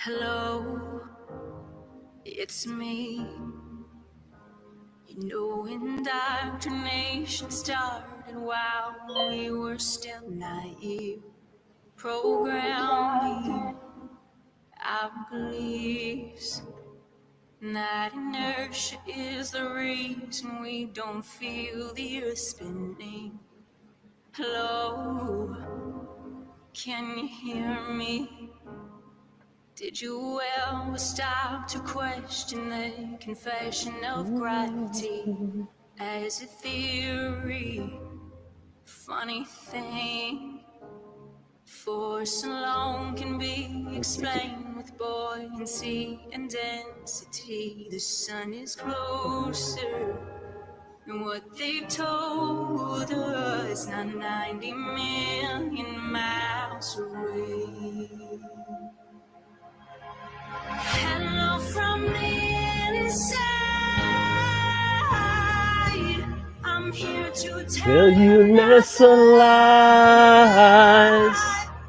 Hello, it's me. You know, indoctrination started while we were still naive. Programming our beliefs. And that inertia is the reason we don't feel the earth spinning. Hello, can you hear me? Did you ever stop to question the confession of gravity as a theory? Funny thing, force alone can be explained with buoyancy and density. The sun is closer than what they've told us, not 90 million miles away. Hello from the inside. I'm here to tell you NASA lies.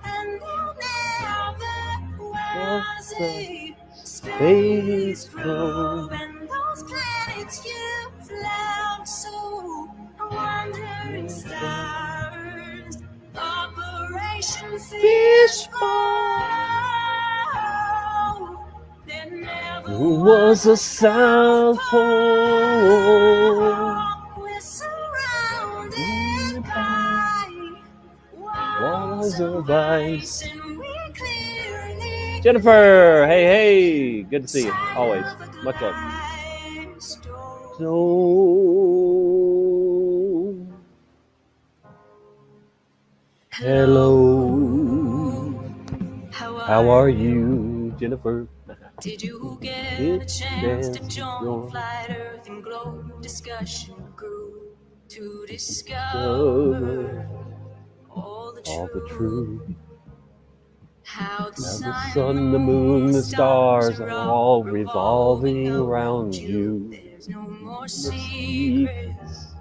And there never was a space probe, and those planets you flown so wandering stars. Operation Fishbowl. There never was a south pole. We're surrounded by walls of ice, and we clearly Jennifer, hey, good to see you. Always, much love. So, hello, how are you, Jennifer? Did you get a chance to join Flat Earth and Globe discussion group to discover all the truth? How the sun, the moon, the stars are all revolving around you. There's no more secrets.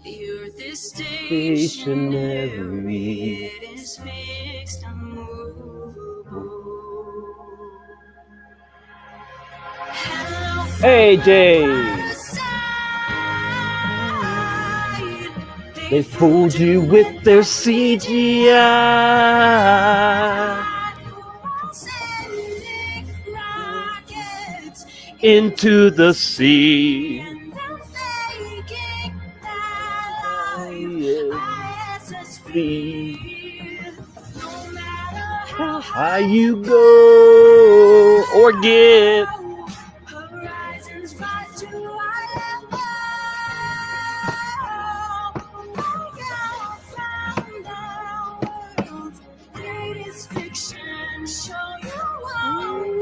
The earth is stationary. It is fixed, unmovable. Hey, Jay. They fooled you with their CGI. Into the sea. How high you go or get, horizons rise to our level. Greatest fiction, show you what we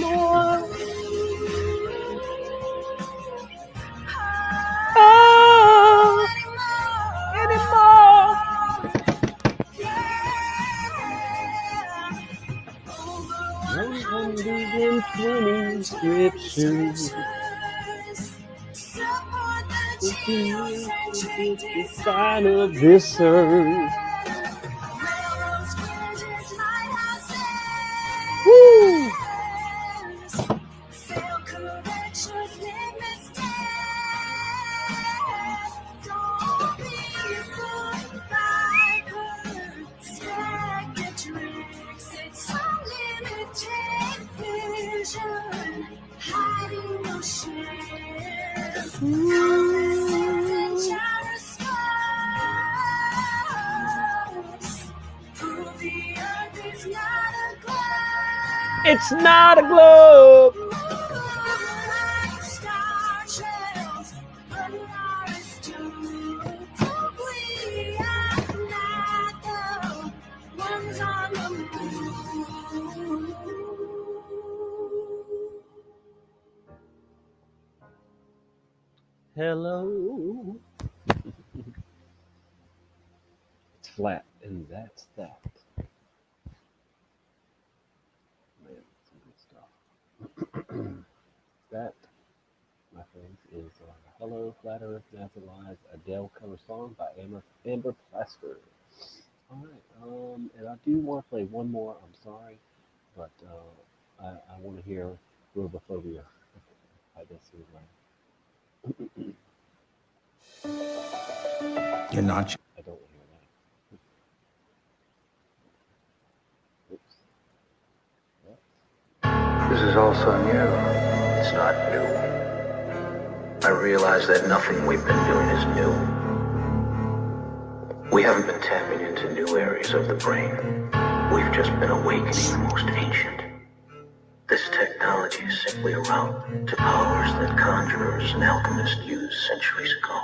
more. Anymore. 120 scriptures support the geocentric design of this earth. Woo! Fail corrections, make mistakes. Don't be fooled by spectatrix. It's unlimited vision, hiding no shares. Coalescence and gyroscopes prove the earth is not a globe. It's not a globe. Star trails, but ours too. We are not the ones on the moon. Hello. It's flat, and that's that. Man, some good stuff. That, my friends, is Hello, Flat Earth, NASA Live, Adele cover song by Amber Plaster. All right. And I do want to play one more. I'm sorry, but I want to hear Robophobia. I guess it was You're not. I don't want to hear that. Oops. This is also new. It's not new. I realize that nothing we've been doing is new. We haven't been tapping into new areas of the brain. We've just been awakening the most ancient. This technology is simply a route to powers that conjurers and alchemists used centuries ago.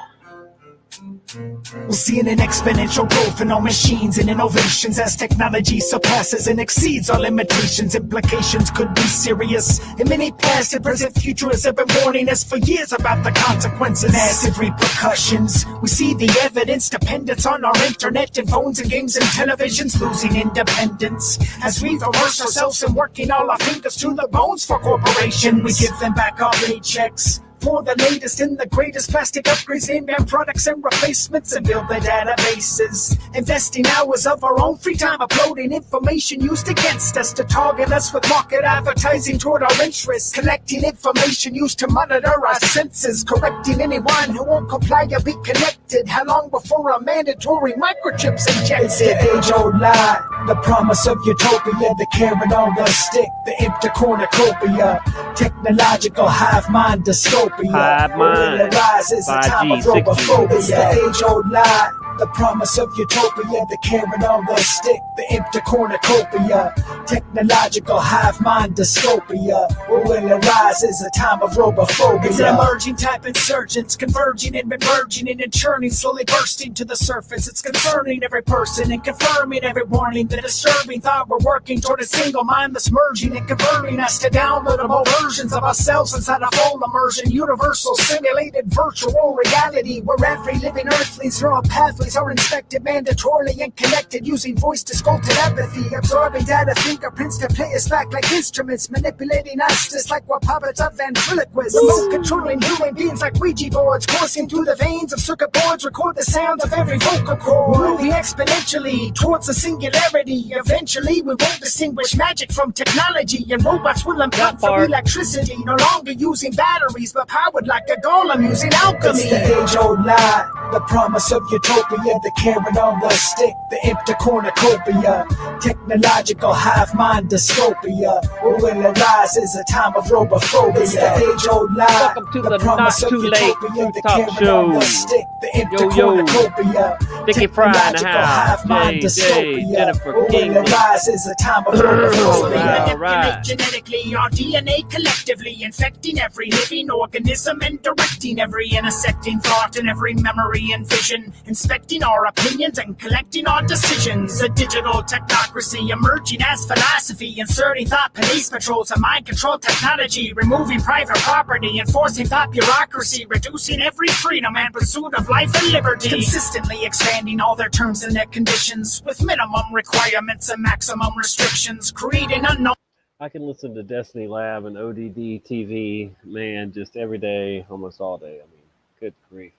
We're seeing an exponential growth in our machines and innovations as technology surpasses and exceeds our limitations. Implications could be serious in many past and present futures have been warning us for years about the consequences. Massive repercussions. We see the evidence, dependence on our internet and phones and games and televisions, losing independence as we immerse ourselves in working all our fingers to the bones for corporations. We give them back our paychecks for the latest and the greatest plastic upgrades, name-brand products and replacements, and build their databases. Investing hours of our own free time uploading information used against us to target us with market advertising toward our interests. Collecting information used to monitor our senses, correcting anyone who won't comply or be connected. How long before a mandatory microchips injected? It's the age-old lie, the promise of utopia, the carrot on the stick, the empty cornucopia, technological hive mind dystopia. Hive mind by G60. It's the age-old lie, the promise of utopia, the carrot on the stick, the empty cornucopia, technological hive mind dystopia. What will arise is a time of robophobia. It's an emerging type insurgence, converging and emerging and churning, slowly bursting to the surface. It's concerning every person and confirming every warning. The disturbing thought we're working toward a single mindless merging and converting us to downloadable versions of ourselves inside a full immersion, universal simulated virtual reality where every living earthling's neural pathways are inspected mandatorily and connected using voice to skull telepathy, absorbing data fingerprints to play us back like instruments, manipulating us just like we're puppets of ventriloquists, remote controlling human beings like Ouija boards, coursing through the veins of circuit boards, record the sounds of every vocal cord, moving exponentially towards a singularity. Eventually we won't distinguish magic from technology, and robots will unplug from electricity, no longer using batteries but powered like a golem using alchemy. It's the age-old lie, the promise of utopia, the carrot on the stick, the empty cornucopia, technological hive mind dystopia. What will arise is a time of robophobia. It's the age-old lie, Welcome to the promise Not of Too Late utopia, the Rooftop carrot on the Show. stick, the empty Yo, cornucopia, Vicky Fry in the technological house. hive mind Jay, dystopia. Jennifer What will King. arise is a time of robophobia. All right. Genetically, our DNA collectively infecting every living organism and directing every intersecting thought and every memory and vision, inspecting our opinions and collecting our decisions. A digital technocracy emerging as philosophy, inserting thought police patrols and mind control technology, removing private property, enforcing thought bureaucracy, reducing every freedom and pursuit of life and liberty, consistently expanding all their terms and their conditions with minimum requirements and maximum restrictions, creating unknown. I can listen to Destiny Lab and ODD TV, man, just every day, almost all day. I mean, good grief.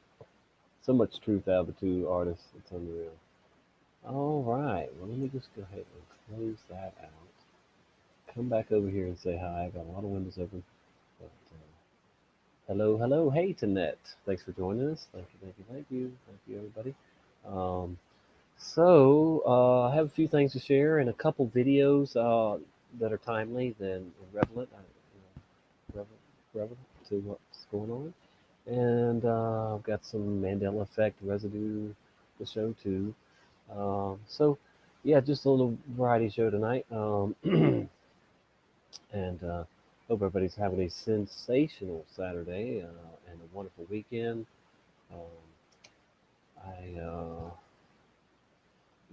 So much truth out of the two artists. It's unreal. All right. Well, let me just go ahead and close that out. Come back over here and say hi. I got a lot of windows open. But, hello. Hey, Tanette. Thanks for joining us. Thank you, everybody. I have a few things to share and a couple videos that are timely and relevant, relevant to what's going on. And I've got some Mandela Effect residue to show too. Yeah, just a little variety show tonight. And hope everybody's having a sensational Saturday and a wonderful weekend.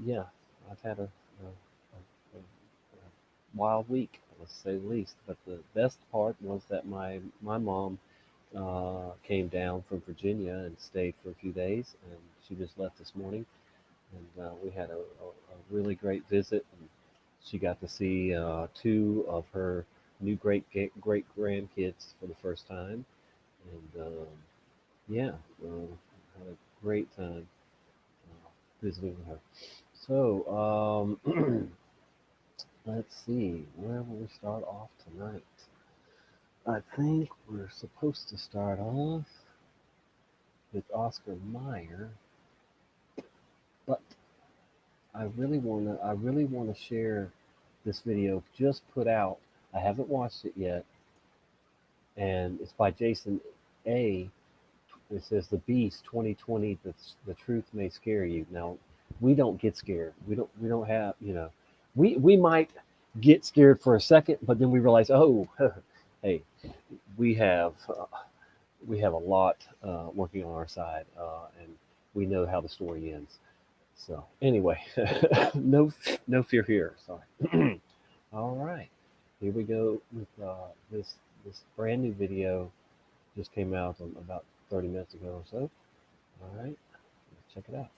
Yeah, I've had a wild week, let's say the least. But the best part was that my mom came down from Virginia and stayed for a few days, and she just left this morning. And we had a really great visit. And she got to see two of her new great grandkids for the first time, and yeah, had a great time visiting with her. So, let's see, where will we start off tonight? I think we're supposed to start off with Oscar Mayer, but I really wanna share this video just put out. I haven't watched it yet, and it's by Jason A. It says The Beast 2020. The truth may scare you. Now, we don't get scared. We don't have, we might get scared for a second, but then we realize, oh, hey, we have a lot working on our side, and we know how the story ends. So anyway, no fear here. Sorry. All right, here we go with this brand new video. Just came out about 30 minutes ago or so. All right, let's check it out.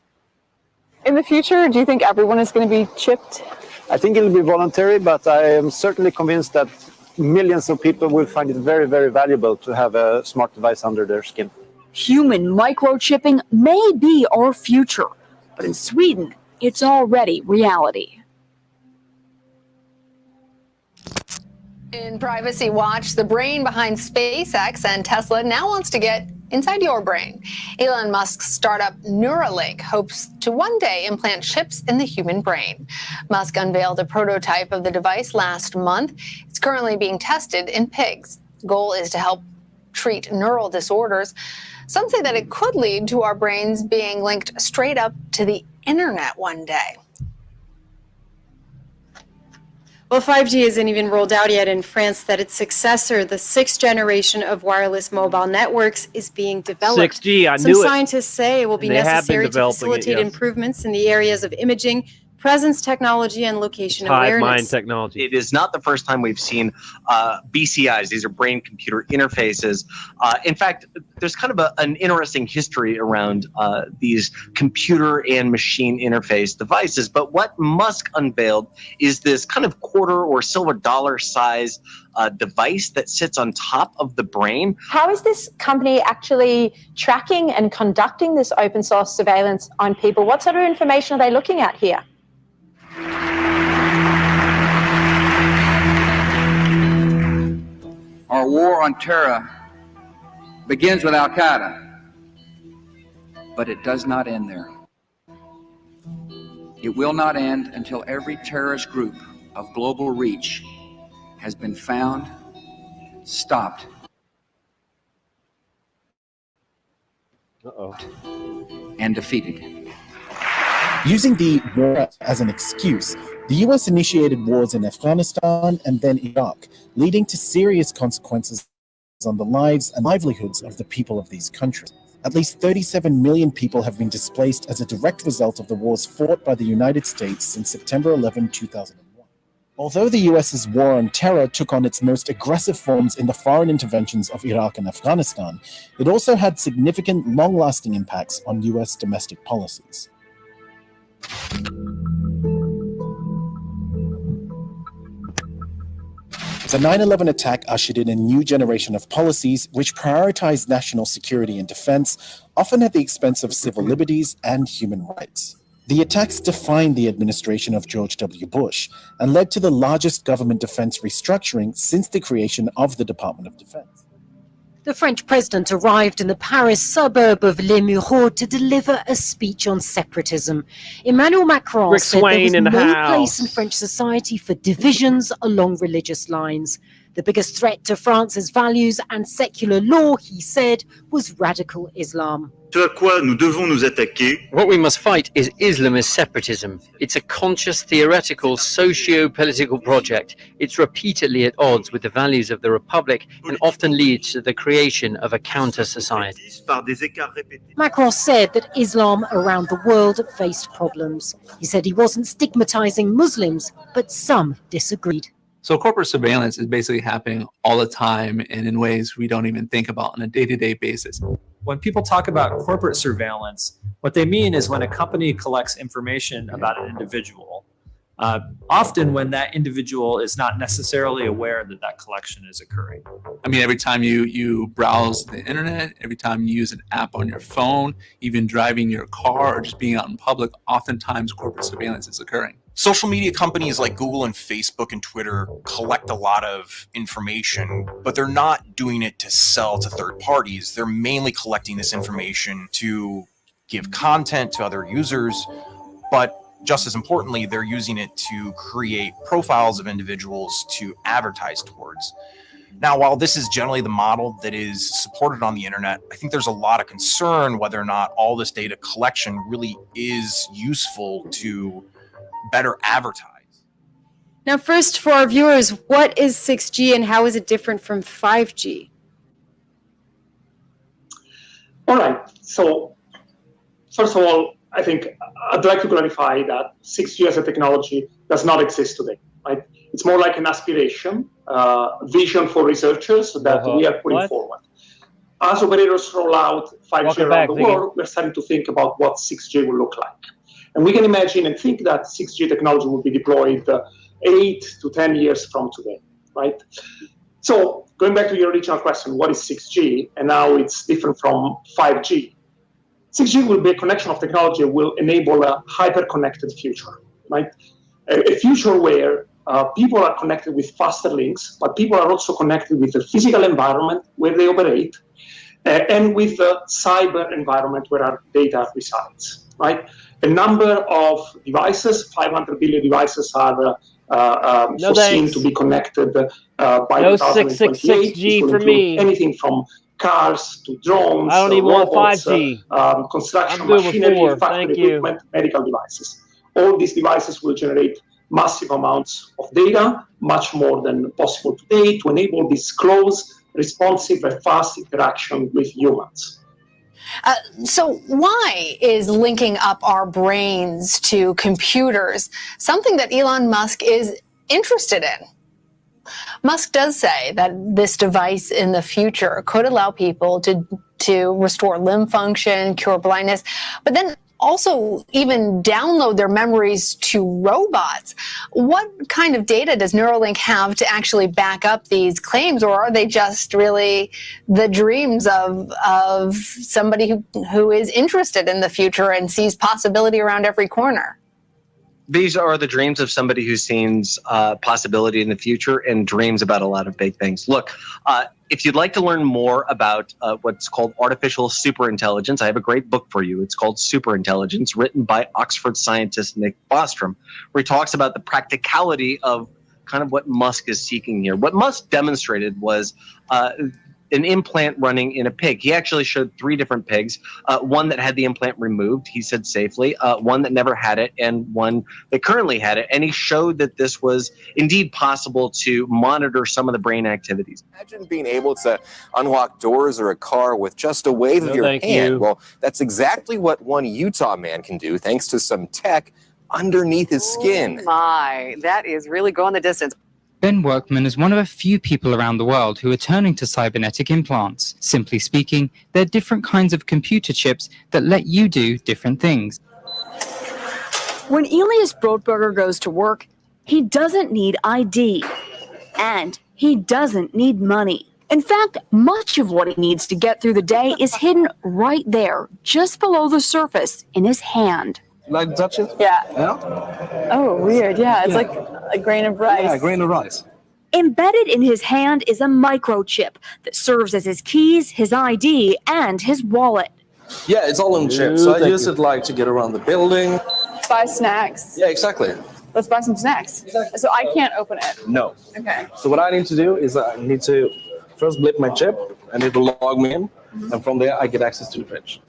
In the future, do you think everyone is going to be chipped? I think it'll be voluntary, but I am certainly convinced that millions of people will find it very, very valuable to have a smart device under their skin. Human microchipping may be our future, but in Sweden, it's already reality. In Privacy Watch, the brain behind SpaceX and Tesla now wants to get inside your brain. Elon Musk's startup Neuralink hopes to one day implant chips in the human brain. Musk unveiled a prototype of the device last month. It's currently being tested in pigs. The goal is to help treat neural disorders. Some say that it could lead to our brains being linked straight up to the internet one day. Well, 5G isn't even rolled out yet in France. That its successor, the sixth generation of wireless mobile networks, is being developed. 6G, I Some knew it. scientists say it will be They have been necessary to developing it, facilitate yes. improvements in the areas of imaging, presence technology, and location Hive mind awareness. technology. It is not the first time we've seen BCIs. These are brain-computer interfaces. In fact, there's kind of an interesting history around these computer and machine interface devices. But what Musk unveiled is this kind of quarter or silver dollar size device that sits on top of the brain. How is this company actually tracking and conducting this open source surveillance on people? What sort of information are they looking at here? Our war on terror begins with Al-Qaeda, but it does not end there. It will not end until every terrorist group of global reach has been found, stopped, and defeated. Using the war as an excuse, the US initiated wars in Afghanistan and then Iraq, leading to serious consequences on the lives and livelihoods of the people of these countries. At least 37 million people have been displaced as a direct result of the wars fought by the United States since September 11, 2001. Although the US's war on terror took on its most aggressive forms in the foreign interventions of Iraq and Afghanistan, it also had significant, long-lasting impacts on US domestic policies. The 9/11 attack ushered in a new generation of policies which prioritized national security and defense, often at the expense of civil liberties and human rights. The attacks defined the administration of George W. Bush and led to the largest government defense restructuring since the creation of the Department of Defense. The French president arrived in the Paris suburb of Les Mureaux to deliver a speech on separatism. Emmanuel Macron Rick said Swain there in was the no house. place in French society for divisions along religious lines. The biggest threat to France's values and secular law, he said, was radical Islam. What we must fight is Islamist separatism. It's a conscious, theoretical, socio-political project. It's repeatedly at odds with the values of the Republic and often leads to the creation of a counter-society. Macron said that Islam around the world faced problems. He said he wasn't stigmatizing Muslims, but some disagreed. So corporate surveillance is basically happening all the time and in ways we don't even think about on a day-to-day basis. When people talk about corporate surveillance, what they mean is when a company collects information about an individual, often when that individual is not necessarily aware that that collection is occurring. I mean, every time you browse the internet, every time you use an app on your phone, even driving your car or just being out in public, oftentimes corporate surveillance is occurring. Social media companies like Google and Facebook and Twitter collect a lot of information, but they're not doing it to sell to third parties. They're mainly collecting this information to give content to other users, but just as importantly, they're using it to create profiles of individuals to advertise towards. Now, while this is generally the model that is supported on the internet, I think there's a lot of concern whether or not all this data collection really is useful to better advertise. Now, first, for our viewers, what is 6G and how is it different from 5G? All right. So, first of all, I think I'd like to clarify that 6G as a technology does not exist today. Right? It's more like an aspiration, vision for researchers that we are putting forward. As operators roll out 5G around the world, we're starting to think about what 6G will look like. And we can imagine and think that 6G technology will be deployed 8 to 10 years from today, right? So going back to your original question, what is 6G? And now it's different from 5G. 6G will be a connection of technology that will enable a hyper-connected future, right? A future where people are connected with faster links, but people are also connected with the physical environment where they operate and with the cyber environment where our data resides, right? A number of devices, 500 billion devices are foreseen to be connected by 2028. 666G for me. Anything from cars to drones, I don't even robots, want 5G. construction machinery, factory equipment, medical devices. All these devices will generate massive amounts of data, much more than possible today, to enable this close, responsive, and fast interaction with humans. So why is linking up our brains to computers something that Elon Musk is interested in? Musk does say that this device in the future could allow people to restore limb function, cure blindness, but then also even download their memories to robots. What kind of data does Neuralink have to actually back up these claims, or are they just really the dreams of somebody who is interested in the future and sees possibility around every corner? These are the dreams of somebody who sees possibility in the future and dreams about a lot of big things. Look, if you'd like to learn more about what's called artificial superintelligence, I have a great book for you. It's called Superintelligence, written by Oxford scientist Nick Bostrom, where he talks about the practicality of kind of what Musk is seeking here. What Musk demonstrated was an implant running in a pig. He actually showed 3 different pigs, one that had the implant removed, he said safely, one that never had it, and one that currently had it. And he showed that this was indeed possible to monitor some of the brain activities. Imagine being able to unlock doors or a car with just a wave of your hand. Well, that's exactly what one Utah man can do thanks to some tech underneath his skin. Oh my, that is really going the distance. Ben Workman is one of a few people around the world who are turning to cybernetic implants. Simply speaking, they're different kinds of computer chips that let you do different things. When Elias Brotberger goes to work, he doesn't need ID. And he doesn't need money. In fact, much of what he needs to get through the day is hidden right there, just below the surface, in his hand. Like to touch it? Yeah. Yeah? Oh, weird. Yeah, it's like a grain of rice. Yeah, a grain of rice. Embedded in his hand is a microchip that serves as his keys, his ID, and his wallet. Yeah, it's all in chip. So I use it like to get around the building. Buy snacks. Yeah, exactly. Let's buy some snacks. Exactly. So I can't open it. No. Okay. So what I need to do is I need to first blip my chip and it will log me in. And from there I get access to the fridge.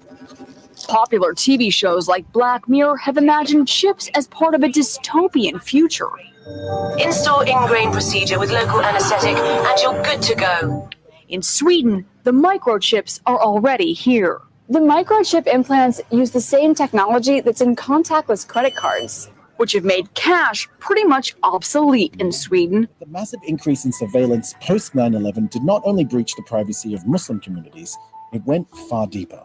Popular TV shows like Black Mirror have imagined chips as part of a dystopian future. Install ingrain procedure with local anesthetic and you're good to go. In Sweden, the microchips are already here. The microchip implants use the same technology that's in contactless credit cards, which have made cash pretty much obsolete in Sweden. The massive increase in surveillance post 9/11 did not only breach the privacy of Muslim communities, it went far deeper.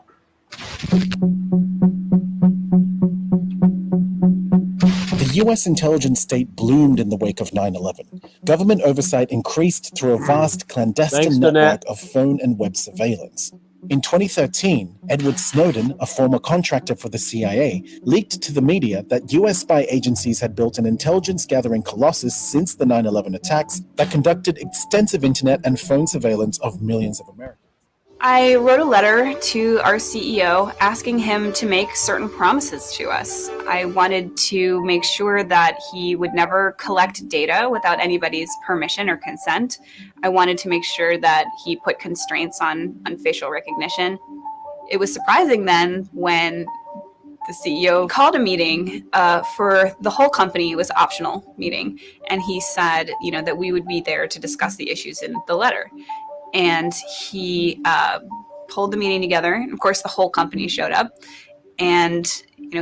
The The US intelligence state bloomed in the wake of 9/11. Government oversight increased through a vast clandestine Thanks, network Danette. of phone and web surveillance. In 2013, Edward Snowden, a former contractor for the CIA, leaked to the media that US spy agencies had built an intelligence-gathering colossus since the 9/11 attacks that conducted extensive internet and phone surveillance of millions of Americans. I wrote a letter to our CEO asking him to make certain promises to us. I wanted to make sure that he would never collect data without anybody's permission or consent. I wanted to make sure that he put constraints on facial recognition. It was surprising then when the CEO called a meeting for the whole company. It was an optional meeting. And he said, that we would be there to discuss the issues in the letter. And he pulled the meeting together. And of course, the whole company showed up. And,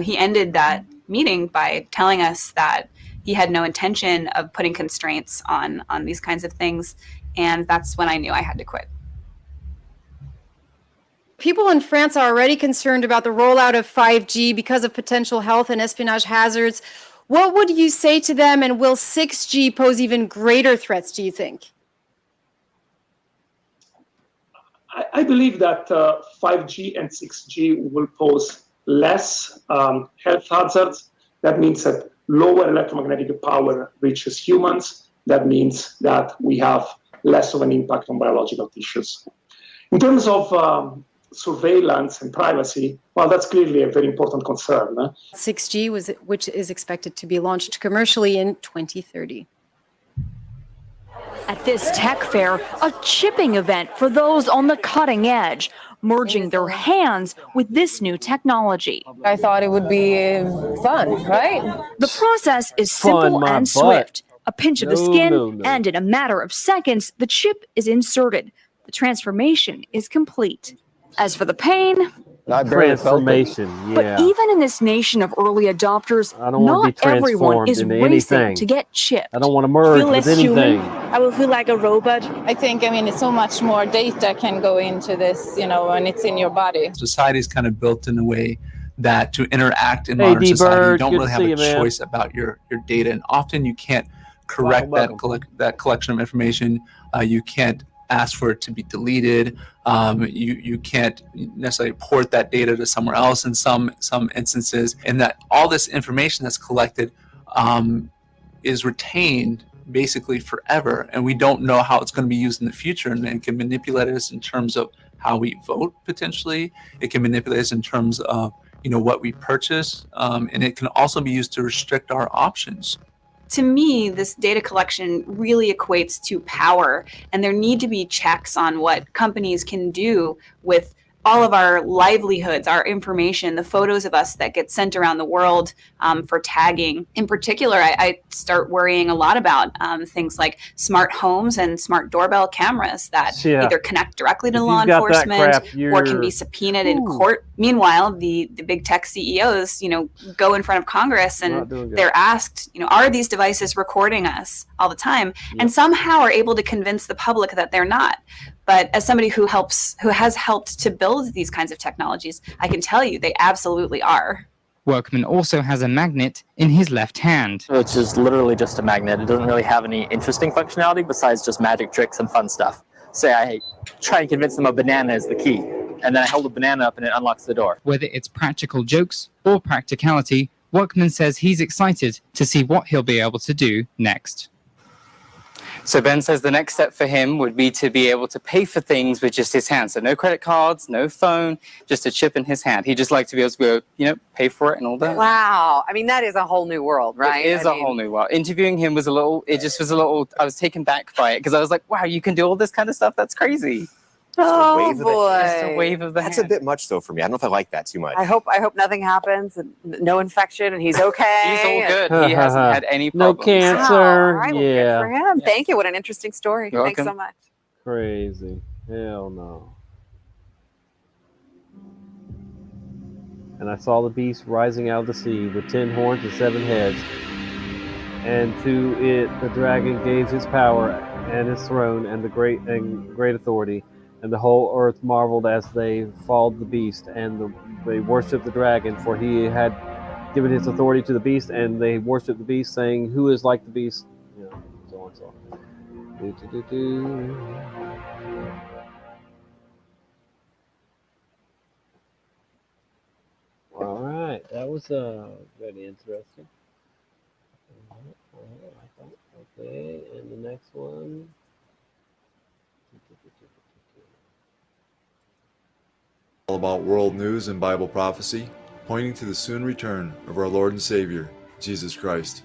he ended that meeting by telling us that he had no intention of putting constraints on these kinds of things. And that's when I knew I had to quit. People in France are already concerned about the rollout of 5G because of potential health and espionage hazards. What would you say to them, and will 6G pose even greater threats, do you think? I believe that 5G and 6G will pose less health hazards. That means that lower electromagnetic power reaches humans. That means that we have less of an impact on biological tissues. In terms of surveillance and privacy, well, that's clearly a very important concern. 6G, which is expected to be launched commercially in 2030. At this tech fair, a chipping event for those on the cutting edge, merging their hands with this new technology. I thought it would be fun, right? The process is Fun, simple my and butt. swift. A pinch of the No, skin, no, no. and in a matter of seconds, the chip is inserted. The transformation is complete. As for the pain, Transformation, but yeah. even in this nation of early adopters, I don't want to not be everyone transformed is into racing anything. to get chipped. I don't want to merge with anything. I will feel like a robot. I think, it's so much more data can go into this, when it's in your body. Society is kind of built in a way that to interact in Hey, modern society, you D-Bird, don't good really to have see a you, man. choice about your data, and often you can't correct that collection of information. You can't ask for it to be deleted. You can't necessarily port that data to somewhere else in some instances, and that all this information that's collected is retained basically forever, and we don't know how it's going to be used in the future, and it can manipulate us in terms of how we vote potentially. It can manipulate us in terms of what we purchase, and it can also be used to restrict our options. To me, this data collection really equates to power, and there need to be checks on what companies can do with all of our livelihoods, our information, the photos of us that get sent around the world for tagging. In particular, I start worrying a lot about things like smart homes and smart doorbell cameras that Yeah. either connect directly to If law you've got that enforcement crap, or can be you're- subpoenaed in court. Meanwhile, the big tech CEOs, go in front of Congress Not and doing good. they're asked, are these devices recording us all the time? And somehow are able to convince the public that they're not. But as somebody who has helped to build these kinds of technologies, I can tell you they absolutely are. Workman also has a magnet in his left hand. Which is literally just a magnet. It doesn't really have any interesting functionality besides just magic tricks and fun stuff. Say I try and convince them a banana is the key, and then I hold the banana up and it unlocks the door. Whether it's practical jokes or practicality, Workman says he's excited to see what he'll be able to do next. So Ben says the next step for him would be to be able to pay for things with just his hand. So no credit cards, no phone, just a chip in his hand. He'd just like to be able to go, pay for it and all that. Wow. That is a whole new world, right? It is a whole new world. Interviewing him was I was taken back by it because I was like, wow, you can do all this kind of stuff? That's crazy. Oh, wave of the boy. hand. Just a wave of the That's hand. a bit much though for me. I don't know if I like that too much. I hope nothing happens and no infection and he's okay. He's all good. He hasn't had any No problems. cancer. All right, well, Yeah. good for him. Thank you. What an interesting story. You're Thanks so welcome. much. Crazy. Hell no. And I saw the beast rising out of the sea with 10 horns and 7 heads. And to it the dragon gave his power and his throne and the great authority. And the whole earth marveled as they followed the beast, and they worshipped the dragon, for he had given his authority to the beast, and they worship the beast, saying, "Who is like the beast?" You know, so on and so on. All right, that was very interesting. Okay, and the next one. All about world news and Bible prophecy, pointing to the soon return of our Lord and Savior, Jesus Christ.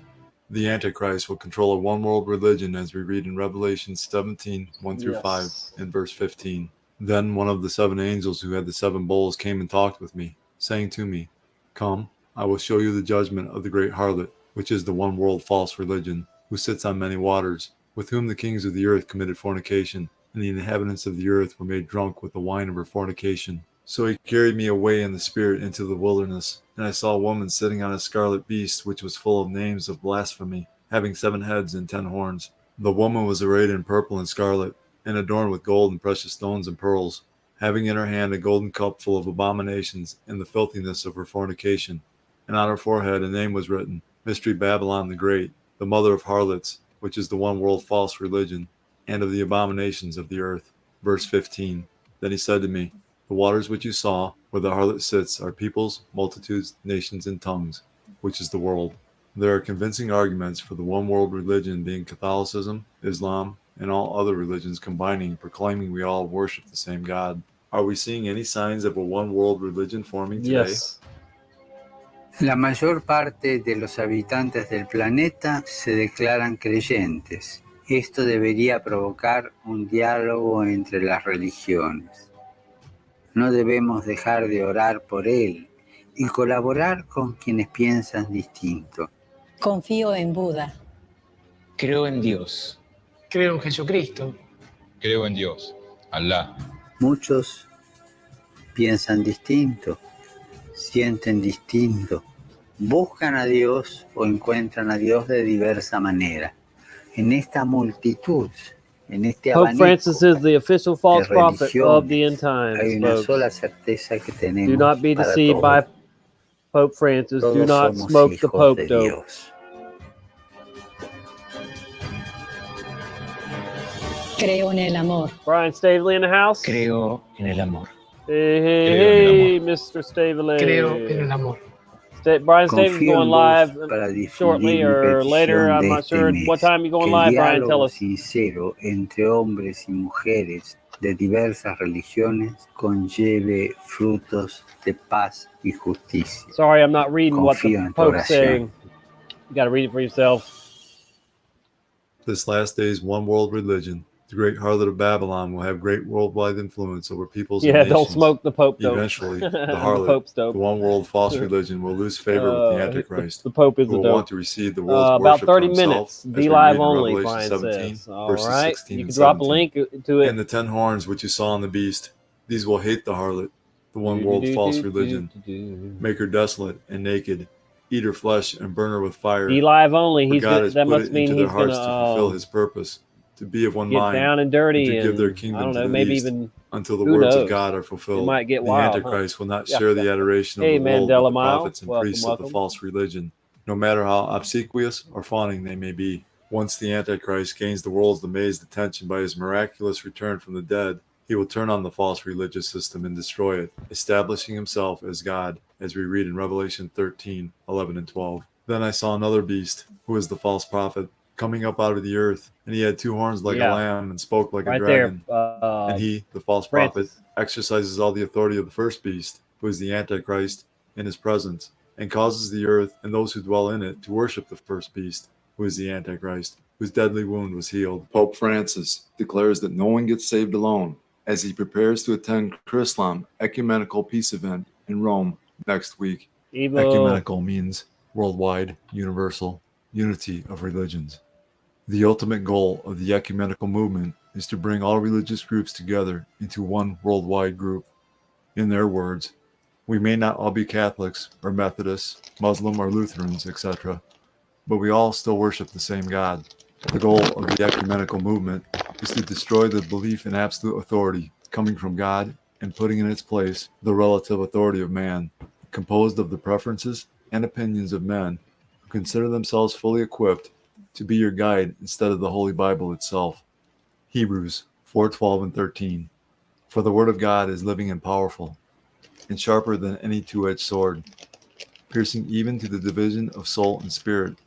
The Antichrist will control a one-world religion, as we read in Revelation 17, 1-5, and verse 15. Then one of the 7 angels who had the 7 bowls came and talked with me, saying to me, "Come, I will show you the judgment of the great harlot, which is the one-world false religion, who sits on many waters, with whom the kings of the earth committed fornication, and the inhabitants of the earth were made drunk with the wine of her fornication." So he carried me away in the spirit into the wilderness, and I saw a woman sitting on a scarlet beast, which was full of names of blasphemy, having 7 heads and 10 horns. The woman was arrayed in purple and scarlet, and adorned with gold and precious stones and pearls, having in her hand a golden cup full of abominations and the filthiness of her fornication. And on her forehead a name was written, Mystery Babylon the Great, the mother of harlots, which is the one-world false religion, and of the abominations of the earth. Verse 15. Then he said to me, "The waters which you saw, where the harlot sits, are peoples, multitudes, nations, and tongues, which is the world." There are convincing arguments for the one-world religion being Catholicism, Islam, and all other religions combining, proclaiming we all worship the same God. Are we seeing any signs of a one-world religion forming today? Yes. La mayor parte de los habitantes del planeta se declaran creyentes. Esto debería provocar un diálogo entre las religiones. No debemos dejar de orar por él y colaborar con quienes piensan distinto. Confío en Buda. Creo en Dios. Creo en Jesucristo. Creo en Dios. Alá. Muchos piensan distinto, sienten distinto, buscan a Dios o encuentran a Dios de diversa manera. En esta multitud, en este Pope abanico Francis is the official false de prophet of the religiones, end times, hay una folks. sola certeza que tenemos Do not be para deceived todos. by Pope Francis. Do Todos not somos smoke the hijos Pope de dope. Dios. Creo en el amor. Brian Stavely in the house. Creo en el amor. Hey, hey, Creo en el hey, Mr. Stavely. Creo en el amor. Brian Stavely's Confío going en live vos para shortly difundir mi or later. petición I'm de not este sure mes, what time you're going que live, el Brian. Tell diálogo us. sincero entre hombres y mujeres de diversas religiones conlleve frutos de paz y justicia. Sorry, I'm not reading what Confío the en tu Pope's oración. saying. You got to read it for yourself. This last day's one-world religion, the great harlot of Babylon, will have great worldwide influence over peoples and Yeah, nations. don't smoke the Pope dope. Eventually, the The harlot, Pope's the dope. one-world false religion, will lose favor with the Antichrist, The Pope is who the will dope. want to receive the world's About worship 30 for himself, minutes. as Be we live read in only, Revelation Brian 17, says. All verses right. 16 You and can drop a 17. link to it. And the 10 horns which you saw on the beast, these will hate the harlot, the one-world false religion, make her desolate and naked, eat her flesh and burn her with fire. Be live only. For He's God gonna, has that put must it mean into their he's hearts gonna to fulfill his purpose, to be of one get mind, down and dirty, and to give their and kingdom I don't to know, the maybe beast, even until the who words knows? of God are It fulfilled. might get The wild, huh? Antichrist will not Yeah, share yeah. the adoration Hey, of the world Mandela with the Mile. prophets and Welcome, priests of welcome. the false religion, no matter how obsequious or fawning they may be. Once the Antichrist gains the world's amazed attention by his miraculous return from the dead, he will turn on the false religious system and destroy it, establishing himself as God, as we read in Revelation 13, 11, and 12. Then I saw another beast, who is the false prophet, coming up out of the earth, and he had 2 horns like Yeah. a lamb and spoke like Right a there, dragon. And he, the false Francis. prophet, exercises all the authority of the first beast, who is the Antichrist, in his presence, and causes the earth and those who dwell in it to worship the first beast, who is the Antichrist, whose deadly wound was healed. Pope Francis declares that no one gets saved alone, as he prepares to attend Chrislam Ecumenical Peace Event in Rome next week. Evil. Ecumenical means worldwide, universal, unity of religions. The ultimate goal of the ecumenical movement is to bring all religious groups together into one worldwide group. In their words, we may not all be Catholics or Methodists, Muslim or Lutherans, etc., but we all still worship the same God. The goal of the ecumenical movement is to destroy the belief in absolute authority coming from God and putting in its place the relative authority of man, composed of the preferences and opinions of men who consider themselves fully equipped to be your guide instead of the Holy Bible itself. Hebrews 4:12 and 13. For the word of God is living and powerful, and sharper than any two-edged sword, piercing even to the division of soul and spirit,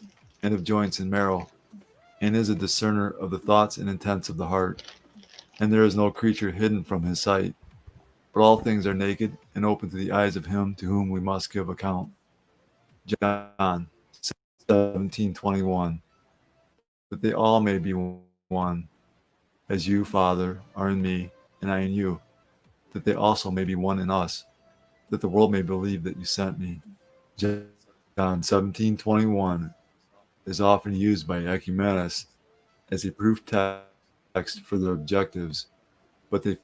and of joints and marrow, and is a discerner of the thoughts and intents of the heart. And there is no creature hidden from his sight, but all things are naked and open to the eyes of him to whom we must give account. John 17:21. That they all may be one, as you, Father, are in me, and I in you, that they also may be one in us, that the world may believe that you sent me. John 17:21 is often used by ecumenists as a proof text for their objectives, but they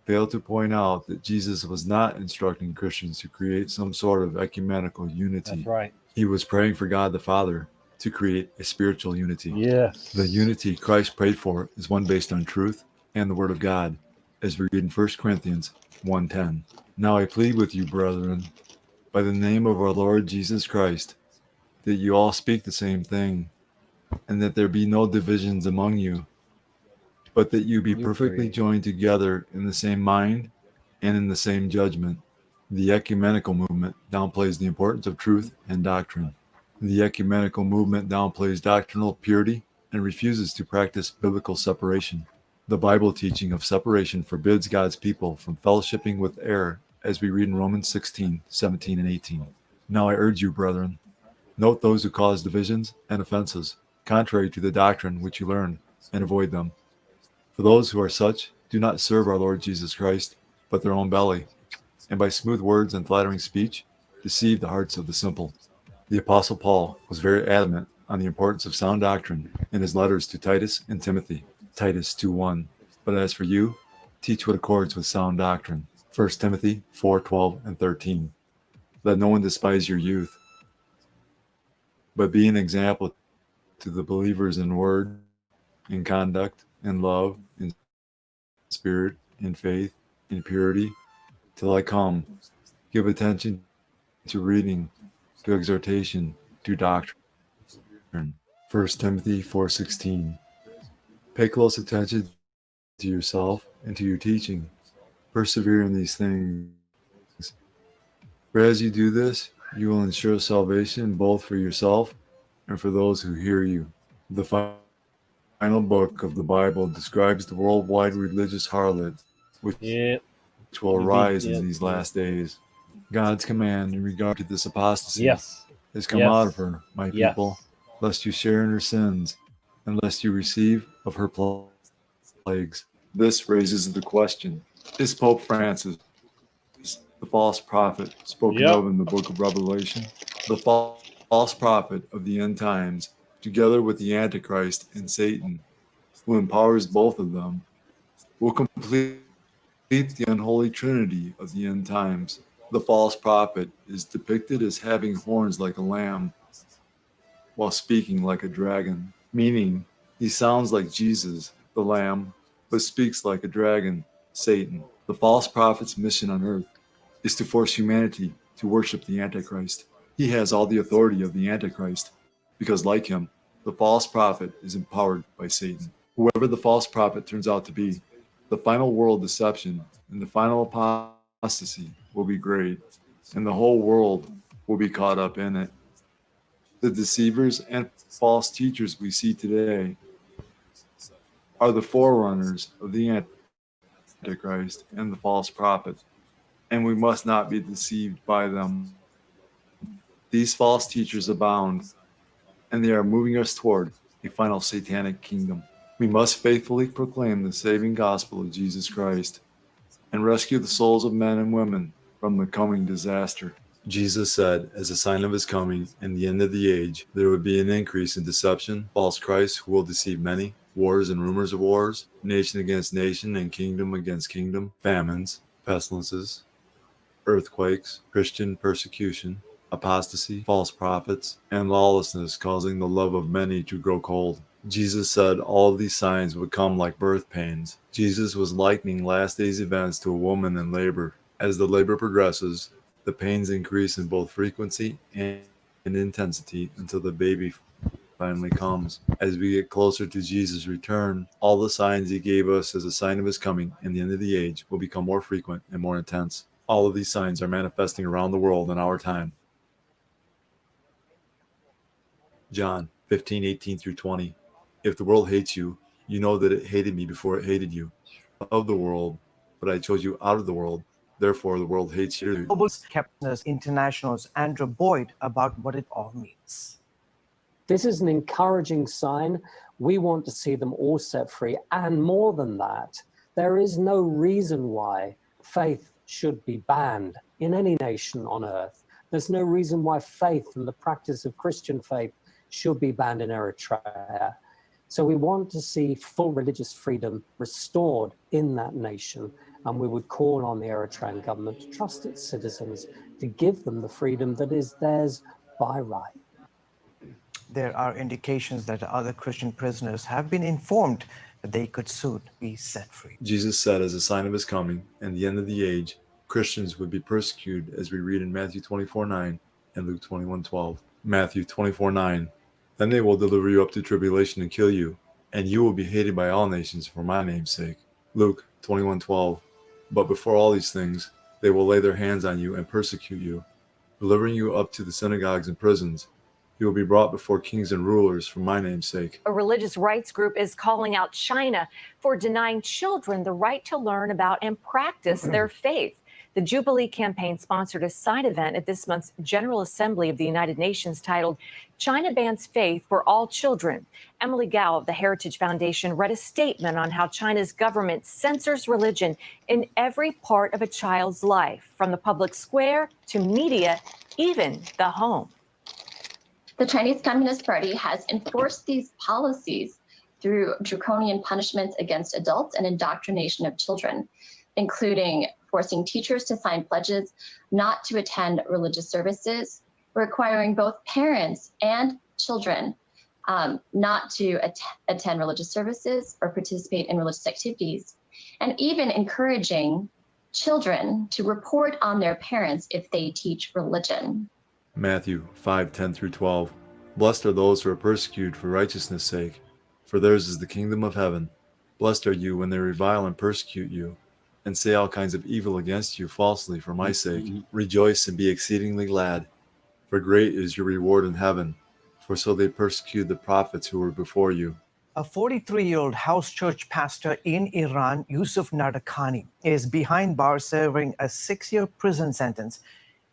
fail to point out that Jesus was not instructing Christians to create some sort of ecumenical unity. That's right. He was praying for God the Father to create a spiritual unity. Yes. The unity Christ prayed for is one based on truth and the Word of God, as we read in 1 Corinthians 1:10. Now I plead with you, brethren, by the name of our Lord Jesus Christ, that you all speak the same thing, and that there be no divisions among you, but that you be perfectly joined together in the same mind and in the same judgment. The ecumenical movement downplays the importance of truth and doctrine. The ecumenical movement downplays doctrinal purity and refuses to practice biblical separation. The Bible teaching of separation forbids God's people from fellowshipping with error, as we read in Romans 16:17 and 18. Now I urge you, brethren, note those who cause divisions and offenses, contrary to the doctrine which you learned, and avoid them. For those who are such do not serve our Lord Jesus Christ, but their own belly, and by smooth words and flattering speech deceive the hearts of the simple. The Apostle Paul was very adamant on the importance of sound doctrine in his letters to Titus and Timothy, Titus 2:1. But as for you, teach what accords with sound doctrine, 1 Timothy 4:12 and 13. Let no one despise your youth, but be an example to the believers in word, in conduct, in love, in spirit, in faith, in purity, till I come. Give attention to reading, to exhortation, to doctrine. 1 Timothy 4:16. Pay close attention to yourself and to your teaching. Persevere in these things. For as you do this, you will ensure salvation both for yourself and for those who hear you. The final book of the Bible describes the worldwide religious harlot, which will arise in these last days. God's command in regard to this apostasy has come out of her, my people, lest you share in her sins, and lest you receive of her plagues. This raises the question, is Pope Francis the false prophet spoken of in the book of Revelation? The false prophet of the end times, together with the Antichrist and Satan, who empowers both of them, will complete the unholy trinity of the end times. The false prophet is depicted as having horns like a lamb while speaking like a dragon, meaning he sounds like Jesus, the lamb, but speaks like a dragon, Satan. The false prophet's mission on earth is to force humanity to worship the Antichrist. He has all the authority of the Antichrist because, like him, the false prophet is empowered by Satan. Whoever the false prophet turns out to be, the final world deception and the final apostasy will be great, and the whole world will be caught up in it. The deceivers and false teachers we see today are the forerunners of the Antichrist and the false prophet, and we must not be deceived by them. These false teachers abound, and they are moving us toward a final satanic kingdom. We must faithfully proclaim the saving gospel of Jesus Christ and rescue the souls of men and women from the coming disaster. Jesus said, as a sign of his coming and the end of the age, there would be an increase in deception, false Christs who will deceive many, wars and rumors of wars, nation against nation and kingdom against kingdom, famines, pestilences, earthquakes, Christian persecution, apostasy, false prophets, and lawlessness, causing the love of many to grow cold. Jesus said all of these signs would come like birth pains. Jesus was likening last days events to a woman in labor. As the labor progresses, The pains increase in both frequency and intensity until the baby finally comes. As we get closer to Jesus' return, all the signs he gave us as a sign of his coming and the end of the age will become more frequent and more intense. All of these signs are manifesting around the world in our time. John 15:18 through 20. If the world hates you, you know that it hated me before it hated you. Of the world, but I chose you out of the world. Therefore, the world hates you. Global Skeptics International's Andrew Boyd about what it all means. This is an encouraging sign. We want to see them all set free. And more than that, there is no reason why faith should be banned in any nation on earth. There's no reason why faith and the practice of Christian faith should be banned in Eritrea. So we want to see full religious freedom restored in that nation. And we would call on the Eritrean government to trust its citizens to give them the freedom that is theirs by right. There are indications that other Christian prisoners have been informed that they could soon be set free. Jesus said as a sign of his coming and the end of the age, Christians would be persecuted, as we read in Matthew 24:9 and Luke 21:12. Matthew 24:9. Then they will deliver you up to tribulation and kill you, and you will be hated by all nations for my name's sake. Luke 21:12. But before all these things, they will lay their hands on you and persecute you, delivering you up to the synagogues and prisons. You will be brought before kings and rulers for my name's sake. A religious rights group is calling out China for denying children the right to learn about and practice their faith. The Jubilee campaign sponsored a side event at this month's General Assembly of the United Nations titled China Bans Faith for All Children. Emily Gao of the Heritage Foundation read a statement on how China's government censors religion in every part of a child's life, from the public square to media, even the home. The Chinese Communist Party has enforced these policies through draconian punishments against adults and indoctrination of children, including forcing teachers to sign pledges not to attend religious services, requiring both parents and children not to attend religious services or participate in religious activities, and even encouraging children to report on their parents if they teach religion. Matthew 5:10 through 12. Blessed are those who are persecuted for righteousness' sake, for theirs is the kingdom of heaven. Blessed are you when they revile and persecute you, and say all kinds of evil against you falsely for my sake. Rejoice and be exceedingly glad, for great is your reward in heaven, for so they persecuted the prophets who were before you. A 43-year-old house church pastor in Iran, Yusuf Nadakhani, is behind bars serving a 6-year prison sentence.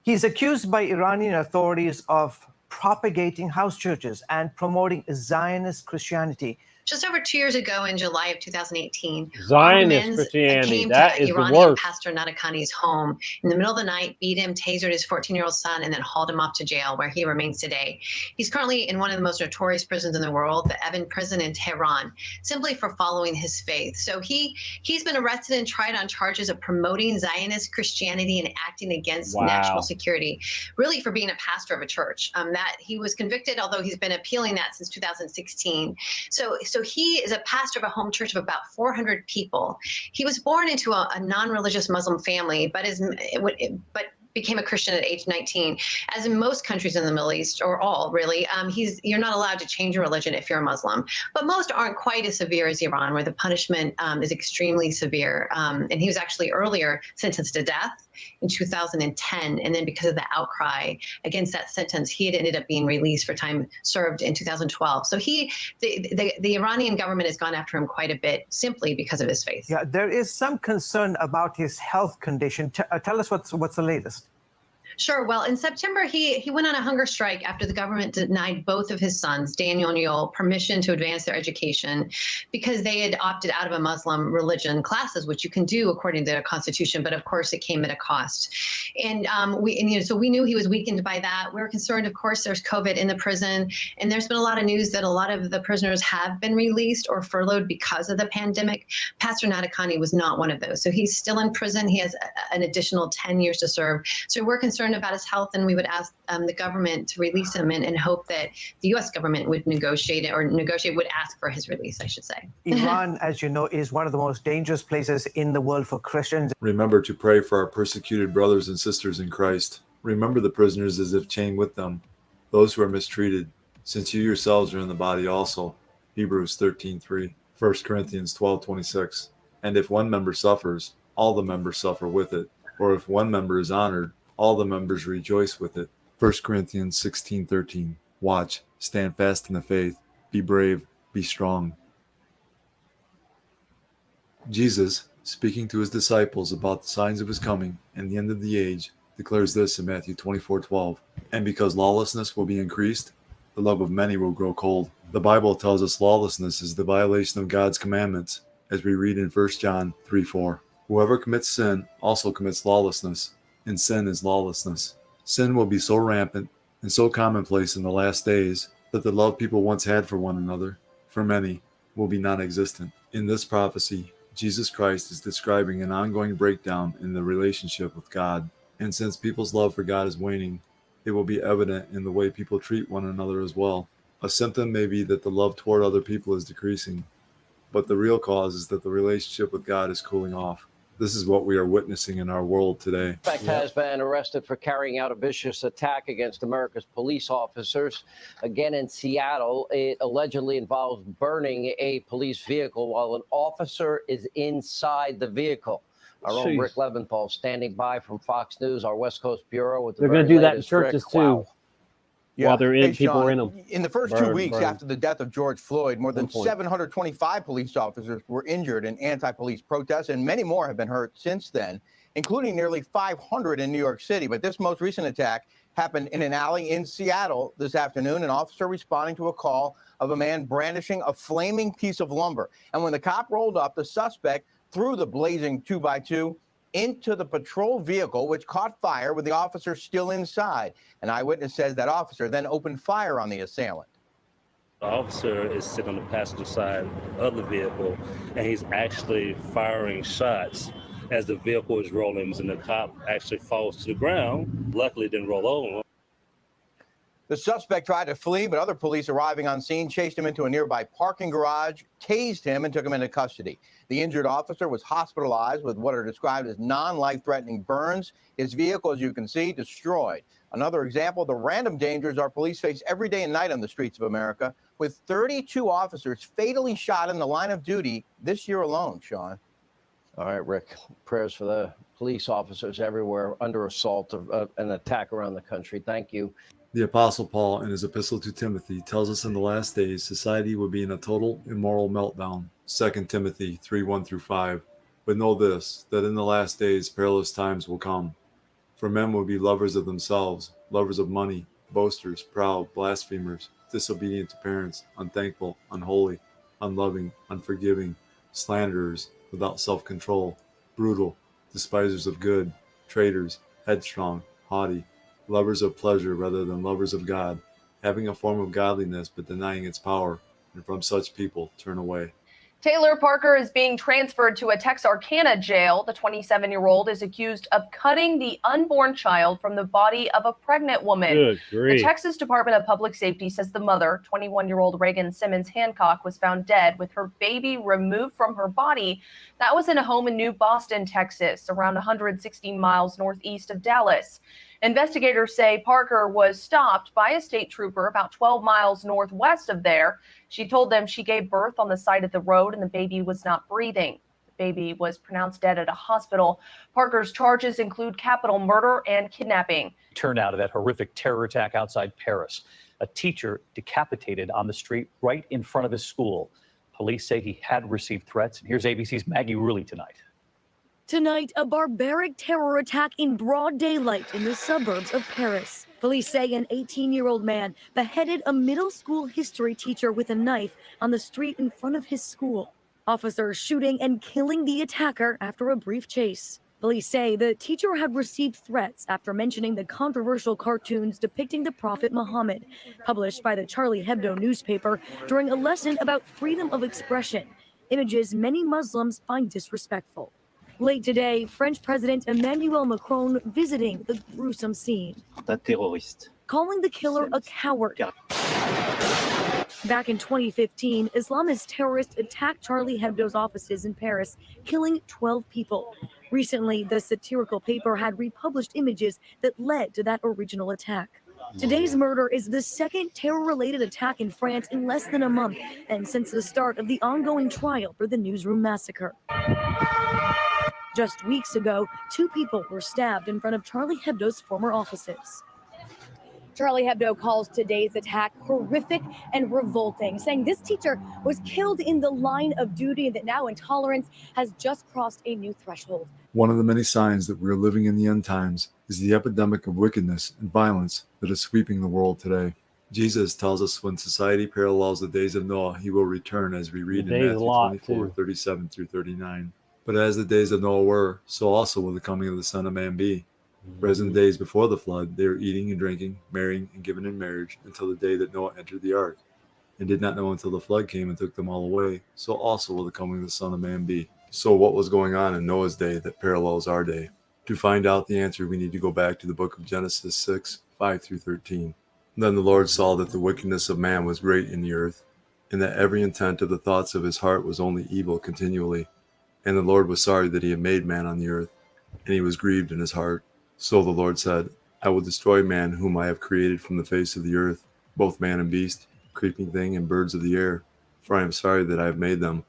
He's accused by Iranian authorities of propagating house churches and promoting Zionist Christianity. Just over 2 years ago, in July of 2018, Zionist Christianity, came that to is the Iranian worst. pastor Nadakhani's home in the middle of the night, beat him, tasered his 14-year-old son, and then hauled him off to jail, where he remains today. He's currently in one of the most notorious prisons in the world, the Evin prison in Tehran, simply for following his faith. So he's been arrested and tried on charges of promoting Zionist Christianity and acting against national security, really for being a pastor of a church. That he was convicted, although he's been appealing that since 2016. So he is a pastor of a home church of about 400 people. He was born into a non-religious Muslim family, but became a Christian at age 19. As in most countries in the Middle East, or all really, you're not allowed to change your religion if you're a Muslim. But most aren't quite as severe as Iran, where the punishment is extremely severe. And he was actually earlier sentenced to death in 2010, and then because of the outcry against that sentence, he had ended up being released for time served in 2012. So the Iranian government has gone after him quite a bit simply because of his faith. Yeah, there is some concern about his health condition. Tell us what's the latest. Sure. Well, in September, he went on a hunger strike after the government denied both of his sons, Daniel and Yoel, permission to advance their education because they had opted out of a Muslim religion classes, which you can do according to the Constitution. But of course, it came at a cost. And so we knew he was weakened by that. We were concerned, of course, there's COVID in the prison. And there's been a lot of news that a lot of the prisoners have been released or furloughed because of the pandemic. Pastor Nadakhani was not one of those. So he's still in prison. He has an additional 10 years to serve. So we're concerned concerned about his health, and we would ask the government to release him and hope that the U.S. government would would ask for his release, I should say. Iran, as you know, is one of the most dangerous places in the world for Christians. Remember to pray for our persecuted brothers and sisters in Christ. Remember the prisoners as if chained with them, those who are mistreated, since you yourselves are in the body also. Hebrews 13:3, 1 Corinthians 12:26. And if one member suffers, all the members suffer with it. Or if one member is honored, all the members rejoice with it. 1 Corinthians 16:13. Watch, stand fast in the faith, be brave, be strong. Jesus, speaking to his disciples about the signs of his coming and the end of the age, declares this in Matthew 24:12. And because lawlessness will be increased, the love of many will grow cold. The Bible tells us lawlessness is the violation of God's commandments, as we read in 1 John 3:4. Whoever commits sin also commits lawlessness, and sin is lawlessness. Sin will be so rampant and so commonplace in the last days that the love people once had for one another, for many, will be non-existent. In this prophecy, Jesus Christ is describing an ongoing breakdown in the relationship with God. And since people's love for God is waning, it will be evident in the way people treat one another as well. A symptom may be that the love toward other people is decreasing, but the real cause is that the relationship with God is cooling off. This is what we are witnessing in our world today. Suspect has been arrested for carrying out a vicious attack against America's police officers. Again in Seattle, it allegedly involves burning a police vehicle while an officer is inside the vehicle. Our own Rick Leventhal standing by from Fox News, our West Coast bureau. With the They're going to do that in churches too. Wow. While they're in, people are in Sean, them. In the first 2 weeks after the death of George Floyd, more than 725 police officers were injured in anti-police protests, and many more have been hurt since then, including nearly 500 in New York City. But this most recent attack happened in an alley in Seattle this afternoon, an officer responding to a call of a man brandishing a flaming piece of lumber. And when the cop rolled up, the suspect threw the blazing 2x2 into the patrol vehicle, which caught fire with the officer still inside. An eyewitness says that officer then opened fire on the assailant. The officer is sitting on the passenger side of the vehicle, and he's actually firing shots as the vehicle is rolling, and the cop actually falls to the ground. Luckily, didn't roll over. The suspect tried to flee, but other police arriving on scene chased him into a nearby parking garage, tased him, and took him into custody. The injured officer was hospitalized with what are described as non-life-threatening burns. His vehicle, as you can see, destroyed. Another example of the random dangers our police face every day and night on the streets of America, with 32 officers fatally shot in the line of duty this year alone, Sean. All right, Rick, prayers for the police officers everywhere under assault of an attack around the country. Thank you. The Apostle Paul, in his epistle to Timothy, tells us in the last days society will be in a total immoral meltdown. 2 Timothy 3:1-5. But know this, that in the last days perilous times will come. For men will be lovers of themselves, lovers of money, boasters, proud, blasphemers, disobedient to parents, unthankful, unholy, unloving, unforgiving, slanderers, without self-control, brutal, despisers of good, traitors, headstrong, haughty, lovers of pleasure rather than lovers of God, having a form of godliness but denying its power, and from such people turn away. Taylor Parker is being transferred to a Texarkana jail. The 27-year-old is accused of cutting the unborn child from the body of a pregnant woman. Good grief. The Texas Department of Public Safety says the mother, 21-year-old Reagan Simmons Hancock, was found dead with her baby removed from her body. That was in a home in New Boston, Texas, around 160 miles northeast of Dallas. Investigators say Parker was stopped by a state trooper about 12 miles northwest of there. She told them she gave birth on the side of the road and the baby was not breathing. The baby was pronounced dead at a hospital. Parker's charges include capital murder and kidnapping. Turned out of that horrific terror attack outside Paris. A teacher decapitated on the street right in front of his school. Police say he had received threats. And here's ABC's Maggie Rulli tonight. Tonight, a barbaric terror attack in broad daylight in the suburbs of Paris. Police say an 18-year-old man beheaded a middle school history teacher with a knife on the street in front of his school. Officers shooting and killing the attacker after a brief chase. Police say the teacher had received threats after mentioning the controversial cartoons depicting the Prophet Muhammad, published by the Charlie Hebdo newspaper during a lesson about freedom of expression, images many Muslims find disrespectful. Late today, French President Emmanuel Macron visiting the gruesome scene, calling the killer a coward. Back in 2015, Islamist terrorists attacked Charlie Hebdo's offices in Paris, killing 12 people. Recently, the satirical paper had republished images that led to that original attack. Today's murder is the second terror-related attack in France in less than a month, and since the start of the ongoing trial for the Newsroom massacre. Just weeks ago, 2 people were stabbed in front of Charlie Hebdo's former offices. Charlie Hebdo calls today's attack horrific and revolting, saying this teacher was killed in the line of duty and that now intolerance has just crossed a new threshold. One of the many signs that we are living in the end times is the epidemic of wickedness and violence that is sweeping the world today. Jesus tells us when society parallels the days of Noah, he will return, as we read in Matthew 24, 37 through 39. But as the days of Noah were, so also will the coming of the Son of Man be. Whereas in the days before the flood, they were eating and drinking, marrying and giving in marriage until the day that Noah entered the ark, and did not know until the flood came and took them all away. So also will the coming of the Son of Man be. So what was going on in Noah's day that parallels our day? To find out the answer, we need to go back to the book of Genesis 6, 5 through 13. Then the Lord saw that the wickedness of man was great in the earth, and that every intent of the thoughts of his heart was only evil continually. And the Lord was sorry that he had made man on the earth, and he was grieved in his heart. So the Lord said, I will destroy man whom I have created from the face of the earth, both man and beast, creeping thing and birds of the air, for I am sorry that I have made them.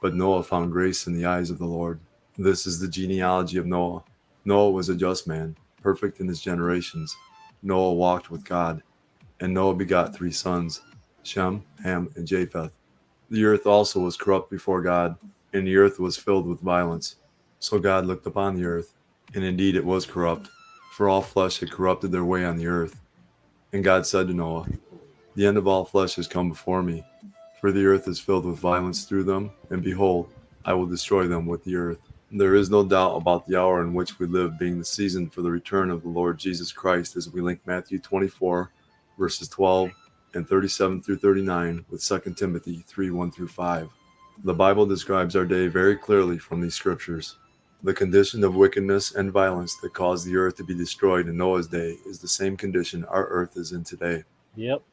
But Noah found grace in the eyes of the Lord. This is the genealogy of Noah. Noah was a just man, perfect in his generations. Noah walked with God, and Noah begot 3 sons, Shem, Ham, and Japheth. The earth also was corrupt before God, and the earth was filled with violence. So God looked upon the earth, and indeed it was corrupt, for all flesh had corrupted their way on the earth. And God said to Noah, the end of all flesh has come before me, for the earth is filled with violence through them, and behold, I will destroy them with the earth. There is no doubt about the hour in which we live being the season for the return of the Lord Jesus Christ, as we link Matthew 24, verses 12 and 37 through 39 with 2 Timothy 3, 1 through 5. The Bible describes our day very clearly from these scriptures. The condition of wickedness and violence that caused the earth to be destroyed in Noah's day is the same condition our earth is in today. Yep.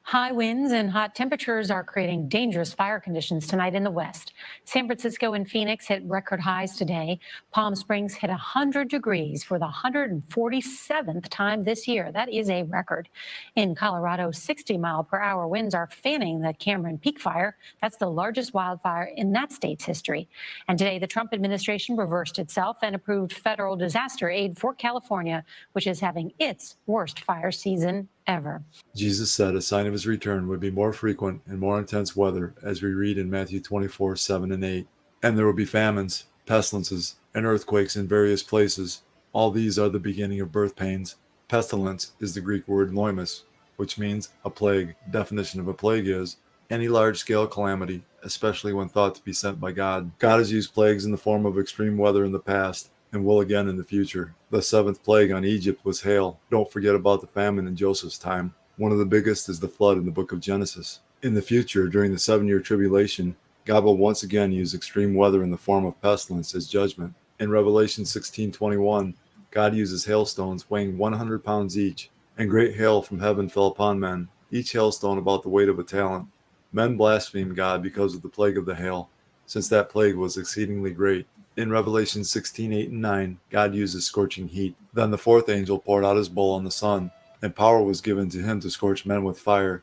High winds and hot temperatures are creating dangerous fire conditions tonight in the West. San Francisco and Phoenix hit record highs today. Palm Springs hit 100 degrees for the 147th time this year. That is a record. In Colorado, 60-mile-per-hour winds are fanning the Cameron Peak Fire. That's the largest wildfire in that state's history. And today, the Trump administration reversed itself and approved federal disaster aid for California, which is having its worst fire season ever. Jesus said a sign of his return would be more frequent and more intense weather, as we read in Matthew 24, 7 and 8. And there will be famines, pestilences, and earthquakes in various places. All these are the beginning of birth pains. Pestilence is the Greek word loimus, which means a plague. Definition of a plague is any large-scale calamity, especially when thought to be sent by God. God has used plagues in the form of extreme weather in the past, and will again in the future. The 7th plague on Egypt was hail. Don't forget about the famine in Joseph's time. One of the biggest is the flood in the book of Genesis. In the future, during the 7-year tribulation, God will once again use extreme weather in the form of pestilence as judgment. In Revelation 16:21, God uses hailstones weighing 100 pounds each, and great hail from heaven fell upon men, each hailstone about the weight of a talent. Men blasphemed God because of the plague of the hail, since that plague was exceedingly great. In Revelation 16:8 and 9, God uses scorching heat. Then the 4th angel poured out his bowl on the sun, and power was given to him to scorch men with fire,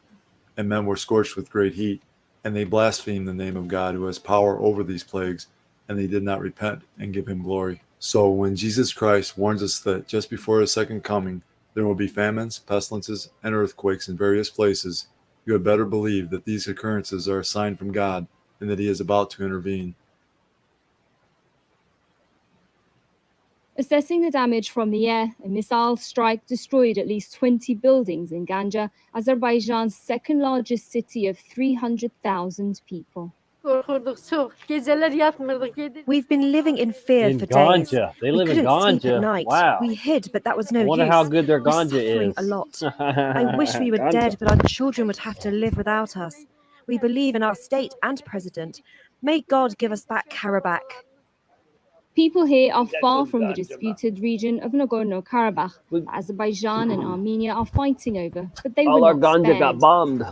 and men were scorched with great heat. And they blasphemed the name of God, who has power over these plagues, and they did not repent and give him glory. So when Jesus Christ warns us that just before his second coming, there will be famines, pestilences, and earthquakes in various places, you had better believe that these occurrences are a sign from God, and that he is about to intervene. Assessing the damage from the air, a missile strike destroyed at least 20 buildings in Ganja, Azerbaijan's second largest city of 300,000 people. We've been living in fear In for days. Ganja. They We live in couldn't sleep Ganja. at night. Wow. We hid, but that was no I wonder use. how good their We're ganja suffering is. a lot. I wish we were Ganja. dead, but our children would have to live without us. We believe in our state and president, May God give us back Karabakh. People here are far from the disputed region of Nagorno-Karabakh that Azerbaijan and Armenia are fighting over, but they were All our not ganja got spared. bombed.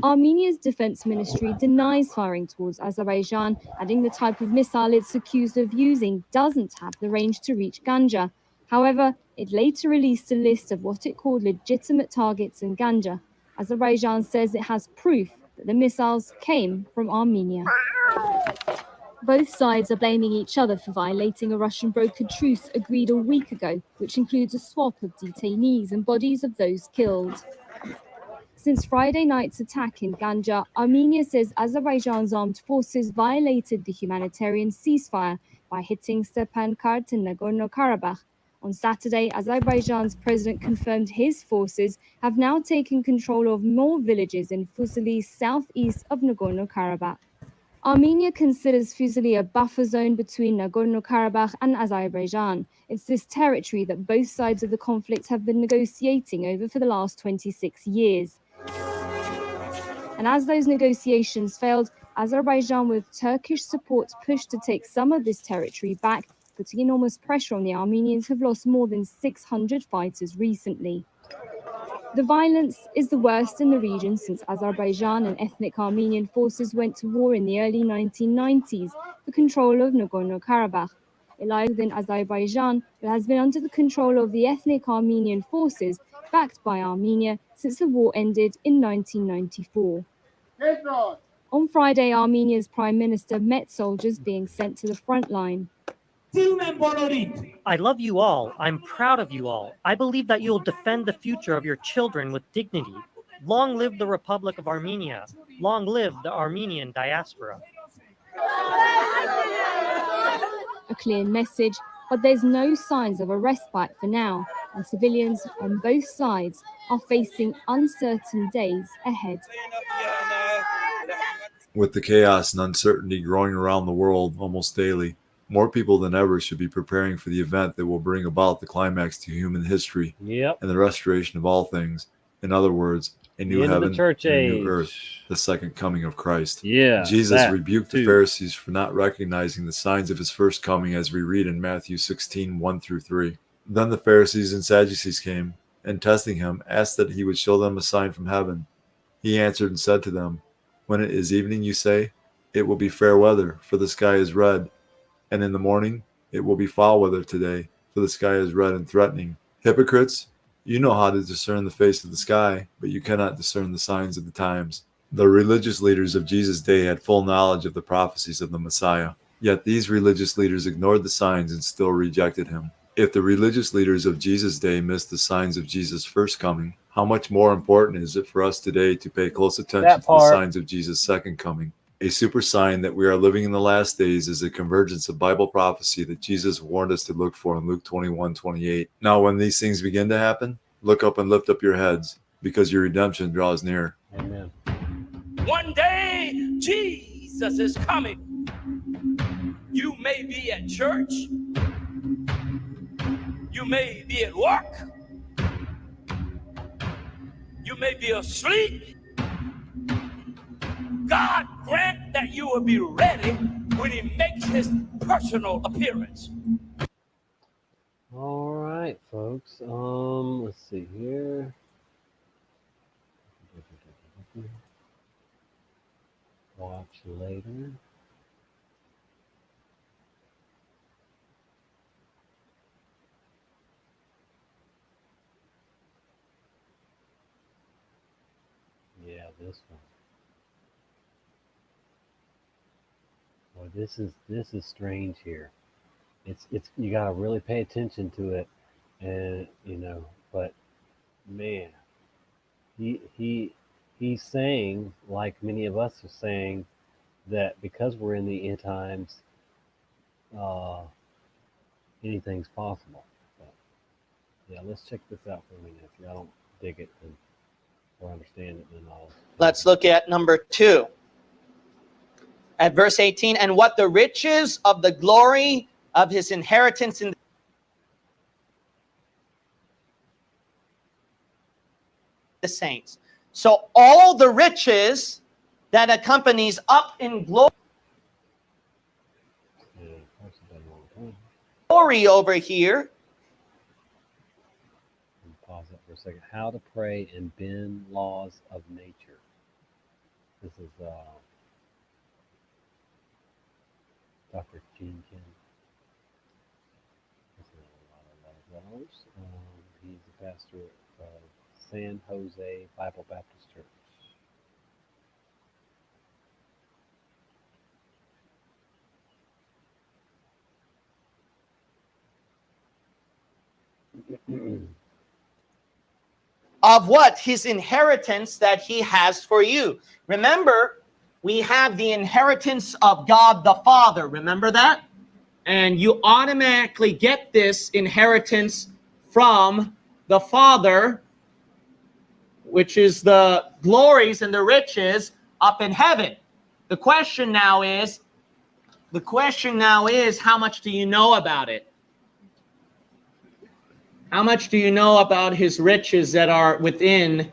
Armenia's defense ministry denies firing towards Azerbaijan, adding the type of missile it's accused of using doesn't have the range to reach Ganja. However, it later released a list of what it called legitimate targets in Ganja. Azerbaijan says it has proof that the missiles came from Armenia. Both sides are blaming each other for violating a Russian-brokered truce agreed a week ago, which includes a swap of detainees and bodies of those killed. Since Friday night's attack in Ganja, Armenia says Azerbaijan's armed forces violated the humanitarian ceasefire by hitting Stepankert in Nagorno-Karabakh. On Saturday, Azerbaijan's president confirmed his forces have now taken control of more villages in Fuzuli, southeast of Nagorno-Karabakh. Armenia considers Fuzuli a buffer zone between Nagorno-Karabakh and Azerbaijan. It's this territory that both sides of the conflict have been negotiating over for the last 26 years. And as those negotiations failed, Azerbaijan with Turkish support pushed to take some of this territory back, putting enormous pressure on the Armenians who've lost more than 600 fighters recently. The violence is the worst in the region since Azerbaijan and ethnic Armenian forces went to war in the early 1990s for control of Nagorno-Karabakh. It lies within Azerbaijan, but has been under the control of the ethnic Armenian forces, backed by Armenia, since the war ended in 1994. On Friday, Armenia's prime minister met soldiers being sent to the front line. I love you all. I'm proud of you all. I believe that you'll defend the future of your children with dignity. Long live the Republic of Armenia. Long live the Armenian diaspora. A clear message, but there's no signs of a respite for now, and civilians on both sides are facing uncertain days ahead. With the chaos and uncertainty growing around the world almost daily, more people than ever should be preparing for the event that will bring about the climax to human history and the restoration of all things. In other words, a new heaven and a new earth, the second coming of Christ. Jesus rebuked the Pharisees for not recognizing the signs of his first coming, as we read in Matthew 16, 1-3. Then the Pharisees and Sadducees came, and testing him, asked that he would show them a sign from heaven. He answered and said to them, "When it is evening, you say, 'It will be fair weather, for the sky is red.' And in the morning, 'It will be foul weather today, for the sky is red and threatening.' Hypocrites, you know how to discern the face of the sky, but you cannot discern the signs of the times." The religious leaders of Jesus' day had full knowledge of the prophecies of the Messiah. Yet these religious leaders ignored the signs and still rejected him. If the religious leaders of Jesus' day missed the signs of Jesus' first coming, how much more important is it for us today to pay close attention to the signs of Jesus' second coming? A super sign that we are living in the last days is a convergence of Bible prophecy that Jesus warned us to look for in Luke 21:28. Now, when these things begin to happen, look up and lift up your heads, because your redemption draws near. Amen. One day, Jesus is coming. You may be at church. You may be at work. You may be asleep. God grant that you will be ready when he makes his personal appearance. All right, folks. Let's see here. Watch later. Yeah, this one. Well, this is strange here. It's you gotta really pay attention to it, and but man, he's saying, like many of us are saying, that because we're in the end times, anything's possible. But yeah, let's check this out for a minute. If y'all don't dig it or understand it, then I'll. Let's look at number 2. At verse 18, and what the riches of the glory of his inheritance in the saints. So all the riches that accompanies up in glory Glory over here. Pause that for a second. How to pray and bend laws of nature. This is Dr. Gene Kim. A lot of those. He's the pastor of San Jose Bible Baptist Church. Of what? His inheritance that he has for you. Remember, we have the inheritance of God the Father. Remember that? And you automatically get this inheritance from the Father, which is the glories and the riches up in heaven. The question now is, how much do you know about it? How much do you know about his riches that are within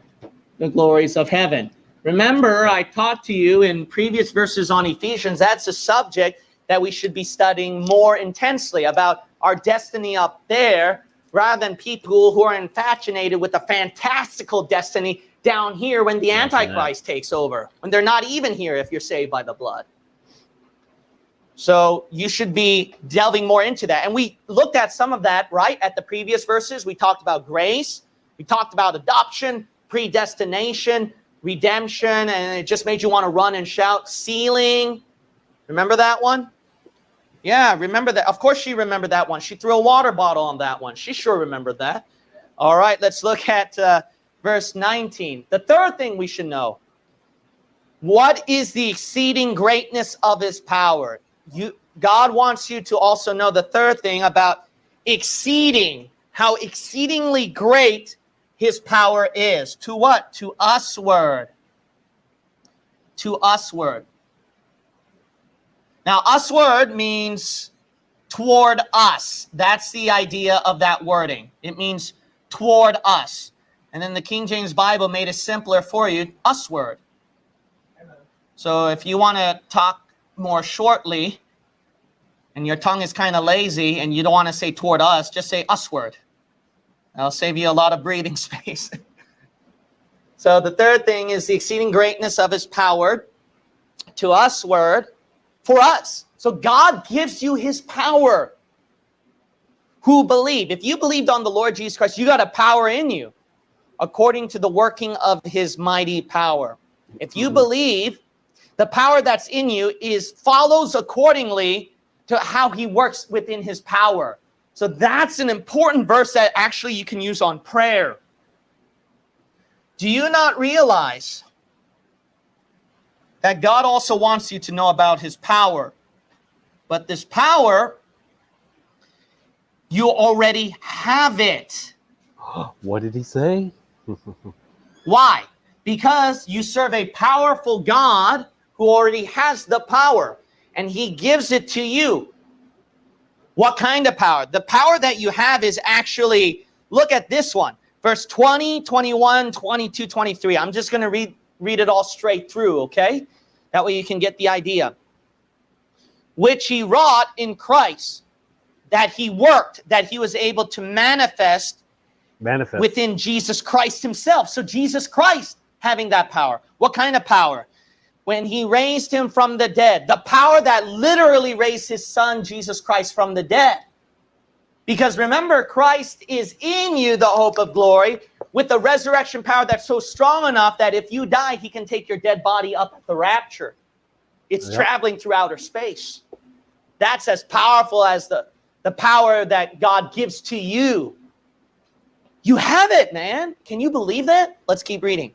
the glories of heaven? Remember, I taught to you in previous verses on Ephesians, that's a subject that we should be studying more intensely, about our destiny up there, rather than people who are infatuated with a fantastical destiny down here when the Antichrist takes over, when they're not even here if you're saved by the blood. So you should be delving more into that. And we looked at some of that, right, at the previous verses. We talked about grace. We talked about adoption, predestination, redemption, and it just made you want to run and shout. Sealing. Remember that one? Yeah, remember that. Of course she remembered that one. She threw a water bottle on that one. She sure remembered that. All right, let's look at verse 19. The third thing we should know. What is the exceeding greatness of his power? God wants you to also know the third thing about exceeding, how exceedingly great his power is. To what? To usward. To usward. Now, usward means toward us. That's the idea of that wording. It means toward us. And then the King James Bible made it simpler for you, usward. So if you want to talk more shortly, and your tongue is kind of lazy, and you don't want to say toward us, just say usward. That'll save you a lot of breathing space. So the third thing is the exceeding greatness of his power to usward for us. So God gives you his power. Who believe? If you believed on the Lord Jesus Christ, you got a power in you according to the working of his mighty power. If you believe, the power that's in you follows accordingly to how he works within his power. So that's an important verse that actually you can use on prayer. Do you not realize that God also wants you to know about his power? But this power, you already have it. What did he say? Why? Because you serve a powerful God who already has the power, and he gives it to you. What kind of power? The power that you have is actually, look at this one. Verse 20, 21, 22, 23. I'm just going to read it all straight through, okay? That way you can get the idea. Which he wrought in Christ, that he worked, that he was able to manifest within Jesus Christ himself. So Jesus Christ having that power. What kind of power? When he raised him from the dead. The power that literally raised his son, Jesus Christ, from the dead. Because remember, Christ is in you, the hope of glory, with the resurrection power that's so strong enough that if you die, he can take your dead body up at the rapture. It's traveling through outer space. That's as powerful as the power that God gives to you. You have it, man. Can you believe that? Let's keep reading.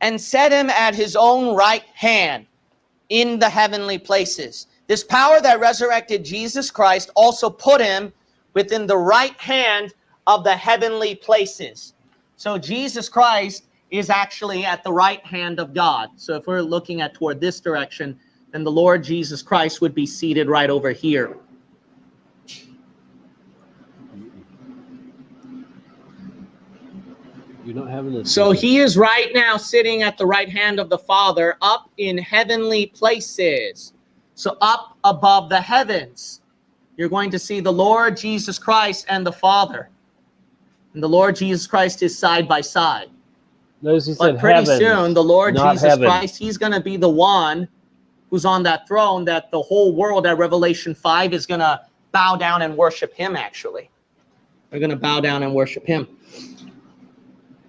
And set him at his own right hand in the heavenly places. This power that resurrected Jesus Christ also put him within the right hand of the heavenly places. So Jesus Christ is actually at the right hand of God. So if we're looking at toward this direction, then the Lord Jesus Christ would be seated right over here. You're not having this. So he is right now sitting at the right hand of the Father up in heavenly places. So up above the heavens, you're going to see the Lord Jesus Christ and the Father. And the Lord Jesus Christ is side by side. Notice he But said pretty heaven, soon, the Lord not Jesus heaven. Christ, he's going to be the one who's on that throne that the whole world at Revelation 5 is going to bow down and worship him, actually. They're going to bow down and worship him.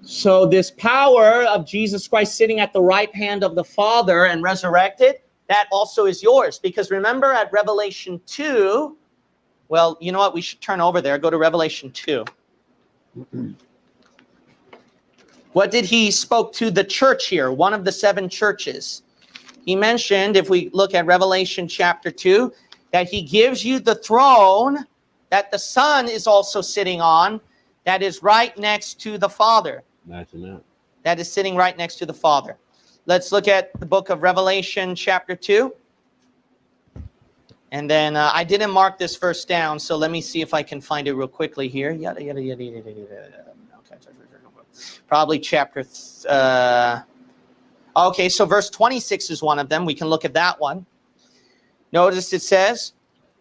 So this power of Jesus Christ sitting at the right hand of the Father and resurrected, that also is yours. Because remember at Revelation 2, well, you know what? We should turn over there. Go to Revelation 2. What did he spoke to the church here? One of the 7 churches. He mentioned, if we look at Revelation chapter 2, that he gives you the throne that the Son is also sitting on, that is right next to the Father. Imagine that. That is sitting right next to the Father. Let's look at the book of Revelation chapter 2. And then I didn't mark this verse down, so let me see if I can find it real quickly here. Yada, yada, yada, yada, yada. Okay. Probably chapter... okay, so verse 26 is one of them. We can look at that one. Notice it says,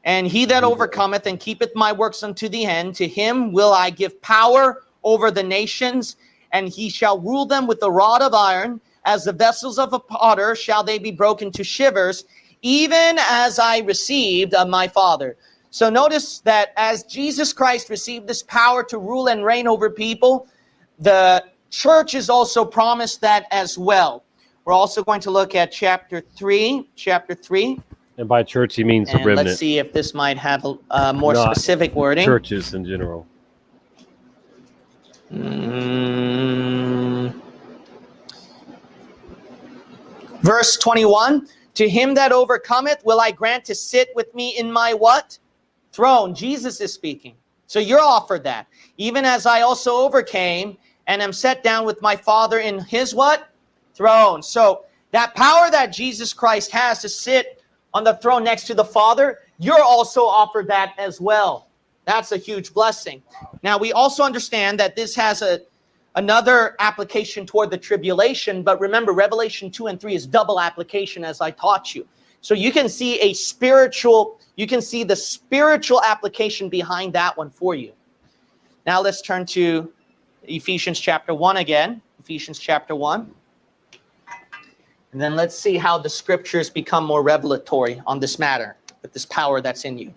and he that overcometh and keepeth my works unto the end, to him will I give power over the nations, and he shall rule them with a rod of iron. As the vessels of a potter shall they be broken to shivers, even as I received of my Father. So notice that as Jesus Christ received this power to rule and reign over people, the church is also promised that as well. We're also going to look at chapter 3. And by church, he means the And remnant. let's see if this might have a more Not specific wording. Churches in general. Verse 21, to him that overcometh will I grant to sit with me in my what? Throne. Jesus is speaking. So you're offered that. Even as I also overcame and am set down with my Father in his what? Throne. So that power that Jesus Christ has to sit on the throne next to the Father, you're also offered that as well. That's a huge blessing. Now, we also understand that this has another application toward the tribulation, but remember, Revelation 2 and 3 is double application, as I taught you. So you can see the spiritual application behind that one for you. Now let's turn to Ephesians chapter 1 again. Ephesians chapter 1. And then let's see how the scriptures become more revelatory on this matter, with this power that's in you.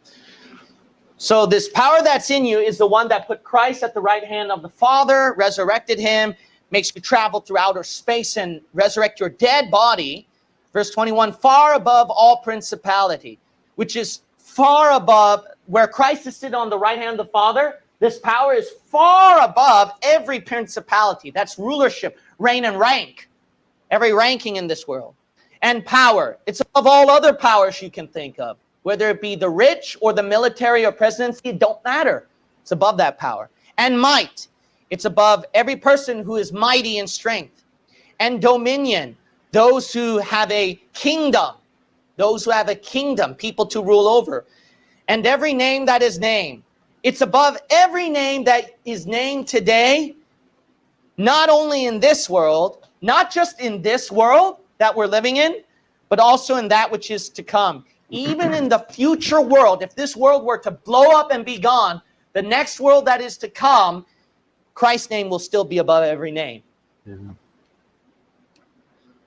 So this power that's in you is the one that put Christ at the right hand of the Father, resurrected him, makes you travel through outer space and resurrect your dead body. Verse 21, far above all principality, which is far above where Christ is sitting on the right hand of the Father. This power is far above every principality. That's rulership, reign, and rank. Every ranking in this world. And power. It's above all other powers you can think of. Whether it be the rich or the military or presidency, it don't matter. It's above that power. And might. It's above every person who is mighty in strength. And dominion. Those who have a kingdom. Those who have a kingdom, people to rule over. And every name that is named. It's above every name that is named today, not only in this world, not just in this world that we're living in, but also in that which is to come. Even in the future world, if this world were to blow up and be gone, the next world that is to come, Christ's name will still be above every name. Yeah.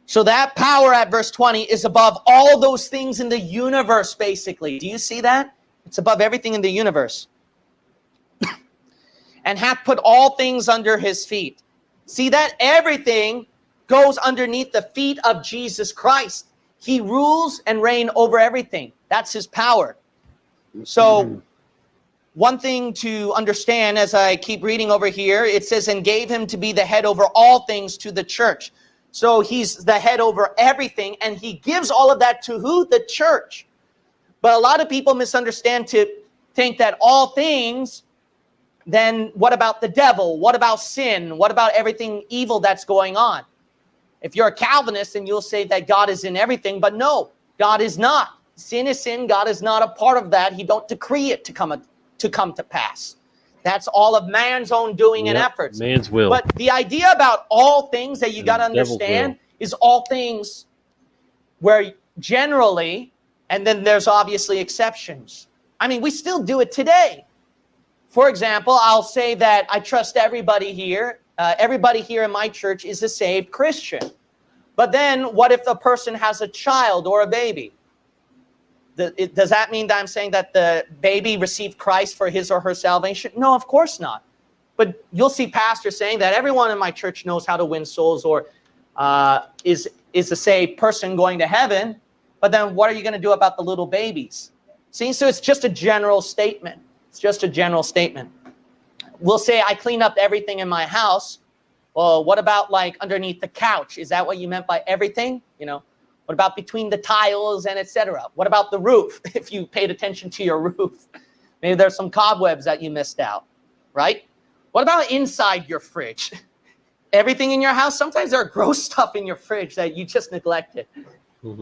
So that power at verse 20 is above all those things in the universe, basically. Do you see that? It's above everything in the universe. And hath put all things under his feet. See that? Everything goes underneath the feet of Jesus Christ. He rules and reigns over everything. That's his power. So one thing to understand as I keep reading over here, it says, and gave him to be the head over all things to the church. So he's the head over everything, and he gives all of that to who? The church. But a lot of people misunderstand to think that all things, then what about the devil? What about sin? What about everything evil that's going on? If you're a Calvinist, then you'll say that God is in everything, but no, God is not. Sin is sin. God is not a part of that. He don't decree it to come to pass. That's all of man's own doing and efforts. Man's will. But the idea about all things that you got to understand is all things where generally, And then there's obviously exceptions. I mean, we still do it today. For example, I'll say that I trust everybody here. Everybody here in my church is a saved Christian. But then what if a person has a child or a baby? Does that mean that I'm saying that the baby received Christ for his or her salvation? No, of course not. But you'll see pastors saying that everyone in my church knows how to win souls or is a saved person going to heaven. But then what are you going to do about the little babies? See, so it's just a general statement. It's just a general statement. We'll say I clean up everything in my house. Well, what about like underneath the couch? Is that what you meant by everything? You know, what about between the tiles and etc.? What about the roof? If you paid attention to your roof, maybe there's some cobwebs that you missed out, right? What about inside your fridge? Everything in your house? Sometimes there are gross stuff in your fridge that you just neglected.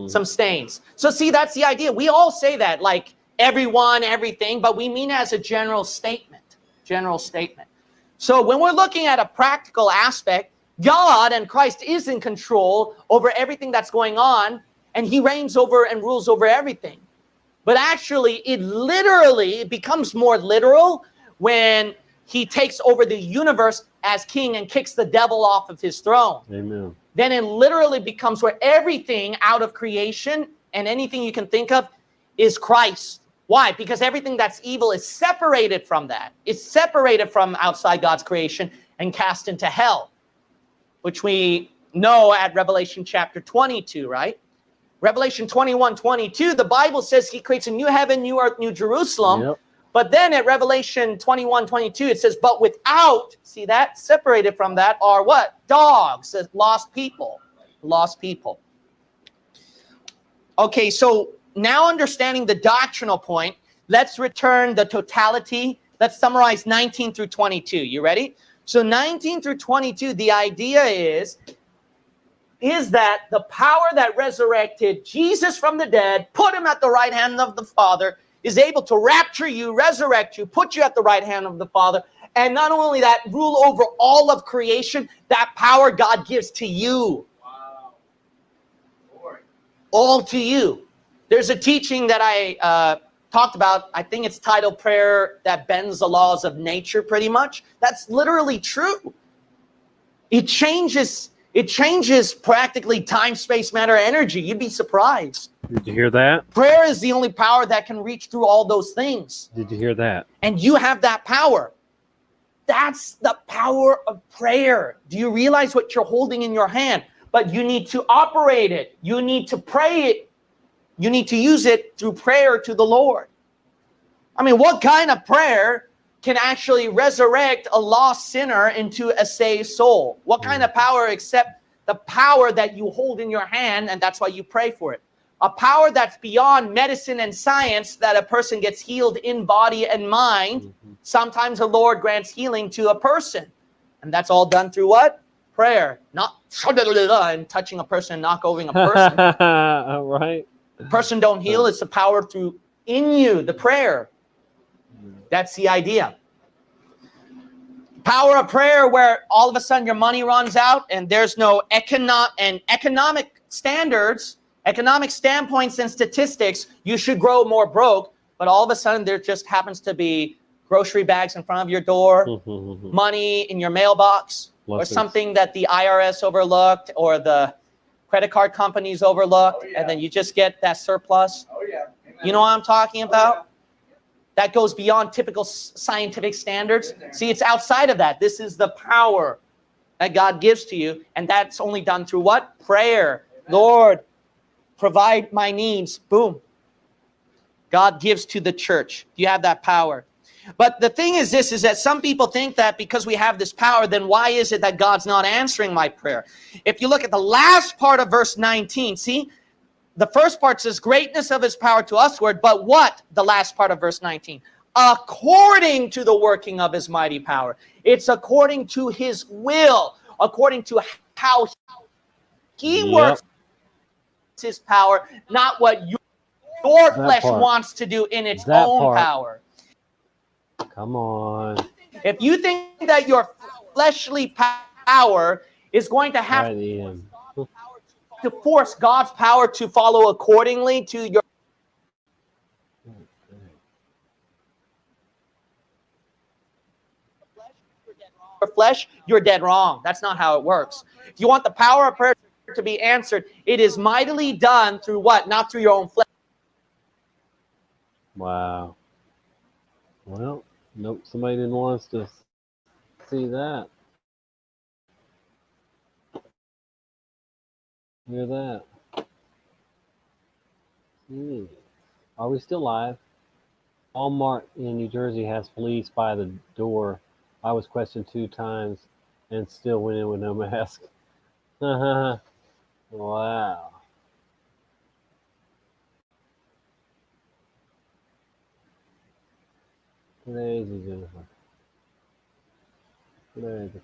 Some stains. So see, that's the idea. We all say that, like everyone, everything, but we mean it as a general statement. General statement. So when we're looking at a practical aspect, God and Christ is in control over everything that's going on, and he reigns over and rules over everything. But actually, it literally becomes more literal when he takes over the universe as king and kicks the devil off of his throne. Amen. Then it literally becomes where everything out of creation and anything you can think of is Christ. Why? Because everything that's evil is separated from that. It's separated from outside God's creation and cast into hell, which we know at Revelation chapter 22, right? Revelation 21:22, the Bible says he creates a new heaven, new earth, new Jerusalem. Yep. But then at Revelation 21:22, it says, but without, see that? Separated from that are what? Dogs, lost people. Lost people. Okay, so now understanding the doctrinal point, let's return the totality. Let's summarize 19 through 22. You ready? So 19 through 22, the idea is that the power that resurrected Jesus from the dead, put him at the right hand of the Father, is able to rapture you, resurrect you, put you at the right hand of the Father, and not only that, rule over all of creation. That power God gives to you. Wow. All to you. There's a teaching that I talked about. I think it's titled Prayer That Bends the Laws of Nature, pretty much. That's literally true. It changes practically time, space, matter, energy. You'd be surprised. Did you hear that? Prayer is the only power that can reach through all those things. Did you hear that? And you have that power. That's the power of prayer. Do you realize what you're holding in your hand? But you need to operate it. You need to pray it. You need to use it through prayer to the Lord. I mean, what kind of prayer can actually resurrect a lost sinner into a saved soul? What kind of power except the power that you hold in your hand, and that's why you pray for it? A power that's beyond medicine and science, that a person gets healed in body and mind. Sometimes the Lord grants healing to a person. And that's all done through what? Prayer. Not and touching a person and knock over a person. Right. Person don't heal. It's the power through in you, the prayer. That's the idea. Power of prayer, where all of a sudden your money runs out and there's no economic standards, economic standpoints and statistics. You should grow more broke, but all of a sudden there just happens to be grocery bags in front of your door, money in your mailbox, or something that the IRS overlooked or the credit card companies overlooked, and then you just get that surplus. You know what I'm talking about? That goes beyond typical scientific standards. See, it's outside of that. This is the power that God gives to you, and that's only done through what? Prayer. Lord, provide my needs. Boom. God gives to the church. You have that power. But the thing is this, is that some people think that because we have this power, then why is it that God's not answering my prayer? If you look at the last part of verse 19, see, the first part says greatness of his power to usward, but what? The last part of verse 19. According to the working of his mighty power. It's according to his will, according to how he works his power, not what your flesh wants to do in its own power. Come on. If you think that your fleshly power is going to have to force God's power to follow accordingly to your flesh, you're dead wrong. That's not how it works. If you want the power of prayer to be answered, it is mightily done through what? Not through your own flesh. Wow. Well, nope, somebody didn't want us to see that. Hear that. Are we still live? Walmart in New Jersey has police by the door. I was questioned 2 times and still went in with no mask. Wow. Crazy, Jennifer. Crazy.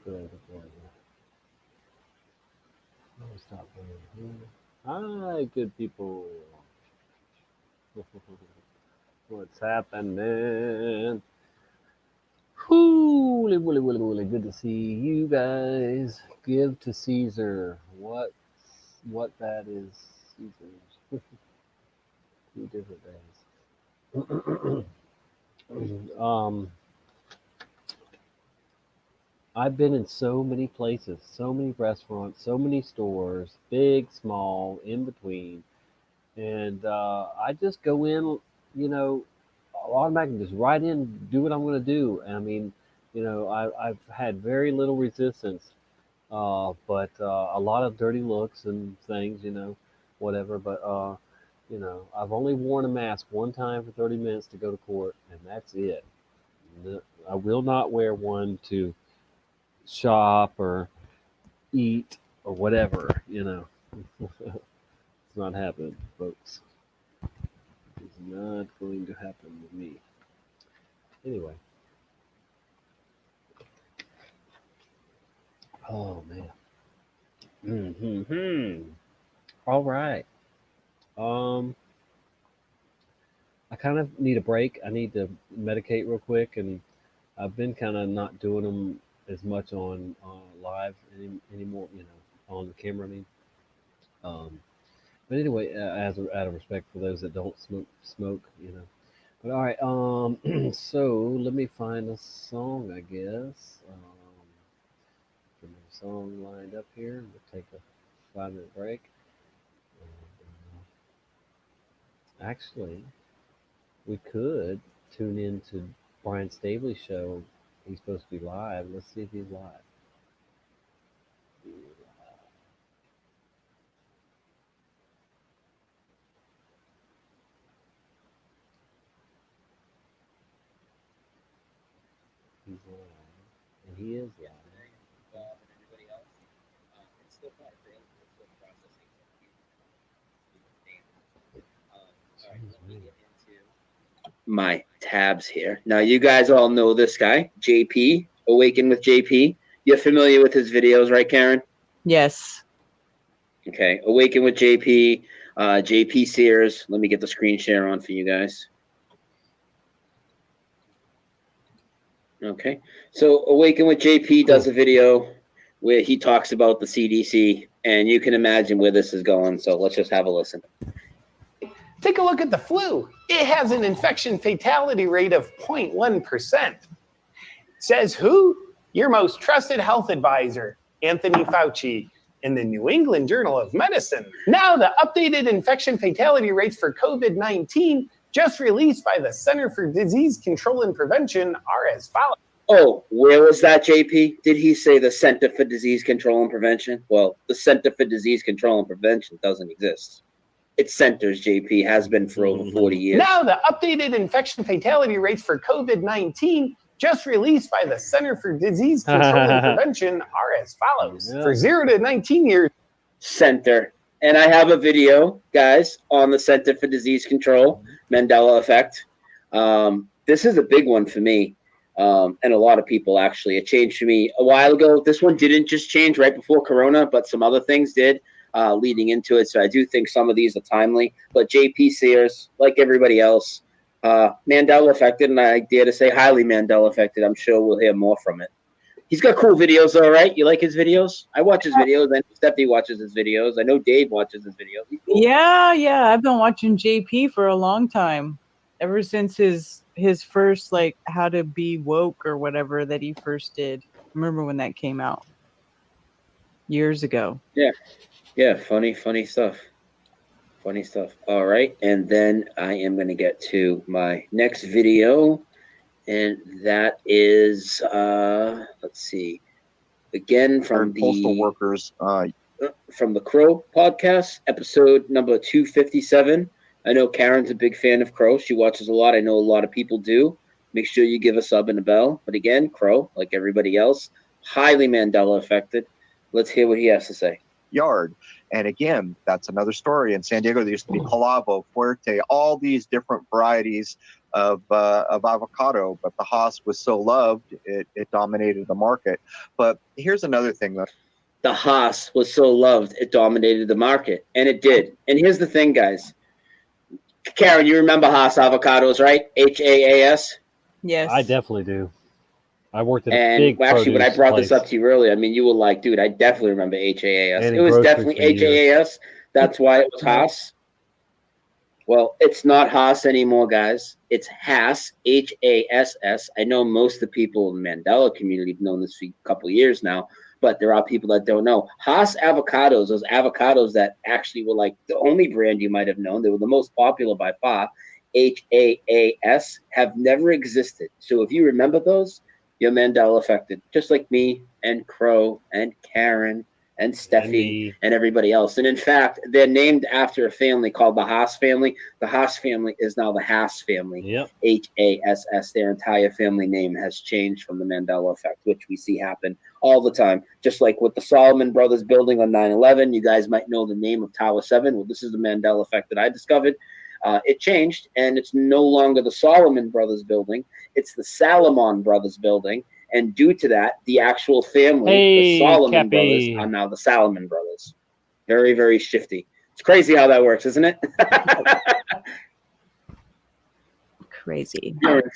Oh, stop playing. Hi, good people. What's happening? Holy, good to see you guys. Give to Caesar what that is Caesar's. 2 different days. I've been in so many places, so many restaurants, so many stores, big, small, in between, and I just go in, automatically just right in, do what I'm going to do. I mean, I've had very little resistance, but a lot of dirty looks and things, whatever. But I've only worn a mask one time for 30 minutes to go to court, and that's it. I will not wear one to shop or eat or whatever, It's not happening, folks. It's not going to happen with me. Anyway. Oh, man. All right. I kind of need a break. I need to medicate real quick, and I've been kind of not doing them as much on live anymore, on the camera, I mean. But anyway, out of respect for those that don't smoke, But all right, so let me find a song, I guess. Get my song lined up here. We'll take a 5-minute break. Actually, we could tune into Brian Stabley's show. He's supposed to be live. Let's see if he's live. He's live. And he is live. My tabs here. Now, you guys all know this guy, JP, Awaken with JP. You're familiar with his videos, right, Karen? Yes. Okay, Awaken with JP, JP Sears. Let me get the screen share on for you guys. Okay, so Awaken with JP does a video where he talks about the CDC, and you can imagine where this is going. So let's just have a listen. Take a look at the flu. It has an infection fatality rate of 0.1%. Says who? Your most trusted health advisor, Anthony Fauci, in the New England Journal of Medicine. Now, the updated infection fatality rates for COVID-19 just released by the Center for Disease Control and Prevention are as follows. Oh, where was that, JP? Did he say the Center for Disease Control and Prevention? Well, the Center for Disease Control and Prevention doesn't exist. It centers, JP, has been for over 40 years. Now, the updated infection fatality rates for COVID-19 just released by the Center for Disease Control and Prevention are as follows. For 0 to 19 years. Center. And I have a video, guys, on the Center for Disease Control, Mandela Effect. This is a big one for me, and a lot of people, actually. It changed for me a while ago. This one didn't just change right before Corona, but some other things did. Leading into it. So I do think some of these are timely. But JP Sears, like everybody else, Mandela affected, and I dare to say highly Mandela affected. I'm sure we'll hear more from it. He's got cool videos, all right? You like his videos? I watch his videos. I know Stephanie watches his videos. I know Dave watches his videos. Cool. Yeah. I've been watching JP for a long time. Ever since his first, like, how to be woke or whatever that he first did. Remember when that came out? Years ago. Yeah, funny stuff. Funny stuff. All right, and then I am going to get to my next video, and that is, let's see, again from the postal workers. From the Crow podcast, episode number 257. I know Karen's a big fan of Crow. She watches a lot. I know a lot of people do. Make sure you give a sub and a bell. But again, Crow, like everybody else, highly Mandela affected. Let's hear what he has to say. Yard. And again, that's another story. In San Diego, there used to be Calavo, Fuerte, all these different varieties of avocado. But the Haas was so loved, it dominated the market. But here's another thing that The Haas was so loved, it dominated the market. And it did. And here's the thing, guys. Karen, you remember Haas avocados, right? HAAS? Yes. I definitely do. I worked at a And big actually, when I produce brought this place. up to you earlier, I mean, you were like, dude, I definitely remember HAAS. And It was grocery definitely for years. HAAS. That's why it was Haas. Well, it's not Haas anymore, guys. It's Hass, Hass. I know most of the people in the Mandela community have known this for a couple of years now, but there are people that don't know. Haas avocados, those avocados that actually were like the only brand you might have known, they were the most popular by far, HAAS, have never existed. So if you remember those, you're Mandela affected, just like me and Crow and Karen and Steffi and everybody else. And in fact, they're named after a family called the Haas family. The Haas family is now the Haas family. Yep. HASS. Their entire family name has changed from the Mandela effect, which we see happen all the time. Just like with the Solomon Brothers building on 9/11, you guys might know the name of Tower 7. Well, this is the Mandela effect that I discovered. It changed, and it's no longer the Solomon Brothers building. It's the Salomon Brothers building. And due to that, the actual family, the Solomon Brothers, are now the Salomon Brothers. Very, very shifty. It's crazy how that works, isn't it? Crazy. It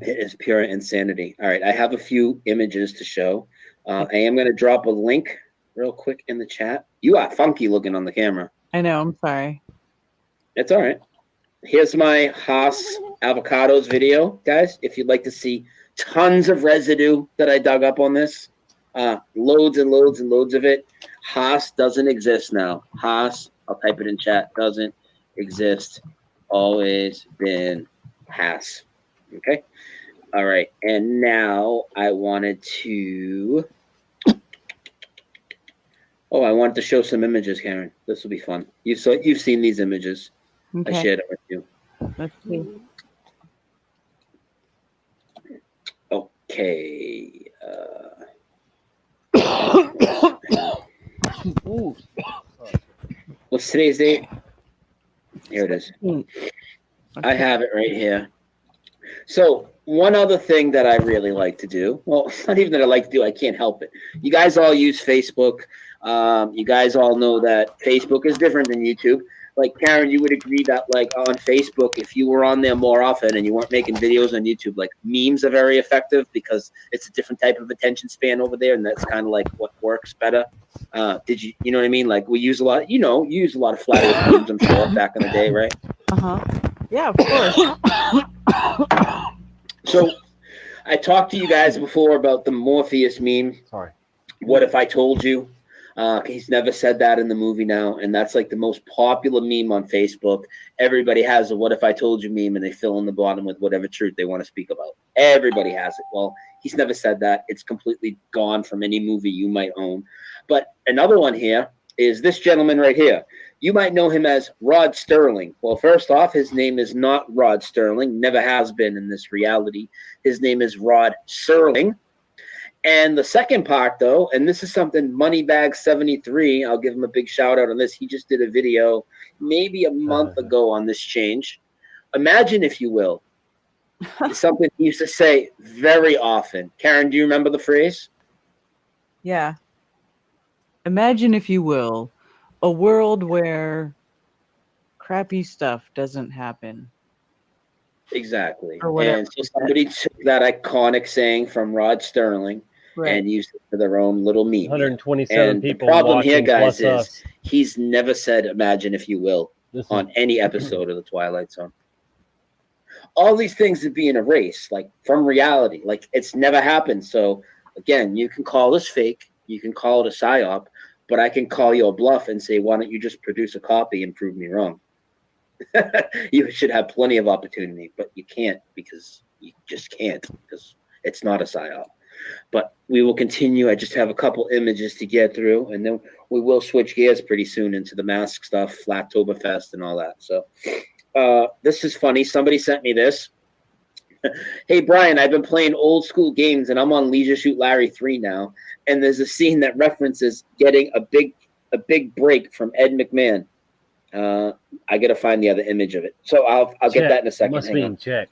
is pure insanity. All right, I have a few images to show. I am going to drop a link real quick in the chat. You are funky looking on the camera. I know. I'm sorry. It's all right. Here's my Haas avocados video, guys. If you'd like to see tons of residue that I dug up on this, loads and loads and loads of it. Haas doesn't exist now. Haas, I'll type it in chat, doesn't exist. Always been Haas. Okay. All right. And now I wanted to show some images, Karen. This will be fun. You've seen these images. Okay. I shared it with you. Let's see. Okay. What's today's date? Here it is. I have it right here. So one other thing that I really like to do, well, not even that I like to do, I can't help it. You guys all use Facebook. You guys all know that Facebook is different than YouTube. Like, Karen, you would agree that, like, on Facebook, if you were on there more often and you weren't making videos on YouTube, like, memes are very effective because it's a different type of attention span over there, and that's kind of like what works better. You know what I mean? Like, we use a lot, you use a lot of Flat Earth memes, I'm sure, back in the day, right? Yeah, of course. So, I talked to you guys before about the Morpheus meme. Sorry. What if I told you? He's never said that in the movie now, and that's like the most popular meme on Facebook. Everybody has a "What if I told you" meme, and they fill in the bottom with whatever truth they want to speak about. Everybody has it. Well, he's never said that. It's completely gone from any movie you might own. But another one here is this gentleman right here. You might know him as Rod Sterling. Well, first off, his name is not Rod Sterling, never has been in this reality. His name is Rod Serling. And the second part, though, and this is something Moneybag73, I'll give him a big shout out on this. He just did a video maybe a month ago on this change. Imagine, if you will, something he used to say very often. Karen, do you remember the phrase? Yeah. Imagine, if you will, a world where crappy stuff doesn't happen. Exactly. Or whatever. And so somebody took that iconic saying from Rod Sterling and used it for their own little meme. 127 and people the problem here, watching, guys, plus is us. he's never said "imagine if you will" on any episode of The Twilight Zone. All these things are being erased, like, from reality. Like, it's never happened. So, again, you can call this fake, you can call it a psyop, but I can call you a bluff and say, why don't you just produce a copy and prove me wrong? You should have plenty of opportunity, but you can't, because you just can't, because it's not a psyop. But we will continue. I just have a couple images to get through, and then we will switch gears pretty soon into the mask stuff, Flattoberfest and all that. So this is funny. Somebody sent me this. Hey, Brian, I've been playing old school games, and I'm on Leisure Shoot Larry 3 now, and there's a scene that references getting a big break from Ed McMahon. I got to find the other image of it. So I'll get that in a second. Must be in check,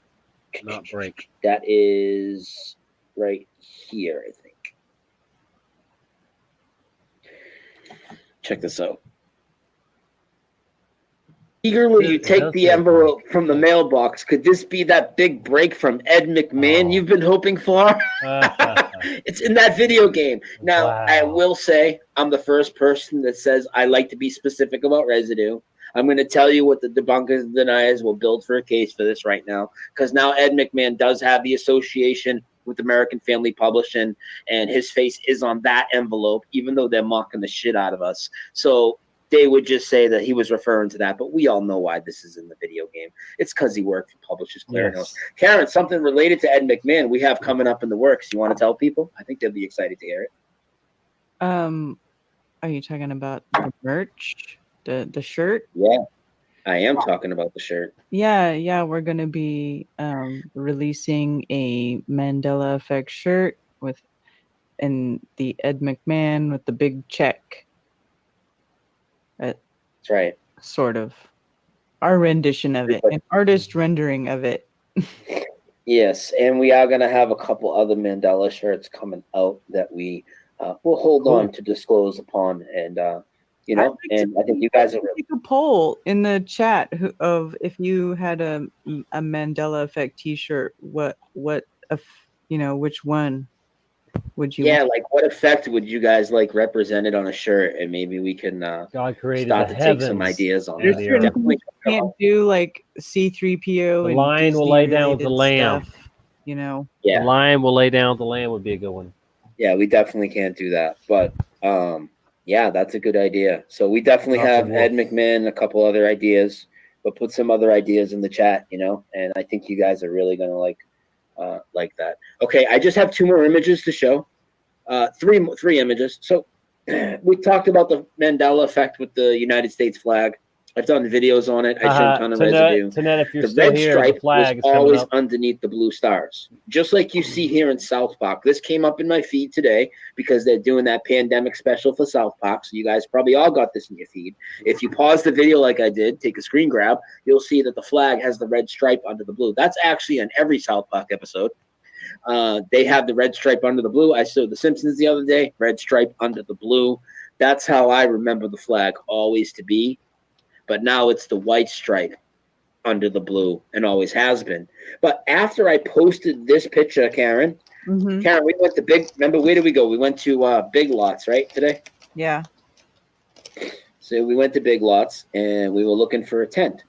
not break. That is right here, I think. Check this out. Eagerly, you take the envelope from the mailbox. Could this be that big break from Ed McMahon you've been hoping for? It's in that video game. Now, I will say I'm the first person that says I like to be specific about residue. I'm going to tell you what the debunkers and deniers will build for a case for this right now, because now Ed McMahon does have the association with American Family Publishing, and his face is on that envelope, even though they're mocking the shit out of us. So they would just say that he was referring to that, but we all know why this is in the video game. It's because he worked for Publishers Clearinghouse. Yes. Karen, something related to Ed McMahon we have coming up in the works. You want to tell people? I think they'll be excited to hear it. Are you talking about the merch, the shirt? Yeah, I am talking about the shirt. Yeah, we're gonna be releasing a Mandela Effect shirt and the Ed McMahon with the big check. That's right. Sort of our rendition of it, an artist rendering of it. Yes, and we are going to have a couple other Mandela shirts coming out that we will hold on to disclose upon, and and I think you guys are really take a poll in the chat of if you had a Mandela Effect T-shirt, which one would you? Yeah, like what effect would you guys like represented on a shirt, and maybe we can God created start the to take some ideas on There's that. certain Definitely. things you can't do, like C-3PO. The and lion will lay down with the Disney-related lamb. stuff, Yeah. The lion will lay down with the lamb would be a good one. Yeah, we definitely can't do that, but yeah, that's a good idea. So we definitely have Ed McMahon, a couple other ideas, but put some other ideas in the chat, and I think you guys are really gonna like that. Okay, I just have 2 more images to show. Three images. So we talked about the Mandela effect with the United States flag. I've done videos on it. I showed a ton of residue. If you're the still red here, stripe the flag was is coming always up. underneath the blue stars, just like you see here in South Park. This came up in my feed today because they're doing that pandemic special for South Park. So you guys probably all got this in your feed. If you pause the video like I did, take a screen grab, you'll see that the flag has the red stripe under the blue. That's actually in every South Park episode. They have the red stripe under the blue. I showed The Simpsons the other day, red stripe under the blue. That's how I remember the flag always to be. But now it's the white stripe under the blue and always has been. But after I posted this picture, Karen, we went to remember, where did we go? We went to Big Lots, right, today? Yeah. So we went to Big Lots and we were looking for a tent.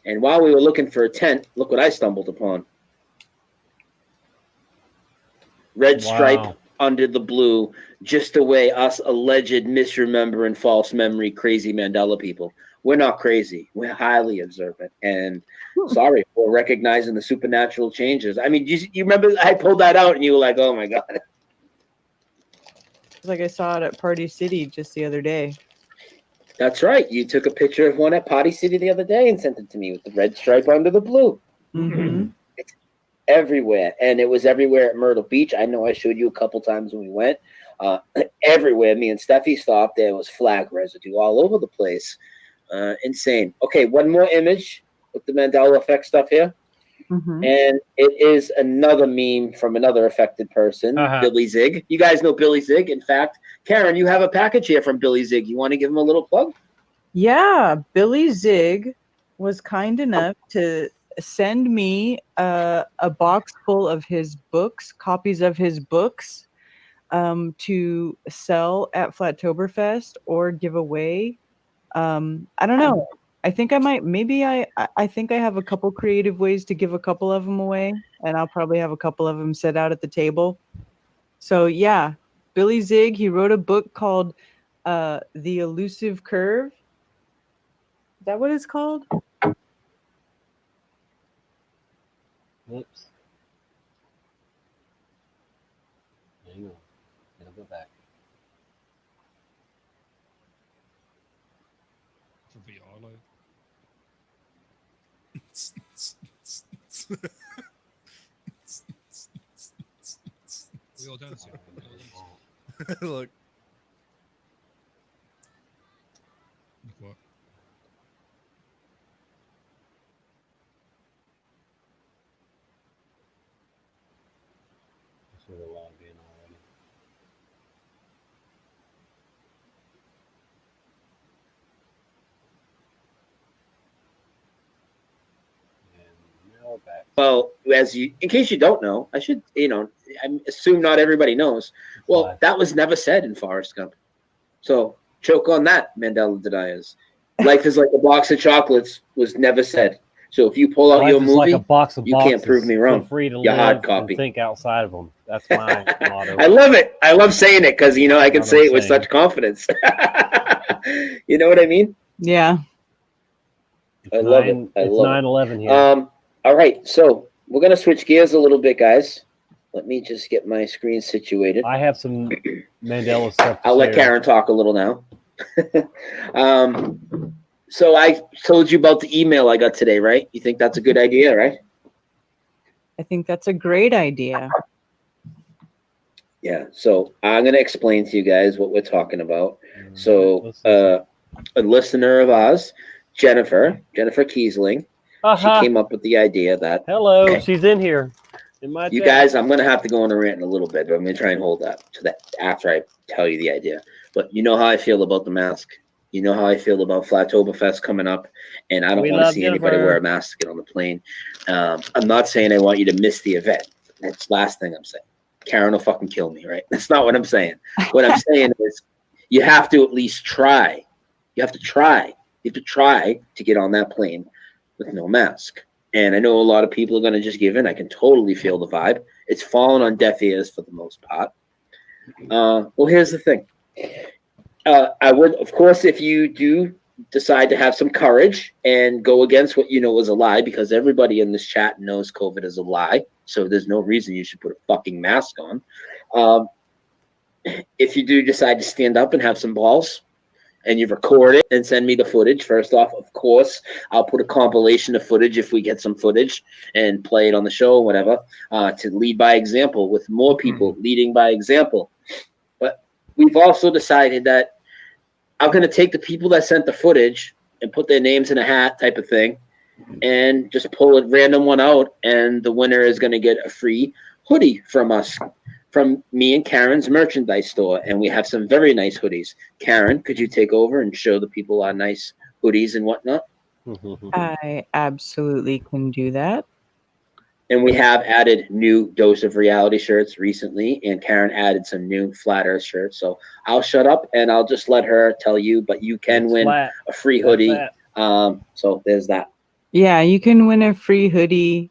And while we were looking for a tent, look what I stumbled upon. Red stripe under the blue, just the way us alleged misremembering false memory crazy Mandela people. We're not crazy. We're highly observant. And sorry for recognizing the supernatural changes. I mean, you remember I pulled that out and you were like, oh my God. It's like I saw it at Party City just the other day. That's right. You took a picture of one at Party City the other day and sent it to me with the red stripe under the blue. It's everywhere. And it was everywhere at Myrtle Beach. I know I showed you a couple times when we went. Everywhere. Me and Steffi stopped. There was flag residue all over the place. Insane. Okay, one more image with the Mandela effect stuff here. And it is another meme from another affected person, Billy Zig. You guys know Billy Zig. In fact, Karen, you have a package here from Billy Zig. You want to give him a little plug? Yeah, Billy Zig was kind enough to send me a box full of his books, copies of his books, to sell at Flattoberfest or give away. I don't know. I think I might, I think I have a couple creative ways to give a couple of them away, and I'll probably have a couple of them set out at the table. So yeah, Billy Zig, he wrote a book called The Elusive Curve. Is that what it's called? Whoops. Hang on. It'll go back. For VR, like. We all dancing. Look. What? Should have logged in already. And now we're back. Well, in case you don't know, I should, I assume not everybody knows. Well, that was never said in Forrest Gump. So choke on that, Mandela deniers. Life is like a box of chocolates was never said. So if you pull out Life your is movie, like a box of you can't boxes. prove me wrong. Feel free to You're live hard copy. and think outside of them. That's my motto. I love it. I love saying it because, I can What say I'm it with saying. such confidence. You know what I mean? Yeah. I love it. I It's love 9/11 here. it. All right. So we're going to switch gears a little bit, guys. Let me just get my screen situated. I have some Mandela stuff to I'll let share. Karen talk a little now. So I told you about the email I got today, right? You think that's a good idea, right? I think that's a great idea. Yeah. So I'm going to explain to you guys what we're talking about. So a listener of ours, Jennifer Kiesling, she came up with the idea that Hello, she's in here. In my you chat. guys, I'm going to have to go on a rant in a little bit, but I'm going to try and hold that to that after I tell you the idea. But you know how I feel about the mask. You know how I feel about Flattoberfest coming up, and I don't We want to love see anybody Jennifer. wear a mask to get on the plane. I'm not saying I want you to miss the event. That's the last thing I'm saying. Karen will fucking kill me, right? That's not what I'm saying. What I'm saying is you have to at least try. You have to try. You have to try to get on that plane with no mask. And I know a lot of people are going to just give in. I can totally feel the vibe. It's fallen on deaf ears for the most part. Well, here's the thing. I would, of course, if you do decide to have some courage and go against what you know is a lie, because everybody in this chat knows COVID is a lie, so there's no reason you should put a fucking mask on. If you do decide to stand up and have some balls, and you record it and send me the footage, first off, of course, I'll put a compilation of footage if we get some footage and play it on the show or whatever, to lead by example with more people leading by example. But we've also decided that I'm going to take the people that sent the footage and put their names in a hat type of thing and just pull a random one out, and the winner is going to get a free hoodie from us, from me and Karen's merchandise store. And we have some very nice hoodies. Karen, could you take over and show the people our nice hoodies and whatnot? I absolutely can do that. And we have added new Dose of Reality shirts recently, and Karen added some new Flat Earth shirts. So I'll shut up and I'll just let her tell you, but you can win a free hoodie. So there's that. Yeah, you can win a free hoodie.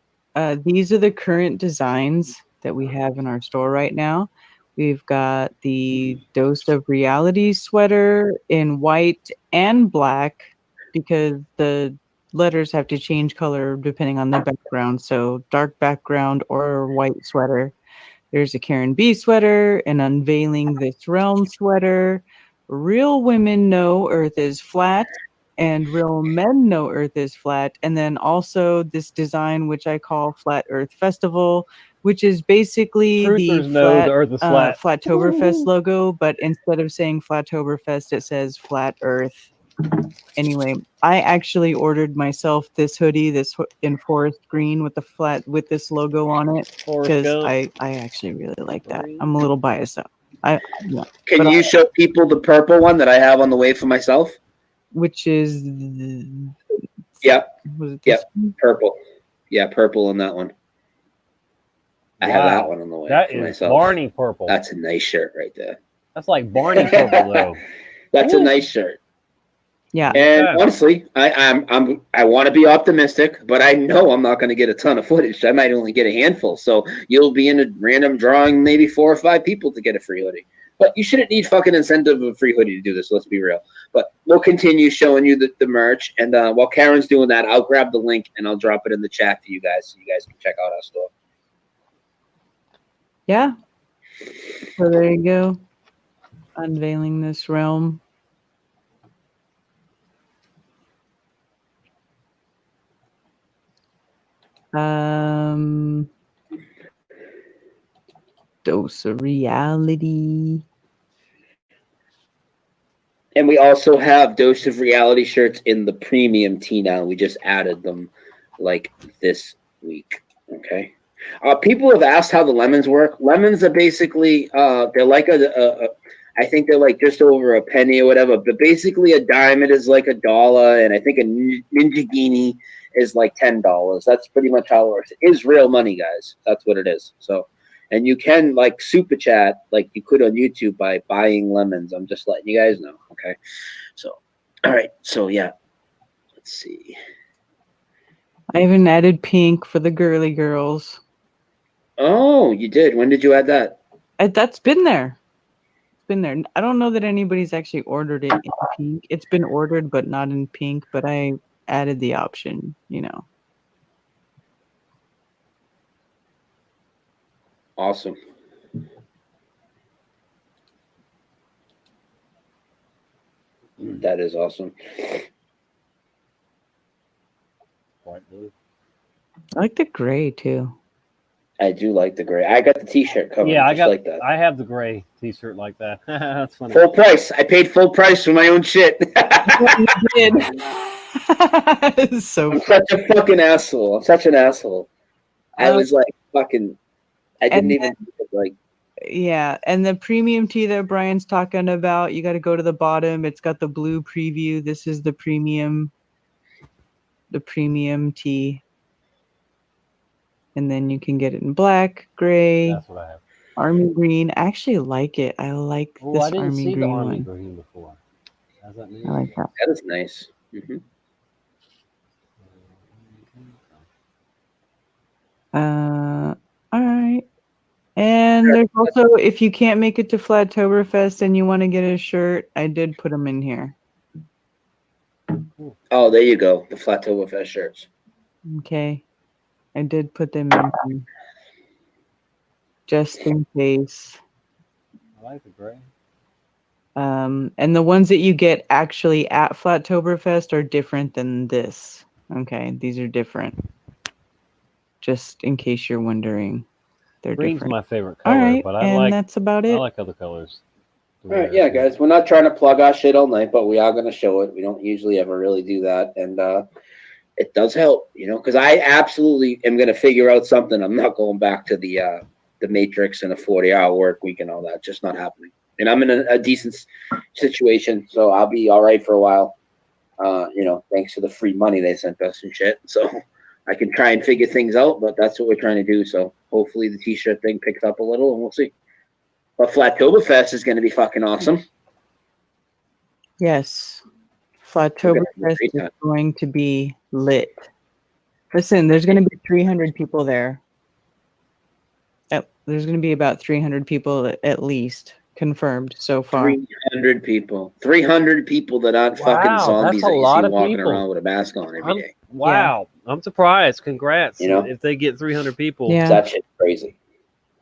These are the current designs that we have in our store right now. We've got the Dose of Reality sweater in white and black, because the letters have to change color depending on the background. So dark background or white sweater. There's a Karen B sweater, an Unveiling This Realm sweater. Real Women Know Earth is Flat, and Real Men Know Earth is Flat. And then also this design, which I call Flat Earth Festival, which is basically Truthers the know the Earth is flat. Flattoberfest logo, but instead of saying Flattoberfest, it says Flat Earth. Anyway, I actually ordered myself this hoodie, this in forest green with this logo on it, because I actually really like that. I'm a little biased though. Can you show people the purple one that I have on the way for myself? Which is purple. Yeah, purple on that one. I have that one on the way. That for is myself. Barney purple. That's a nice shirt right there. That's like Barney purple though. That's a nice shirt. Yeah. And honestly, I want to be optimistic, but I know I'm not going to get a ton of footage. I might only get a handful. So you'll be in a random drawing, maybe 4 or 5 people to get a free hoodie. But you shouldn't need fucking incentive of a free hoodie to do this. Let's be real. But we'll continue showing you the merch. And while Karen's doing that, I'll grab the link and I'll drop it in the chat for you guys so you guys can check out our store. Yeah. So there you go. Unveiling this realm. Dose of reality. And we also have Dose of Reality shirts in the premium tee now. We just added them like this week. Okay. People have asked how the lemons work. Lemons are basically they're like I think they're like just over a penny or whatever, but basically a diamond is like $1, and I think a Ninja Guinea is like $10. That's pretty much how it works. It is real money, guys. That's what it is. So, and you can like super chat like you could on YouTube by buying lemons. I'm just letting you guys know. Okay. So, all right. So yeah, let's see. I even added pink for the girly girls. Oh, you did. When did you add that? That's been there. It's been there. I don't know that anybody's actually ordered it in pink. It's been ordered, but not in pink. But I added the option, you know. Awesome. That is awesome. White blue. I like the gray too. I do like the gray. I got the T-shirt cover. Yeah, I just got. like that. I have the gray T-shirt like that. That's funny. Full price. I paid full price for my own shit. You did. So I'm such a fucking asshole. I'm such an asshole. I was like fucking. I didn't even like. Yeah, and the premium tee that Brian's talking about, you got to go to the bottom. It's got the blue preview. This is the premium tee. And then you can get it in black, gray, That's what I have. army green. I actually like it. I like Oh, this I didn't army see the green army one. green before. How's that mean? I like that. That is nice. Mm-hmm. All right. And there's also, if you can't make it to Flattoberfest and you want to get a shirt, I did put them in here. Oh, there you go. The Flattoberfest shirts. Okay. I did put them in here. Just in case. I like the gray. And the ones that you get actually at Flattoberfest are different than this. Okay, these are different. Just in case you're wondering, they're Green's different. my favorite color, All right, but I and like. that's about I it. like other colors. All right, yeah, guys. We're not trying to plug our shit all night, but we are going to show it. We don't usually ever really do that, and it does help, you know, because I absolutely am going to figure out something. I'm not going back to the Matrix and a 40-hour work week and all that. Just not happening. And I'm in a decent situation, so I'll be all right for a while. You know, thanks to the free money they sent us and shit. So I can try and figure things out, but that's what we're trying to do. So hopefully the T-shirt thing picks up a little, and we'll see. But Flattoberfest is going to be fucking awesome. Yes. Flattoberfest is going to be lit. Listen, there's going to be 300 people there. There's going to be about 300 people at least confirmed so far. 300 people. 300 people that aren't fucking zombies that's a that you lot see of walking people. around with a mask on every day. Wow, I'm surprised. Congrats! You know? If they get 300 people, Yeah. That shit's crazy.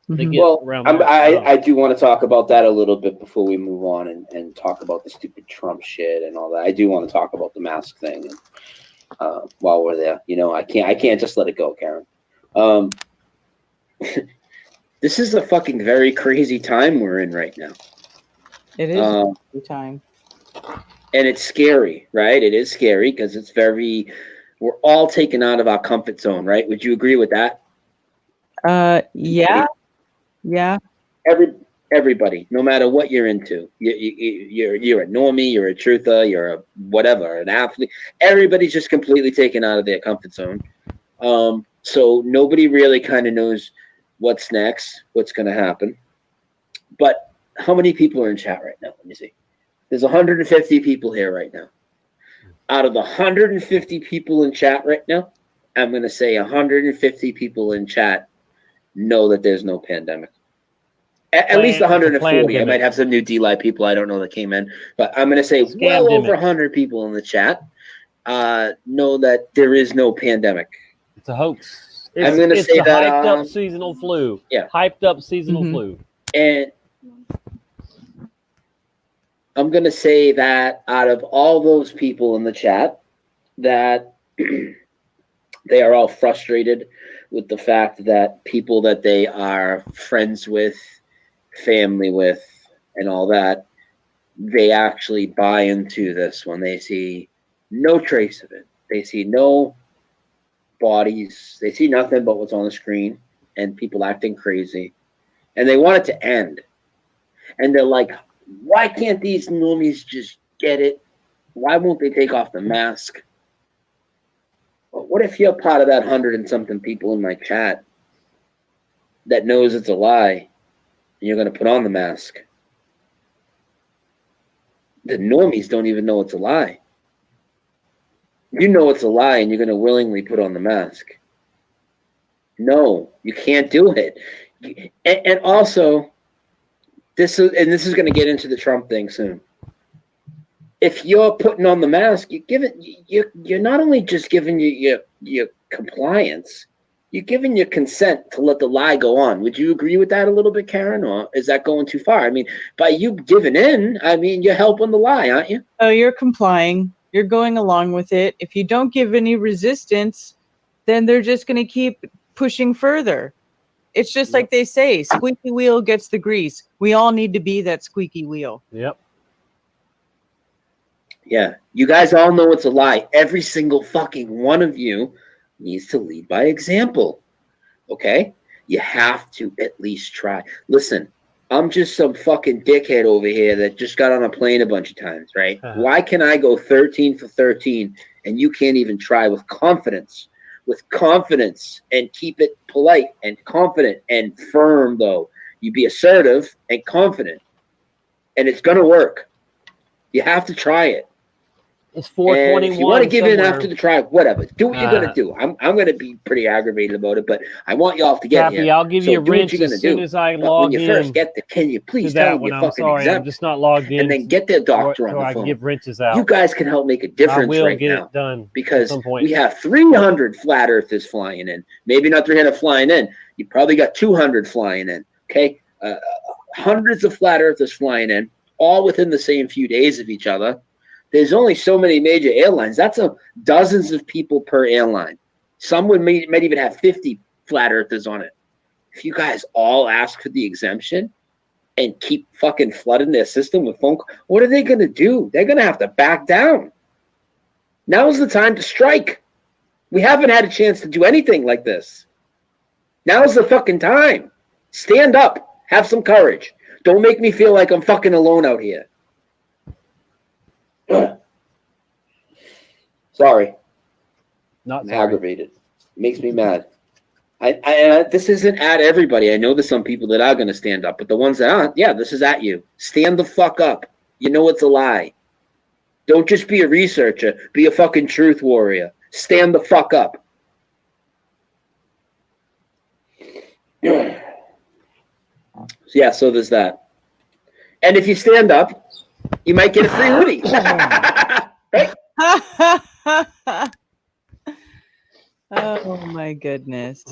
they get Well, around. I do want to talk about that a little bit before we move on and talk about the stupid Trump shit and all that. I do want to talk about the mask thing while we're there. You know, I can't just let it go, Karen. This is a fucking very crazy time we're in right now. It is a good time. And it's scary, right? It is scary because we're all taken out of our comfort zone, right? Would you agree with that? Yeah. Yeah. Everybody, no matter what you're into, you're a normie, you're a truther, you're a whatever, an athlete. Everybody's just completely taken out of their comfort zone. So nobody really kind of knows what's next, what's going to happen. But how many people are in chat right now? Let me see. There's 150 people here right now. out of the 150 people in chat right now, I'm going to say 150 people in chat know that there's no pandemic. At least 140. I might have some new DLive people I don't know that came in, but I'm going to say well over 100 people in the chat know that there is no pandemic. It's a hoax. I'm going to it's say a that hyped up seasonal flu. Yeah, hyped up seasonal flu. And I'm going to say that out of all those people in the chat, that they are all frustrated with the fact that people that they are friends with, family with, and all that, they actually buy into this when they see no trace of it. They see no bodies. They see nothing but what's on the screen and people acting crazy. And they want it to end. And they're like, why can't these normies just get it? Why won't they take off the mask? Well, what if you're part of that 100 and something people in my chat that knows it's a lie and you're going to put on the mask? The normies don't even know it's a lie. You know it's a lie and you're going to willingly put on the mask. No, you can't do it. And also, this is going to get into the Trump thing soon. If you're putting on the mask, you're not only just giving your compliance, you're giving your consent to let the lie go on. Would you agree with that a little bit, Karen, or is that going too far? I mean, by you giving in, I mean, you're helping the lie, aren't you? Oh, you're complying. You're going along with it. If you don't give any resistance, then they're just going to keep pushing further. It's just like they say, squeaky wheel gets the grease. We all need to be that squeaky wheel. Yep. Yeah. You guys all know it's a lie. Every single fucking one of you needs to lead by example. Okay? You have to at least try. Listen, I'm just some fucking dickhead over here that just got on a plane a bunch of times, right? Why can I go 13 for 13 and you can't even try with confidence? With confidence, and keep it polite and confident and firm, though. You be assertive and confident, and it's going to work. You have to try it. It's 421. And if you want to give in somewhere. after the try, whatever. Do what you're gonna do. I'm gonna be pretty aggravated about it, but I want y'all to get Cappy, here. I'll give So you a do what wrench you're gonna as soon do. as I But log when you in first get there, can you please to tell that them one? you're I'm fucking sorry, I'm exempt? just not logged in. And then get their doctor so on I the can phone. give wrenches out. You guys can help make a difference I will right get now it done because at some point. we have 300 flat earthers flying in. Maybe not 300 flying in. You probably got 200 flying in. Okay, hundreds of flat earthers flying in, all within the same few days of each other. There's only so many major airlines. That's dozens of people per airline. Some might even have 50 flat earthers on it. If you guys all ask for the exemption and keep fucking flooding their system with phone calls, what are they going to do? They're going to have to back down. Now's the time to strike. We haven't had a chance to do anything like this. Now's the fucking time. Stand up. Have some courage. Don't make me feel like I'm fucking alone out here. Sorry. I'm aggravated. It makes me mad. This isn't at everybody. I know there's some people that are going to stand up, but the ones that aren't, yeah, this is at you. Stand the fuck up. You know it's a lie. Don't just be a researcher. Be a fucking truth warrior. Stand the fuck up. Yeah, so there's that. And if you stand up, you might get a free hoodie. Right? Oh my goodness.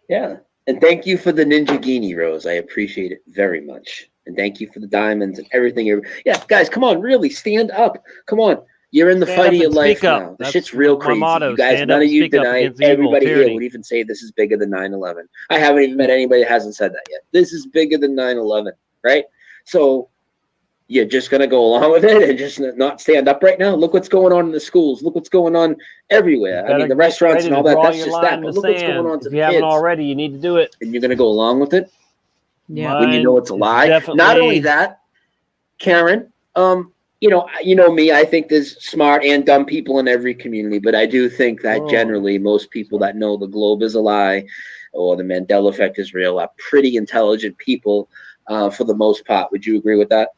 Yeah. And thank you for the Ninja Genie, Rose. I appreciate it very much. And thank you for the diamonds and everything. Yeah, guys, come on, really stand up. Come on. You're in the Stand fight up of your and life speak up. now. The That's shit's real my crazy. motto. You guys, Stand none up of and you speak up deny it. against evil, Everybody here tyranny. would even say this is bigger than 9/11. I haven't even met anybody that hasn't said that yet. This is bigger than 9/11, right? So you're just going to go along with it and just not stand up right now? Look what's going on in the schools. Look what's going on everywhere. I mean, the restaurants and all that, that's just that. But look what's going on to If the you haven't kids. already, you need to do it. And you're going to go along with it? Yeah. When you know it's a lie. Not definitely- only that, Karen, you know me, I think there's smart and dumb people in every community, but I do think that generally most people that know the globe is a lie or the Mandela effect is real are pretty intelligent people for the most part. Would you agree with that?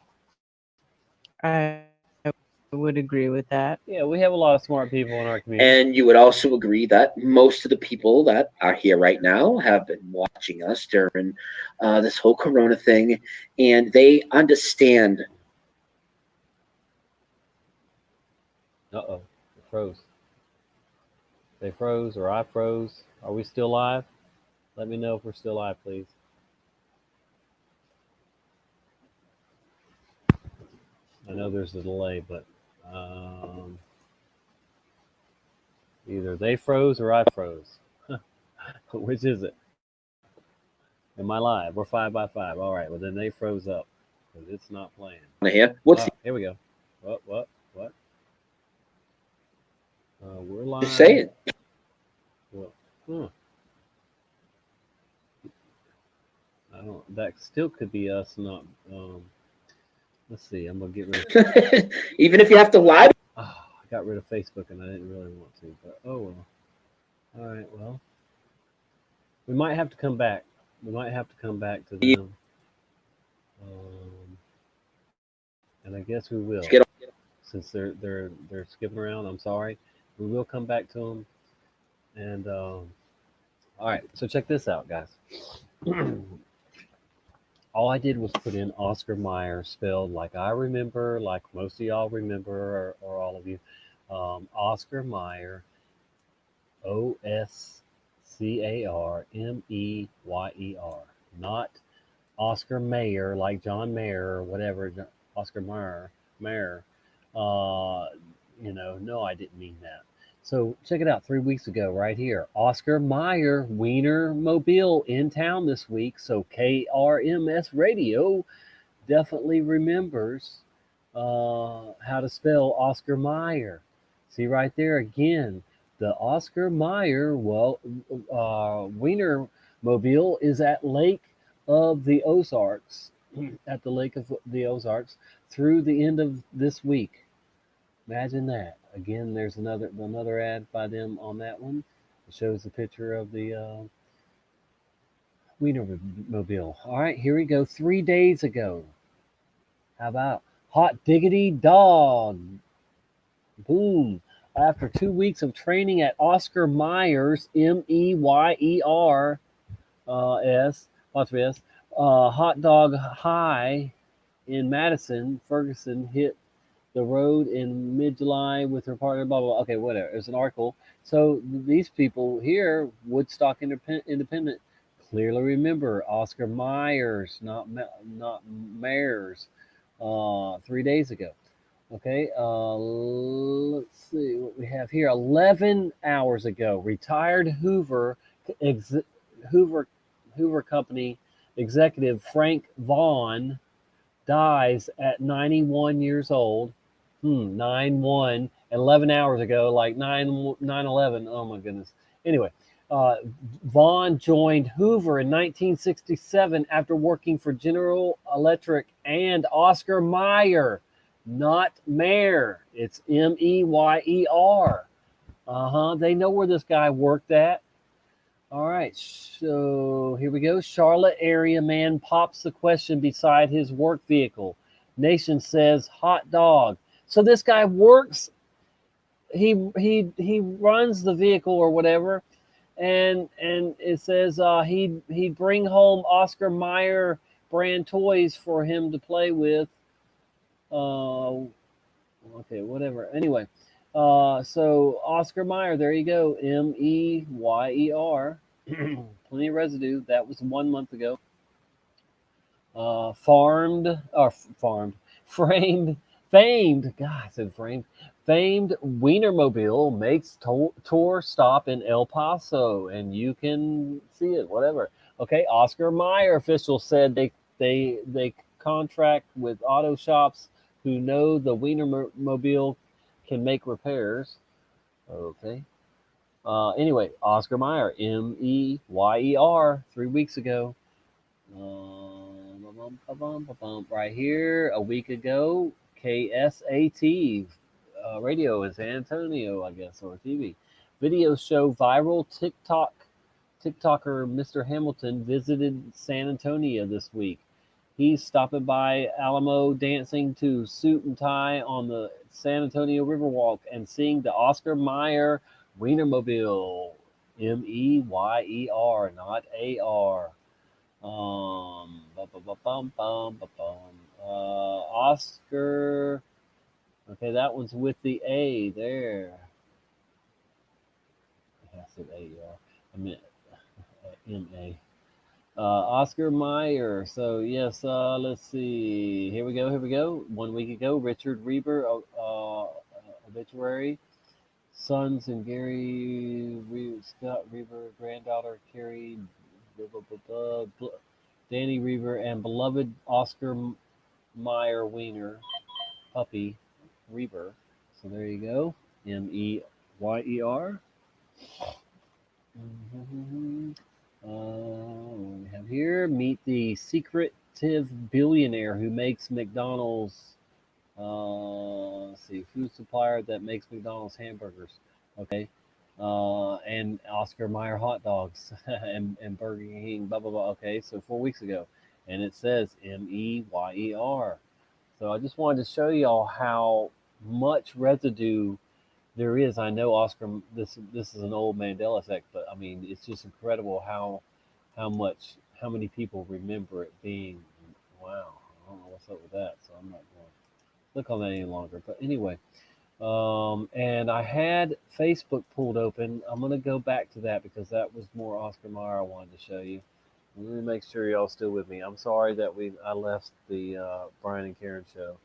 I would agree with that. Yeah, we have a lot of smart people in our community. And you would also agree that most of the people that are here right now have been watching us during this whole Corona thing, and they understand. Uh-oh, it froze. They froze or I froze. Are we still live? Let me know if we're still live, please. I know there's a delay, but either they froze or I froze. Which is it? Am I live? We're 5 by 5. All right, well then they froze up because it's not playing. Here, what's here we go. What? We're live. Just say it. Well, I don't. That still could be us. Not. Let's see. I'm gonna get rid of. Even if you have to lie. Oh, I got rid of Facebook and I didn't really want to, but oh well. All right. Well, we might have to come back. We might have to come back to them. And I guess we will. Since they're skipping around, I'm sorry. We will come back to them. And all right. So check this out, guys. All I did was put in Oscar Mayer, spelled like I remember, like most of y'all remember, or all of you. Oscar Mayer, Oscarmeyer, not Oscar Mayer, like John Mayer or whatever. Oscar Mayer. No, I didn't mean that. So check it out. 3 weeks ago, right here, Oscar Mayer, Wiener Mobile in town this week. So KRMS Radio definitely remembers how to spell Oscar Mayer. See right there again, the Oscar Mayer, Wiener Mobile is at Lake of the Ozarks, at the Lake of the Ozarks through the end of this week. Imagine that. Again, there's another ad by them on that one. It shows the picture of the Wienermobile. All right, here we go. 3 days ago. How about Hot Diggity Dog? Boom. After 2 weeks of training at Oscar Meyer's, Meyers, Hot Dog High in Madison, Ferguson hit the road in mid-July with her partner, blah, blah, blah. Okay, whatever. There's an article. So these people here, Woodstock Independent, clearly remember Oscar Meyers, not Mayers, 3 days ago. Okay, let's see what we have here. 11 hours ago, retired Hoover Company executive Frank Vaughn dies at 91 years old. 9/1, 11 hours ago, like 9/11. Oh my goodness. Anyway, Vaughn joined Hoover in 1967 after working for General Electric and Oscar Mayer, not Mayer. It's Meyer. They know where this guy worked at. All right, so here we go. Charlotte area man pops the question beside his work vehicle. Nation says hot dog. So this guy works. He runs the vehicle or whatever, and it says he'd bring home Oscar Mayer brand toys for him to play with. Okay, whatever. Anyway, so Oscar Mayer, there you go. Meyer. Plenty of residue. That was 1 month ago. Famed Wienermobile makes tour stop in El Paso, and you can see it, whatever. Okay, Oscar Mayer officials said they contract with auto shops who know the Wienermobile can make repairs. Okay. Anyway, Oscar Mayer, Meyer, 3 weeks ago. Right here, a week ago, KSAT radio in San Antonio, I guess, or TV. Videos show viral TikToker Mr. Hamilton visited San Antonio this week. He's stopping by Alamo dancing to Suit and Tie on the San Antonio Riverwalk and seeing the Oscar Mayer Wienermobile. Meyer, not AR. Oscar. Okay, that one's with the A there. I said AR. I meant MA. Oscar Mayer. So yes, let's see. Here we go. 1 week ago, Richard Reber, obituary. Sons and Gary Scott Reber, granddaughter Carrie, Danny Reber, and beloved Oscar Mayer Wiener puppy Reber. So there you go. Meyer. What we have here, meet the secretive billionaire who makes McDonald's. Let's see, food supplier that makes McDonald's hamburgers. Okay. And Oscar Mayer hot dogs and Burger King, blah, blah, blah. Okay, so 4 weeks ago. And it says Meyer. So I just wanted to show y'all how much residue there is. I know Oscar, this is an old Mandela effect, but I mean, it's just incredible how many people remember it being, wow, I don't know what's up with that, so I'm not going to click on that any longer. But anyway, and I had Facebook pulled open. I'm going to go back to that because that was more Oscar Mayer I wanted to show you. Let me make sure y'all still with me. I'm sorry that I left the Brian and Karen show.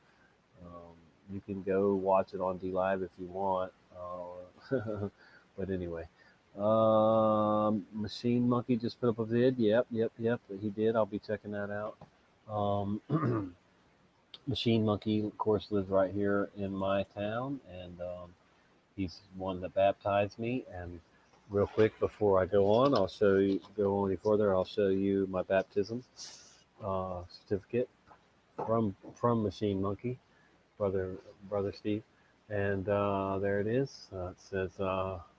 You can go watch it on DLive if you want. But anyway, Machine Monkey just put up a vid. Yep, he did. I'll be checking that out. Machine Monkey, of course, lives right here in my town, and he's one that baptized me. And real quick, before I go on, I'll show you. Go any further, I'll show you my baptism certificate from Machine Monkey, brother Steve. And there it is. It says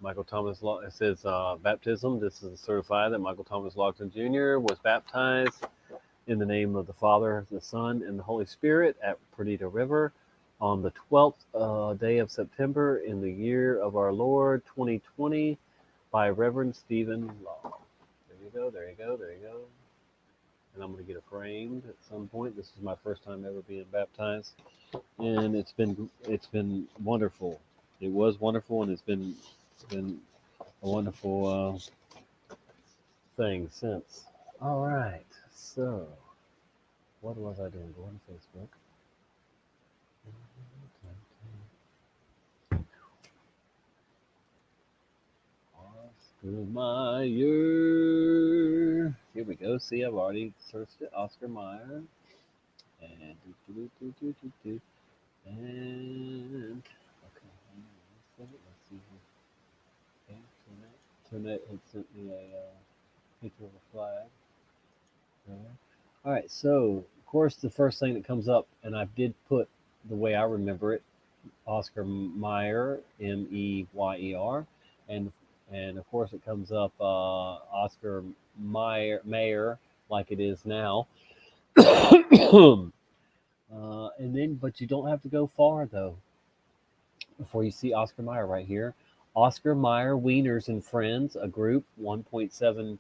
Michael Thomas. It says baptism. This is certified that Michael Thomas Logton Jr. was baptized in the name of the Father, the Son, and the Holy Spirit at Perdita River on the 12th day of September in the year of our Lord 2020 by Reverend Stephen Law. There you go. And I'm going to get it framed at some point. This is my first time ever being baptized, and it's been wonderful. It was wonderful, and it's been a wonderful thing since. All right. So, what was I doing? Going to Facebook. Oscar Mayer. Here we go. See, I've already searched it. Oscar Mayer. And and okay. Let's see here. Okay, Tonette had sent me a picture of a flag. All right, so of course the first thing that comes up, and I did put the way I remember it, Oscar Mayer, Meyer, and of course it comes up Oscar Mayer like it is now, and then but you don't have to go far though before you see Oscar Mayer right here. Oscar Mayer Wieners and Friends, a group, 1.7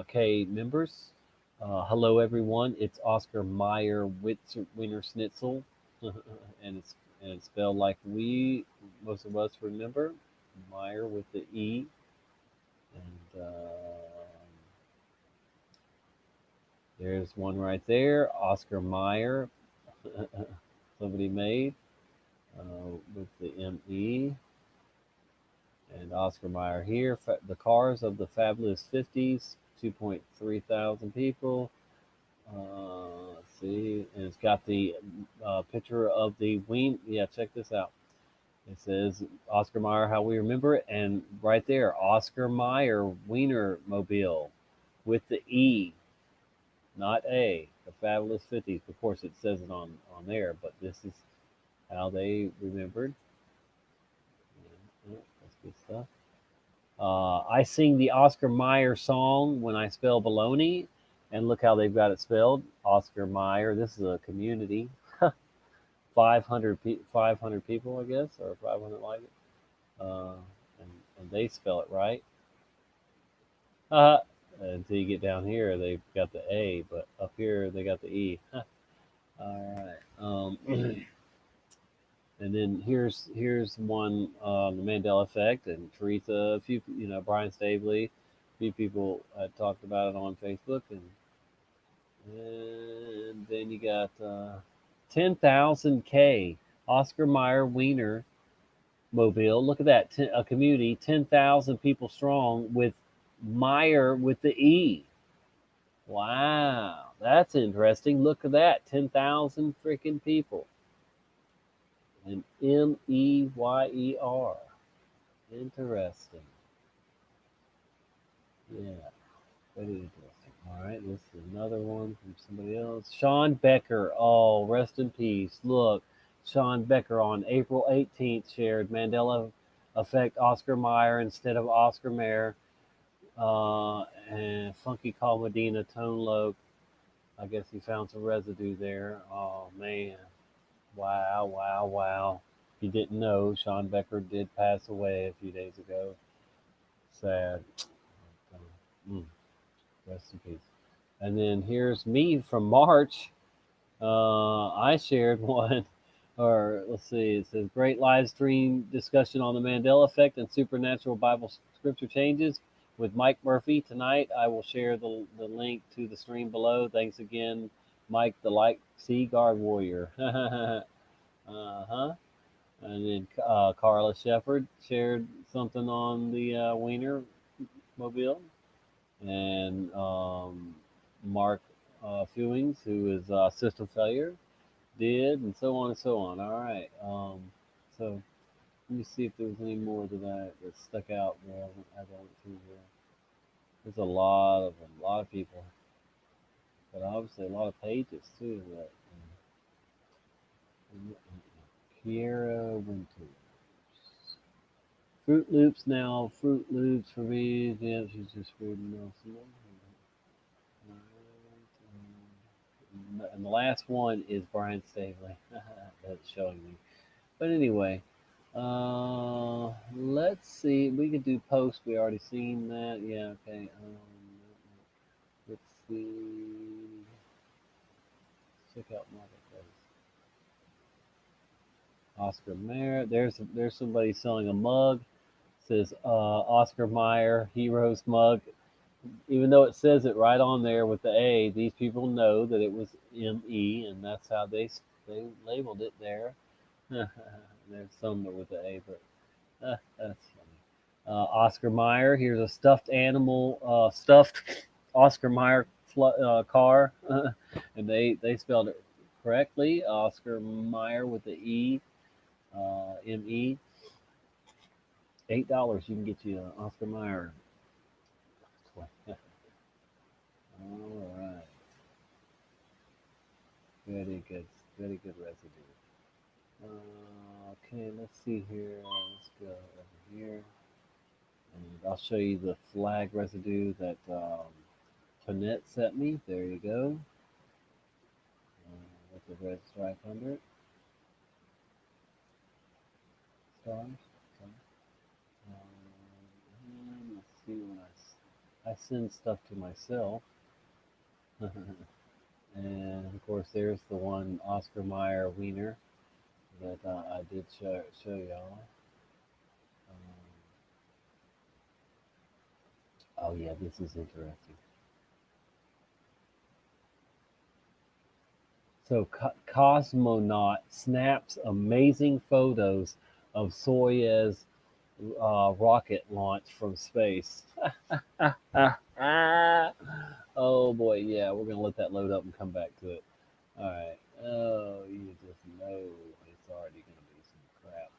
K members. Hello everyone, it's Oscar Mayer Wiener Schnitzel, and it's spelled like most of us remember, Meyer with the E, and there's one right there, Oscar Mayer, somebody made with the ME, and Oscar Mayer here, the cars of the fabulous 50s. 2.3 thousand people. Let's see, and it's got the picture of the Wien. Yeah, check this out. It says Oscar Mayer, how we remember it, and right there, Oscar Mayer Wiener Mobile with the E, not A. The fabulous 50s. Of course, it says it on there, but this is how they remembered. Yeah, that's good stuff. I sing the Oscar Mayer song when I spell baloney, and look how they've got it spelled. Oscar Mayer. This is a community. 500 people, I guess, or 500 like it. And they spell it right. Until you get down here, they've got the A, but up here they got the E. All right. And then here's one, the Mandela Effect, and Teresa, a few, Brian Stabley, a few people talked about it on Facebook, and then you got 10,000 K, Oscar Mayer Wiener Mobile. Look at that, a community 10,000 people strong with Meyer with the E. Wow, that's interesting. Look at that, 10,000 freaking people. And Meyer. Interesting. Yeah, very interesting. All right, this is another one from somebody else. Sean Becker. Oh, rest in peace. Look, Sean Becker on April 18th shared Mandela Effect Oscar Mayer instead of Oscar Mayer. And Funky Call Medina Tone Loc. I guess he found some residue there. Oh, man. Wow. If you didn't know, Sean Becker did pass away a few days ago. Sad. Rest in peace. And then here's me from March. I shared one, or let's see, it says great live stream discussion on the Mandela Effect and supernatural Bible scripture changes with Mike Murphy. Tonight I will share the link to the stream below. Thanks again, Mike, the Light Sea Guard Warrior. And then Carla Shepard shared something on the Wiener Mobile. And Mark Fewings, who is system failure, did, and so on and so on. All right. So let me see if there was any more to that stuck out there as I went through here. There's a lot of people, but obviously a lot of pages too. That Kiera Winters. Fruit Loops now. Fruit Loops for me. Yeah, she's just reading Nelson. And the last one is Brian Staveley. That's showing me. But anyway, let's see. We could do post. We already seen that. Yeah, okay. Let's see. Check out Marketplace. Oscar Mayer. There's somebody selling a mug. It says Oscar Mayer Heroes mug. Even though it says it right on there with the A, these people know that it was M-E, and that's how they labeled it there. There's some with the A, but that's funny. Oscar Mayer. Here's a stuffed animal, stuffed Oscar Mayer car, and they spelled it correctly. Oscar Mayer with the E, M-E. $8. You can get you an Oscar Mayer. All right. Very good residue. Okay, let's see here. Let's go over here. And I'll show you the flag residue that Tonette sent me. There you go. With the red stripe under it. Stars. And let's see when I send stuff to myself. And of course, there's the one Oscar Mayer Wiener that I did show y'all. Oh yeah, this is interesting. So Cosmonaut snaps amazing photos of Soyuz rocket launch from space. Oh boy, yeah, we're gonna let that load up and come back to it. All right. Oh, you just know it's already gonna be some crap.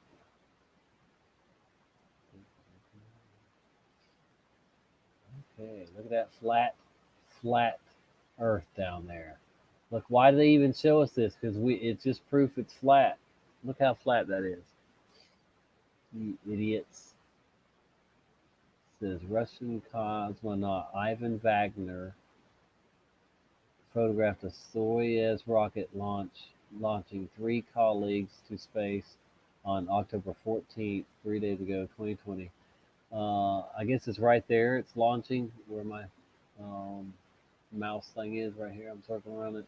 Okay, look at that flat Earth down there. Look, why do they even show us this? Because it's just proof it's flat. Look how flat that is. You idiots. It says Russian cosmonaut Ivan Wagner photographed a Soyuz rocket launch launching 3 colleagues to space on October 14th, 3 days ago, 2020. I guess it's right there. It's launching where my mouse thing is right here. I'm circling around it.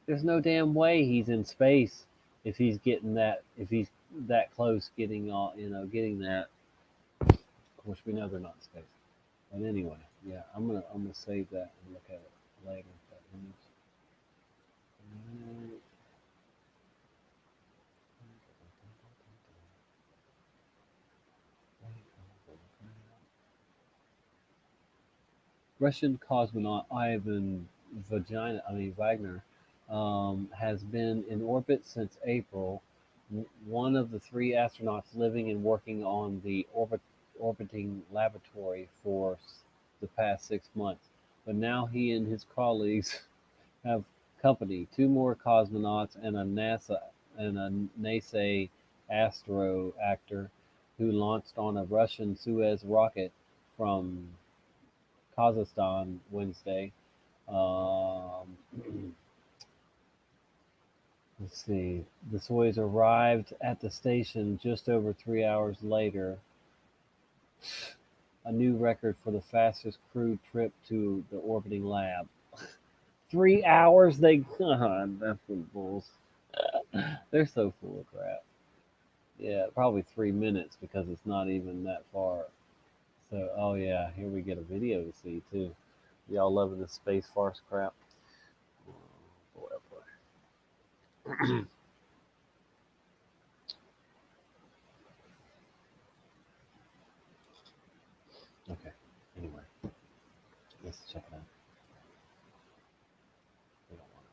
There's no damn way he's in space if he's getting that. If he's that close, getting that. Of course, we know they're not in space. But anyway, yeah, I'm gonna save that and look at it later. That image. Russian cosmonaut Ivan Wagner has been in orbit since April. One of the 3 astronauts living and working on the orbiting laboratory for the past 6 months. But now he and his colleagues have company: 2 more cosmonauts and a NASA astro actor who launched on a Russian Soyuz rocket from Kazakhstan Wednesday. Let's see. The Soyuz arrived at the station just over 3 hours later. A new record for the fastest crewed trip to the orbiting lab. 3 hours? God, that's some bulls. They're so full of crap. Yeah, probably 3 minutes because it's not even that far. So, oh yeah, here we get a video to see too. Y'all loving this space farce crap? Oh, boy, oh boy. Okay, anyway, let's check it out. We don't want to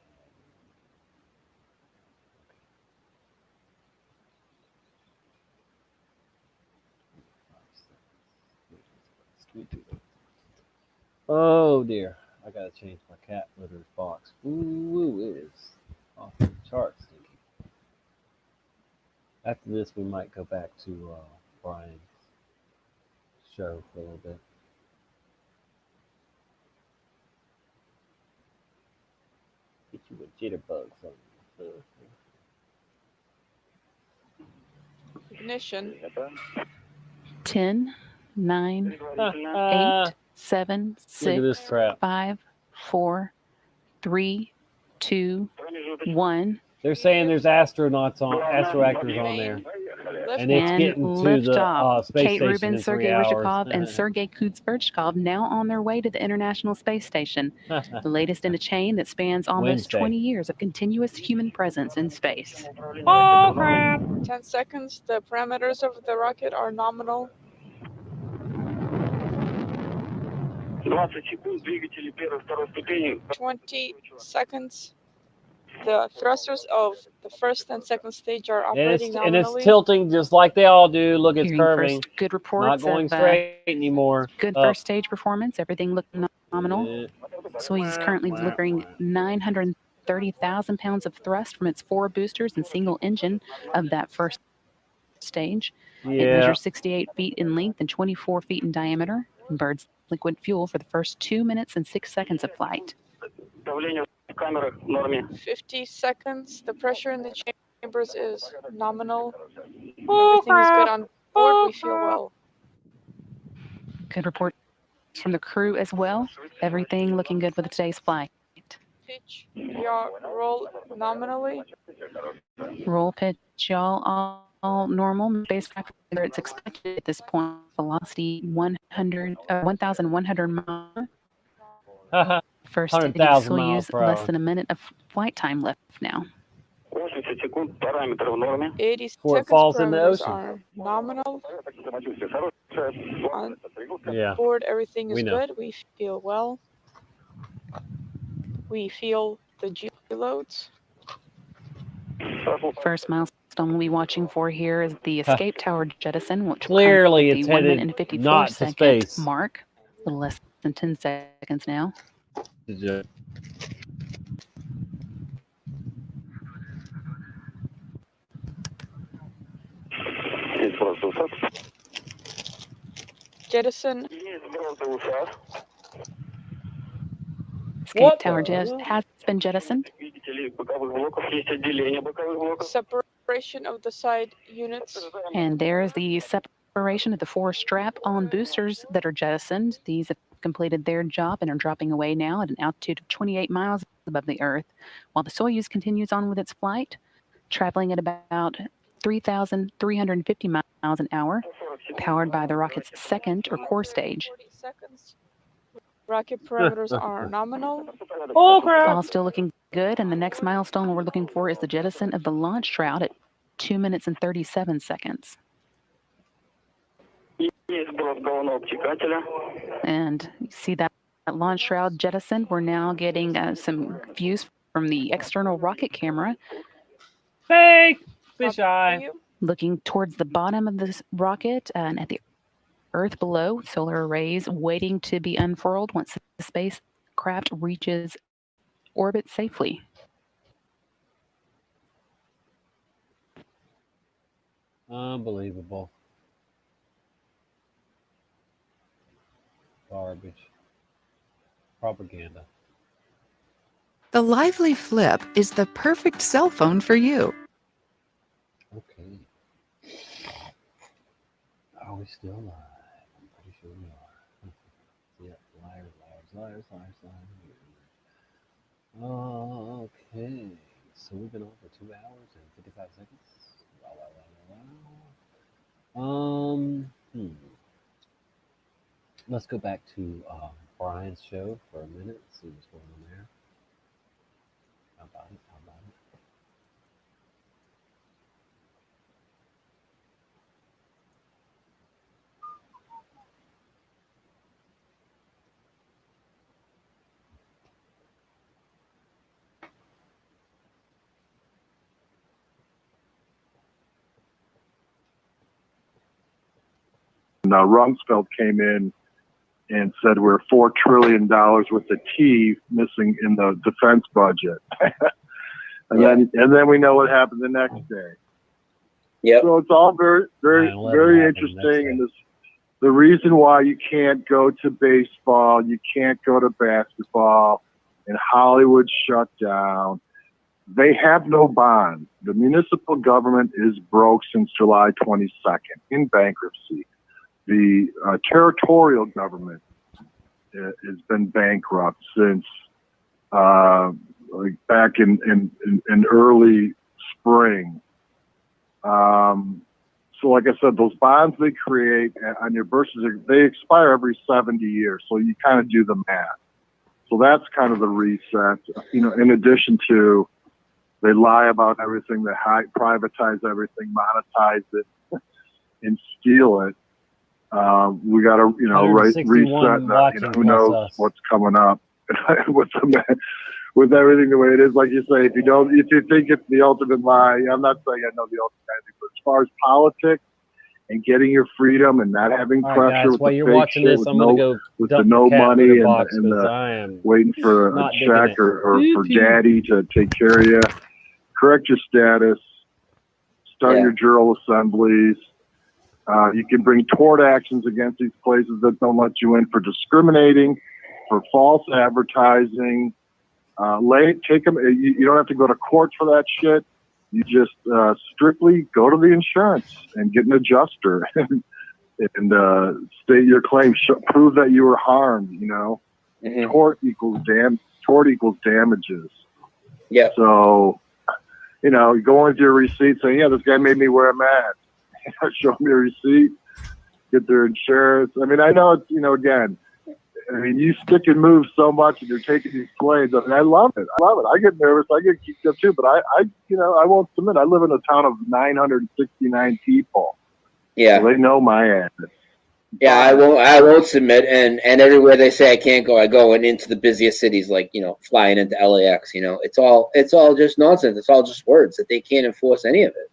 Oh dear, I gotta change my cat litter box. Ooh, it is off the charts, stinky. After this, we might go back to Brian's show for a little bit. Get you a jitterbug from Ignition. 10, 9, 8, 7, Look at this 6, crap. 5, 4, 3, 2, 1. They're saying there's astro actors on there, and it's getting to the liftoff. space Kate station Rubin, in Sergei 3 hours. Ryzhikov, and Sergei Kuznetsov now on their way to the International Space Station, the latest in a chain that spans almost Wednesday. 20 years of continuous human presence in space. Oh, crap. 10 seconds. The parameters of the rocket are nominal. 20 seconds. The thrusters of the first and second stage are And operating it's nominally. tilting just like they all do. Look, it's Hearing curving. first good Not reports going of straight anymore. good Up. first stage performance, everything looking nominal. Soyuz is currently delivering 930,000 pounds of thrust from its 4 boosters and single engine of that first stage. It Yeah. measures 68 feet in length and 24 feet in diameter and burns liquid fuel for the first 2 minutes and 6 seconds of flight. 50 seconds. The pressure in the chambers is nominal. Everything is good on board. We feel well. Good report from the crew as well. Everything looking good with today's flight. Pitch, yaw, roll nominally. Roll pitch, y'all, all normal. Spacecraft, where it's expected at this point, velocity 1,100 miles. First stage 100,000 miles Soyuz, per less hour. than a minute of flight time left now. 80 Before it seconds falls in the parameters ocean. are nominal. On Yeah. board, everything We is know. good. We feel well. We feel the G loads. First milestone we'll be watching for here is the escape tower jettison, which Clearly will come it's at the 1 headed minute and 54 not to second space. mark. A little less than 10 seconds now. Jettison. escape tower has been jettisoned. Separation of the side units. And there's the separation of the 4 strap-on boosters that are jettisoned. These have completed their job and are dropping away now at an altitude of 28 miles above the Earth, while the Soyuz continues on with its flight, traveling at about 3,350 miles an hour, powered by the rocket's second or core stage. 40 seconds. Rocket parameters are nominal. All still looking good, and the next milestone we're looking for is the jettison of the launch shroud at 2 minutes and 37 seconds. And you see that launch shroud jettison. We're now getting some views from the external rocket camera. Fake fisheye. Looking towards the bottom of this rocket and at the Earth below, solar arrays waiting to be unfurled once the spacecraft reaches orbit safely. Unbelievable. Garbage. Propaganda. The Lively Flip is the perfect cell phone for you. Okay. Are we still live? I'm pretty sure we are. Yeah, liars. Okay. So we've been on for 2 hours and 55 seconds. Wow. Let's go back to Brian's show for a minute, see what's going on there. How about it? Now, Rumsfeld came in and said we're $4 trillion with the T missing in the defense budget. and then we know what happened the next day. Yeah. So it's all very interesting. And the reason why you can't go to baseball, you can't go to basketball, and Hollywood shut down. They have no bond. The municipal government is broke since July 22nd in bankruptcy. The territorial government has been bankrupt since like back in early spring. So like I said, those bonds they create on your birth certificate, they expire every 70 years. So you kind of do the math. So that's kind of the reset. You know, in addition to they lie about everything, they privatize everything, monetize it, and steal it. We got to, reset that. Who knows what's coming up with everything the way it is. Like you say, if you think it's the ultimate lie, I'm not saying I know the ultimate lie, but as far as politics and getting your freedom and not having pressure with the fake shit, with the no money and the waiting for a check or for daddy to take care of you, correct your status, start your journal assemblies. You can bring tort actions against these places that don't let you in for discriminating, for false advertising. Take them. You don't have to go to court for that shit. You just strictly go to the insurance and get an adjuster and state your claim. Prove that you were harmed. Mm-hmm. Tort equals damages. Yeah. So, you go into your receipt saying, "Yeah, this guy made me wear a mask." Show me a receipt, get their insurance. I mean, I know it's, again, you stick and move so much and you're taking these planes. I mean, I love it. I get nervous. I get kicked up too, but I won't submit. I live in a town of 969 people. Yeah. So they know my ass. Yeah, I won't submit. And everywhere they say I can't go, I go, and into the busiest cities, like, flying into LAX, it's all just nonsense. It's all just words that they can't enforce any of it.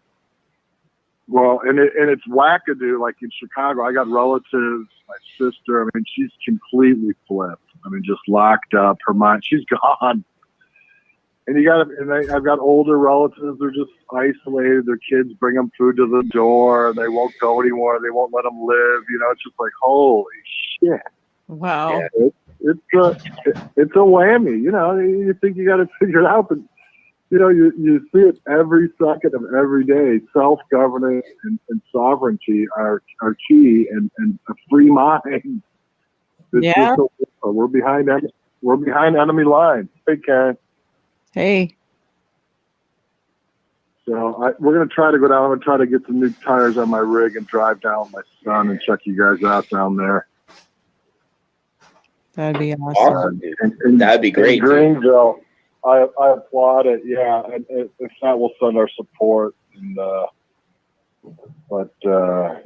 Well, and it's wackadoo. Like in Chicago, I got relatives. My sister, she's completely flipped. Just locked up. Her mind, she's gone. And I've got older relatives. They're just isolated. Their kids bring them food to the door. They won't go anymore. They won't let them live. It's just like, holy shit. Wow. Yeah, it's a whammy. You know, you think you got to figure it out, but you see it every second of every day. Self-governance and sovereignty are key, and a free mind. Yeah. We're behind enemy lines. Hey, Karen. Hey. So we're gonna try to go down. I'm gonna try to get some new tires on my rig and drive down with my son and check you guys out down there. That'd be awesome. That'd be great. In Greenville, I applaud it. Yeah, and if not, we'll send our support. And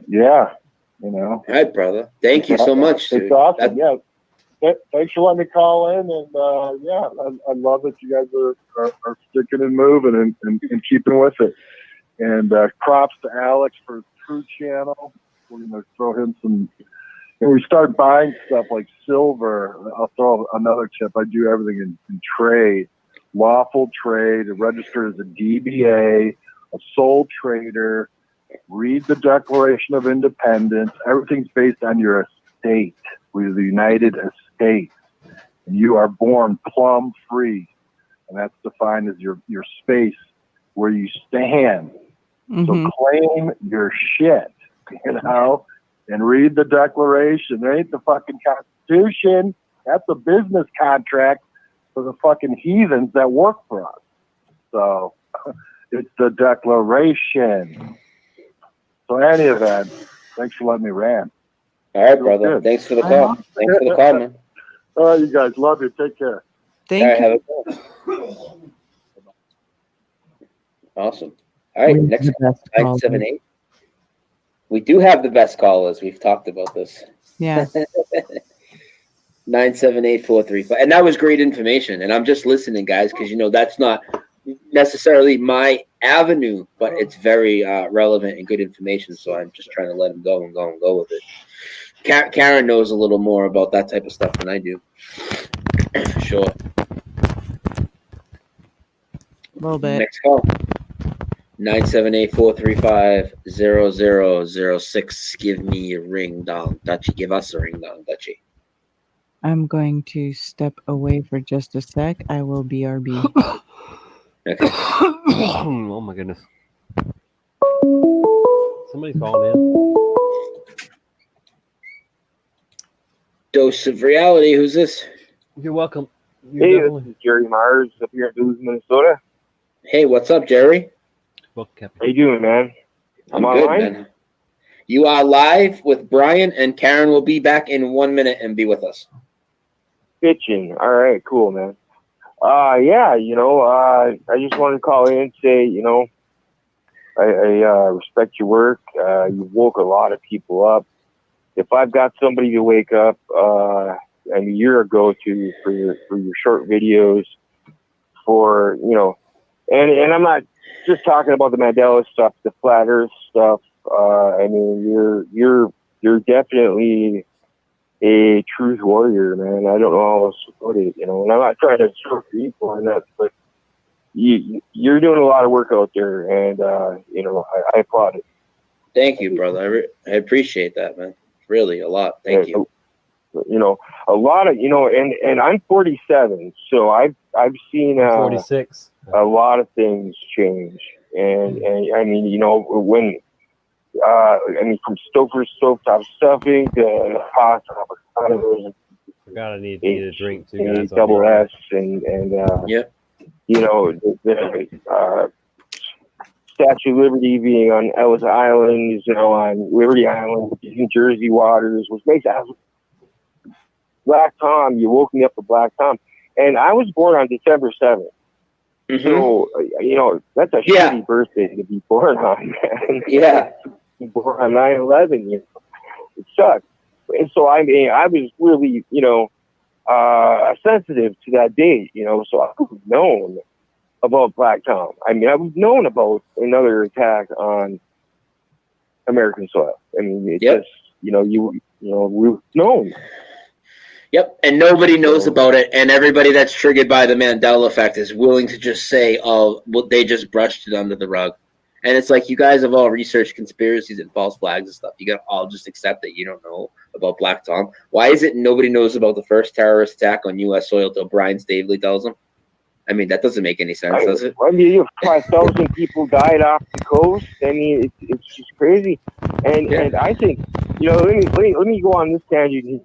yeah, All right, brother. Thank you so much. It's dude. awesome. Yeah. Thanks for letting me call in, and yeah, I love that you guys are sticking and moving and keeping with it. And props to Alex for his True Channel. We're gonna throw him some. And we start buying stuff like silver. I'll throw another tip. I do everything in trade, lawful trade, registered as a DBA, a sole trader. Read the Declaration of Independence. Everything's based on your estate. We're the United States, and you are born plumb free, and that's defined as your space where you stand. So claim your shit, and read the Declaration. There ain't the fucking Constitution. That's a business contract for the fucking heathens that work for us. So it's the Declaration. So any event, thanks for letting me rant. All right, brother. Thanks for the call. Thanks for the call, man. All right, you guys. Love you. Take care. Thank All right, you. have a good one. Awesome. All right, next call, 978. We do have the best callers. We've talked about this. Yeah. 978-435. And that was great information. And I'm just listening, guys, because that's not necessarily my avenue, but it's very relevant and good information. So I'm just trying to let him go and go with it. Karen knows a little more about that type of stuff than I do. For sure. A little bit. Next call. 978-435-0006. Give me a ring dong, Dutchie. Give us a ring dong, Dutchie. I'm going to step away for just a sec. I will BRB. Okay. Oh my goodness. Somebody's calling in. Dose of reality. Who's this? You're welcome. Hey, this is Jerry Myers up here in Duluth, Minnesota. Hey, what's up, Jerry? Welcome, Captain. How you doing, man? I'm good, man. You are live with Brian, and Karen will be back in 1 minute and be with us. Bitching. All right, cool, man. Yeah, I just wanted to call in and say, I respect your work. You woke a lot of people up. If I've got somebody to wake up, a year ago for your short videos, and I'm not just talking about the Mandela stuff, the flat Earth stuff. You're definitely a truth warrior, man. I don't know how else to put it, and I'm not trying to stroke people on that, but you're doing a lot of work out there, and I applaud it. Thank you, brother. I appreciate that, man. Really, a lot. Thank you. A lot of, and I'm 47, so I've seen 46. A lot of things change, and when from Stouffer's stovetop stuffing to pasta avocados, Forgot I need to get a drink too, guys. double S, and yeah, the Statue of Liberty being on Ellis Island, on Liberty Island, in Jersey waters, which makes Black Tom. You woke me up for Black Tom, and I was born on December 7th. Mm-hmm. So that's a shitty birthday to be born on, man. Yeah. Born on 9/11, it sucks. And so I was really, sensitive to that date, so I was known about Black Tom. I was known about another attack on American soil. Just, we've known. Yep, and nobody knows about it, and everybody that's triggered by the Mandela effect is willing to just say, "Oh, well, they just brushed it under the rug," And it's like, you guys have all researched conspiracies and false flags and stuff. You got to all just accept that you don't know about Black Tom. Why is it nobody knows about the first terrorist attack on U.S. soil till Brian Staveley tells them? I mean, that doesn't make any sense, does it? I mean, 5,000 people died off the coast. I mean, it's just crazy. And I think, you know, let me go on this tangent here.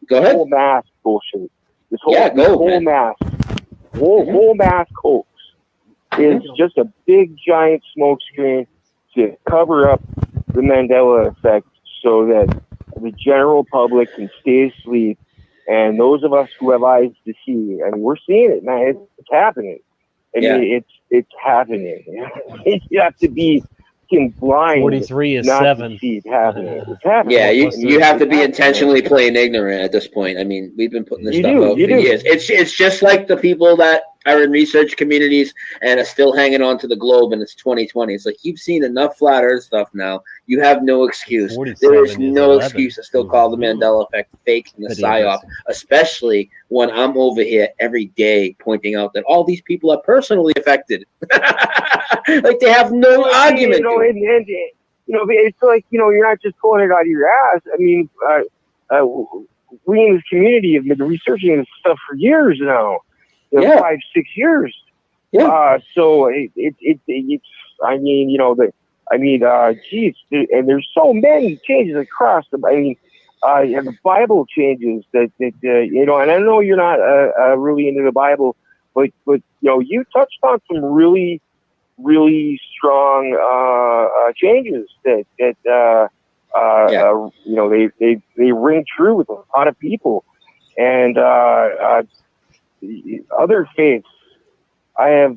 Go ahead. Whole mask bullshit. This whole whole mask hoax is just a big giant smokescreen to cover up the Mandela effect, so that the general public can stay asleep, and those of us who have eyes to see. I mean, we're seeing it, man. It's happening. I mean, it's happening. You have to be blind. 43 is not 7. To see it happening. It's happening. Yeah, you have to be intentionally playing ignorant at this point. I mean, we've been putting this stuff out for years. It's just like the people that are in research communities and are still hanging on to the globe, and it's 2020. It's like, you've seen enough flat earth stuff now. You have no excuse. There is no excuse to still call the Mandela effect fake and the psyop, especially when I'm over here every day pointing out that all these people are personally affected. Like, they have no argument. You know, it's like, you know, you're not just pulling it out of your ass. I mean, we in this community have been researching this stuff for years now. You know, 5-6 years. Yeah. So it's. I mean, you know, geez, and there's so many changes across the. I mean, and the Bible changes that you know, and I know you're not really into the Bible, but you know, you touched on some really strong changes that you know, they ring true with a lot of people, and other faiths. I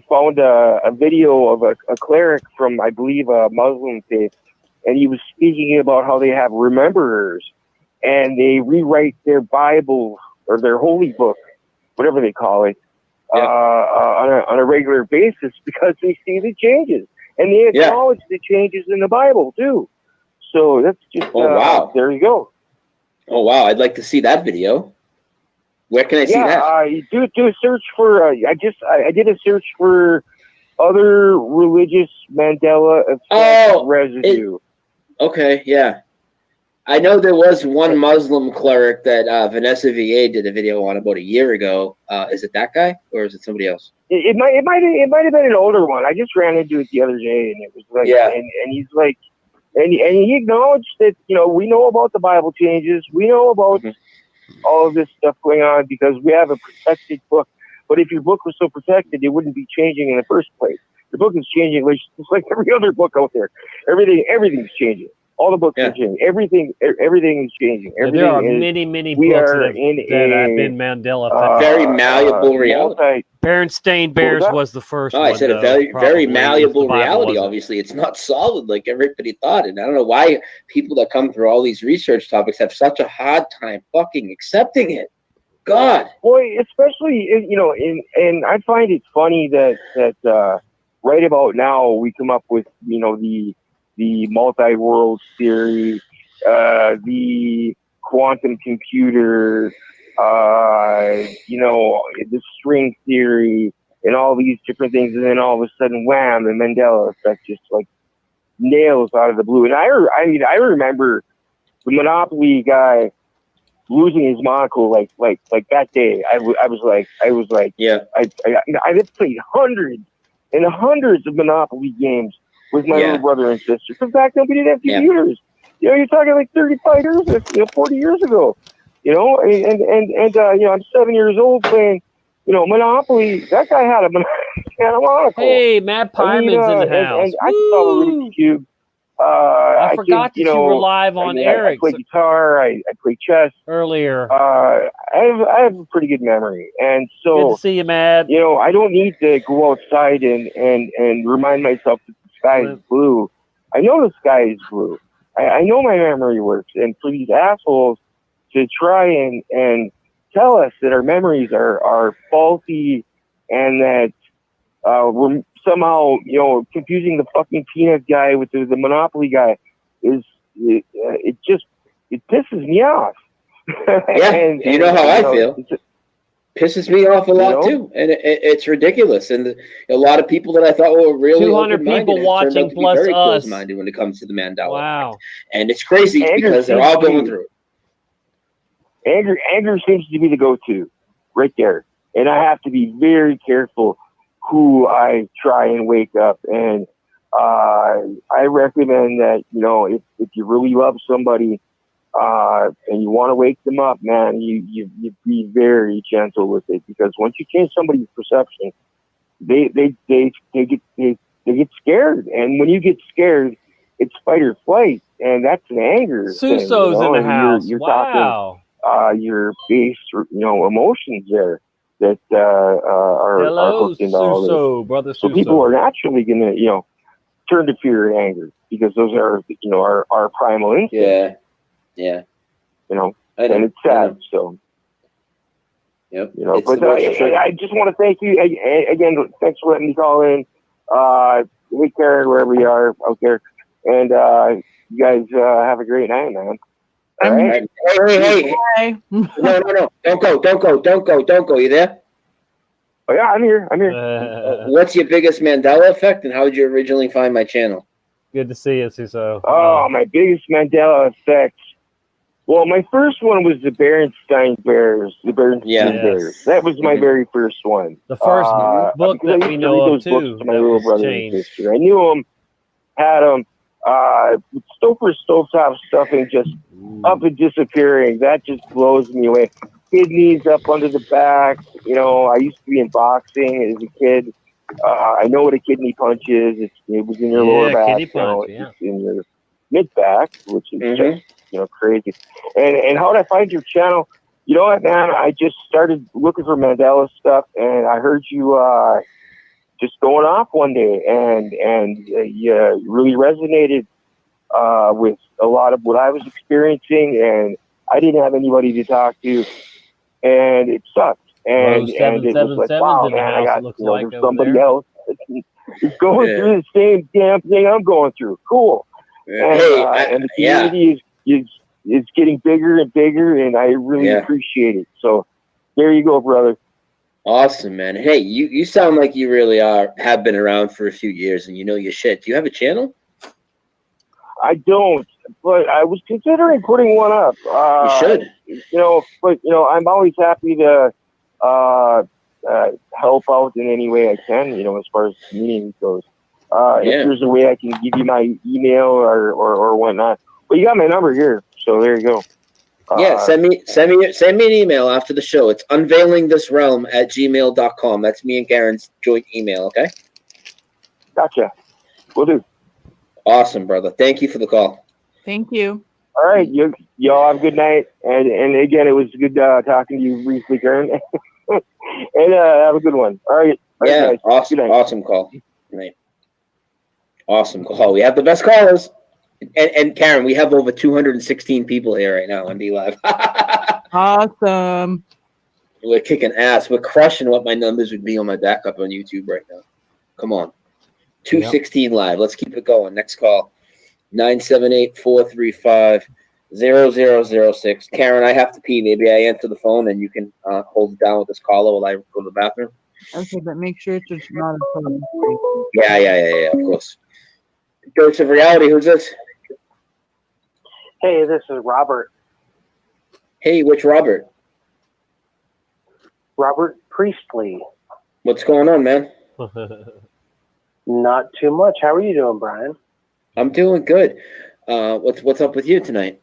found a video of a cleric from, I believe, a Muslim faith, and he was speaking about how they have rememberers, and they rewrite their Bible or their holy book, whatever they call it, on a regular basis, because they see the changes, and they acknowledge the changes in the Bible too. So that's just wow. There you go. Oh wow, I'd like to see that video. Where can I see that? Do a search for. I did a search for other religious Mandela effect residue. Okay, yeah. I know there was one Muslim cleric that Vanessa VA did a video on about a year ago. Is it that guy, or is it somebody else? It might have been an older one. I just ran into it the other day, and it was like, and he's like, and he acknowledged that, you know, we know about the Bible changes, we know about all of this stuff going on because we have a protected book. But if your book was so protected, it wouldn't be changing in the first place. The book is changing just like every other book out there. Everything's changing. All the books are changing. Everything is changing. There are many books that have been Mandela effect. Very malleable reality. Berenstain Bears was the first one. I said a very malleable reality. Obviously, it's not solid like everybody thought. And I don't know why people that come through all these research topics have such a hard time fucking accepting it. God. Boy, especially, you know, and I find it funny that right about now we come up with, you know, the multi-world theory, the quantum computer, you know, the string theory, and all these different things, and then all of a sudden, wham, the Mandela effect just like nails out of the blue. And I remember the Monopoly guy losing his monocle like that day. I was like, I played hundreds and hundreds of Monopoly games with my little brother and sister. Because back then we didn't have computers. You know, you're talking like 35 years, 40 years ago. You know, and you know, I'm 7 years old playing, you know, Monopoly. That guy had a monocle. Hey, Matt Pyman's in the house. And I saw the Rubik's Cube. I forgot that you were live on Eric. I play guitar. I play chess earlier. I have a pretty good memory, and so good to see you, Matt. You know, I don't need to go outside and remind myself that the sky is blue. I know the sky is blue. I know my memory works, and for these assholes to try and tell us that our memories are faulty and that we're somehow, you know, confusing the fucking peanut guy with the Monopoly guy it pisses me off. Yeah, and you know how I feel. pisses me off a lot too, and it's ridiculous. And a lot of people that I thought were really 200 open-minded people have turned out watching to be plus very us. closed-minded when it comes to the Mandela Wow. effect. And it's crazy Andrew because they're seems all to going be- through it. Andrew seems to be the go-to right there. And I have to be very careful who I try and wake up. And I recommend that, you know, if you really love somebody and you want to wake them up, man, you be very gentle with it, because once you change somebody's perception, they get scared. And when you get scared, it's fight or flight. And that's an anger thing. Suso's in the and house. You're Wow. talking your base, emotions there that are Hello, hooked into all Suso, this. brother So Suso. people are naturally going to, turn to fear and anger, because those are, our primal instincts. Yeah. You know, I know, and it's I sad. know. So, Yep. but the most true. I just want to thank you again. Thanks for letting me call in. Hey, Karen, wherever you are out there, and you guys have a great night, man. All right. Hey. No. Don't go. You there? Oh yeah, I'm here. What's your biggest Mandela effect, and how did you originally find my channel? Good to see you, Suso. Oh, my biggest Mandela effect. Well, my first one was the Berenstain Bears. The Berenstain Yes. Bears. That was my very first one. The first book because I that we used to know read of, those books too, to my that little was brother changed. and sister. I knew them, had them. Stouffer stovetop stuffing just up and disappearing. That just blows me away. Kidneys up under the back. I used to be in boxing as a kid. I know what a kidney punch is. It was in your lower back. kidney punch, It's in your mid back, which is just crazy. And how did I find your channel? You know what, man? I just started looking for Mandela stuff, and I heard you just going off one day, and you really resonated with a lot of what I was experiencing, and I didn't have anybody to talk to, and it sucked. And it was like, wow, man, I got there's somebody else that's going through the same damn thing I'm going through. Cool. And the community is getting bigger and bigger, and I really appreciate it. So there you go, brother. Awesome, man. Hey, you sound like you really have been around for a few years, and you know your shit. Do you have a channel? I don't, but I was considering putting one up. You should. But I'm always happy to help out in any way I can. As far as the community goes. If there's a way I can give you my email or whatnot. But you got my number here, so there you go. Send me an email after the show. It's unveilingthisrealm@gmail.com. That's me and Karen's joint email. Okay. Gotcha. Will do. Awesome, brother. Thank you for the call. Thank you. All right, y'all have a good night, and again, it was good talking to you briefly, Karen. And have a good one. All right. Yeah. Awesome call. Right. Awesome call. We have the best callers. And Karen, we have over 216 people here right now on D Live. Awesome. We're kicking ass. We're crushing what my numbers would be on my backup on YouTube right now. Come on. 216 live. Let's keep it going. Next call. 978-435-0006. Karen, I have to pee. Maybe I answer the phone and you can hold it down with this caller while I go to the bathroom. Okay, but make sure it's not a phone. Yeah, of course. Dose of Reality, who's this? Hey, this is Robert. Hey, which Robert? Robert Priestley. What's going on, man? Not too much. How are you doing, Brian? I'm doing good. What's up with you tonight?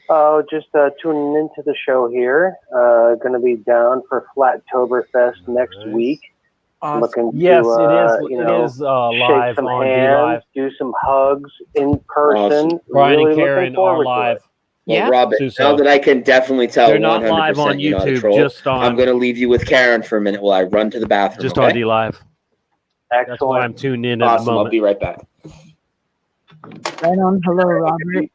Oh, just tuning into the show here. Going to be down for Flattoberfest next week. Awesome. Looking Yes, to, it is live shake some on hands, D-Live. do some hugs in person. Awesome. Brian Really and Karen looking forward are live. to it. Well, Robert, Suso. now that I can definitely tell They're not 100%, live on you're not a YouTube, troll, just on- I'm going to leave you with Karen for a minute while I run to the bathroom. Just okay? on D-Live. Excellent. That's why I'm tuned in at the Awesome. I'll moment. be right back. Right on. Hello, Robert.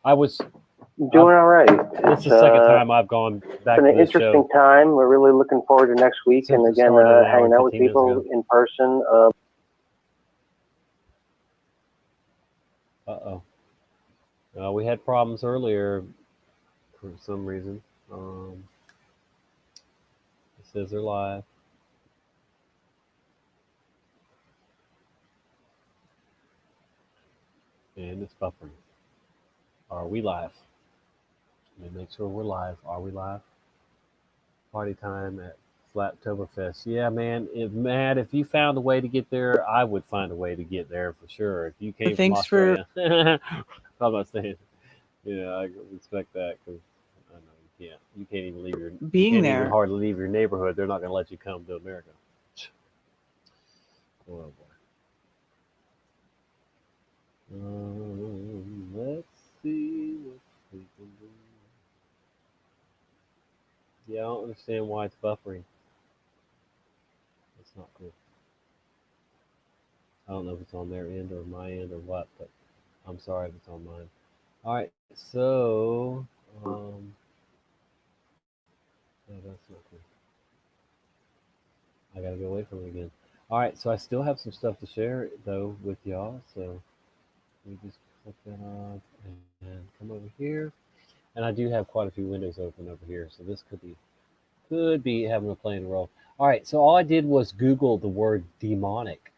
I was Doing all right. It's the second time I've gone back It's been to an this interesting show. time. We're really looking forward to next week, and Since it again, started an hour hanging and out with 15 minutes people ago. in person. Uh-oh. We had problems earlier. for some reason. It says they're live. And it's buffering. Are we live? Let me make sure we're live. Are we live? Party time at Flattoberfest. Yeah, man. Matt, if you found a way to get there, I would find a way to get there for sure. If you came Thanks from Australia. I'm not saying. Yeah, I respect that because I know you can't. You can't even leave your Being you can't there. even hardly leave your neighborhood. They're not going to let you come to America. Oh boy. Let's see what we can do. Yeah, I don't understand why it's buffering. That's not cool. I don't know if it's on their end or my end or what, but I'm sorry if it's on mine. All right, so no, that's not cool. I gotta go away from it again. All right, so I still have some stuff to share though with y'all. So we just click that off and come over here. And I do have quite a few windows open over here, so this could be having a playing role. All right, so all I did was Google the word demonic,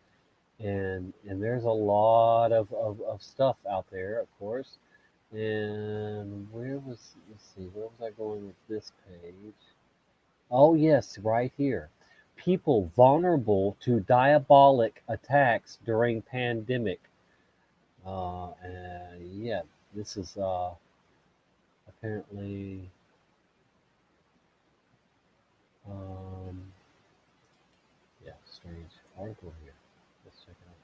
and there's a lot of stuff out there, of course. And let's see, where was I going with this page? Oh yes, right here. People vulnerable to diabolic attacks during pandemic. And yeah, this is apparently yeah, strange article here. Let's check it out.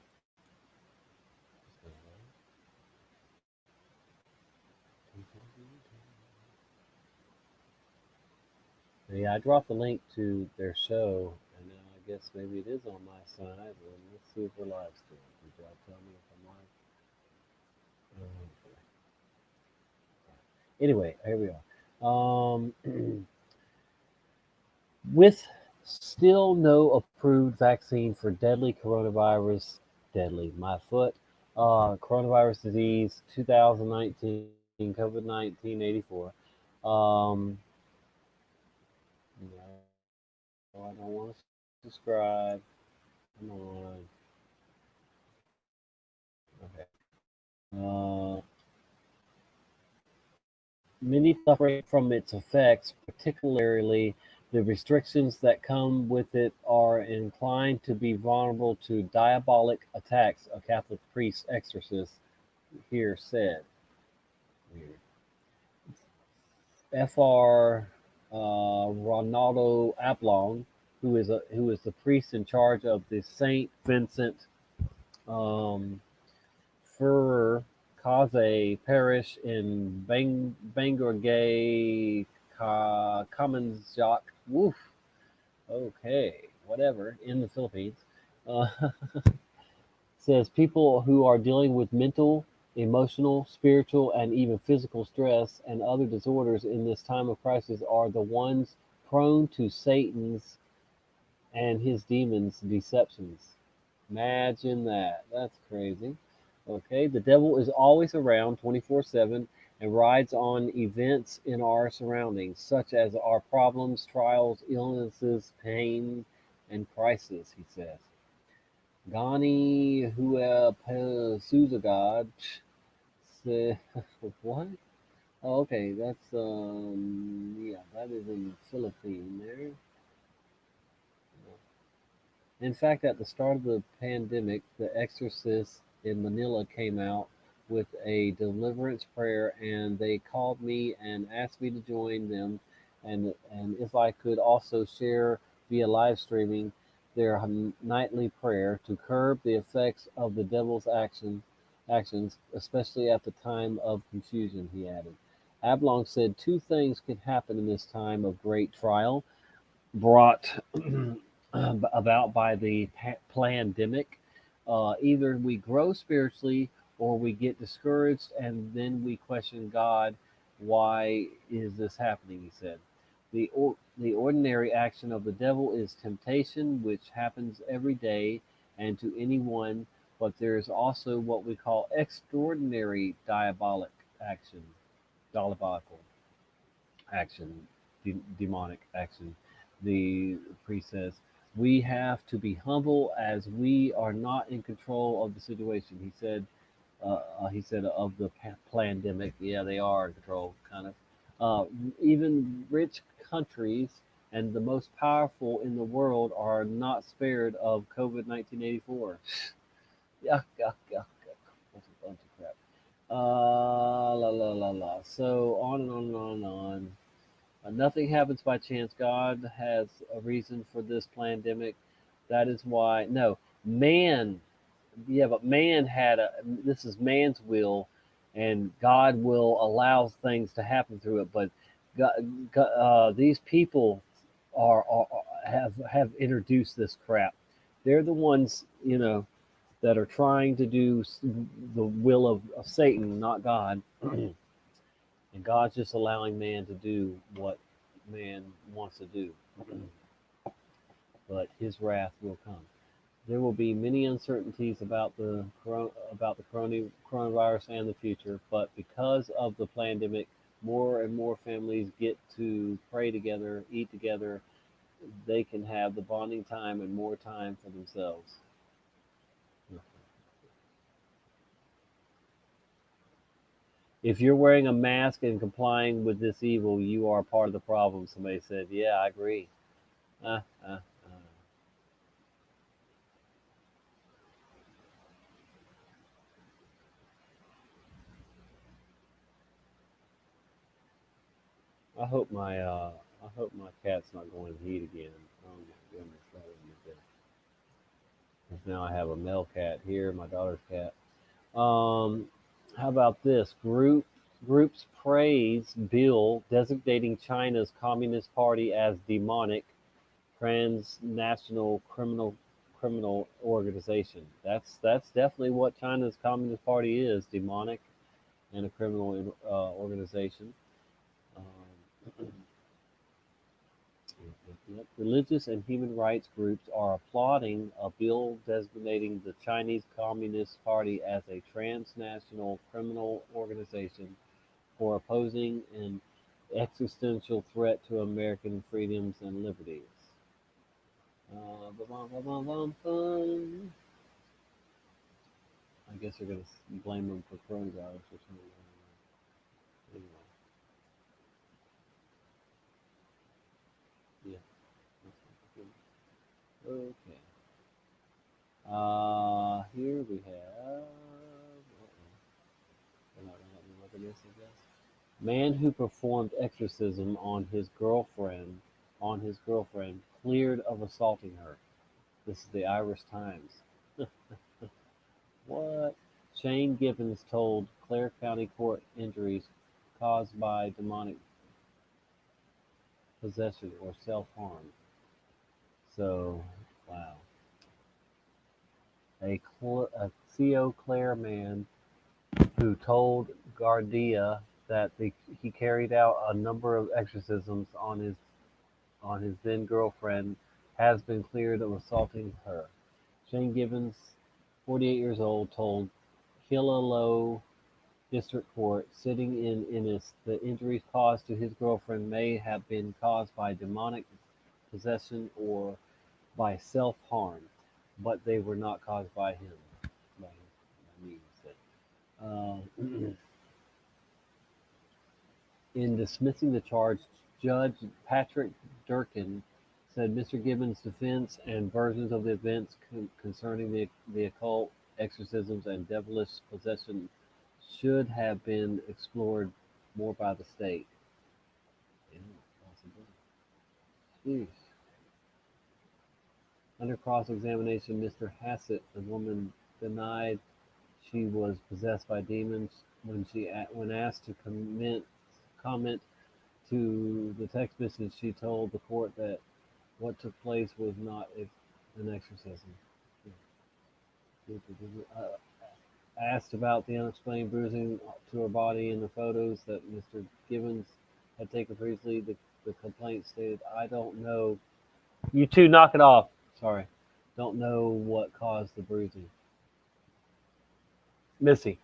Yeah, I dropped the link to their show, and now I guess maybe it is on my side. Well, let's see if we're live still. Did y'all tell me if I'm live? Anyway, here we are. With still no approved vaccine for deadly coronavirus, coronavirus disease 2019, COVID-19 84. No, I don't want to subscribe. Come on. Okay. Many suffering from its effects, particularly the restrictions that come with it, are inclined to be vulnerable to diabolic attacks, a Catholic priest exorcist here said. Fr. Ronaldo Aplong, who is the priest in charge of the Saint Vincent Ferrer Kaze parish in Bangorgay Kamanjak. Woof. Okay, whatever. In the Philippines, says people who are dealing with mental, emotional, spiritual, and even physical stress and other disorders in this time of crisis are the ones prone to Satan's and his demons' deceptions. Imagine that. That's crazy. Okay, the devil is always around 24/7 and rides on events in our surroundings, such as our problems, trials, illnesses, pain, and crisis, he says. Gani Hua Suzagad said, what? Oh, okay, that's, yeah, that is in Philippines there. In fact, at the start of the pandemic, the exorcists in Manila came out with a deliverance prayer, and they called me and asked me to join them, and if I could also share via live streaming their nightly prayer to curb the effects of the devil's actions, especially at the time of confusion, he added. Ablong said two things can happen in this time of great trial brought about by the pandemic. Either we grow spiritually or we get discouraged and then we question God, why is this happening, he said. The ordinary action of the devil is temptation, which happens every day and to anyone, but there is also what we call extraordinary diabolical. action, demonic action. The priest says, we have to be humble as we are not in control of the situation. He said of the pandemic, yeah, they are in control, kind of. Even rich countries and the most powerful in the world are not spared of COVID 1984. Yuck, yuck, yuck, yuck. That's a bunch of crap. La la la la. So on and on and on and on. Nothing happens by chance. God has a reason for this pandemic. That is why. No, man. Yeah, but man this is man's will, and God will allow things to happen through it. But these people have introduced this crap. They're the ones, that are trying to do the will of Satan, not God. And God's just allowing man to do what man wants to do. But his wrath will come. There will be many uncertainties about the coronavirus and the future, but because of the pandemic, more and more families get to pray together, eat together. They can have the bonding time and more time for themselves. If you're wearing a mask and complying with this evil, you are part of the problem. Somebody said, yeah, I agree. I hope my cat's not going to heat again. Oh my goodness, that would be good. Because now I have a male cat here, my daughter's cat. How about this? Groups praise bill designating China's Communist Party as demonic, transnational criminal organization. That's definitely what China's Communist Party is: demonic and a criminal organization. Religious and human rights groups are applauding a bill designating the Chinese Communist Party as a transnational criminal organization for opposing an existential threat to American freedoms and liberties. I guess they're going to blame them for coronavirus or something. Anyway. Yeah. Okay. Here we have. They're not going to let me look at this, I guess. Man who performed exorcism on his girlfriend, cleared of assaulting her. This is the Irish Times. What? Shane Gibbons told Clare County Court injuries caused by demonic possession or self-harm. So, wow. A CO Clare man who told Guardia that he carried out a number of exorcisms on his then girlfriend has been cleared of assaulting her. Shane Gibbons, 48 years old, told Killaloe District Court, sitting in Ennis, the injuries caused to his girlfriend may have been caused by demonic possession or by self-harm, but they were not caused by him. In dismissing the charge, Judge Patrick Durkin said Mr. Gibbons' defense and versions of the events concerning the occult, exorcisms, and devilish possession should have been explored more by the state. Jeez. Under cross-examination, Mr. Hassett, the woman, denied she was possessed by demons when asked to comment to the text message. She told the court that what took place was not an exorcism. Asked about the unexplained bruising to her body in the photos that Mr. Gibbons had taken previously, the complaint stated, I don't know. You two knock it off. Sorry. Don't know what caused the bruising. Missy.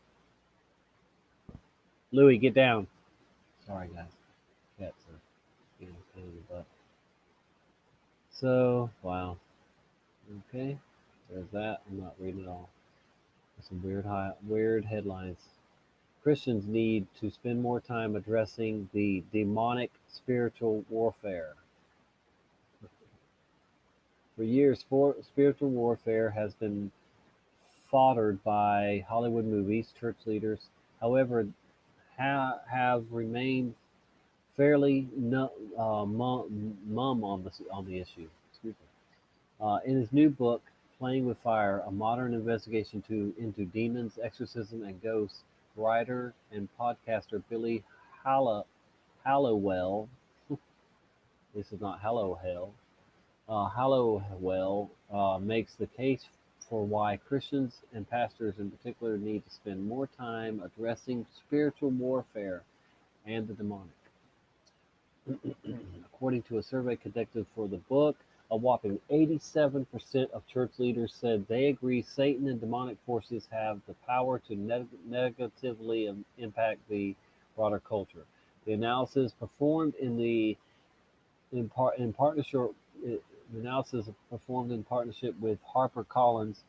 Louis, get down. Sorry, guys. Cats are So, wow. Okay, there's that. I'm not reading it all. There's some weird headlines. Christians need to spend more time addressing the demonic spiritual warfare. For years, spiritual warfare has been foddered by Hollywood movies. Church leaders, however, have remained fairly mum on the issue. Excuse me. In his new book, Playing with Fire: A Modern Investigation into Demons, Exorcism, and Ghosts, writer and podcaster Billy Hallowell. This is not Hallowell. Hallowell makes the case for why Christians and pastors in particular need to spend more time addressing spiritual warfare and the demonic. According to a survey conducted for the book, a whopping 87% of church leaders said they agree Satan and demonic forces have the power to negatively impact the broader culture. The analysis performed in partnership with HarperCollins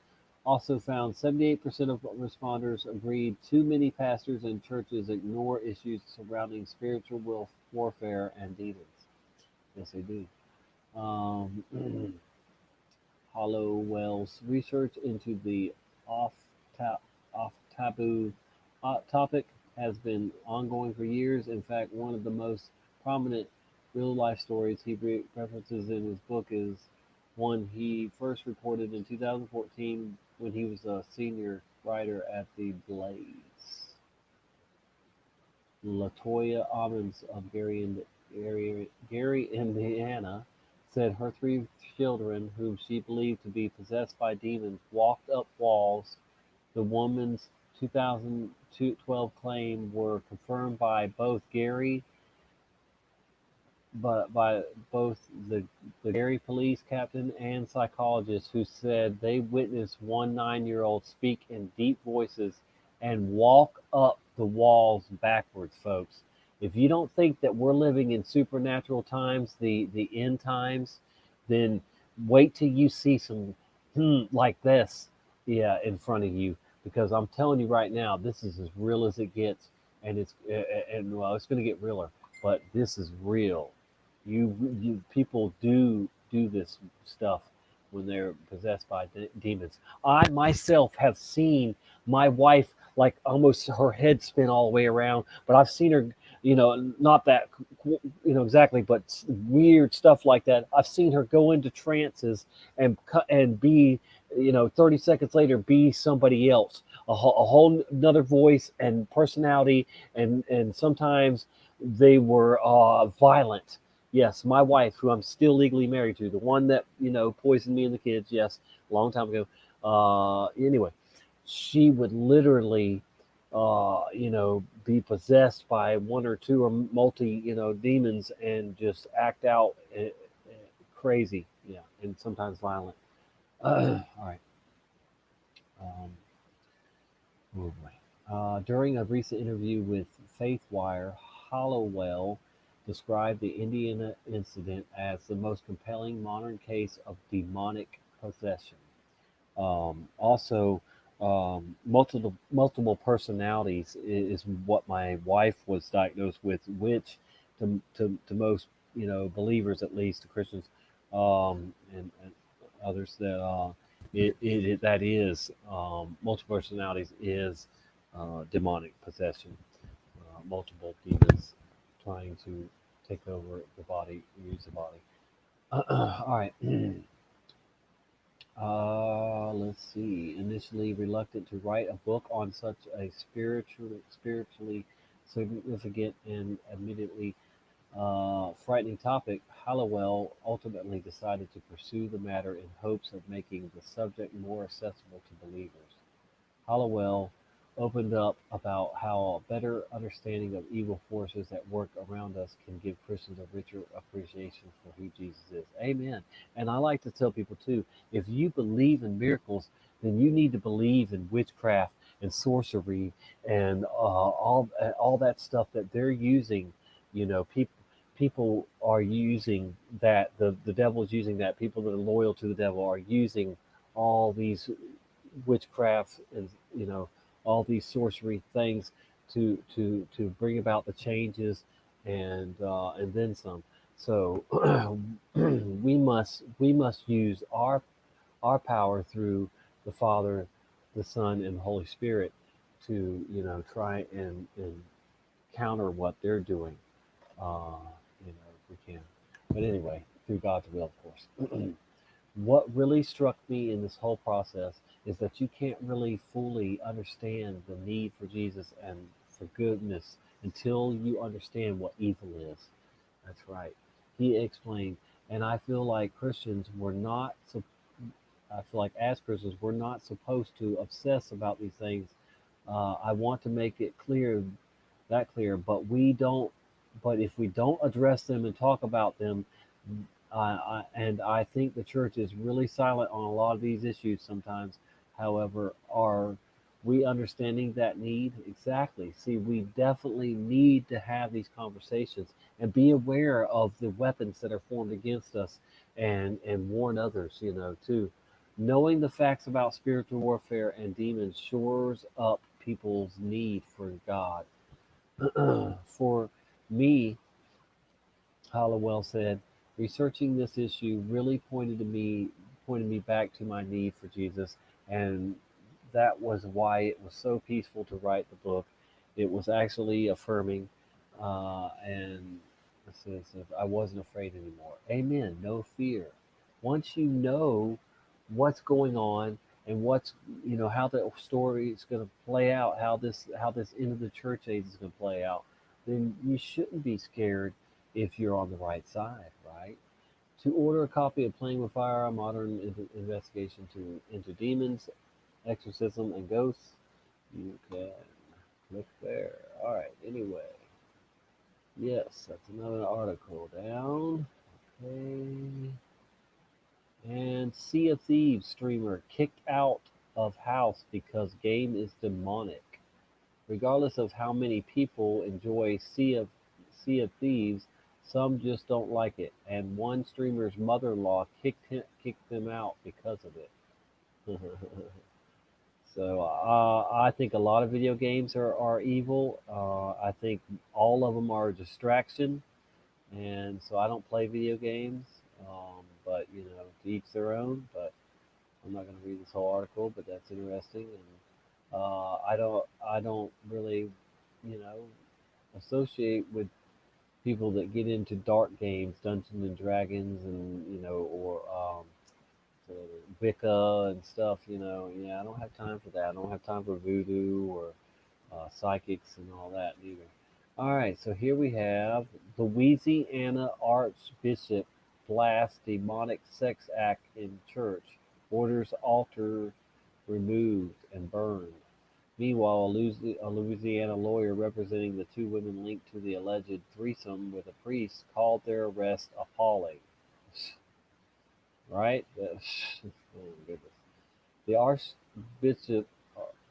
also found 78% of responders agreed too many pastors and churches ignore issues surrounding spiritual warfare and demons. Yes, they do. Hollowell's research into the off-taboo topic has been ongoing for years. In fact, one of the most prominent real-life stories he references in his book is one he first reported in 2014 when he was a senior writer at the Blaze. LaToya Ammons of Gary, Indiana, said her 3 children, whom she believed to be possessed by demons, walked up walls. The woman's 2012 claim were confirmed by both Gary, by both the Gary police captain and psychologist, who said they witnessed one 9-year-old speak in deep voices and walk up the walls backwards, folks. If you don't think that we're living in supernatural times, the end times, then wait till you see some like this, in front of you, because I'm telling you right now, this is as real as it gets, and it's going to get realer, but this is real. You people do this stuff when they're possessed by demons. I myself have seen my wife, like, almost her head spin all the way around, but I've seen her, not that, exactly, but weird stuff like that. I've seen her go into trances and be, 30 seconds later, be somebody else, a whole another voice and personality, and sometimes they were violent. Yes, my wife, who I'm still legally married to, the one that, poisoned me and the kids, yes, a long time ago. Anyway, she would literally, be possessed by 1 or 2 or multi, demons, and just act out crazy, and sometimes violent. All right. Oh boy. During a recent interview with FaithWire, Hallowell described the Indiana incident as the most compelling modern case of demonic possession. Multiple personalities is what my wife was diagnosed with, which to most believers, at least to Christians, and others, that that is multiple personalities is demonic possession, multiple demons trying to take over the body, use the body. All right. Let's see. Initially reluctant to write a book on such a spiritually significant and admittedly frightening topic, Hallowell ultimately decided to pursue the matter in hopes of making the subject more accessible to believers. Hallowell opened up about how a better understanding of evil forces at work around us can give Christians a richer appreciation for who Jesus is. Amen. And I like to tell people too, if you believe in miracles, then you need to believe in witchcraft and sorcery and all that stuff that they're using. people are using that, the devil is using that, people that are loyal to the devil are using all these witchcraft and all these sorcery things to bring about the changes and then some. So we must use our power through the Father, the Son, and the Holy Spirit to try and counter what they're doing. If we can. But anyway, through God's will, of course. What really struck me in this whole process is that you can't really fully understand the need for Jesus and for goodness until you understand what evil is. That's right. He explained, and I feel like Christians were not. I feel like as Christians, we're not supposed to obsess about these things. I want to make it clear, but we don't. But if we don't address them and talk about them, and I think the church is really silent on a lot of these issues sometimes. However, are we understanding that need? Exactly. See, we definitely need to have these conversations and be aware of the weapons that are formed against us and warn others, too. Knowing the facts about spiritual warfare and demons shores up people's need for God. For me, Hollowell said, researching this issue really pointed me back to my need for Jesus, and that was why it was so peaceful to write the book. It was actually affirming, and it says, I wasn't afraid anymore. Amen. No fear. Once you know what's going on and what's how the story is going to play out, how this end of the church age is going to play out, then you shouldn't be scared if you're on the right side, right? To order a copy of Playing with Fire, a modern investigation into demons, exorcism, and ghosts, you can click there. All right. Anyway, yes, that's another article down. Okay. And Sea of Thieves streamer kicked out of house because game is demonic. Regardless of how many people enjoy Sea of Thieves, some just don't like it, and one streamer's mother-in-law kicked them out because of it. So I think a lot of video games are evil. I think all of them are a distraction, and so I don't play video games. But to each their own. But I'm not going to read this whole article, but that's interesting. And I don't really, associate with people that get into dark games, Dungeons and Dragons, and or Wicca and stuff. Yeah, I don't have time for that. I don't have time for voodoo or psychics and all that either. All right, so here we have Louisiana Archbishop blasts demonic sex act in church, orders altar removed and burned. Meanwhile, a Louisiana lawyer representing the two women linked to the alleged threesome with a priest called their arrest appalling. Right? Oh, goodness. The Archbishop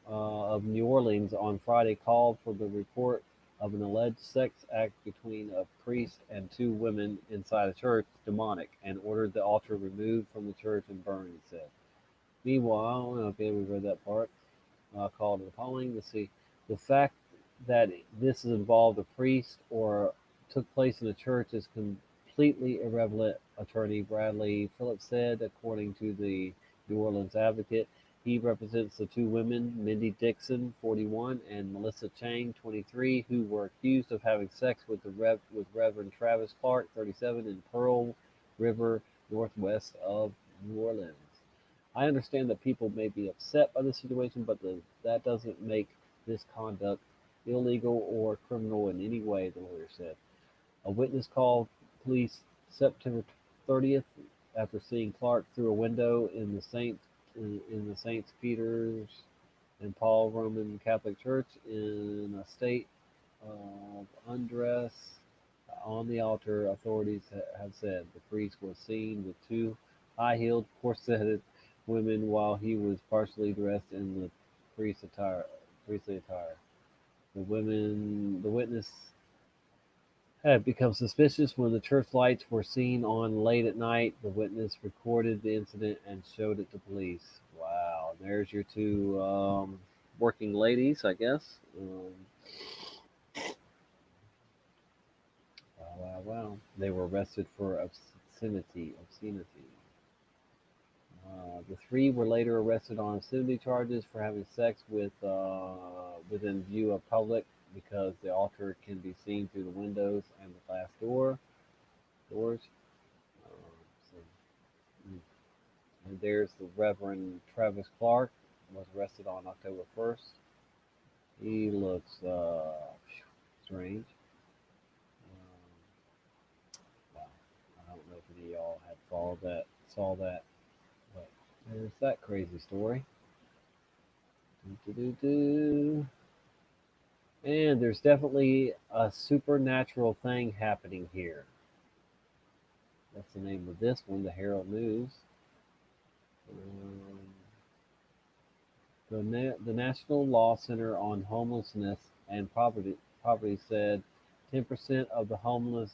of New Orleans on Friday called for the report of an alleged sex act between a priest and two women inside a church demonic and ordered the altar removed from the church and burned, he said. Meanwhile, okay, we read that part. Called it appalling. Let's see. The fact that this has involved a priest or took place in a church is completely irrelevant, Attorney Bradley Phillips said, according to the New Orleans Advocate. He represents the two women, Mindy Dixon, 41, and Melissa Chang, 23, who were accused of having sex with Reverend Travis Clark, 37, in Pearl River, northwest of New Orleans. I understand that people may be upset by the situation, but that doesn't make this conduct illegal or criminal in any way, the lawyer said. A witness called police September 30th after seeing Clark through a window in the St. Peter's and Paul Roman Catholic Church in a state of undress on the altar. Authorities have said the priest was seen with two high-heeled, corseted women while he was partially dressed in the priestly attire. The witness had become suspicious when the church lights were seen on late at night. The witness recorded the incident and showed it to police. Wow, there's your two working ladies, I guess. Wow. They were arrested for obscenity. The three were later arrested on obscenity charges for having sex within view of public because the altar can be seen through the windows and the glass doors. And there's the Reverend Travis Clark, was arrested on October 1st. He looks strange. Wow. I don't know if any of y'all had saw that, but there's that crazy story. And there's definitely a supernatural thing happening here. That's the name of this one, the Herald News. The National Law Center on Homelessness and Poverty said 10% of the homeless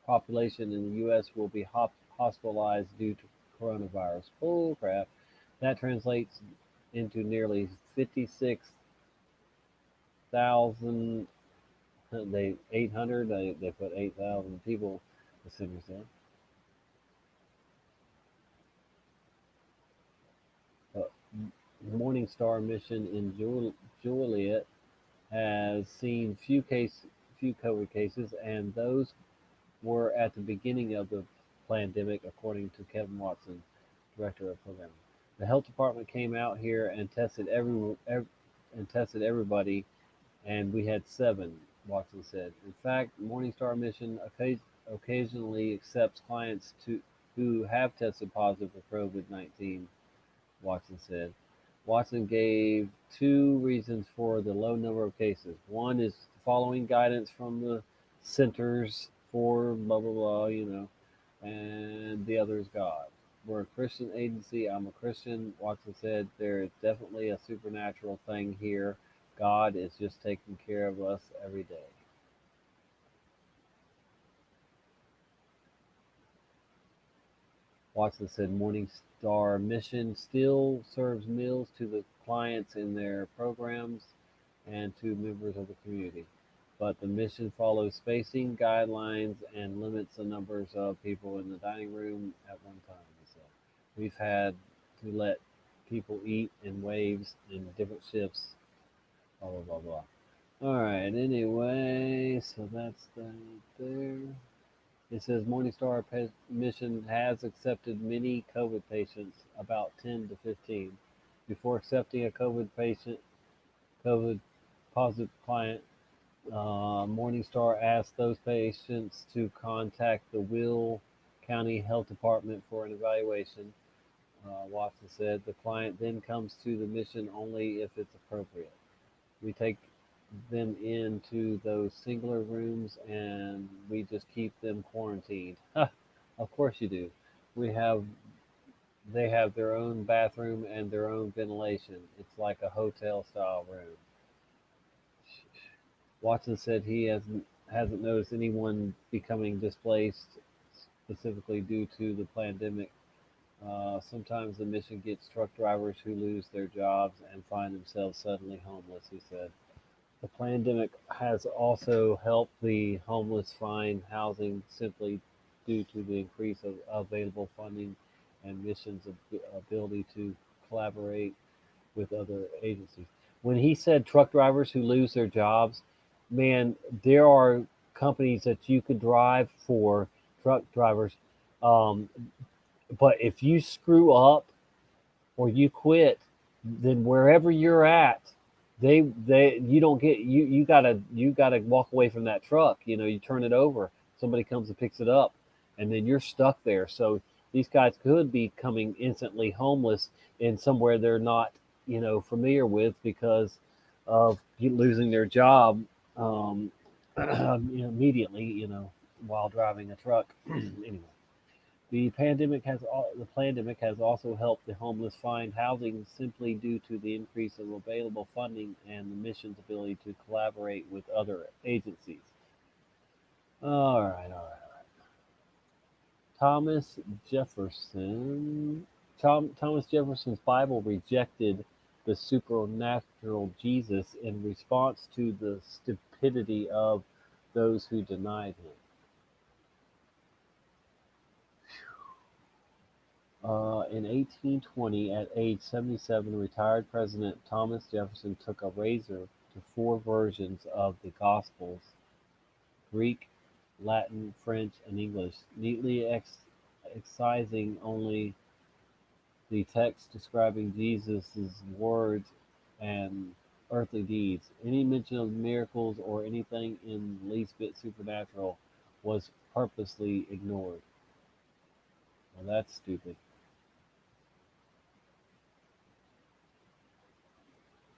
population in the U.S. will be hospitalized due to coronavirus. Oh crap! That translates into nearly 56,000. They put 8,000 people. The center said. Morning Star mission in Joliet has seen few COVID cases, and those were at the beginning of the pandemic, according to Kevin Watson, director of programming. The health department came out here and tested everybody, and we had 7. Watson said. In fact, Morning Star mission occasionally accepts clients who have tested positive for COVID-19. Watson said. Watson gave 2 reasons for the low number of cases. One is following guidance from the centers for blah, blah, blah, and the other is God. We're a Christian agency. I'm a Christian. Watson said there is definitely a supernatural thing here. God is just taking care of us every day. Watson said Morning Star mission still serves meals to the clients in their programs and to members of the community, but the mission follows spacing guidelines and limits the numbers of people in the dining room at one time. So we've had to let people eat in waves in different shifts, blah, blah, blah, blah. All right, anyway, so that's that there. It says Morning Star mission has accepted many COVID patients, about 10 to 15. Before accepting a COVID positive client, Morning Star asked those patients to contact the Will County Health Department for an evaluation. Watson said the client then comes to the mission only if it's appropriate. We take them into those singular rooms and we just keep them quarantined. Of course you do. They have their own bathroom and their own ventilation. It's like a hotel style room. Watson said he hasn't noticed anyone becoming displaced specifically due to the pandemic. Sometimes the mission gets truck drivers who lose their jobs and find themselves suddenly homeless, he said. The pandemic has also helped the homeless find housing simply due to the increase of available funding and missions' ability to collaborate with other agencies. When he said truck drivers who lose their jobs, man, there are companies that you could drive for, truck drivers, but if you screw up or you quit, then wherever you're at, you don't get you gotta walk away from that truck. You turn it over, somebody comes and picks it up, and then you're stuck there. So these guys could be becoming instantly homeless in somewhere they're not familiar with because of losing their job immediately while driving a truck. Anyway, the pandemic has also helped the homeless find housing simply due to the increase of available funding and the mission's ability to collaborate with other agencies. All right. Thomas Jefferson. Thomas Jefferson's Bible rejected the supernatural Jesus in response to the stupidity of those who denied him. In 1820, at age 77, retired President Thomas Jefferson took a razor to 4 versions of the Gospels: Greek, Latin, French, and English, neatly excising only the text describing Jesus' words and earthly deeds. Any mention of miracles or anything in the least bit supernatural was purposely ignored. Well, that's stupid.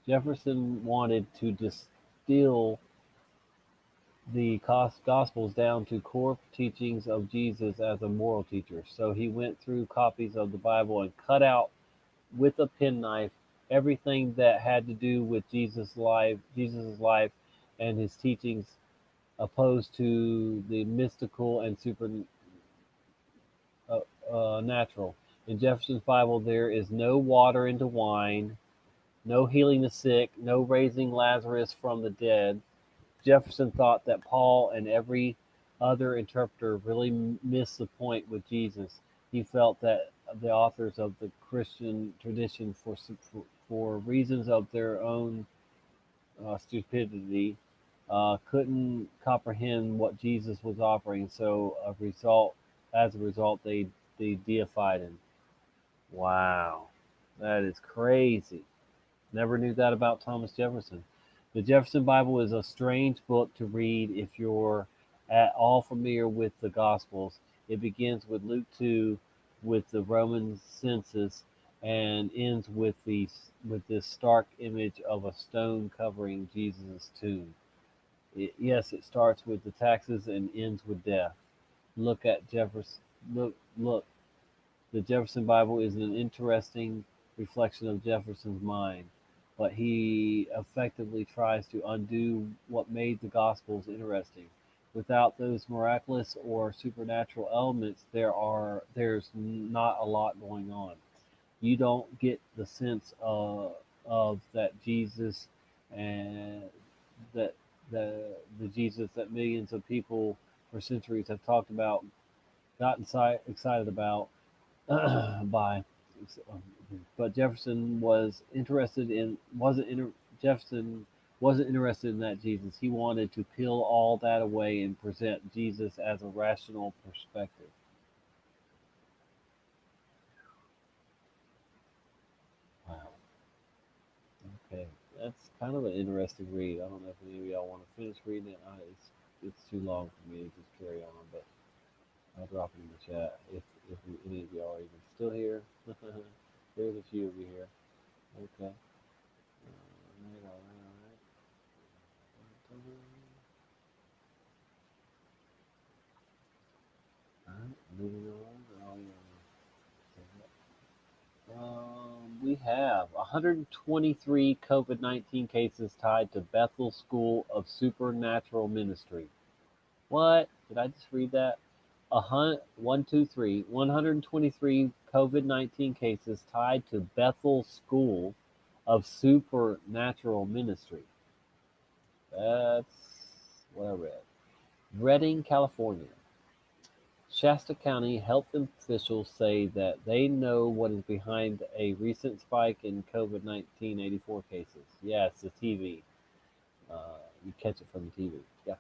Jefferson wanted to distill the Gospels down to core teachings of Jesus as a moral teacher. So he went through copies of the Bible and cut out with a penknife everything that had to do with Jesus' life and his teachings, opposed to the mystical and supernatural. In Jefferson's Bible, there is no water into wine, no healing the sick, no raising Lazarus from the dead. Jefferson thought that Paul and every other interpreter really missed the point with Jesus. He felt that the authors of the Christian tradition, for reasons of their own stupidity, couldn't comprehend what Jesus was offering. So, as a result, they deified him. Wow, that is crazy. Never knew that about Thomas Jefferson. The Jefferson Bible is a strange book to read if you're at all familiar with the Gospels. It begins with Luke 2 with the Roman census and ends with this stark image of a stone covering Jesus' tomb. Yes, it starts with the taxes and ends with death. Look at Jefferson. Look. The Jefferson Bible is an interesting reflection of Jefferson's mind, but he effectively tries to undo what made the Gospels interesting. Without those miraculous or supernatural elements, there's not a lot going on. You don't get the sense of that Jesus and that the Jesus that millions of people for centuries have talked about, gotten excited about but Jefferson wasn't interested in that Jesus. He wanted to peel all that away and present Jesus as a rational perspective. Wow. Okay, that's kind of an interesting read. I don't know if any of y'all want to finish reading it. It's too long for me to just carry on, but I'll drop it in the chat if any of y'all are even still here. There's a few of you here. Okay. All right. Moving on. We have 123 COVID-19 cases tied to Bethel School of Supernatural Ministry. What? Did I just read that? 123 COVID-19 cases tied to Bethel School of Supernatural Ministry. That's what I read. Redding, California. Shasta County health officials say that they know what is behind a recent spike in COVID-19 84 cases. Yeah, it's the TV. You catch it from the TV. Yep.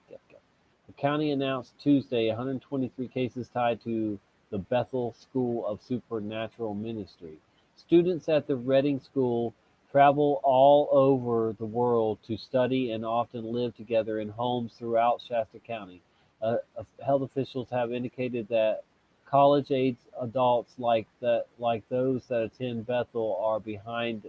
The county announced Tuesday 123 cases tied to the Bethel School of Supernatural Ministry. Students at the Redding School travel all over the world to study and often live together in homes throughout Shasta County. Health officials have indicated that college-age adults like those that attend Bethel are behind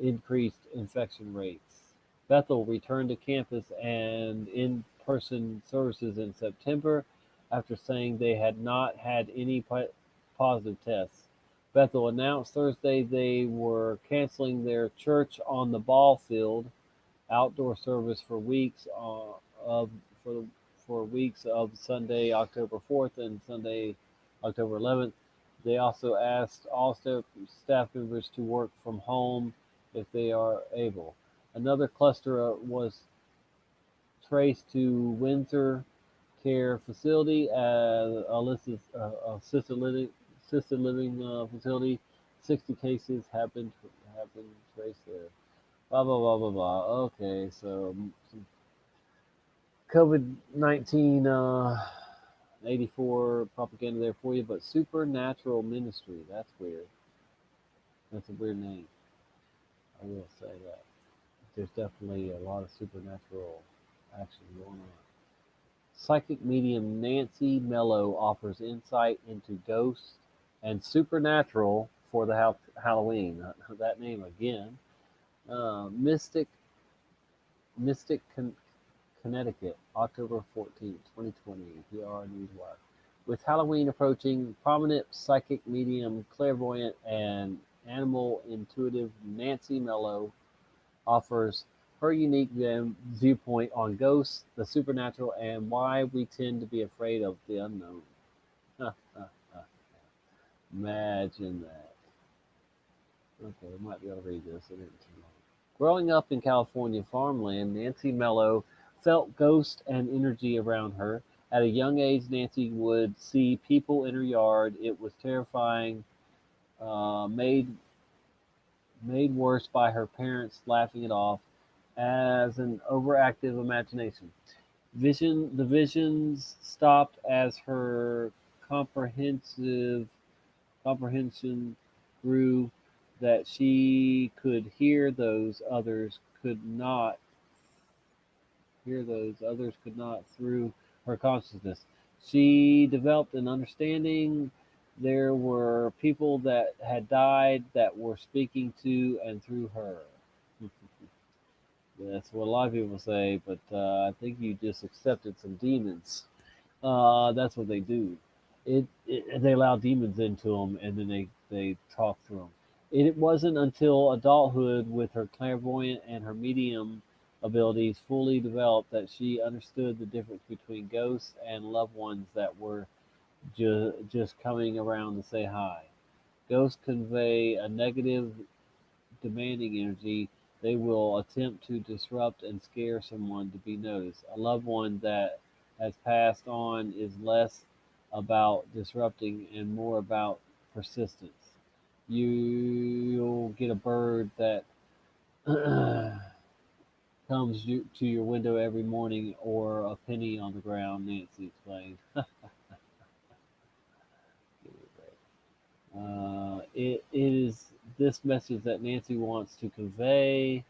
increased infection rates. Bethel returned to campus and in-person services in September after saying they had not had any positive tests. Bethel announced Thursday they were canceling their church on the ball field outdoor service for weeks for weeks of Sunday, October 4th and Sunday, October 11th. They also asked all staff members to work from home if they are able. Another cluster was traced to Windsor Care Facility, assisted living facility. 60 cases have been traced there. Blah blah blah blah blah. Okay, so some COVID-19 84 propaganda there for you, but Supernatural Ministry, that's weird. That's a weird name. I will say that. There's definitely a lot of supernatural action going on. Psychic medium Nancy Mello offers insight into ghosts and supernatural for the Halloween. That name again. Mystic, Connecticut, October 14th, 2020, PR Newswire. With Halloween approaching, prominent psychic medium, clairvoyant, and animal intuitive Nancy Mello offers her unique viewpoint on ghosts, the supernatural, and why we tend to be afraid of the unknown. Imagine that. Okay, I might be able to read this. It isn't too long. Growing up in California farmland, Nancy Mello felt ghosts and energy around her. At a young age, Nancy would see people in her yard. It was terrifying, made worse by her parents laughing it off as an overactive imagination. The visions stopped as her comprehension grew, that she could hear those others could not through her consciousness. She developed an understanding there were people that had died that were speaking to and through her. That's what a lot of people say, but I think you just accepted some demons. That's what they do. They allow demons into them, and then they talk through them. It wasn't until adulthood, with her clairvoyant and her medium abilities fully developed, that she understood the difference between ghosts and loved ones that were just coming around to say hi. Ghosts convey a negative, demanding energy. They will attempt to disrupt and scare someone to be noticed. A loved one that has passed on is less about disrupting and more about persistence. You'll get a bird that comes to your window every morning, or a penny on the ground, Nancy explained. It is this message that Nancy wants to convey.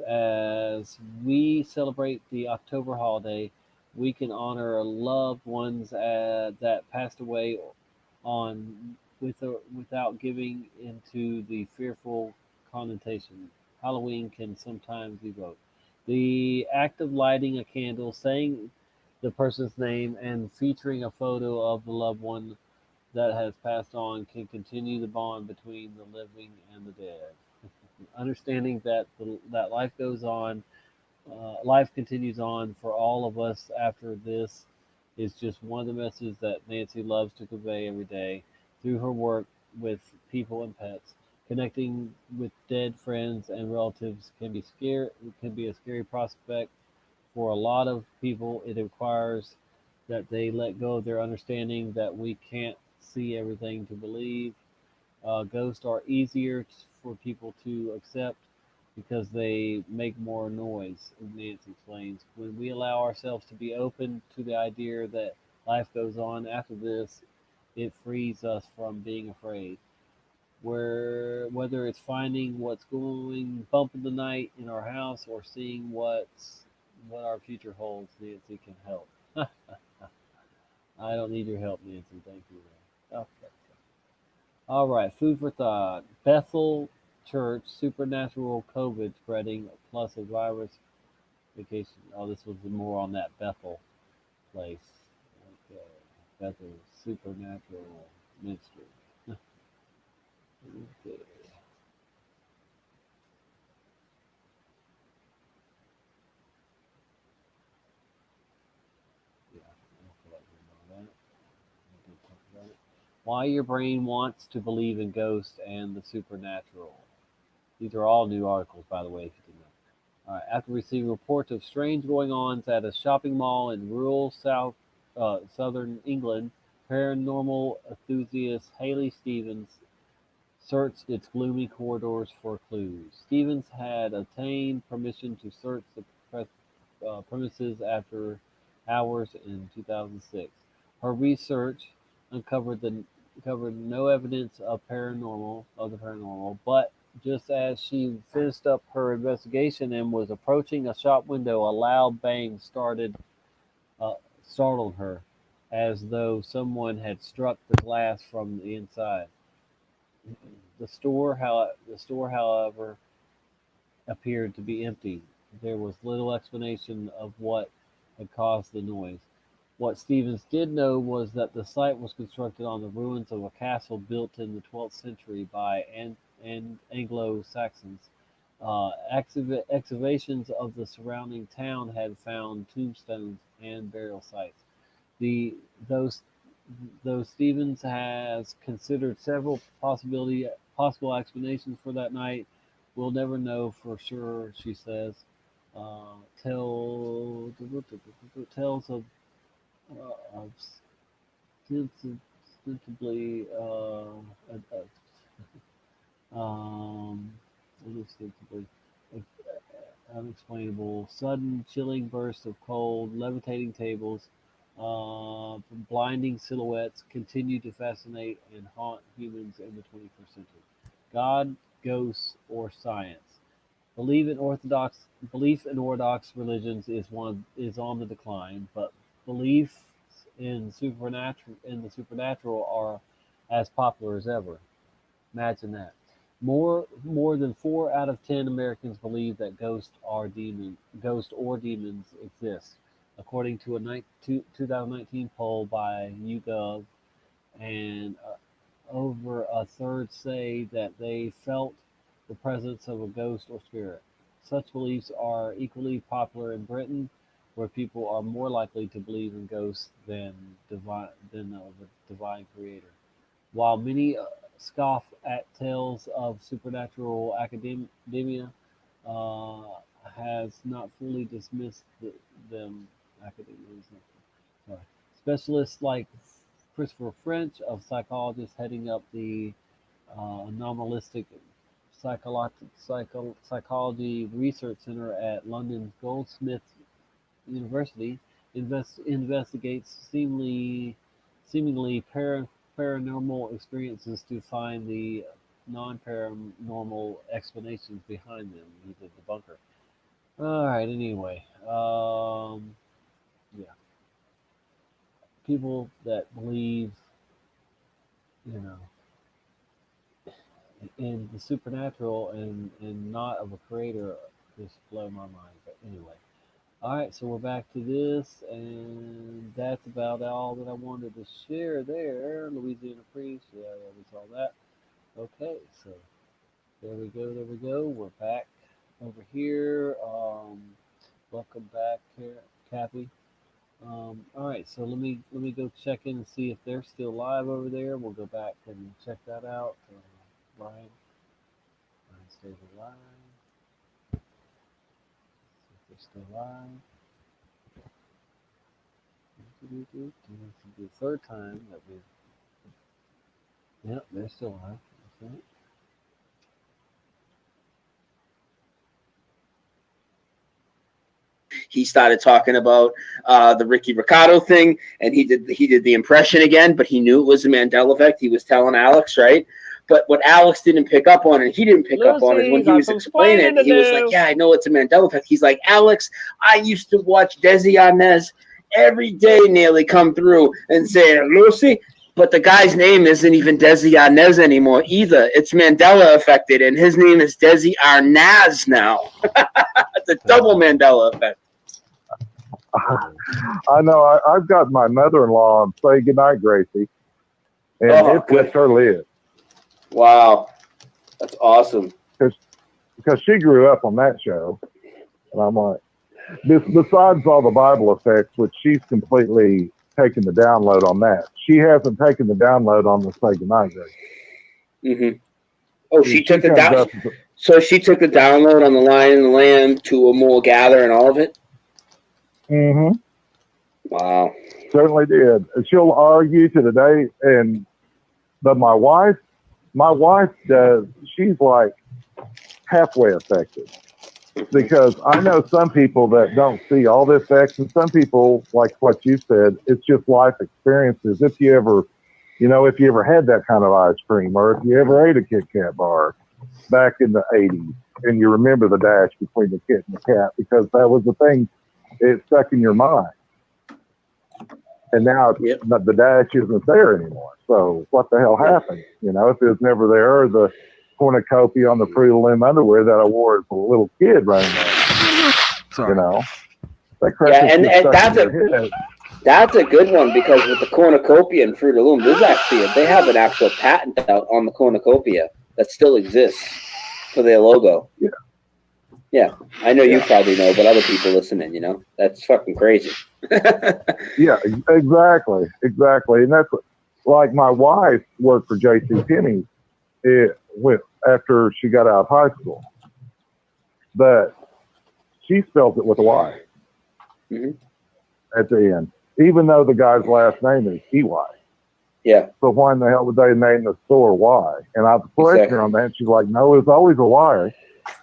As we celebrate the October holiday, we can honor loved ones that passed away without giving into the fearful connotation Halloween can sometimes evoke. The act of lighting a candle, saying the person's name, and featuring a photo of the loved one that has passed on can continue the bond between the living and the dead. Understanding that that life goes on, life continues on for all of us after this is just one of the messages that Nancy loves to convey every day through her work with people and pets. Connecting with dead friends and relatives can be a scary prospect for a lot of people. It requires that they let go of their understanding that we can't see everything to believe. Ghosts are easier for people to accept because they make more noise, Nancy explains. When we allow ourselves to be open to the idea that life goes on after this, it frees us from being afraid. Whether it's finding what's going bump in the night in our house or seeing what our future holds, Nancy can help. I don't need your help, Nancy. Thank you. Okay. All right, food for thought. Bethel Church, supernatural COVID spreading plus a virus vacation. Oh, this was more on that Bethel place. Okay. Bethel supernatural ministry. Okay. Why your brain wants to believe in ghosts and the supernatural. These are all new articles, by the way, if you didn't know. All right, after receiving reports of strange going-ons at a shopping mall in rural southern England, paranormal enthusiast Haley Stevens searched its gloomy corridors for clues. Stevens had obtained permission to search the premises after hours in 2006. Her research uncovered no evidence of the paranormal, but just as she finished up her investigation and was approaching a shop window, a loud bang startled her, as though someone had struck the glass from the inside. The store, however, appeared to be empty. There was little explanation of what had caused the noise. What Stevens did know was that the site was constructed on the ruins of a castle built in the 12th century by Anglo-Saxons. Excavations of the surrounding town had found tombstones and burial sites. Though Stevens has considered several possible explanations for that night, we'll never know for sure, she says. Tales of ostensibly unexplainable, sudden, chilling bursts of cold, levitating tables, blinding silhouettes continue to fascinate and haunt humans in the 21st century. God, ghosts, or science. Belief in orthodox religions is on the decline, but beliefs in the supernatural are as popular as ever. Imagine that. More than 4 out of 10 Americans believe that ghosts or demons exist, according to a 2019 poll by YouGov, and over a third say that they felt the presence of a ghost or spirit. Such beliefs are equally popular in Britain, where people are more likely to believe in ghosts than of a divine creator. While many scoff at tales of supernatural, academia has not fully dismissed them. Specialists like Christopher French, a psychologist heading up the Anomalistic Psychology Research Center at London's Goldsmiths University, investigates seemingly paranormal experiences to find the non-paranormal explanations behind them. He's a debunker. All right. Anyway, yeah. People that believe, in the supernatural and not of a creator just blow my mind. But anyway. All right, so we're back to this, and that's about all that I wanted to share there. Louisiana Priest, yeah, we saw that. Okay, so there we go. We're back over here. Welcome back, Kathy. All right, so let me go check in and see if they're still live over there. We'll go back and check that out. Brian stays alive. Still live. This will be the third time that yep, they're still live. That's right. He started talking about the Ricky Ricardo thing, and he did the impression again, but he knew it was the Mandela effect. He was telling Alex, right? But what Alex didn't pick up on, and he didn't pick up on, is when he was explaining it, he was like, yeah, I know it's a Mandela effect. He's like, Alex, I used to watch Desi Arnaz every day nearly come through and say, Lucy, but the guy's name isn't even Desi Arnaz anymore either. It's Mandela affected, and his name is Desi Arnaz now. It's a double Mandela effect. I know. I've got my mother-in-law on Say Goodnight, Gracie, and it lets her live. Wow, that's awesome. Because she grew up on that show, and I'm like, besides all the Bible effects, which she's completely taken the download on that. She hasn't taken the download on the say goodnight grace. Mm-hmm. Oh, she took the comes down. up- So she took the download on the Lion and the Lamb to a more gather and all of it. Mm-hmm. Wow. Certainly did. And she'll argue to the day, but my wife does. She's like halfway effective, because I know some people that don't see all the effects, and some people, like what you said, it's just life experiences. If you ever had that kind of ice cream, or if you ever ate a Kit Kat bar back in the 80s, and you remember the dash between the kit and the cat, because that was the thing, it stuck in your mind. And now the dash isn't there anymore. So what the hell happened? You know, if it was never there, or the cornucopia on the Fruit of the Loom underwear that I wore as a little kid running around. You know, that crap Yeah, is and just stuck that's in your head. That's a good one, because with the cornucopia and Fruit of the Loom, they have an actual patent out on the cornucopia that still exists for their logo. Yeah. Yeah, I know you probably know, but other people listening, that's fucking crazy. Yeah, exactly. And that's like my wife worked for JCPenney after she got out of high school, but she spells it with a Y at the end, even though the guy's last name is EY. Yeah. So why in the hell would they name the store Y? And I pressed her on that. And she's like, no, it's always a Y.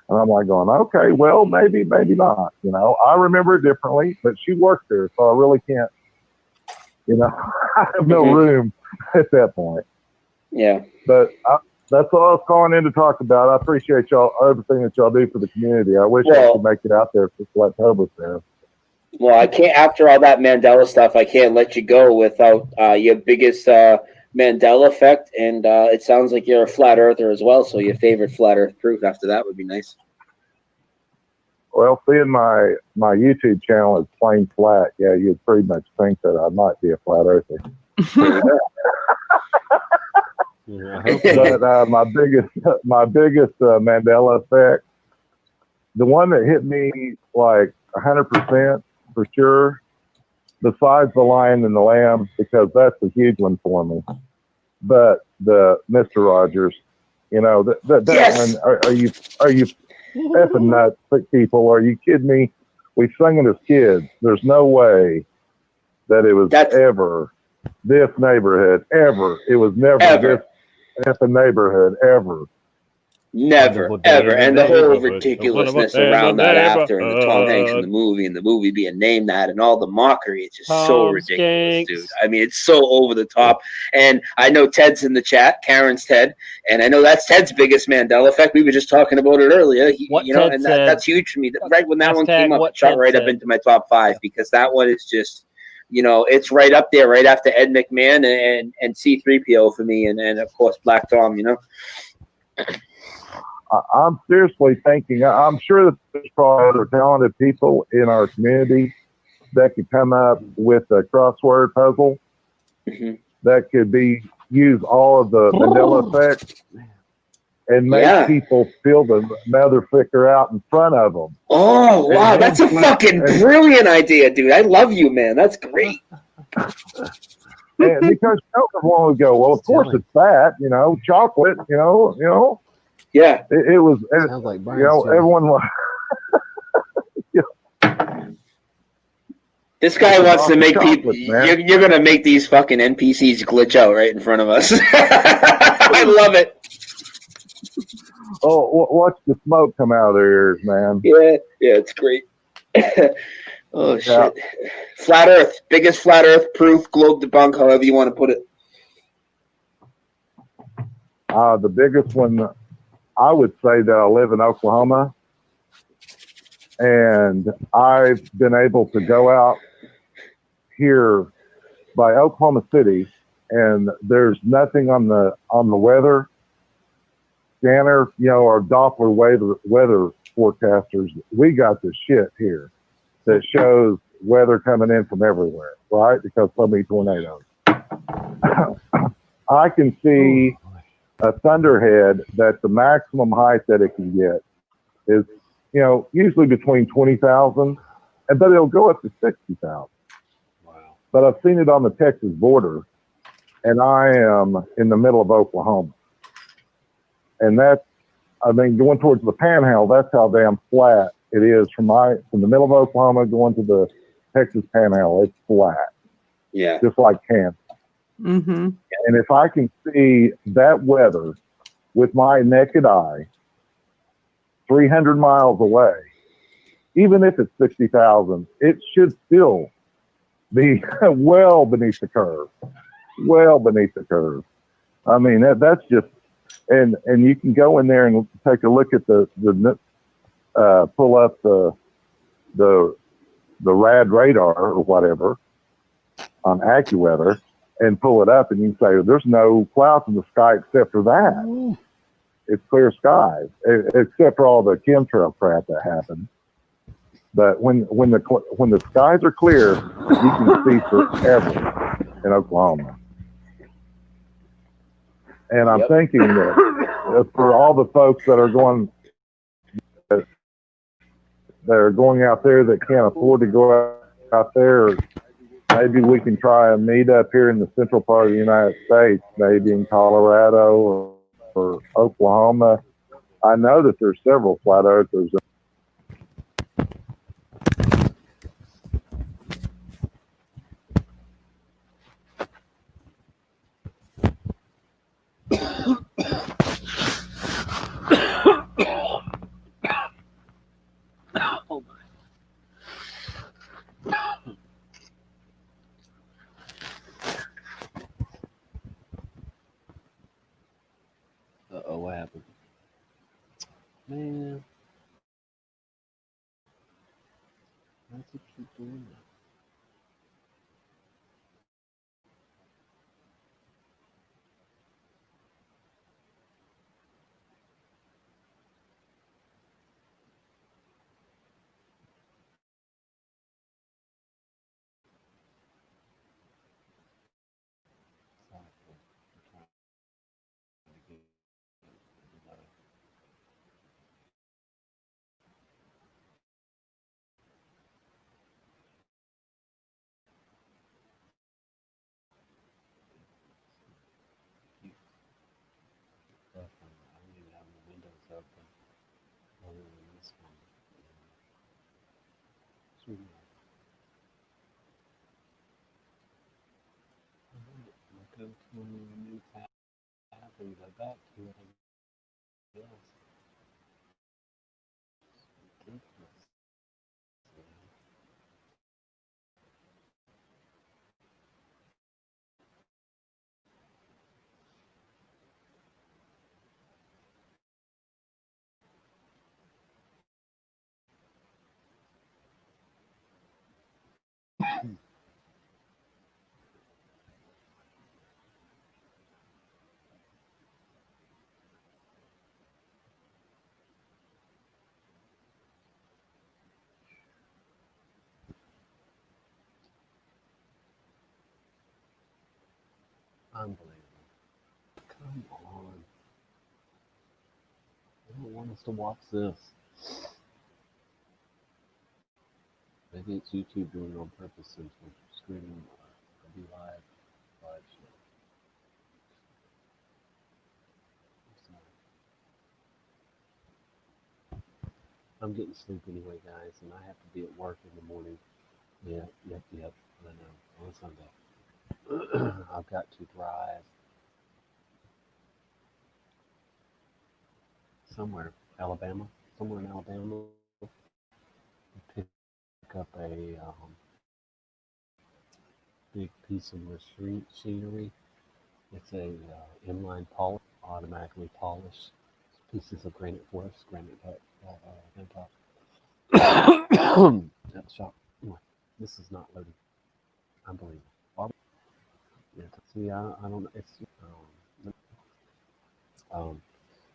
And I'm like going, okay, well, maybe not. You know, I remember it differently, but she worked there, so I really can't, I have no room at that point. Yeah. But that's all I was calling in to talk about. I appreciate y'all, everything that y'all do for the community. I wish I could make it out there for Oktoberfest. Well, I can't, after all that Mandela stuff, I can't let you go without your biggest Mandela effect. And it sounds like you're a flat earther as well. So your favorite flat earth proof after that would be nice. Well, seeing my YouTube channel is plain flat, yeah, you'd pretty much think that I might be a flat earther. But my biggest Mandela effect, the one that hit me like 100% for sure, besides the Lion and the Lamb, because that's a huge one for me. But the Mr. Rogers, that Yes! one, are you effing nuts, people? Are you kidding me? We sung it as kids. There's no way that it was ever this neighborhood, ever. It was never this effing neighborhood, ever. Never, ever. And the whole ridiculousness around that after, and the Tom Hanks in the movie being named that, and all the mockery, it's just so ridiculous, dude. I mean, it's so over the top. And I know Ted's in the chat, Karen's Ted, and I know that's Ted's biggest Mandela effect. We were just talking about it earlier. That's huge for me. Right when that one came up, it shot right up into my top 5, because that one is just, it's right up there, right after Ed McMahon and C-3PO for me, and of course Black Tom, I'm seriously thinking, I'm sure that there's probably other talented people in our community that could come up with a crossword puzzle that could use all of the Mandela effects and make people feel the mother flicker out in front of them. Oh, wow, that's a fucking brilliant idea, dude. I love you, man. That's great. And because everyone would go, well, of course it's that, chocolate, Yeah. It was, sounds like everyone was. This guy wants to make people. You're gonna make these fucking NPCs glitch out right in front of us. I love it. Oh, watch the smoke come out of their ears, man. Yeah, it's great. Oh shit! Flat Earth, biggest flat Earth proof, globe debunk, however you want to put it. The biggest one, I would say that I live in Oklahoma, and I've been able to go out here by Oklahoma City, and there's nothing on the weather scanner, our Doppler weather forecasters. We got the shit here that shows weather coming in from everywhere, right? Because so many tornadoes. I can see a thunderhead that the maximum height that it can get is, usually between 20,000, but it'll go up to 60,000. Wow. but I've seen it on the Texas border, and I am in the middle of Oklahoma. And that's, I mean, going towards the Panhandle, that's how damn flat it is from the middle of Oklahoma going to the Texas Panhandle. It's flat. Yeah. Just like Kansas. Mm-hmm. And if I can see that weather with my naked eye, 300 miles away, even if it's 60,000, it should still be well beneath the curve. Well beneath the curve. I mean, that's just, and you can go in there and take a look at pull up the RAD radar or whatever on AccuWeather and pull it up, and you can say there's no clouds in the sky except for that. It's clear skies, except for all the chemtrail crap that happened. But when the skies are clear, you can see forever in Oklahoma. And I'm thinking that for all the folks that are going out there that can't afford to go out there, maybe we can try a meetup here in the central part of the United States, maybe in Colorado or Oklahoma. I know that there's several flat earthers. Uh-oh, what happened? Man. Why does it keep doing that? Go to a new tab and go back to it. Yes. Unbelievable. Come on. I don't want us to watch this. Maybe it's YouTube doing it on purpose since we're screaming be live show. I'm getting sleep anyway, guys, and I have to be at work in the morning. Yep. I know. On Sunday. I've got to drive somewhere in Alabama, pick up a big piece of machinery. It's a inline polish, automatically polished pieces of granite for us, granite top. That's shop. Anyway, this is not loaded. Unbelievable. Yeah, see, I don't know. It's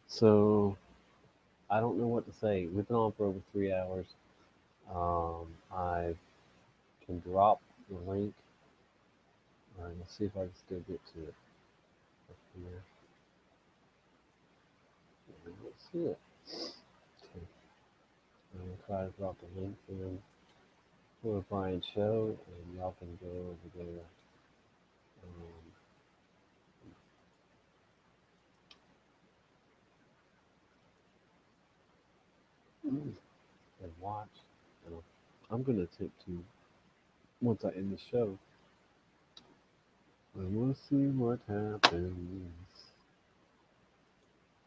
so I don't know what to say. We've been on for over 3 hours. I can drop the link. All right, let's see if I can still get to it. Here. Let's see it. Okay. I'm gonna try to drop the link in. for Brian's show, and y'all can go over there. And watch. And I'm going to attempt to, once I end the show, and we'll see what happens.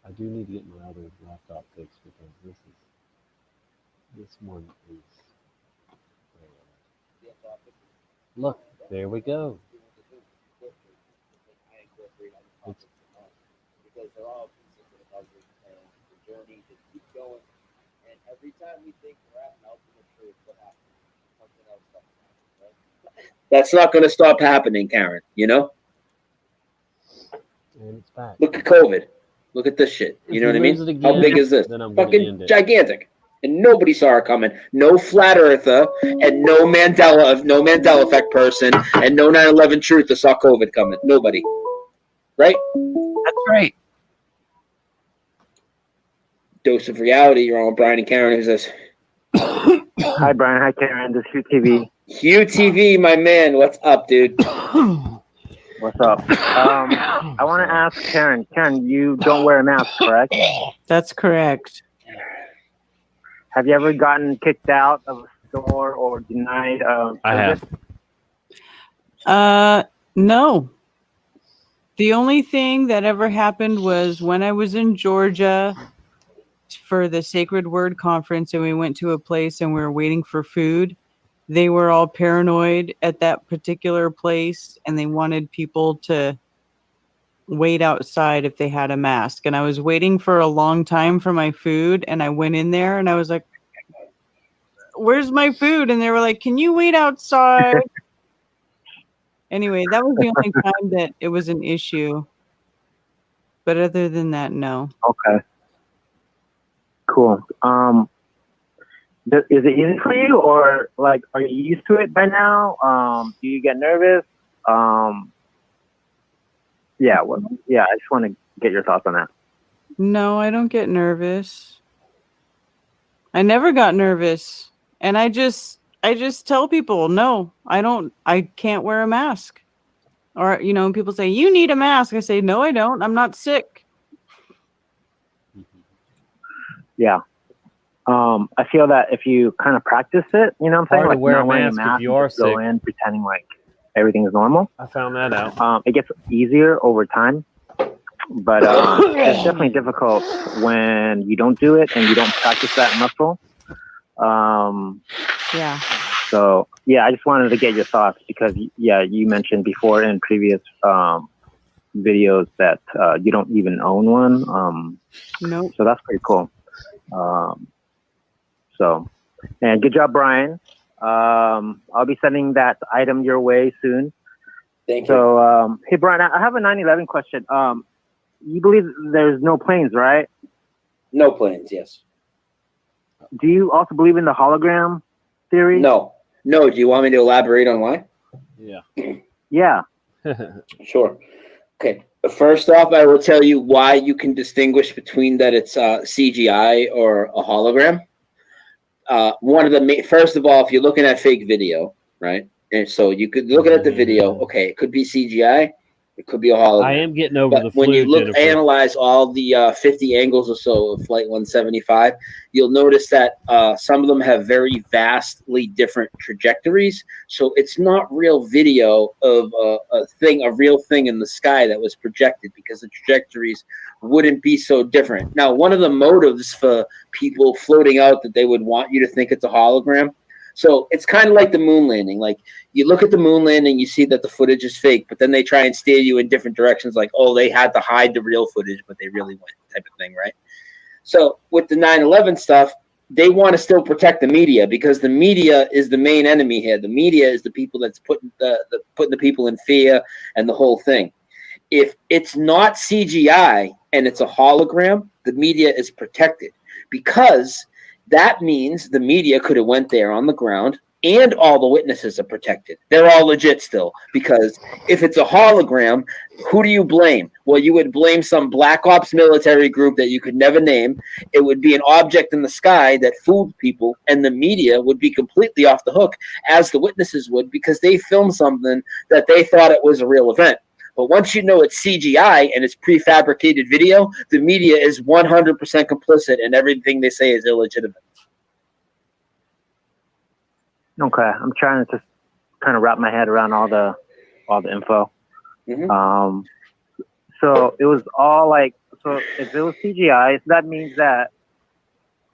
I do need to get my other laptop fixed because this one is. Look, there we go. It's, because they're all pieces of the puzzle and the journey to keep going. And every time we think we're at an ultimate truth, what happens? Something else happens, right? That's not going to stop happening, Karen. You know? and it's back. Look at COVID. Look at this shit. You know what I mean? How big is this? Fucking gigantic. And nobody saw it coming. No flat earther and no Mandela effect person and no 9/11 truther saw COVID coming. Nobody. Right? That's right. Dose of reality. You're on Brian and Karen. Who's this? Hi, Brian. Hi, Karen. This is Hugh TV. Hugh TV, my man. What's up, dude? What's up? I want to ask Karen. Karen, you don't wear a mask, correct? That's correct. Have you ever gotten kicked out of a store or denied? I have. No. The only thing that ever happened was when I was in Georgia for the Sacred Word Conference and we went to a place and we were waiting for food. They were all paranoid at that particular place and they wanted people to wait outside if they had a mask. And I was waiting for a long time for my food and I went in there and I was like, where's my food? And they were like, can you wait outside? Anyway, that was the only time that it was an issue. But other than that, no. Okay. Cool. Is it easy for you, or like, are you used to it by now? Do you get nervous? Yeah. Yeah. I just want to get your thoughts on that. No, I don't get nervous. I never got nervous. And I just tell people, no, I can't wear a mask. Or, people say, you need a mask. I say, no, I don't. I'm not sick. Yeah. I feel that if you kind of practice it, you know what I'm saying? Hard to Like wear not a wearing mask if you are just go sick. in pretending like everything is normal. I found that out. It gets easier over time, but it's definitely difficult when you don't do it and you don't practice that muscle. Yeah. So yeah, I just wanted to get your thoughts because you mentioned before in previous videos that you don't even own one. Nope. So that's pretty cool. And good job, Brian. I'll be sending that item your way soon. Thank you. So, hey, Brian, I have a 9/11 question. You believe there's no planes, right? No planes, yes. Do you also believe in the hologram theory? No. Do you want me to elaborate on why? Yeah. Yeah. Sure. Okay. First off, I will tell you why you can distinguish between that it's CGI or a hologram. First of all, if you're looking at fake video, right? And so you could look at the video. Okay, it could be CGI. It could be a hologram. I am getting over the flu, when you Jennifer. analyze all the 50 angles or so of Flight 175, you'll notice that some of them have very vastly different trajectories. So it's not real video of a real thing in the sky that was projected because the trajectories wouldn't be so different. Now, one of the motives for people floating out that they would want you to think it's a hologram. So it's kind of like the moon landing. Like you look at the moon landing, you see that the footage is fake, but then they try and steer you in different directions. Like, oh, they had to hide the real footage, but they really went type of thing, right? So with the 9/11 stuff, they want to still protect the media because the media is the main enemy here. The media is the people that's putting the people in fear and the whole thing. If it's not CGI and it's a hologram, the media is protected because that means the media could have went there on the ground, and all the witnesses are protected. They're all legit still, because if it's a hologram, who do you blame? Well, you would blame some Black Ops military group that you could never name. It would be an object in the sky that fooled people, and the media would be completely off the hook, as the witnesses would, because they filmed something that they thought it was a real event. But once you know it's CGI and it's prefabricated video, the media is 100% complicit, and everything they say is illegitimate. Okay, I'm trying to just kind of wrap my head around all the info. So it was all like, so if it was CGI, so that means that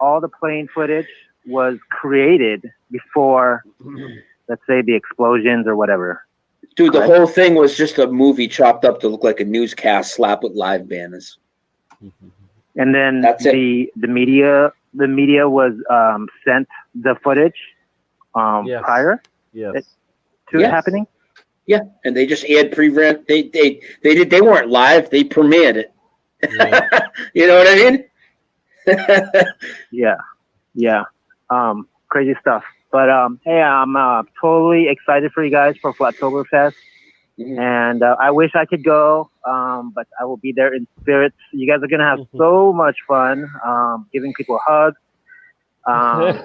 all the plane footage was created before, let's say, the explosions or whatever. Dude, the whole thing was just a movie chopped up to look like a newscast slapped with live banners. And then the media was sent the footage prior to it happening. Yeah, and they just aired pre-rent. They weren't live. They premiered it. You know what I mean? Yeah. Crazy stuff. But hey, I'm totally excited for you guys for Flattoberfest. And I wish I could go, but I will be there in spirit. You guys are gonna have so much fun, giving people hugs,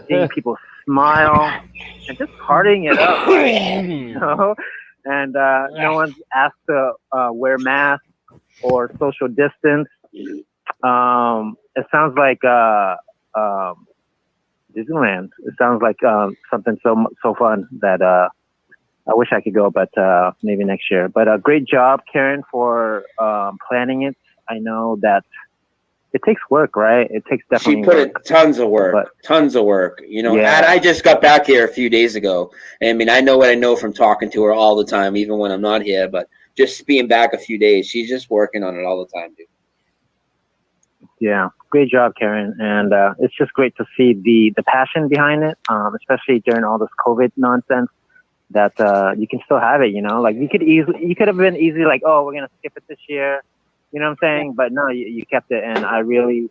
seeing people smile, and just partying it up. You know? And no one's asked to wear masks or social distance. It sounds like Disneyland. It sounds like something so fun that I wish I could go, but maybe next year. But great job, Karen, for planning it. I know that it takes work, right? It takes definitely. She put in tons of work, You know, and I just got back here a few days ago. I mean, I know what I know from talking to her all the time, even when I'm not here. But just being back a few days, she's just working on it all the time, dude. Yeah, great job, Karen. And it's just great to see the passion behind it, especially during all this COVID nonsense. That you can still have it, you know. Like you could have been easily like, oh, we're gonna skip it this year. You know what I'm saying? But no, you kept it, and I really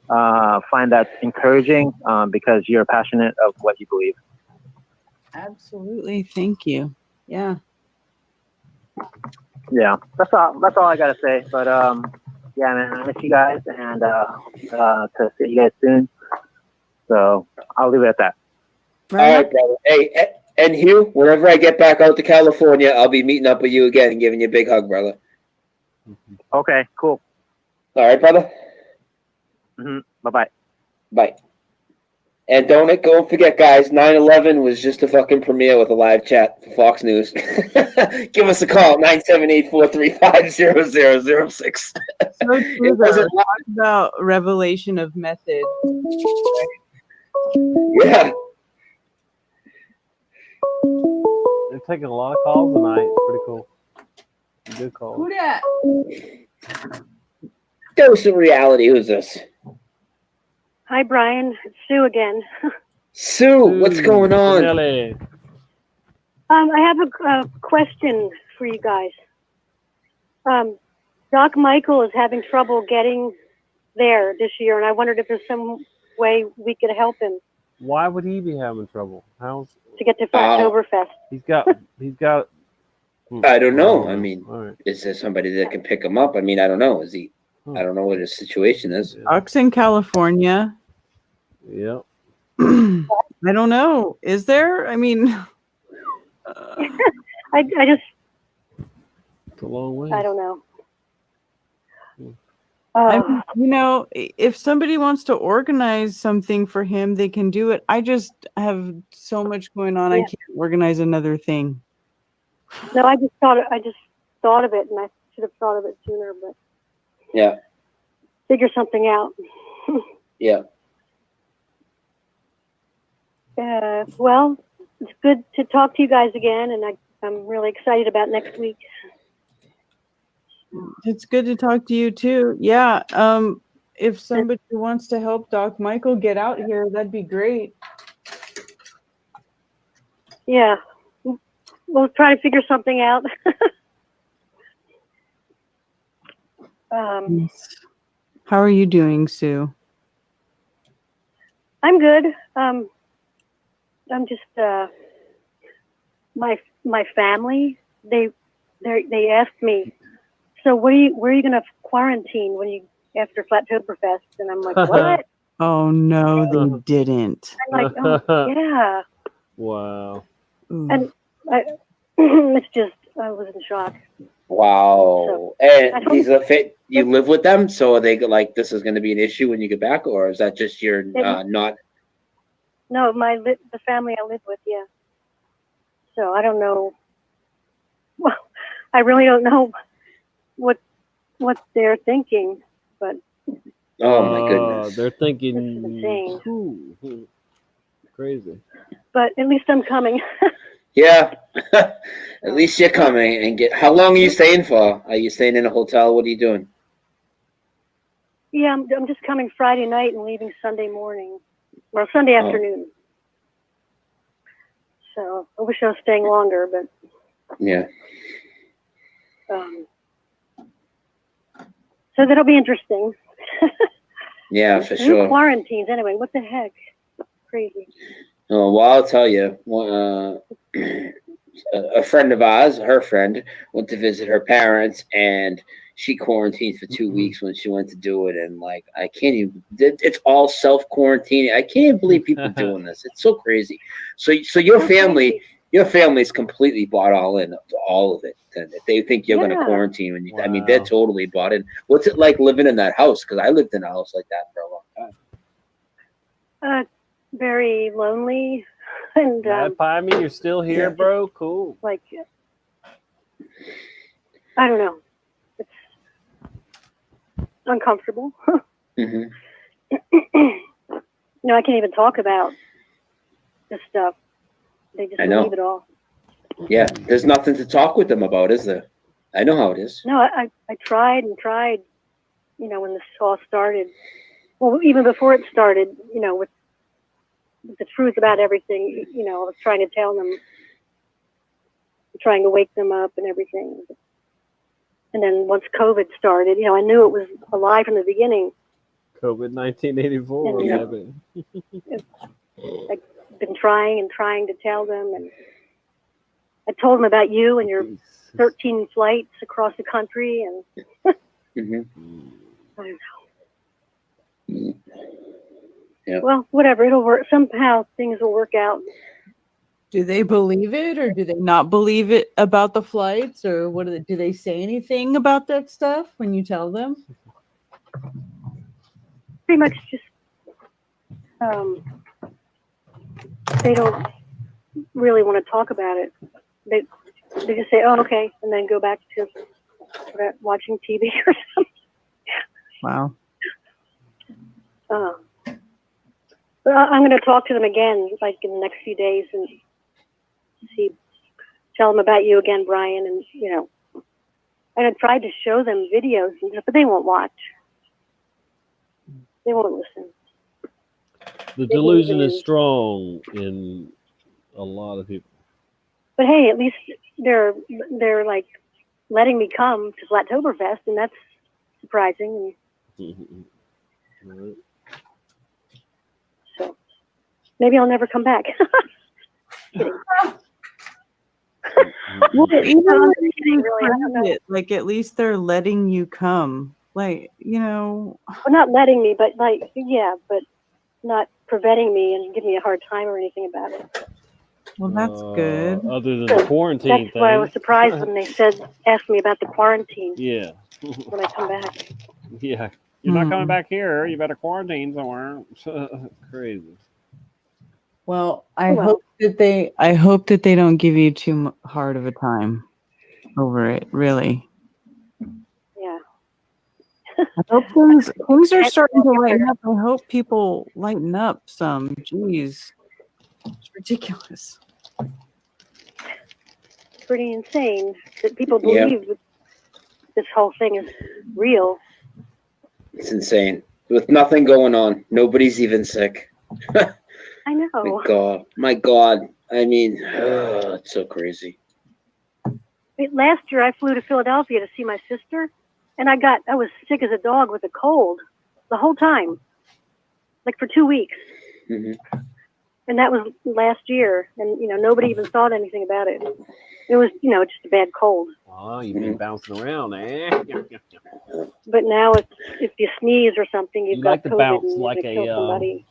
find that encouraging because you're passionate of what you believe. Absolutely, thank you. Yeah, that's all I gotta say. But yeah, man, I miss you guys, and to see you guys soon. So I'll leave it at that. All right, brother. Hey, and Hugh, whenever I get back out to California, I'll be meeting up with you again and giving you a big hug, brother. Okay, cool. All right, brother. Bye-bye. Bye. And don't forget, guys, 9/11 was just a fucking premiere with a live chat for Fox News. Give us a call, 978-435-0006. So true, talk about revelation of method. Yeah. They're taking a lot of calls tonight. Pretty cool. Good call. Who dat? Dose of reality. Who's this? Hi, Brian. It's Sue again. Sue, what's going on? I have a question for you guys. Doc Michael is having trouble getting there this year, and I wondered if there's some way we could help him. Why would he be having trouble? How to get to Flattoberfest? He's got. I don't know. I mean, is there somebody that can pick him up? I mean, I don't know. Is he? I don't know what his situation is. Doc's in California. Yep. I don't know. Is there? I mean, I just. It's a long way. I don't know. I mean, you know, if somebody wants to organize something for him, they can do it. I just have so much going on. I can't organize another thing. No, I just thought of it, and I should have thought of it sooner. But yeah, figure something out. Yeah. Well, it's good to talk to you guys again, and I'm really excited about next week. It's good to talk to you too. Yeah. If somebody wants to help Doc Michael get out here, that'd be great. Yeah. We'll try to figure something out. How are you doing, Sue? I'm good. I'm just my family, they asked me, so where are you gonna quarantine when you after Flattoberfest? And I'm like, what? Oh no, they didn't. I'm like, oh yeah. Wow. And it's just, I was in shock. Wow. I And don't- these are fit. You live with them, so are they like this is going to be an issue when you get back, or is that just your not? No, the family I live with, yeah. So I don't know. Well, I really don't know what they're thinking, but Oh my goodness. They're thinking insane. ooh, crazy. But at least I'm coming. Yeah. At least you're coming and get. How long are you staying for? Are you staying in a hotel? What are you doing? Yeah, I'm just coming Friday night and leaving Sunday morning, or Sunday afternoon. So I wish I was staying longer, but Yeah. so that'll be interesting. Yeah, for New sure. quarantines, anyway. What the heck? Crazy. Oh, well, I'll tell you. A friend of ours, her friend, went to visit her parents, and she quarantined for 2 weeks when she went to do it. And like, I can't even. It's all self quarantine. I can't even believe people doing this. It's so crazy. So your family. Your family's completely bought all in to all of it. And if they think you're going to Yeah. quarantine, when you, I mean, they're totally bought in. What's it like living in that house? Because I lived in a house like that for a long time. Very lonely, and I mean, you're still here, bro. Cool. like, I don't know. It's uncomfortable. Mm-hmm. No, I can't even talk about this stuff. They just I know. leave it all. Yeah, there's nothing to talk with them about, is there? I know how it is. No, I tried and tried, when this all started. Well, even before it started, with the truth about everything, I was trying to tell them, trying to wake them up and everything. And then once COVID started, I knew it was a lie from the beginning. COVID 1984. Yeah. baby. I've been trying and trying to tell them, and I told them about you and your 13 flights across the country, and Mm-hmm. I don't know. Yeah. Well, whatever, it'll work. Somehow things will work out. Do they believe it, or do they not believe it about the flights, or what do they say anything about that stuff when you tell them? Pretty much just they don't really want to talk about it. They just say, "Oh, okay," and then go back to watching TV or something. Wow. But I'm going to talk to them again, like in the next few days, and tell them about you again, Brian, and and I tried to show them videos and stuff, but they won't watch. They won't listen. The delusion is strong in a lot of people. But hey, at least they're like letting me come to Flattoberfest, and that's surprising. Right. So maybe I'll never come back. Kidding. Well, even I'm if kidding, you really. I don't know. prove it, like at least they're letting you come. Like, Well, not letting me, but but not preventing me and giving me a hard time or anything about it. well, that's good. Other than So the quarantine that's thing. why I was surprised when they asked me about the quarantine Yeah. when I come back. Yeah. You're not coming back here. You better quarantine somewhere. Crazy. Well, I hope that they don't give you too hard of a time over it. Really. Yeah. I hope things are starting to lighten up. I hope people lighten up some. Jeez, it's ridiculous. Pretty insane that people Yeah. believe that this whole thing is real. It's insane. With nothing going on, nobody's even sick. I know. My God. I mean, it's so crazy. Last year I flew to Philadelphia to see my sister, and I was sick as a dog with a cold the whole time, like for 2 weeks. Mm-hmm. and that was last year, and nobody even thought anything about it. It was just a bad cold. Oh, you've been bouncing around, eh? But now if you sneeze or something, you've You got like to COVID bounce and you're like gonna kill somebody.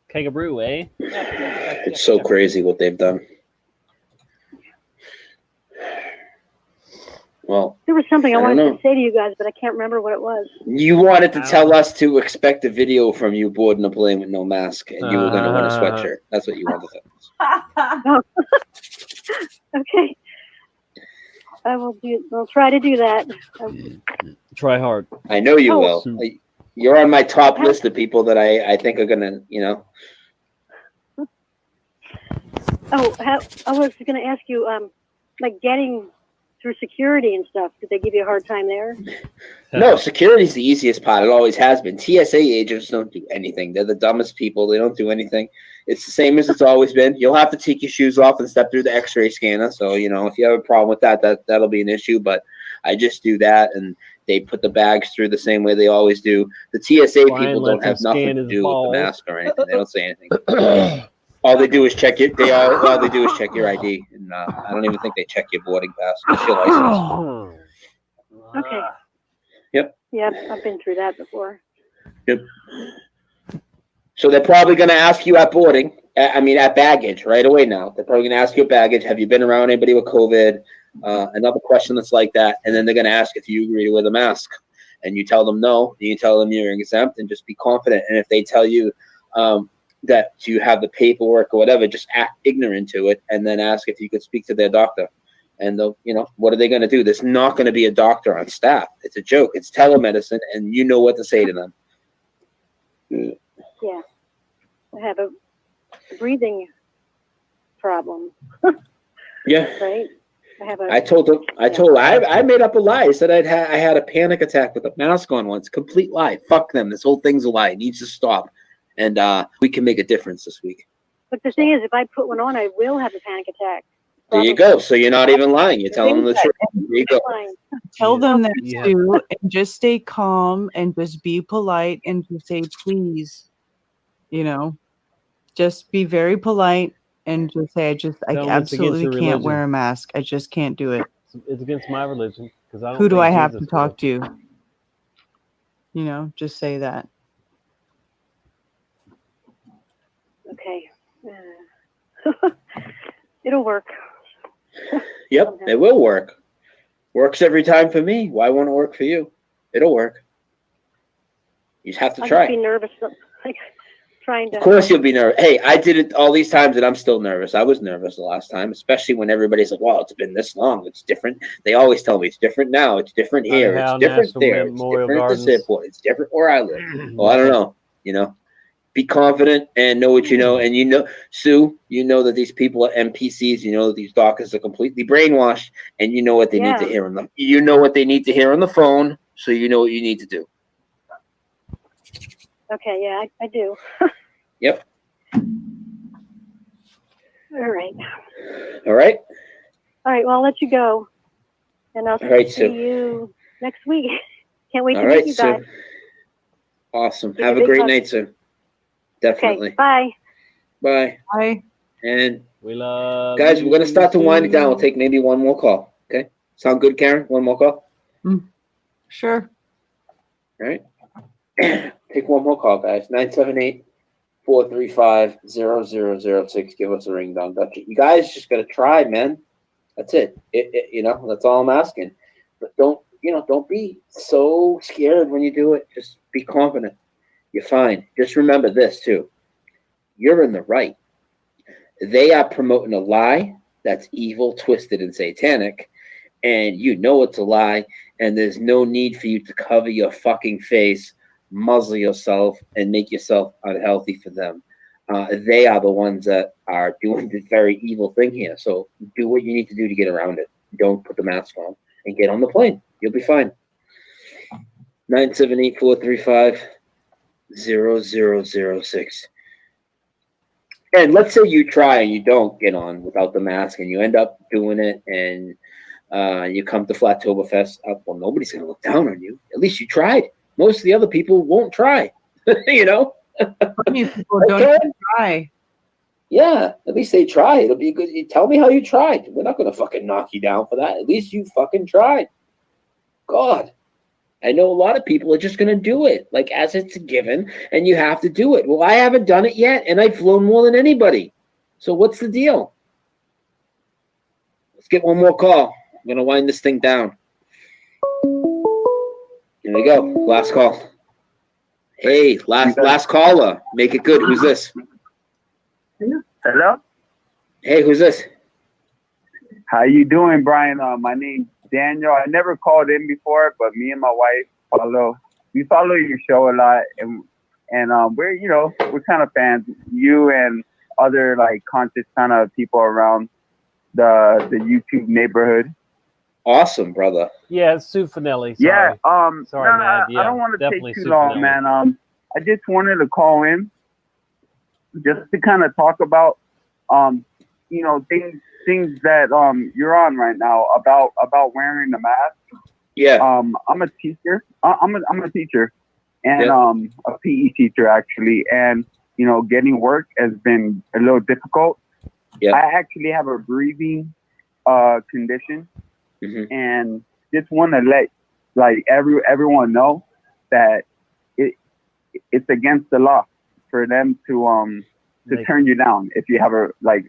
Keg of brew, eh? It's so crazy what they've done. Well, There was something I I don't wanted know. to say to you guys, but I can't remember what it was. You wanted to tell us to expect a video from you boarding a plane with no mask, and you were going to win a sweatshirt. That's what you wanted to tell us. Okay. I'll try to do that. Try hard. I know you Oh. will. You're on my top list of people that I think are going to, I was going to ask you, like getting through security and stuff. Did they give you a hard time there? No, security's the easiest part. It always has been. TSA agents don't do anything. They're the dumbest people. They don't do anything. It's the same as it's always been. You'll have to take your shoes off and step through the X-ray scanner. So, if you have a problem with that, that'll be an issue. But I just do that, and they put the bags through the same way they always do. The TSA Brian people lets don't have him nothing scan to his do balls. with the mask or anything. They don't say anything. All they do is check it. All they do is check your ID, and I don't even think they check your boarding pass. Just your license. Okay. Yep. Yep, I've been through that before. Yep. So they're probably going to ask you at boarding, at baggage right away now. They're probably going to ask you at baggage, have you been around anybody with COVID? Another question that's like that. And then they're going to ask if you agree to wear the mask. And you tell them no. And you tell them you're exempt and just be confident. And if they tell you that you have the paperwork or whatever, just act ignorant to it and then ask if you could speak to their doctor. And they'll, what are they going to do? There's not going to be a doctor on staff. It's a joke. It's telemedicine, and you know what to say to them. Yeah. I have a breathing problem. Yeah. Right? I told them. I made up a lie. I said I had a panic attack with a mask on once. Complete lie. Fuck them. This whole thing's a lie. It needs to stop. And we can make a difference this week. But the thing is, if I put one on, I will have a panic attack. There you go. So you're not even lying. You're telling them the truth. There you go. Tell them that too, and just stay calm and just be polite and just say please. Just be very polite and just say I Tell 'em it's against absolutely your can't religion. wear a mask. I just can't do it. It's against my religion because I don't. Who do think I have Jesus to talk will. to? Just say that. Okay. It'll work. Yep, it will work. Works every time for me. Why won't it work for you? It'll work. You just have to I'll try. just be nervous, like trying to. Of course you'll be nervous. Hey, I did it all these times and I'm still nervous. I was nervous the last time, especially when everybody's like, wow, it's been this long. It's different. They always tell me it's different now. It's different here. Ohio It's different National there. It's Memorial different at this Gardens. airport. It's different where I live. Well, I don't know. Be confident and know what you know. And Sue, you know that these people are NPCs. You know that these doctors are completely brainwashed, and you know what they need to hear on them. You know what they need to hear on the phone, so you know what you need to do. Okay, yeah, I do. Yep. All right. All right. All right, well, I'll let you go. And I'll All right, see Sue. you next week. Can't wait All to right, meet you guys. Sue. Awesome. Give Have you a big great hug. night, Sue. Definitely. Okay, bye. Bye. Bye. And we love guys, we're gonna start to wind it down. you. We'll take maybe one more call. Okay. Sound good, Karen? One more call. Sure. All right. Take one more call, guys. 978-435-0006. Give us a ring, Don Dutch. You guys just gotta try, man. That's it. That's all I'm asking. But don't be so scared when you do it. Just be confident. You're fine. Just remember this too. You're in the right. They are promoting a lie that's evil, twisted, and satanic, and you know it's a lie, and there's no need for you to cover your fucking face, muzzle yourself, and make yourself unhealthy for them. They are the ones that are doing the very evil thing here. So do what you need to do to get around it. Don't put the mask on and get on the plane. You'll be fine. 978-435-0006. And let's say you try and you don't get on without the mask and you end up doing it and you come to Flattoberfest. Well, nobody's going to look down on you. At least you tried. Most of the other people won't try. People don't even try. Yeah, at least they tried. It'll be good. Tell me how you tried. We're not gonna fucking knock you down for that. At least you fucking tried. God. I know a lot of people are just gonna do it, like as it's a given, and you have to do it. Well, I haven't done it yet, and I've flown more than anybody. So what's the deal? Let's get one more call. I'm gonna wind this thing down. Here we go. Last call. Hey, last caller. Make it good. Who's this? Hello. Hey, who's this? How you doing, Brian? My name's Daniel. I never called in before, but me and my wife follow your show a lot, and we're kind of fans. You and other like conscious kind of people around the YouTube neighborhood. Awesome, brother. Yeah, it's Sue Finelli. Yeah. Sorry, man. Yeah, I don't want to definitely take too Sue long, Finelli. man. I just wanted to call in just to kind of talk about things that you're on right now about wearing the mask. Yeah. I'm a teacher. I'm a teacher, and a PE teacher actually, and getting work has been a little difficult. Yeah. I actually have a breathing condition, and just want to let like everyone know that it's against the law for them to turn you down if you have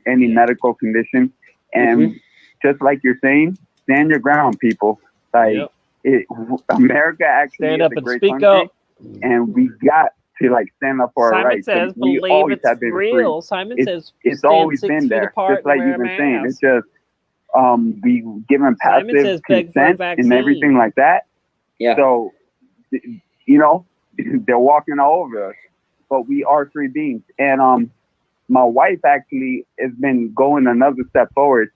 any medical condition. And just like you're saying, stand your ground, people. America actually Stand is up a and great speak country, up. and we got to stand up for our Simon rights. says, We believe always it's have been real. free. Simon says, it's stand always 6 been feet there, apart just like and wear you've a been saying. mask. It's just we given Simon passive says beg for a consent vaccine. and everything like that. Yeah. So they're walking all over us, but we are free beings. And my wife actually has been going another step forward.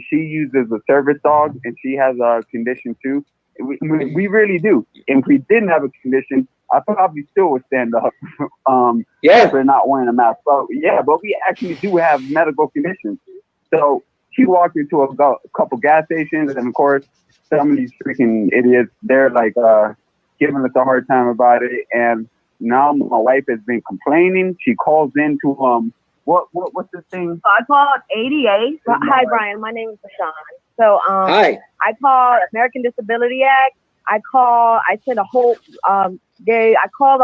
She uses a service dog, and she has a condition too. We really do. If we didn't have a condition, I probably still would stand up for not wearing a mask. But we actually do have medical conditions. So she walked into a couple gas stations, and of course, some of these freaking idiots, they're like giving us a hard time about it. And now my wife has been complaining. She calls into what's this thing? So I called ADA. Hi, Brian. My name is Bashan. So Hi. I called American Disability Act. I sent a whole I called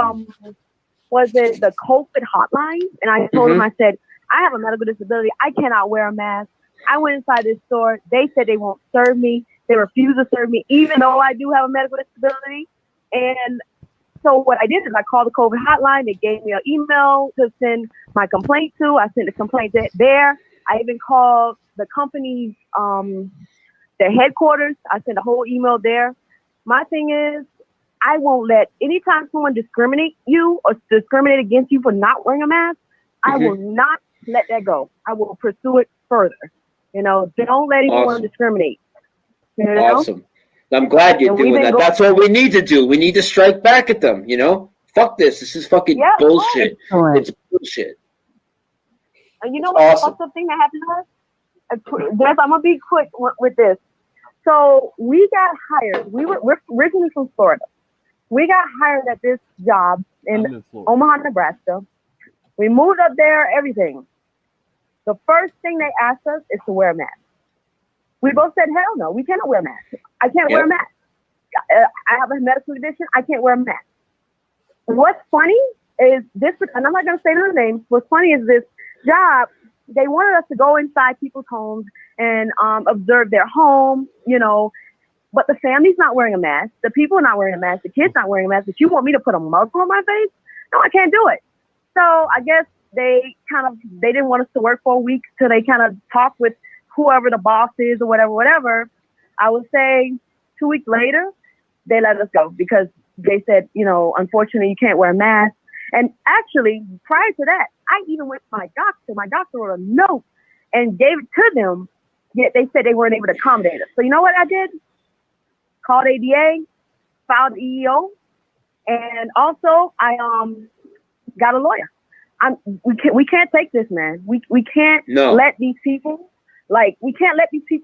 was it the COVID hotline? And I told them, I said, I have a medical disability. I cannot wear a mask. I went inside this store. They said they won't serve me. They refuse to serve me, even though I do have a medical disability. And so what I did is I called the COVID hotline. They gave me an email to send my complaint to. I sent the complaint there. I even called the company's their headquarters. I sent a whole email there. My thing is, I won't let anytime someone discriminate you or discriminate against you for not wearing a mask, I will not let that go. I will pursue it further. Don't let anyone discriminate. Awesome. I'm glad you're doing that. That's what we need to do. We need to strike back at them, Fuck this. This is fucking bullshit. It's bullshit. And you know what the awesome thing that happened to us? I'm going to be quick with this. So we got hired. We're originally from Florida. We got hired at this job in Omaha, Nebraska. We moved up there, everything. The first thing they asked us is to wear a mask. We both said, hell no, we cannot wear a mask. I can't wear a mask. I have a medical condition. I can't wear a mask. What's funny is this, and I'm not going to say their names. What's funny is this job, they wanted us to go inside people's homes and observe their home, but the family's not wearing a mask. The people are not wearing a mask. The kids not wearing a mask. But you want me to put a muzzle on my face? No, I can't do it. So I guess they didn't want us to work for a week till they kind of talked with whoever the boss is or whatever. I would say 2 weeks later, they let us go because they said, unfortunately, you can't wear a mask. And actually, prior to that, I even went to my doctor. My doctor wrote a note and gave it to them. Yet they said they weren't able to accommodate us. So you know what I did? Called ADA, filed EEO, and also I got a lawyer. We can't take this, man. We can't let these people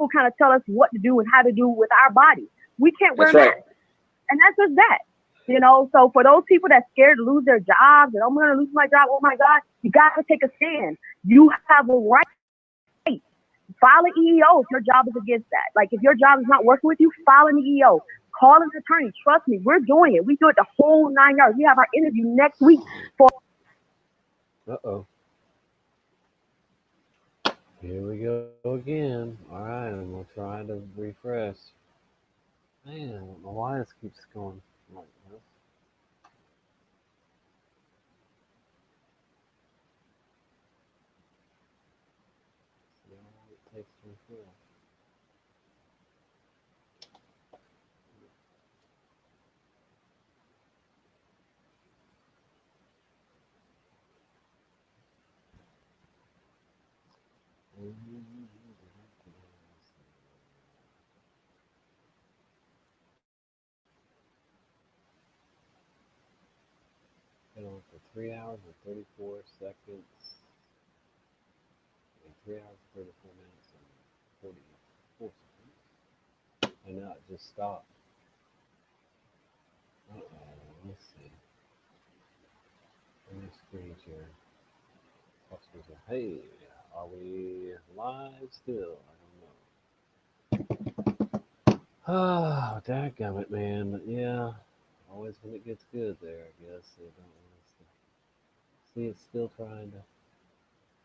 kind of tell us what to do and how to do with our body. We can't wear masks. And that's just that. So for those people that's scared to lose their jobs and I'm going to lose my job, oh my God, You got to take a stand. You have a right. File an EEO if your job is against that. Like if your job is not working with you, file an EEO. Call an attorney. Trust me, we're doing it. We do it the whole 9 yards. We have our interview next week for. Uh-oh. Here we go again. All right, I'm going to try to refresh. Man, I don't know why this keeps going like this. See how long it takes to refresh. Been on for 3 hours and 34 seconds. And 3 hours and 34 minutes and 44 seconds. And now it just stopped. Uh-oh, let's see. Let me screen share. Hey, are we live still? I don't know. Oh, dadgummit, man. Yeah, always when it gets good there, I guess. They don't want us to see it's still trying to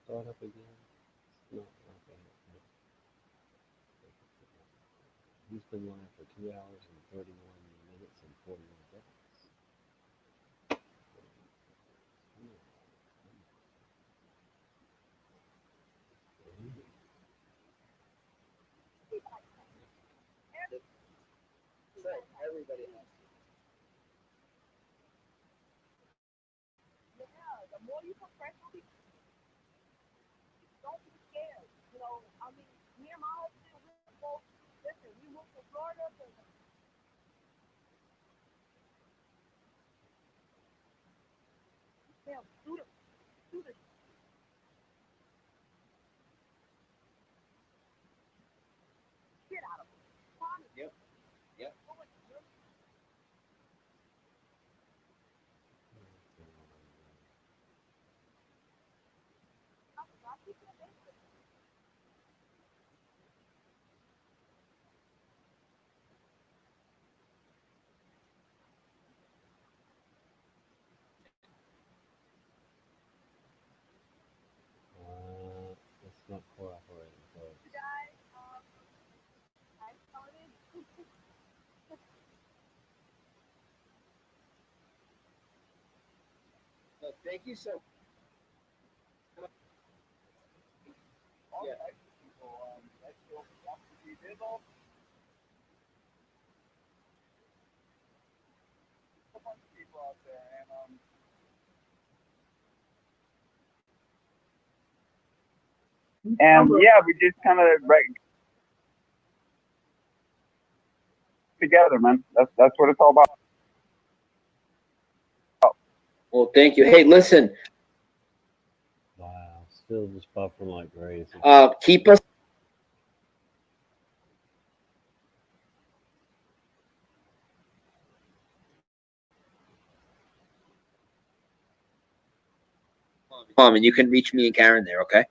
start up again. It's not okay. He's been live for 2 hours and 31 minutes and 41 seconds. Everybody has. The more you professionally, don't be scared. You know, I mean, me and my husband, we're both, listen, we moved to Florida. Do the shit out of it. Yep. Yep. It's not cooperating. Thank you so much. Yeah. And yeah, we just kind of together, man. That's what it's all about. Well, thank you. Hey, listen. Wow, still just buffering like crazy. Keep us. And you can reach me and Karen there, okay?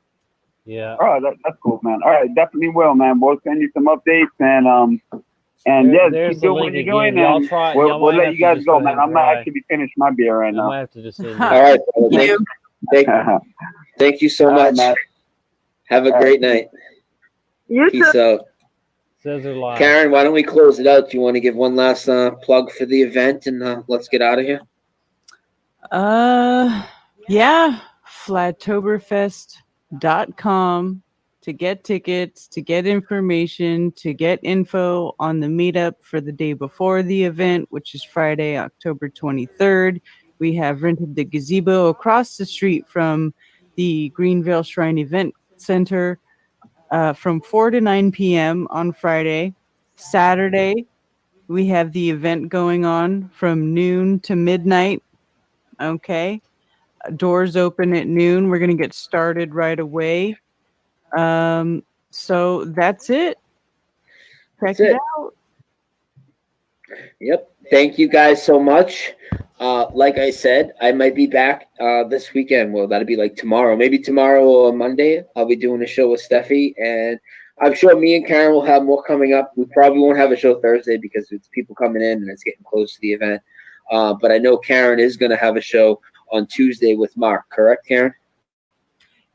Yeah. All right, that's cool, man. All right, definitely will, man. We'll send you some updates and There's keep the doing what link you're doing, again. and Y'all we'll might let have you to guys just go, go man. ahead and I'm gonna try. actually finish my beer right I now. might have to just end All it. right. Thank you so All right, much. man. Have a All great right. night. You Peace out. Says they're live. Karen, why don't we close it out? Do you want to give one last plug for the event and let's get out of here? Yeah, flattoberfest.com to get tickets, to get information, to get info on the meetup for the day before the event, which is Friday, October 23rd. We have rented the gazebo across the street from the Greenville Shrine Event Center from 4 to 9 p.m. on Friday. Saturday, we have the event going on from noon to midnight. Okay. Doors open at noon. We're going to get started right away. So that's it. Check it out. Yep. Thank you guys so much. Like I said, I might be back this weekend. Well, that'll be like tomorrow. Maybe tomorrow or Monday, I'll be doing a show with Steffi. And I'm sure me and Karen will have more coming up. We probably won't have a show Thursday because it's people coming in and it's getting close to the event. But I know Karen is going to have a show on Tuesday with Mark. Correct, Karen?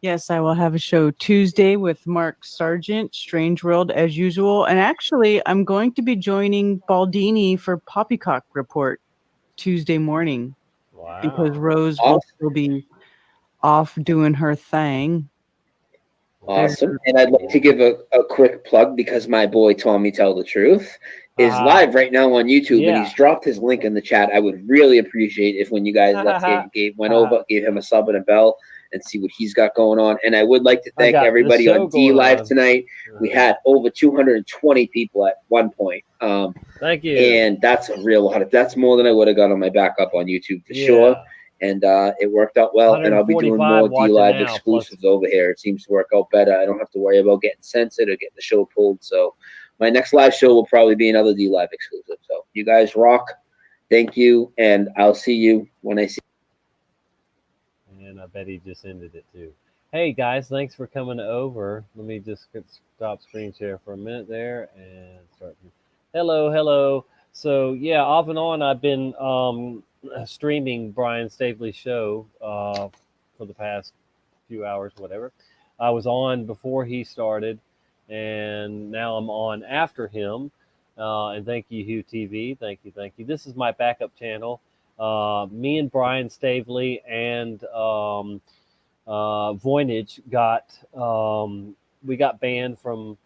Yes, I will have a show Tuesday with Mark Sargent, Strange World as usual. And actually, I'm going to be joining Baldini for Poppycock Report Tuesday morning. Wow. Because Rose will still be off doing her thing. Awesome. And I'd like to give a quick plug because my boy Tommy Tell the Truth is live right now on YouTube and he's dropped his link in the chat. I would really appreciate if when you guys went over, gave him a sub and a bell and see what he's got going on. And I would like to thank everybody on D Live tonight. We had over 220 people at one point. Thank you. And that's a real lot. That's more than I would have got on my backup on YouTube for sure. And it worked out well. And I'll be doing more D Live exclusives over here. It seems to work out better. I don't have to worry about getting censored or getting the show pulled. So my next live show will probably be another D Live exclusive. So you guys rock. Thank you. And I'll see you when I see you. And I bet he just ended it too. Hey guys, thanks for coming over. Let me just stop screen share for a minute there and start. Hello. So yeah, off and on, I've been streaming Brian Staveley's show for the past few hours, whatever. I was on before he started, and now I'm on after him. And thank you, Hugh TV. Thank you. This is my backup channel. Me and Brian Staveley and Voynich we got banned from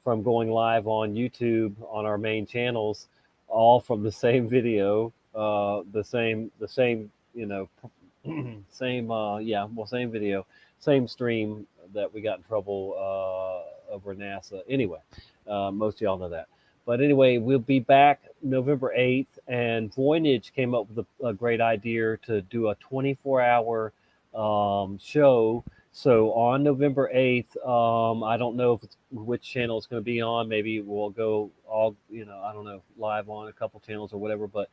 going live on YouTube on our main channels, all from the same video, the same same video, same stream that we got in trouble over NASA. Anyway, most of y'all know that. But anyway, we'll be back November 8th, and Voynich came up with a great idea to do a 24-hour show. So on November 8th, I don't know which channel it's going to be on. Maybe we'll go all, I don't know, live on a couple channels or whatever. But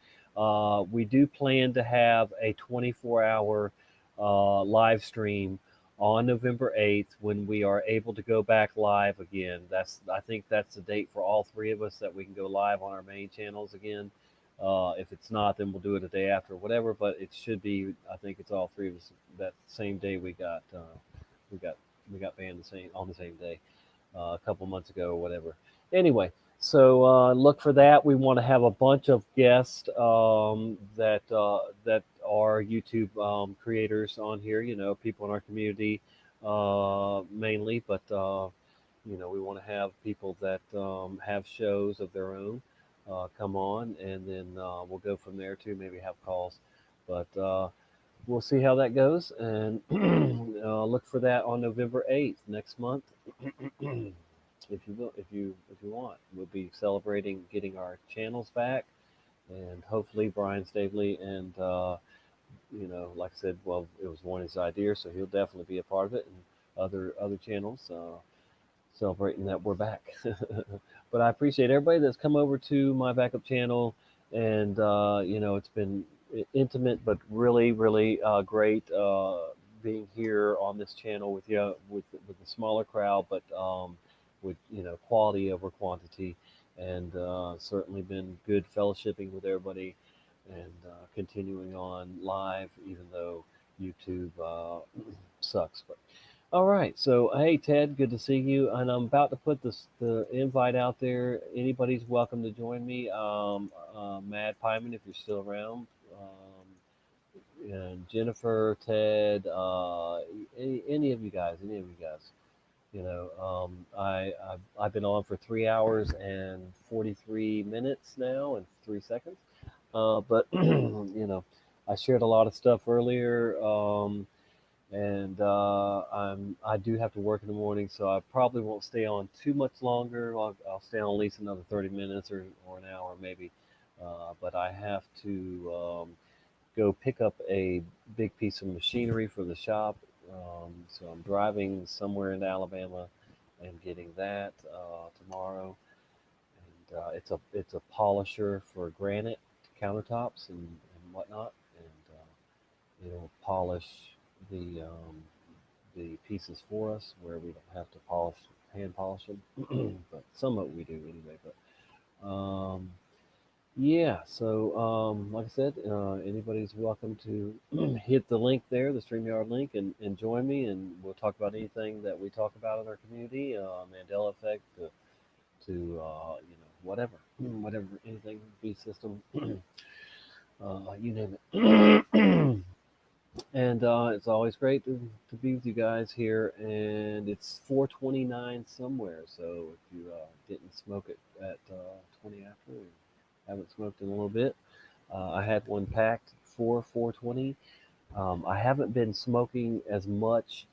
we do plan to have a 24-hour live stream on November 8th when we are able to go back live again. I think that's the date for all three of us that we can go live on our main channels again. If it's not, then we'll do it a day after or whatever, but it should be, I think it's all three of us that same day we got banned on the same day a couple months ago or whatever. Anyway, so look for that. We want to have a bunch of guests that are YouTube creators on here, people in our community mainly, but we want to have people that have shows of their own come on, and then we'll go from there too, maybe have calls, but we'll see how that goes, and look for that on November 8th next month. If you want, we'll be celebrating getting our channels back, and hopefully Brian Staveley and like I said, well, it was Warren's idea, so he'll definitely be a part of it, and other channels celebrating that we're back. But I appreciate everybody that's come over to my backup channel, and it's been intimate but really great being here on this channel with you, with the smaller crowd, but with quality over quantity, and certainly been good fellowshipping with everybody, and continuing on live even though YouTube sucks. But all right, so hey Ted, good to see you, and I'm about to put the invite out there. Anybody's welcome to join me. Mad Pyman, if you're still around, and Jennifer, Ted, any of you guys. I've been on for 3 hours and 43 minutes now and 3 seconds. But I shared a lot of stuff earlier, and I do have to work in the morning, so I probably won't stay on too much longer. I'll stay on at least another 30 minutes or an hour maybe. But I have to go pick up a big piece of machinery for the shop. So I'm driving somewhere in Alabama and getting that tomorrow. it's a polisher for granite countertops and whatnot, and it'll polish the pieces for us where we don't have to hand polish them, but some of it we do anyway. But yeah, so like I said, anybody's welcome to hit the link there, the StreamYard link, and join me, and we'll talk about anything that we talk about in our community, Mandela Effect, to whatever, anything, B system, you name it. And it's always great to be with you guys here, and it's 4:29 somewhere, so if you didn't smoke it at 20 after, or haven't smoked in a little bit, I had one packed for 4:20. I haven't been smoking as much,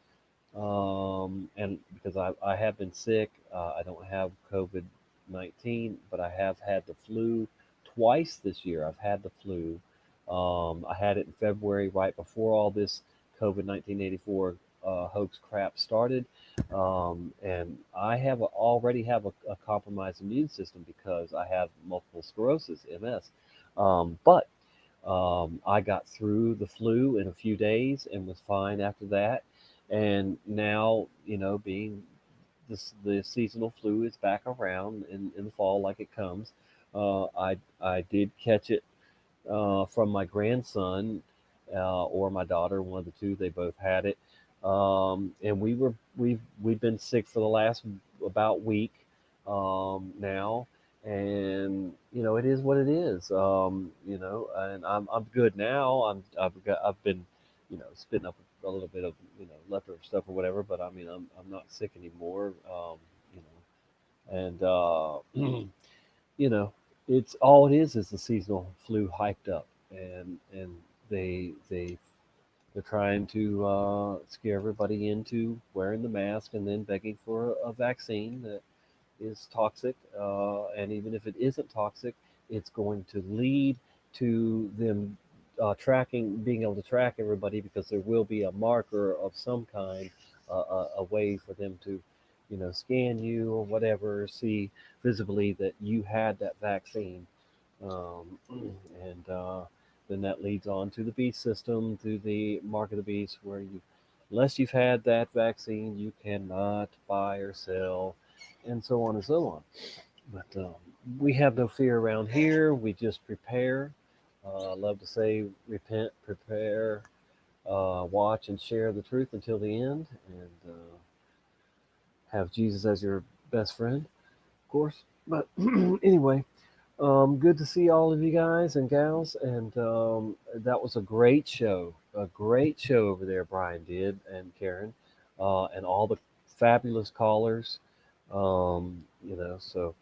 and because I have been sick, I don't have COVID-19, but I have had the flu twice this year. I've had the flu. I had it in February, right before all this COVID-1984 hoax crap started, and I already have a compromised immune system because I have multiple sclerosis, MS. But I got through the flu in a few days and was fine after that. And now, being the seasonal flu is back around in the fall like it comes. I did catch it from my grandson or my daughter, one of the two. They both had it, and we've been sick for the last about week now, and it is what it is. And I'm good now. I've been spitting up a little bit of leftover stuff or whatever, but I mean I'm not sick anymore. And it's all it is the seasonal flu hyped up, and they're trying to scare everybody into wearing the mask and then begging for a vaccine that is toxic, and even if it isn't toxic, it's going to lead to them being able to track everybody, because there will be a marker of some kind, a way for them to scan you or whatever, see visibly that you had that vaccine, and then that leads on to the beast system, to the mark of the beast, where unless you've had that vaccine, you cannot buy or sell, and so on and so on. But we have no fear around here. We just prepare. I love to say, repent, prepare, watch, and share the truth until the end, and have Jesus as your best friend, of course. But anyway, good to see all of you guys and gals, and that was a great show over there Brian did, and Karen, and all the fabulous callers, so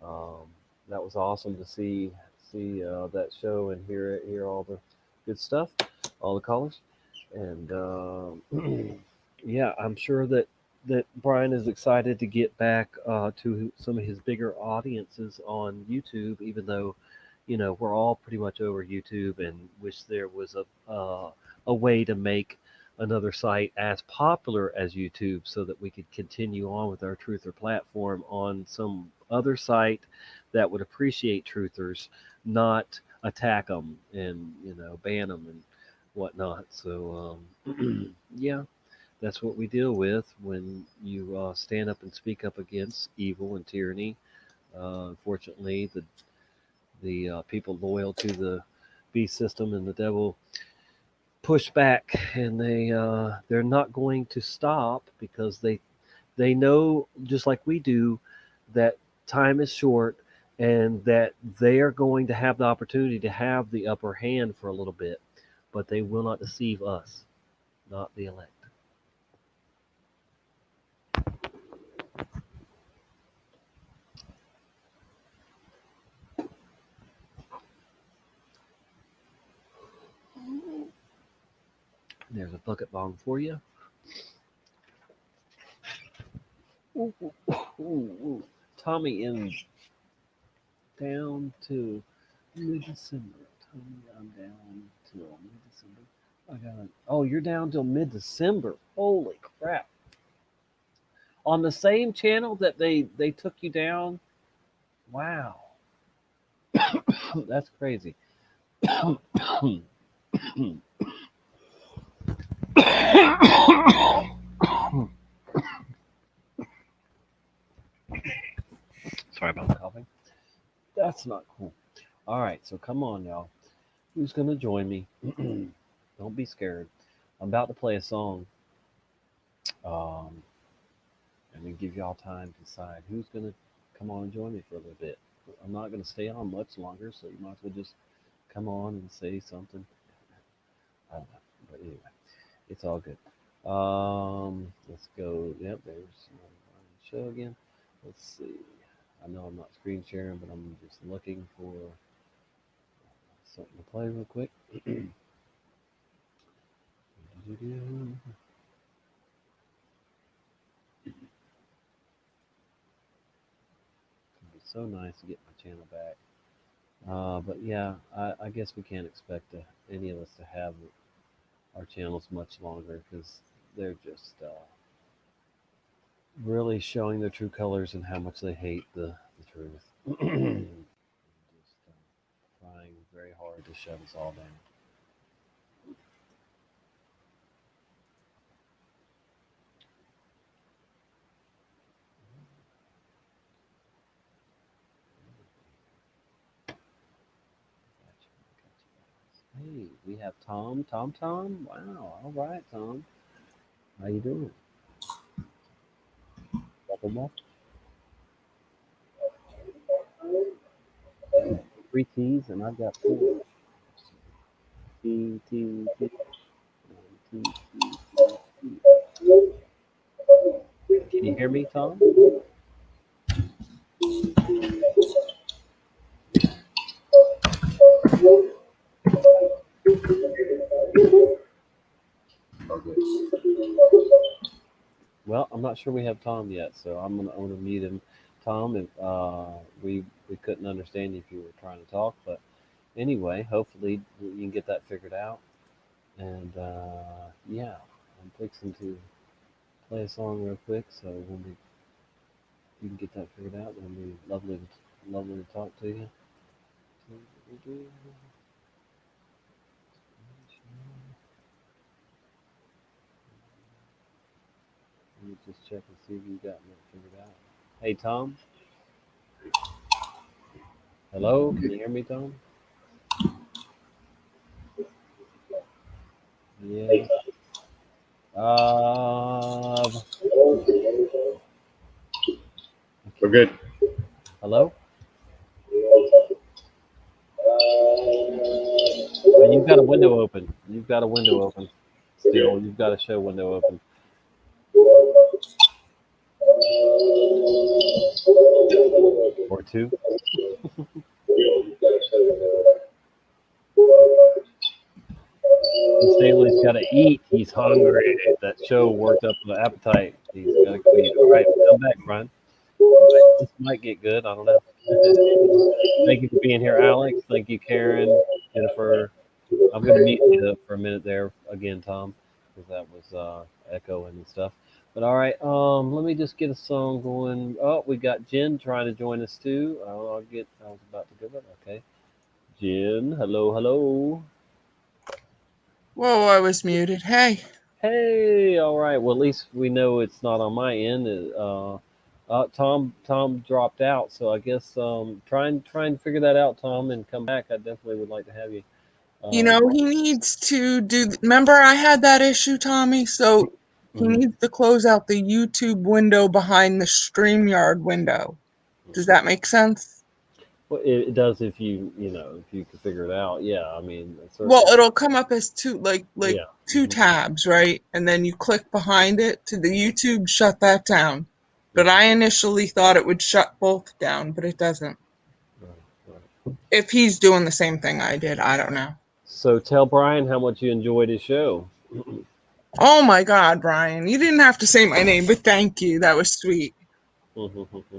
that was awesome to see that show and hear all the good stuff, all the callers, and yeah, I'm sure that Brian is excited to get back to some of his bigger audiences on YouTube, even though, we're all pretty much over YouTube, and wish there was a way to make another site as popular as YouTube, so that we could continue on with our truther platform on some other site that would appreciate truthers, not attack them and, ban them and whatnot. So, yeah. That's what we deal with when you stand up and speak up against evil and tyranny. Unfortunately, the people loyal to the beast system and the devil push back, and they're not going to stop, because they know, just like we do, that time is short, and that they are going to have the opportunity to have the upper hand for a little bit, but they will not deceive us, not the elect. There's a bucket bong for you. Ooh, ooh, ooh. Tommy in down to mid-December. Tommy, I'm down till mid-December. Oh, you're down till mid-December. Holy crap. On the same channel that they took you down? Wow. That's crazy. Sorry about coughing. That's not cool. All right, so come on, y'all. Who's gonna join me? Don't be scared. I'm about to play a song, and then give y'all time to decide who's gonna come on and join me for a little bit. I'm not gonna stay on much longer, so you might as well just come on and say something. I don't know, but anyway, it's all good. Let's go. Yep, there's the show again. Let's see. I know I'm not screen sharing, but I'm just looking for something to play real quick. It'd be so nice to get my channel back. But yeah, I guess we can't expect any of us to have our channels much longer because they're just really showing their true colors and how much they hate the truth. Just trying very hard to shut us all down. Hey, we have Tom. Tom? Wow. All right, Tom. How you doing? Couple more? 3 T's and I've got 4. T, T, T, T, T, T. Can you hear me, Tom? Well, I'm not sure we have Tom yet, so I'm gonna mute him. Tom, if we couldn't understand you if you were trying to talk, but anyway, hopefully you can get that figured out. And yeah, I'm fixing to play a song real quick, so when you can get that figured out, it'll be lovely to talk to you. Let me just check and see if you got that figured out. Hey, Tom? Hello? Can you hear me, Tom? Yeah. We're good. Hello? You've got a window open. You've got a window open. Still, you've got a show window open. Or 2. Stanley's got to eat. He's hungry. That show worked up the appetite. He's got to eat. All right, come back, Brian. This might get good. I don't know. Thank you for being here, Alex. Thank you, Karen, Jennifer. I'm going to mute you for a minute there again, Tom, because that was echoing and stuff. But all right, let me just get a song going. Oh, we got Jen trying to join us too. I was about to give it. Okay, Jen, hello. Whoa, I was muted. Hey. Hey, all right. Well, at least we know it's not on my end. Tom dropped out, so I guess try and figure that out, Tom, and come back. I definitely would like to have you. You know, he needs to do. Remember, I had that issue, Tommy. So he needs to close out the YouTube window behind the StreamYard window. Does that make sense? Well, it does if you can figure it out. Yeah, I mean, well, it'll come up as two Yeah. two tabs, right? And then you click behind it to the YouTube, shut that down. But I initially thought it would shut both down, but it doesn't. Right. If he's doing the same thing I did, I don't know. So tell Brian how much you enjoyed his show. Oh my God, Brian, you didn't have to say my name, but thank you. That was sweet.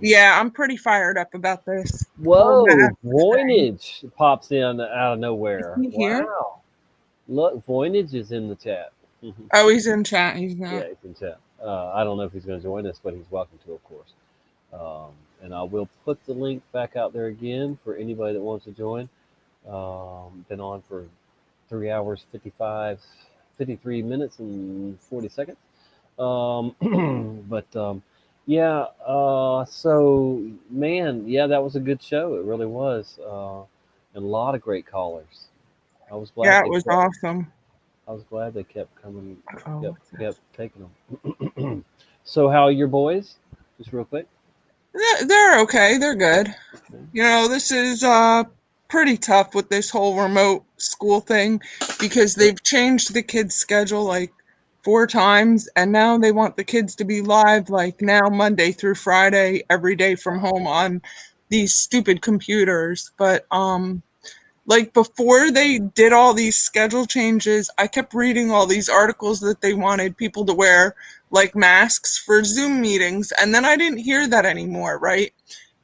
Yeah, I'm pretty fired up about this. Whoa, Voynich pops in out of nowhere. Is he here? Wow. Look, Voynich is in the chat. Oh, he's in chat. He's not. Yeah, he's in chat. I don't know if he's going to join us, but he's welcome to, of course. And I will put the link back out there again for anybody that wants to join. Been on for 3 hours, 53 minutes and 40 seconds. Yeah, so man, yeah, that was a good show. It really was. And a lot of great callers. I was glad. Yeah, it was awesome. I was glad they kept coming, Oh, kept taking them. So how are your boys? Just real quick. They're okay. They're good. You know, this is pretty tough with this whole remote school thing because they've changed the kids' schedule like 4 times, and now they want the kids to be live like now Monday through Friday every day from home on these stupid computers. But like before they did all these schedule changes, I kept reading all these articles that they wanted people to wear like masks for Zoom meetings, and then I didn't hear that anymore, right?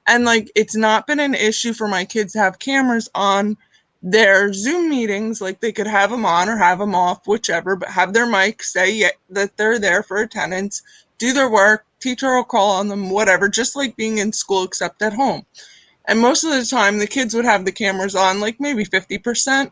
And like it's not been an issue for my kids to have cameras on their Zoom meetings, like they could have them on or have them off, whichever, but have their mic say that they're there for attendance, do their work, teacher will call on them, whatever, just like being in school except at home. And most of the time the kids would have the cameras on, like maybe 50%.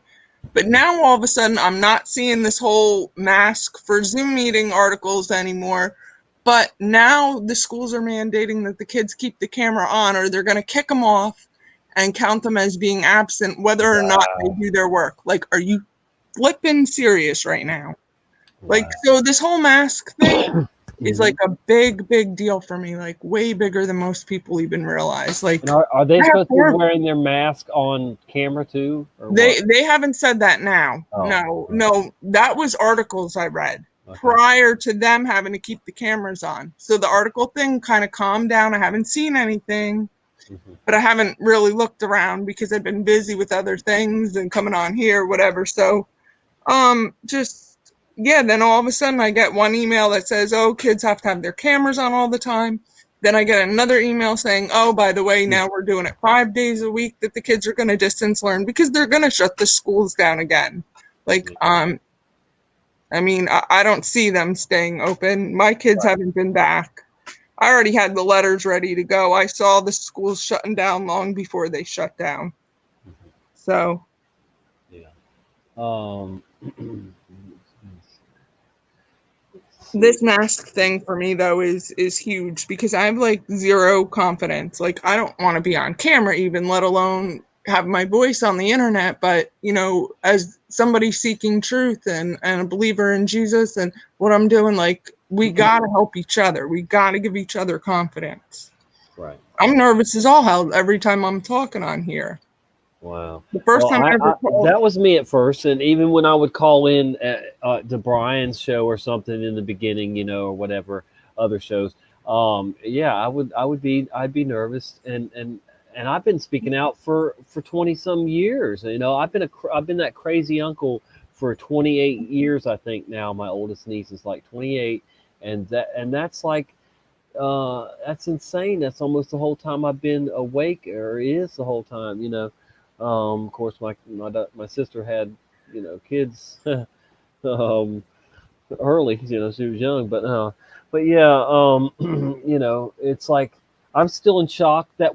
But now all of a sudden I'm not seeing this whole mask for Zoom meeting articles anymore. But now the schools are mandating that the kids keep the camera on or they're going to kick them off and count them as being absent, whether or not they do their work. Like, are you flipping serious right now? Like, so this whole mask thing is like a big, big deal for me, like way bigger than most people even realize. Like, And are they supposed to be wearing their mask on camera too? Or they haven't said that now. Oh. No, that was articles I read prior to them having to keep the cameras on. So the article thing kind of calmed down. I haven't seen anything, but I haven't really looked around because I've been busy with other things and coming on here, whatever. So, then all of a sudden I get one email that says, oh, kids have to have their cameras on all the time. Then I get another email saying, oh, by the way, now we're doing it 5 days a week that the kids are going to distance learn because they're going to shut the schools down again. Like, I mean, I don't see them staying open. My kids haven't been back. I already had the letters ready to go. I saw the schools shutting down long before they shut down. So. This mask thing for me though is huge because I have like zero confidence. Like I don't want to be on camera even, let alone have my voice on the internet. But you know, as somebody seeking truth and a believer in Jesus and what I'm doing, like we gotta help each other. We gotta give each other confidence. Right. I'm nervous as all hell every time I'm talking on here. Wow. The first time I ever called, that was me at first, and even when I would call in to Brian's show or something in the beginning, you know, or whatever other shows, I'd be nervous, and I've been speaking out for 20 some years. You know, I've been that crazy uncle for 28 years, I think now. My oldest niece is like 28, and that's like that's insane. That's almost the whole time I've been awake, or is the whole time, you know. Of course, my sister had, you know, kids early, you know, she was young, but yeah, you know, it's like I'm still in shock that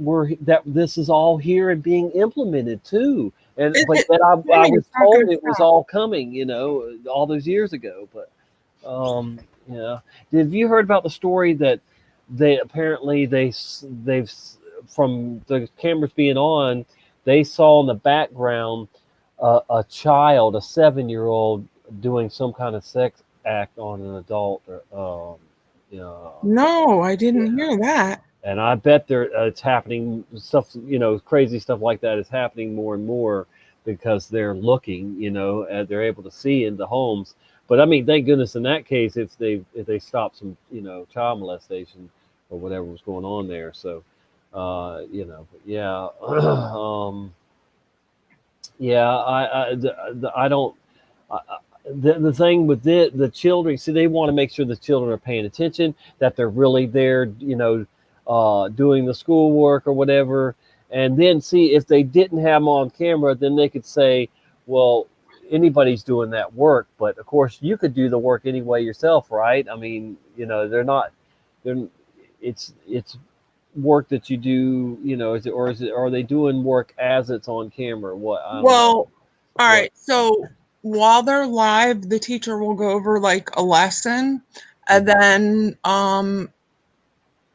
this is all here and being implemented too, I was told it was all coming, you know, all those years ago, but yeah. Have you heard about the story that they've from the cameras being on? They saw in the background a child, a 7-year-old, doing some kind of sex act on an adult. You know. No, I didn't hear that. And I bet it's happening. Stuff, you know, crazy stuff like that is happening more and more because they're looking. You know, they're able to see into homes. But I mean, thank goodness in that case, if they stop some, you know, child molestation or whatever was going on there. So. You know, but yeah, I don't. The thing with the children, see, they want to make sure the children are paying attention, that they're really there, you know, doing the schoolwork or whatever. And then see if they didn't have them on camera, then they could say, well, anybody's doing that work. But of course, you could do the work anyway yourself, right? I mean, you know, it's work that you do, is it, or are they doing work as it's on camera? What? I don't know. Well, all right. So while they're live, the teacher will go over like a lesson, and then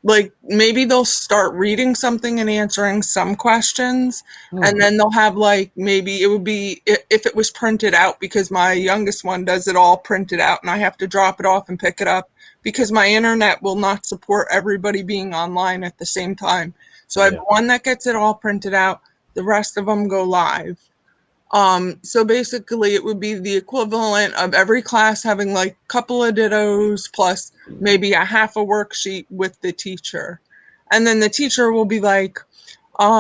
like maybe they'll start reading something and answering some questions, and then they'll have like, maybe it would be if it was printed out, because my youngest one does it all printed out and I have to drop it off and pick it up because my internet will not support everybody being online at the same time. So I have one that gets it all printed out, the rest of them go live. So basically it would be the equivalent of every class having like a couple of dittos plus maybe a half a worksheet with the teacher. And then the teacher will be like,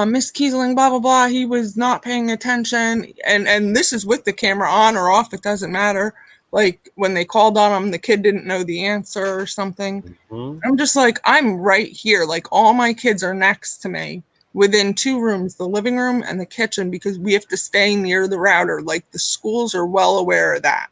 Miss Kiesling, blah, blah, blah, he was not paying attention. And this is with the camera on or off, it doesn't matter. Like when they called on him, the kid didn't know the answer or something. I'm just like, I'm right here. Like all my kids are next to me within 2 rooms, the living room and the kitchen, because we have to stay near the router. Like the schools are well aware of that.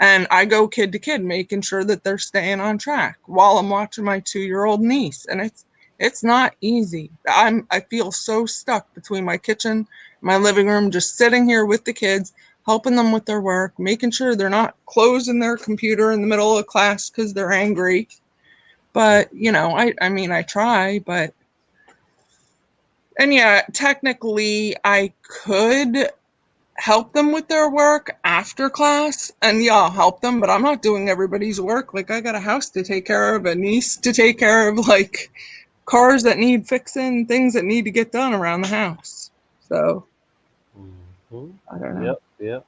And I go kid to kid, making sure that they're staying on track while I'm watching my 2-year-old niece. And it's not easy. I feel so stuck between my kitchen, my living room, just sitting here with the kids, helping them with their work, making sure they're not closing their computer in the middle of class because they're angry. But, I mean, I try, but. And yeah, technically I could help them with their work after class, and yeah, I'll help them, but I'm not doing everybody's work. Like I got a house to take care of, a niece to take care of, like cars that need fixing, things that need to get done around the house. So I don't know. Yep.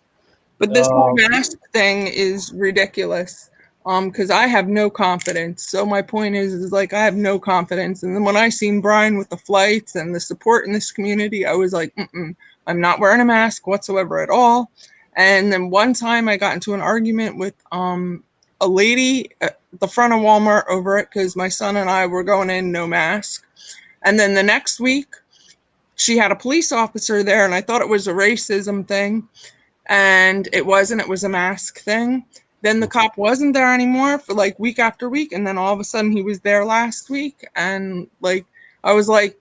But this whole mask thing is ridiculous. Because I have no confidence. So my point is like I have no confidence. And then when I seen Brian with the flights and the support in this community, I was like, I'm not wearing a mask whatsoever at all. And then one time I got into an argument with a lady at the front of Walmart over it because my son and I were going in no mask. And then the next week, she had a police officer there, and I thought it was a racism thing. And it wasn't. It was a mask thing. Then the cop wasn't there anymore for like week after week. And then all of a sudden he was there last week. And like, I was like,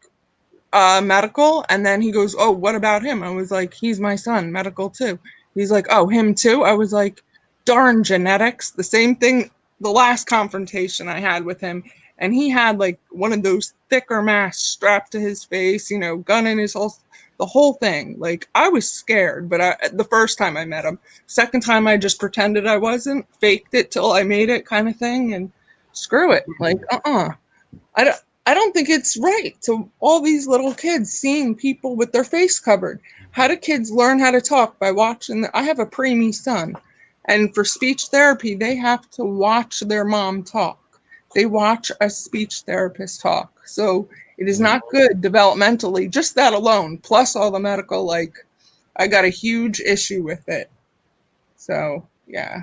medical. And then he goes, oh, what about him? I was like, he's my son, medical too. He's like, oh, him too? I was like, darn genetics. The same thing, the last confrontation I had with him. And he had like one of those thicker masks strapped to his face, gun in his the whole thing. Like I was scared, but the first time I met him, second time I just pretended I wasn't, faked it till I made it kind of thing, and screw it. Like, I don't think it's right to all these little kids seeing people with their face covered. How do kids learn how to talk? By watching? I have a preemie son, and for speech therapy, they have to watch their mom talk. They watch a speech therapist talk. So it is not good developmentally, just that alone, plus all the medical, like, I got a huge issue with it. Yeah.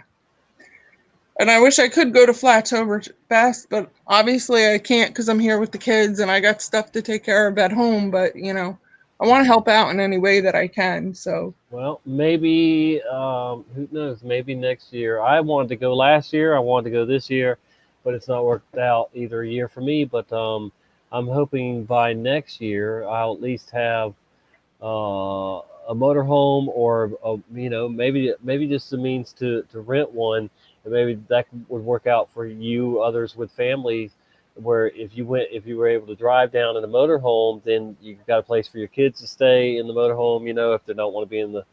And I wish I could go to Flattoberfest, but obviously I can't because I'm here with the kids and I got stuff to take care of at home. But, you know, I want to help out in any way that I can. So, well, maybe, who knows, maybe next year. I wanted to go last year. I wanted to go this year, but it's not worked out either year for me. But I'm hoping by next year I'll at least have a motorhome or, you know, maybe just the means to rent one. And maybe that would work out for you, others with families, where if you were able to drive down in a motorhome, then you got a place for your kids to stay in the motorhome. You know, if they don't want to be in the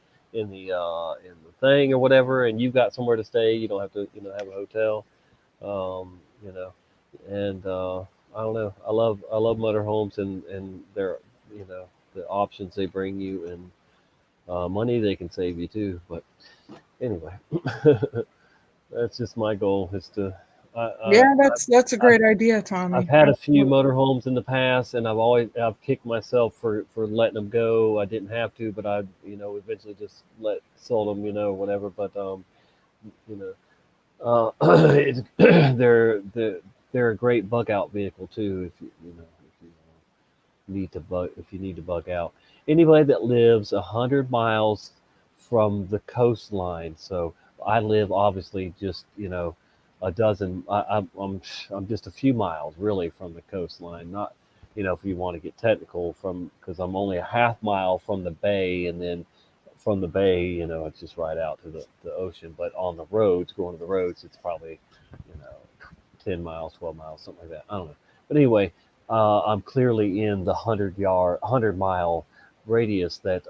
thing or whatever, and you've got somewhere to stay, you don't have to, you know, have a hotel. You know, and I don't know. I love motorhomes and their, you know, the options they bring you and money they can save you too. But anyway. That's just my goal is to. Yeah, that's a great idea, Tommy. I've had a few motorhomes in the past, and I've kicked myself for letting them go. I didn't have to, but I, you know, eventually just sold them, you know, whatever. But you know, they're a great bug out vehicle too. If you need to bug out. Anybody that lives 100 miles from the coastline, so. I live obviously just, you know, a dozen. I'm just a few miles really from the coastline. Not you know, if you want to get technical, because I'm only a half mile from the bay, and then from the bay, you know, it's just right out to the ocean. But on the roads, going to the roads, it's probably, you know, 10 miles, 12 miles, something like that. I don't know. But anyway, I'm clearly in the 100-mile radius that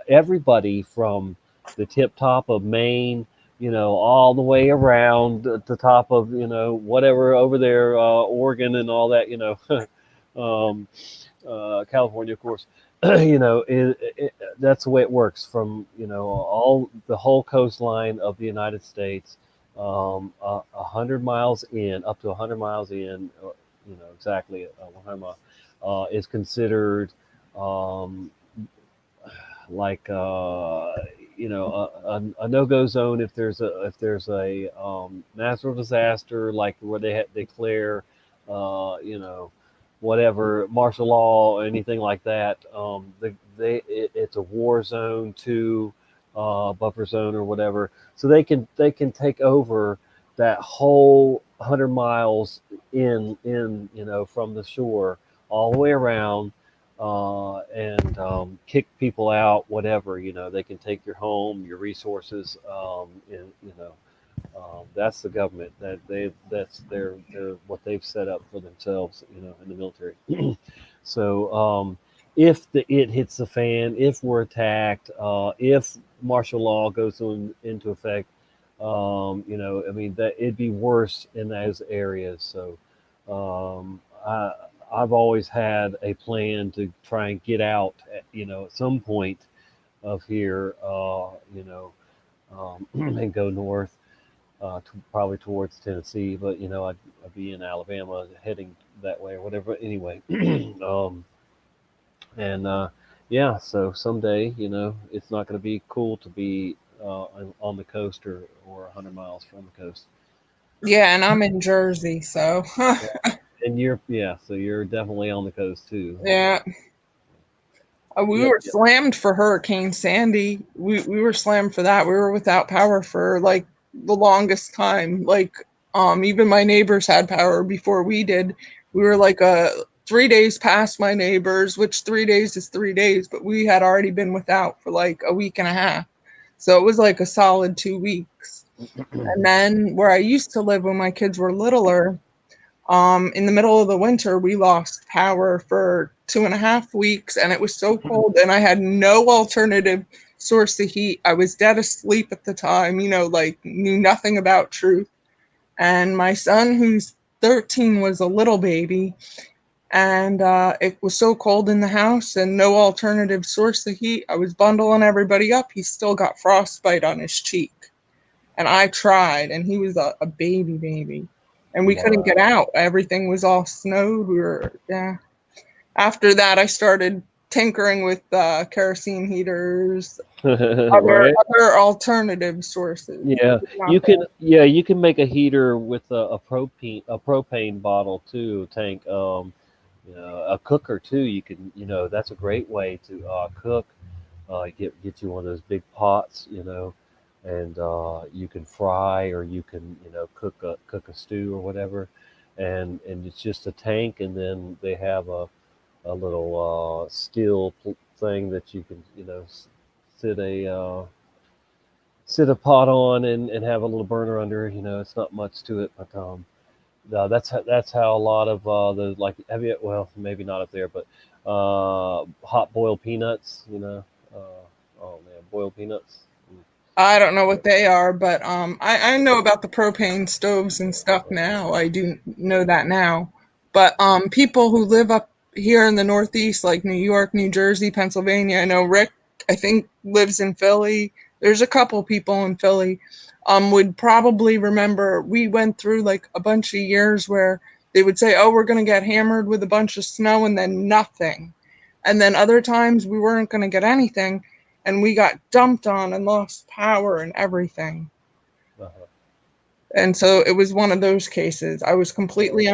everybody from the tip top of Maine, you know, all the way around the top of, you know, whatever over there, Oregon and all that, you know, California, of course, you know, that's the way it works from, you know, the whole coastline of the United States, 100 miles in, up to 100 miles in, you know, exactly 100 miles, is considered like you know, a no-go zone if there's a natural disaster, like where they declare you know, whatever martial law or anything like that. It's a war zone too, buffer zone or whatever, so they can take over that whole 100 miles in you know, from the shore all the way around, and kick people out, whatever, you know. They can take your home, your resources, and, you know, that's the government that's their what they've set up for themselves, you know, in the military. So if it hits the fan, if we're attacked, if martial law goes into effect, you know, I mean, that it'd be worse in those areas. So I've always had a plan to try and get out, you know, at some point of here, you know, and go north, probably towards Tennessee. But, you know, I'd be in Alabama heading that way or whatever. Anyway, yeah, so someday, you know, it's not going to be cool to be on the coast or 100 miles from the coast. Yeah, and I'm in Jersey, so. And so you're definitely on the coast too. Yeah. We were slammed for Hurricane Sandy. We were slammed for that. We were without power for like the longest time. Like, even my neighbors had power before we did. We were like 3 days past my neighbors, which 3 days is 3 days, but we had already been without for like a week and a half. So it was like a solid 2 weeks. And then where I used to live when my kids were littler, in the middle of the winter, we lost power for 2.5 weeks, and it was so cold, and I had no alternative source of heat. I was dead asleep at the time, you know, like knew nothing about truth. And my son, who's 13, was a little baby, and it was so cold in the house and no alternative source of heat. I was bundling everybody up. He still got frostbite on his cheek, and I tried, and he was a baby. And we couldn't get out. Everything was all snowed. After that, I started tinkering with kerosene heaters, other alternative sources. Yeah, you can make a heater with a propane bottle too, tank. You know, a cooker too. You can, you know, that's a great way to cook. Get you one of those big pots, you know. And you can fry, or you can, you know, cook a stew or whatever, and it's just a tank, and then they have a little steel thing that you can, you know, sit a pot on and have a little burner under. You know, it's not much to it, but that's how a lot of the, like, well, maybe not up there, but hot boiled peanuts, you know, boiled peanuts. I don't know what they are, but I know about the propane stoves and stuff now. I do know that now. But people who live up here in the Northeast, like New York, New Jersey, Pennsylvania, I know Rick, I think, lives in Philly. There's a couple people in Philly, would probably remember we went through like a bunch of years where they would say, oh, we're going to get hammered with a bunch of snow, and then nothing. And then other times we weren't going to get anything, and we got dumped on and lost power and everything. And so it was one of those cases. I was completely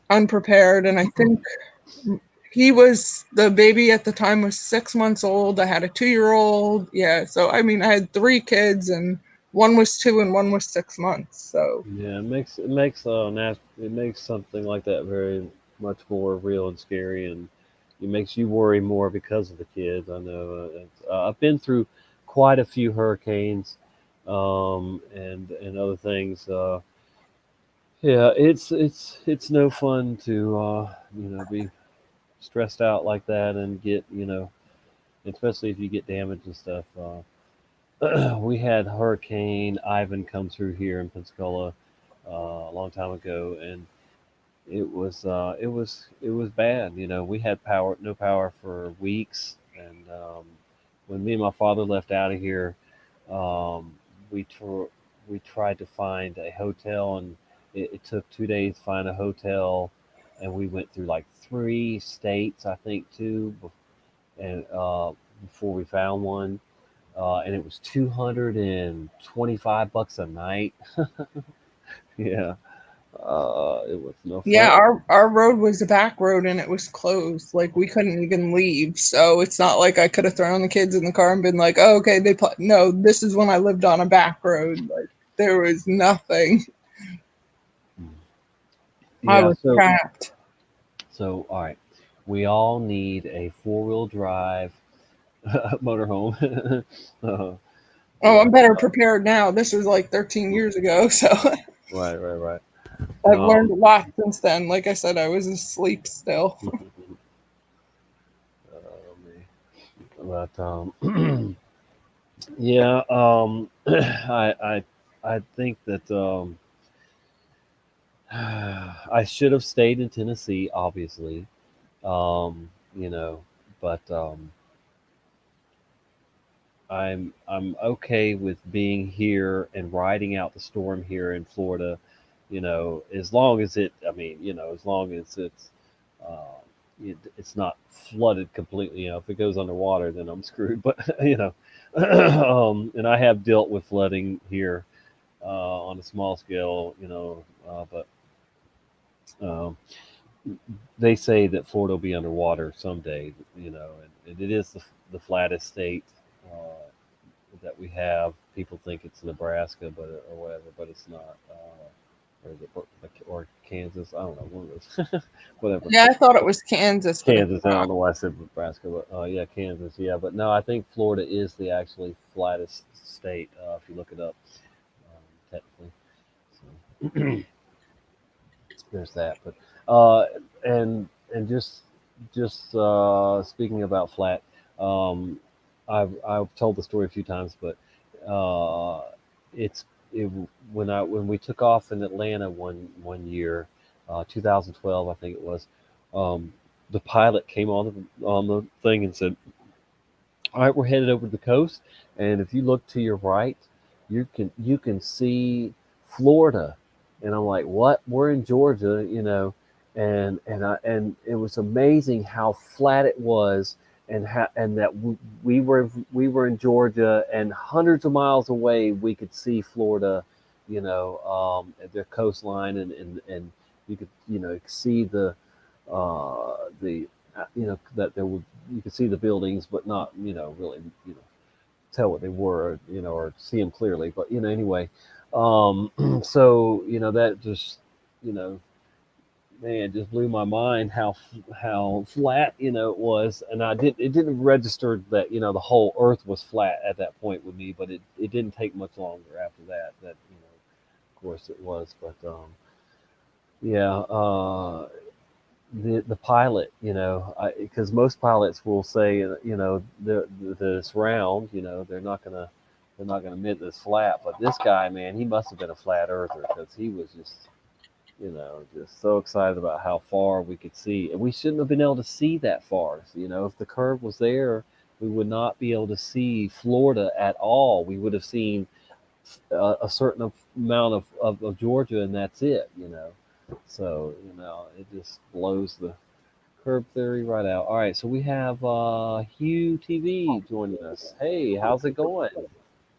unprepared, and I think the baby at the time was 6 months old. I had a 2-year-old. Yeah, so I mean, I had 3 kids, and one was 2 and one was 6 months. So yeah, it makes something like that very, much more real and scary, and it makes you worry more because of the kids. I know I've been through quite a few hurricanes and other things. Yeah, it's no fun to be stressed out like that and get especially if you get damage and stuff. We had Hurricane Ivan come through here in Pensacola a long time ago, and it was bad. We had no power for weeks, and when me and my father left out of here, we tried to find a hotel, and it took 2 days to find a hotel, and we went through like 3 states, I think, too, and before we found one, and it was $225 a night. Yeah, it was no fun. Yeah, our road was a back road and it was closed. Like we couldn't even leave. So it's not like I could have thrown the kids in the car and been like, "Oh, okay, no, this is when I lived on a back road." Like there was nothing. I was trapped. So, all right, we all need a 4-wheel drive motorhome. Oh, I'm better prepared now. This was like 13 years ago, so Right. I've learned a lot since then. Like I said, I was asleep still. But yeah, I think that I should have stayed in Tennessee, obviously, but I'm okay with being here and riding out the storm here in Florida, as long as as long as it's not flooded completely. If it goes underwater, then I'm screwed. But and I have dealt with flooding here on a small scale, but they say that Florida will be underwater someday, and it is the flattest state that we have. People think it's Nebraska, or whatever, but it's not. Or Kansas, I don't know, one of those, whatever. Yeah, I thought it was Kansas. Kansas, I don't know why I said Nebraska, but yeah, Kansas, yeah. But no, I think Florida is the actually flattest state if you look it up, technically. So there's that. But and just speaking about flat, I've told the story a few times, but when we took off in Atlanta one year, 2012, I think it was, the pilot came on the thing and said, "All right, we're headed over to the coast, and if you look to your right, you can see Florida." And I'm like, "What? We're in Georgia, and it was amazing how flat it was, and that we were in Georgia, and hundreds of miles away we could see Florida, at their coastline, and you could see that you could see the buildings, but not really tell what they were, or see them clearly. But anyway, so that just man, it just blew my mind how flat it was, and it didn't register that the whole earth was flat at that point with me, but it didn't take much longer after that of course it was. But yeah, the pilot, because most pilots will say that it's round, they're not gonna admit that it's flat, but this guy, man, he must have been a flat earther, because he was just just so excited about how far we could see. And we shouldn't have been able to see that far. So, if the curve was there, we would not be able to see Florida at all. We would have seen a certain amount of Georgia, and that's it, So, it just blows the curve theory right out. All right, so we have Hugh TV joining us. Hey, how's it going?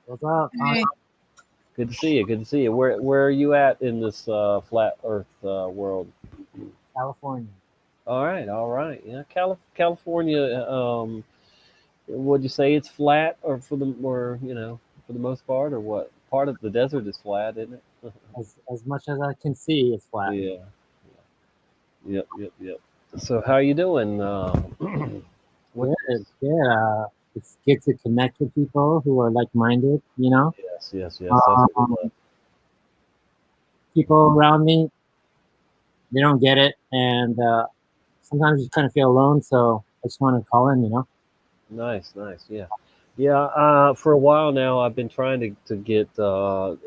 What's up? Hey. Good to see you. Good to see you. Where are you at in this flat Earth world? California. All right. Yeah, California. Would you say it's flat, or for the most part, or what? Part of the desert is flat, isn't it? As much as I can see, it's flat. Yeah. Yep. So how you doing? What? Good. Yeah. It's good to connect with people who are like-minded, you know? Yes. That's what it Um, was. people around me, they don't get it. And sometimes you kind of feel alone. So I just want to call in, you know? Nice. Yeah. For a while now, I've been trying to get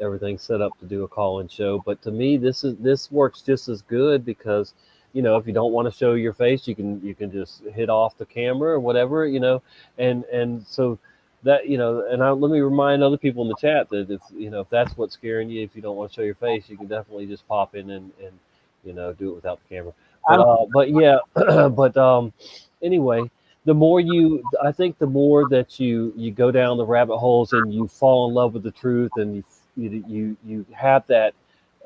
everything set up to do a call-in show. But to me, this works just as good because, if you don't want to show your face, you can just hit off the camera or whatever, and so that let me remind other people in the chat that if that's what's scaring you, if you don't want to show your face, you can definitely just pop in and do it without the camera. But yeah, but anyway. I think the more that you go down the rabbit holes and you fall in love with the truth, and you have that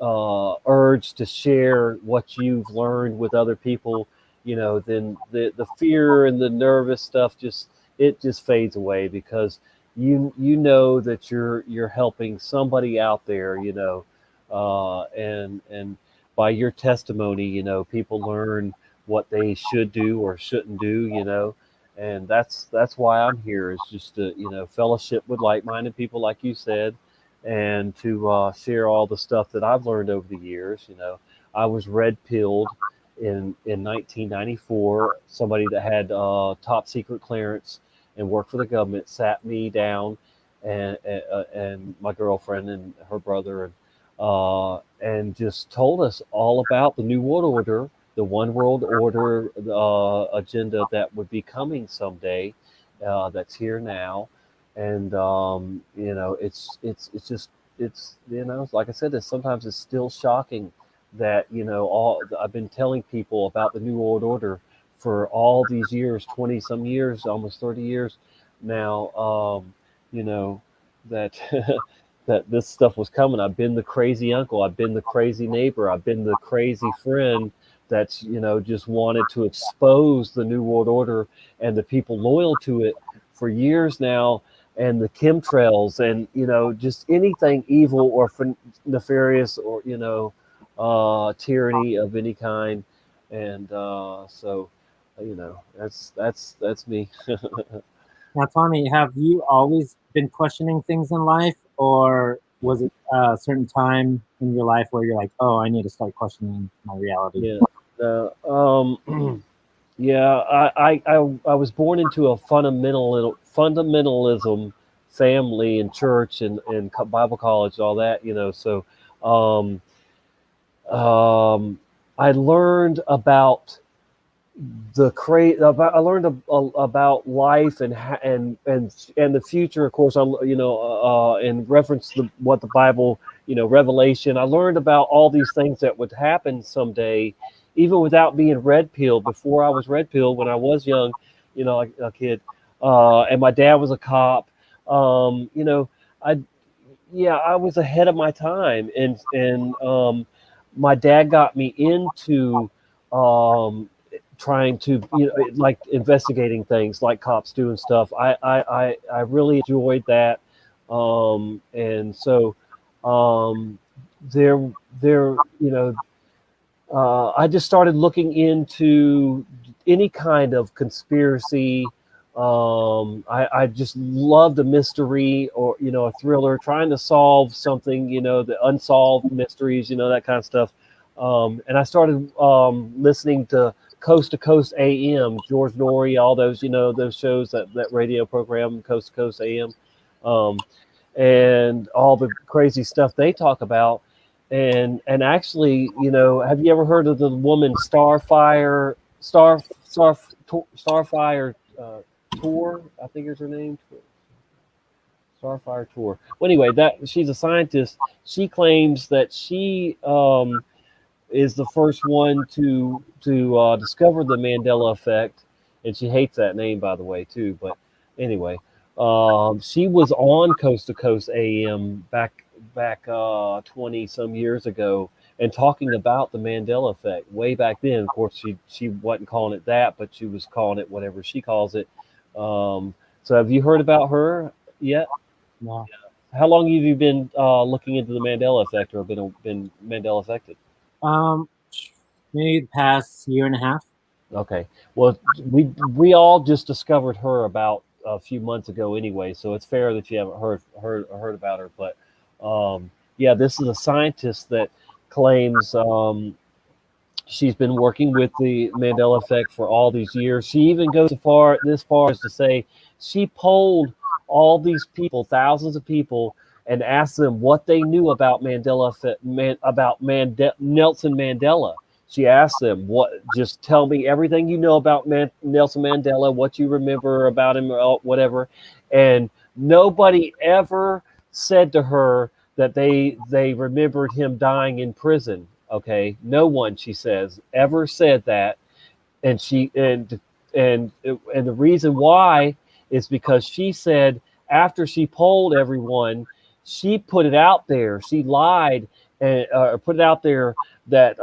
urge to share what you've learned with other people, then the fear and the nervous stuff just fades away, because you know that you're helping somebody out there, and by your testimony, people learn what they should do or shouldn't do. And that's why I'm here, is just to fellowship with like-minded people, like you said, and to share all the stuff that I've learned over the years. I was red-pilled in 1994. Somebody that had top secret clearance and worked for the government sat me down, and my girlfriend and her brother, and just told us all about the New World Order, the One World Order agenda that would be coming someday, that's here now. And it's like I said, sometimes it's still shocking that I've been telling people about the New World Order for all these years, 20 some years, almost 30 years now, that that this stuff was coming. I've been the crazy uncle, I've been the crazy neighbor, I've been the crazy friend that's just wanted to expose the New World Order and the people loyal to it for years now, and the chemtrails, and just anything evil or nefarious, or tyranny of any kind. And so that's me. Now, Tommy, have you always been questioning things in life, or was it a certain time in your life where you're like, oh, I need to start questioning my reality? Yeah. I was born into a fundamentalism family and church and Bible college, all that, so I learned about I learned about life and the future, of course. In reference to what the Bible, Revelation. I learned about all these things that would happen someday, even without being red pilled. Before I was red pilled, when I was young, like a kid, and my dad was a cop. I was ahead of my time, and my dad got me into trying to like investigating things like cops do and stuff. I really enjoyed that, and so I just started looking into any kind of conspiracy. I just loved a mystery, or a thriller, trying to solve something, the unsolved mysteries, that kind of stuff. And I started listening to Coast to Coast AM, George Norrie, all those, those shows, that radio program, Coast to Coast AM, and all the crazy stuff they talk about. And actually, have you ever heard of the woman Starfire Tour? I think is her name. Starfire Tour. Well, anyway, she's a scientist. She claims that she is the first one to discover the Mandela effect, and she hates that name, by the way, too. But anyway, she was on Coast to Coast AM back 20 some years ago, and talking about the Mandela effect way back then. Of course, she wasn't calling it that, but she was calling it whatever she calls it. So have you heard about her yet? No. How long have you been looking into the Mandela effect, or been Mandela affected? maybe the past year and a half. Okay. Well, we all just discovered her about a few months ago anyway, so it's fair that you haven't heard about her. But yeah, this is a scientist that claims she's been working with the Mandela effect for all these years. She even goes this far as to say she polled all these people, thousands of people, and asked them what they knew about Nelson Mandela. She asked them, just tell me everything you know about Nelson Mandela, what you remember about him, or whatever. And nobody ever said to her that they remembered him dying in prison. Okay, no one, she says, ever said that. And the reason why is because she said after she polled everyone, she put it out there. She lied and put it out there that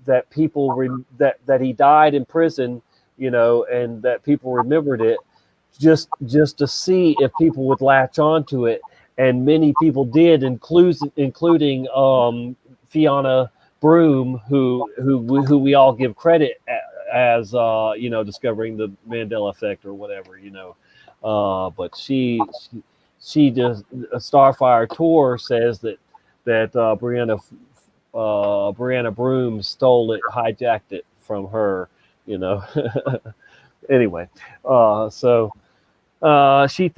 that people that he died in prison, you know, and that people remembered it, just to see if people would latch onto it. And many people did, including Fiona Broome, who we all give credit as you know, discovering the Mandela effect or whatever, you know. But she just, Starfire Tour says that Brianna Broome stole it, hijacked it from her, you know. Anyway, so she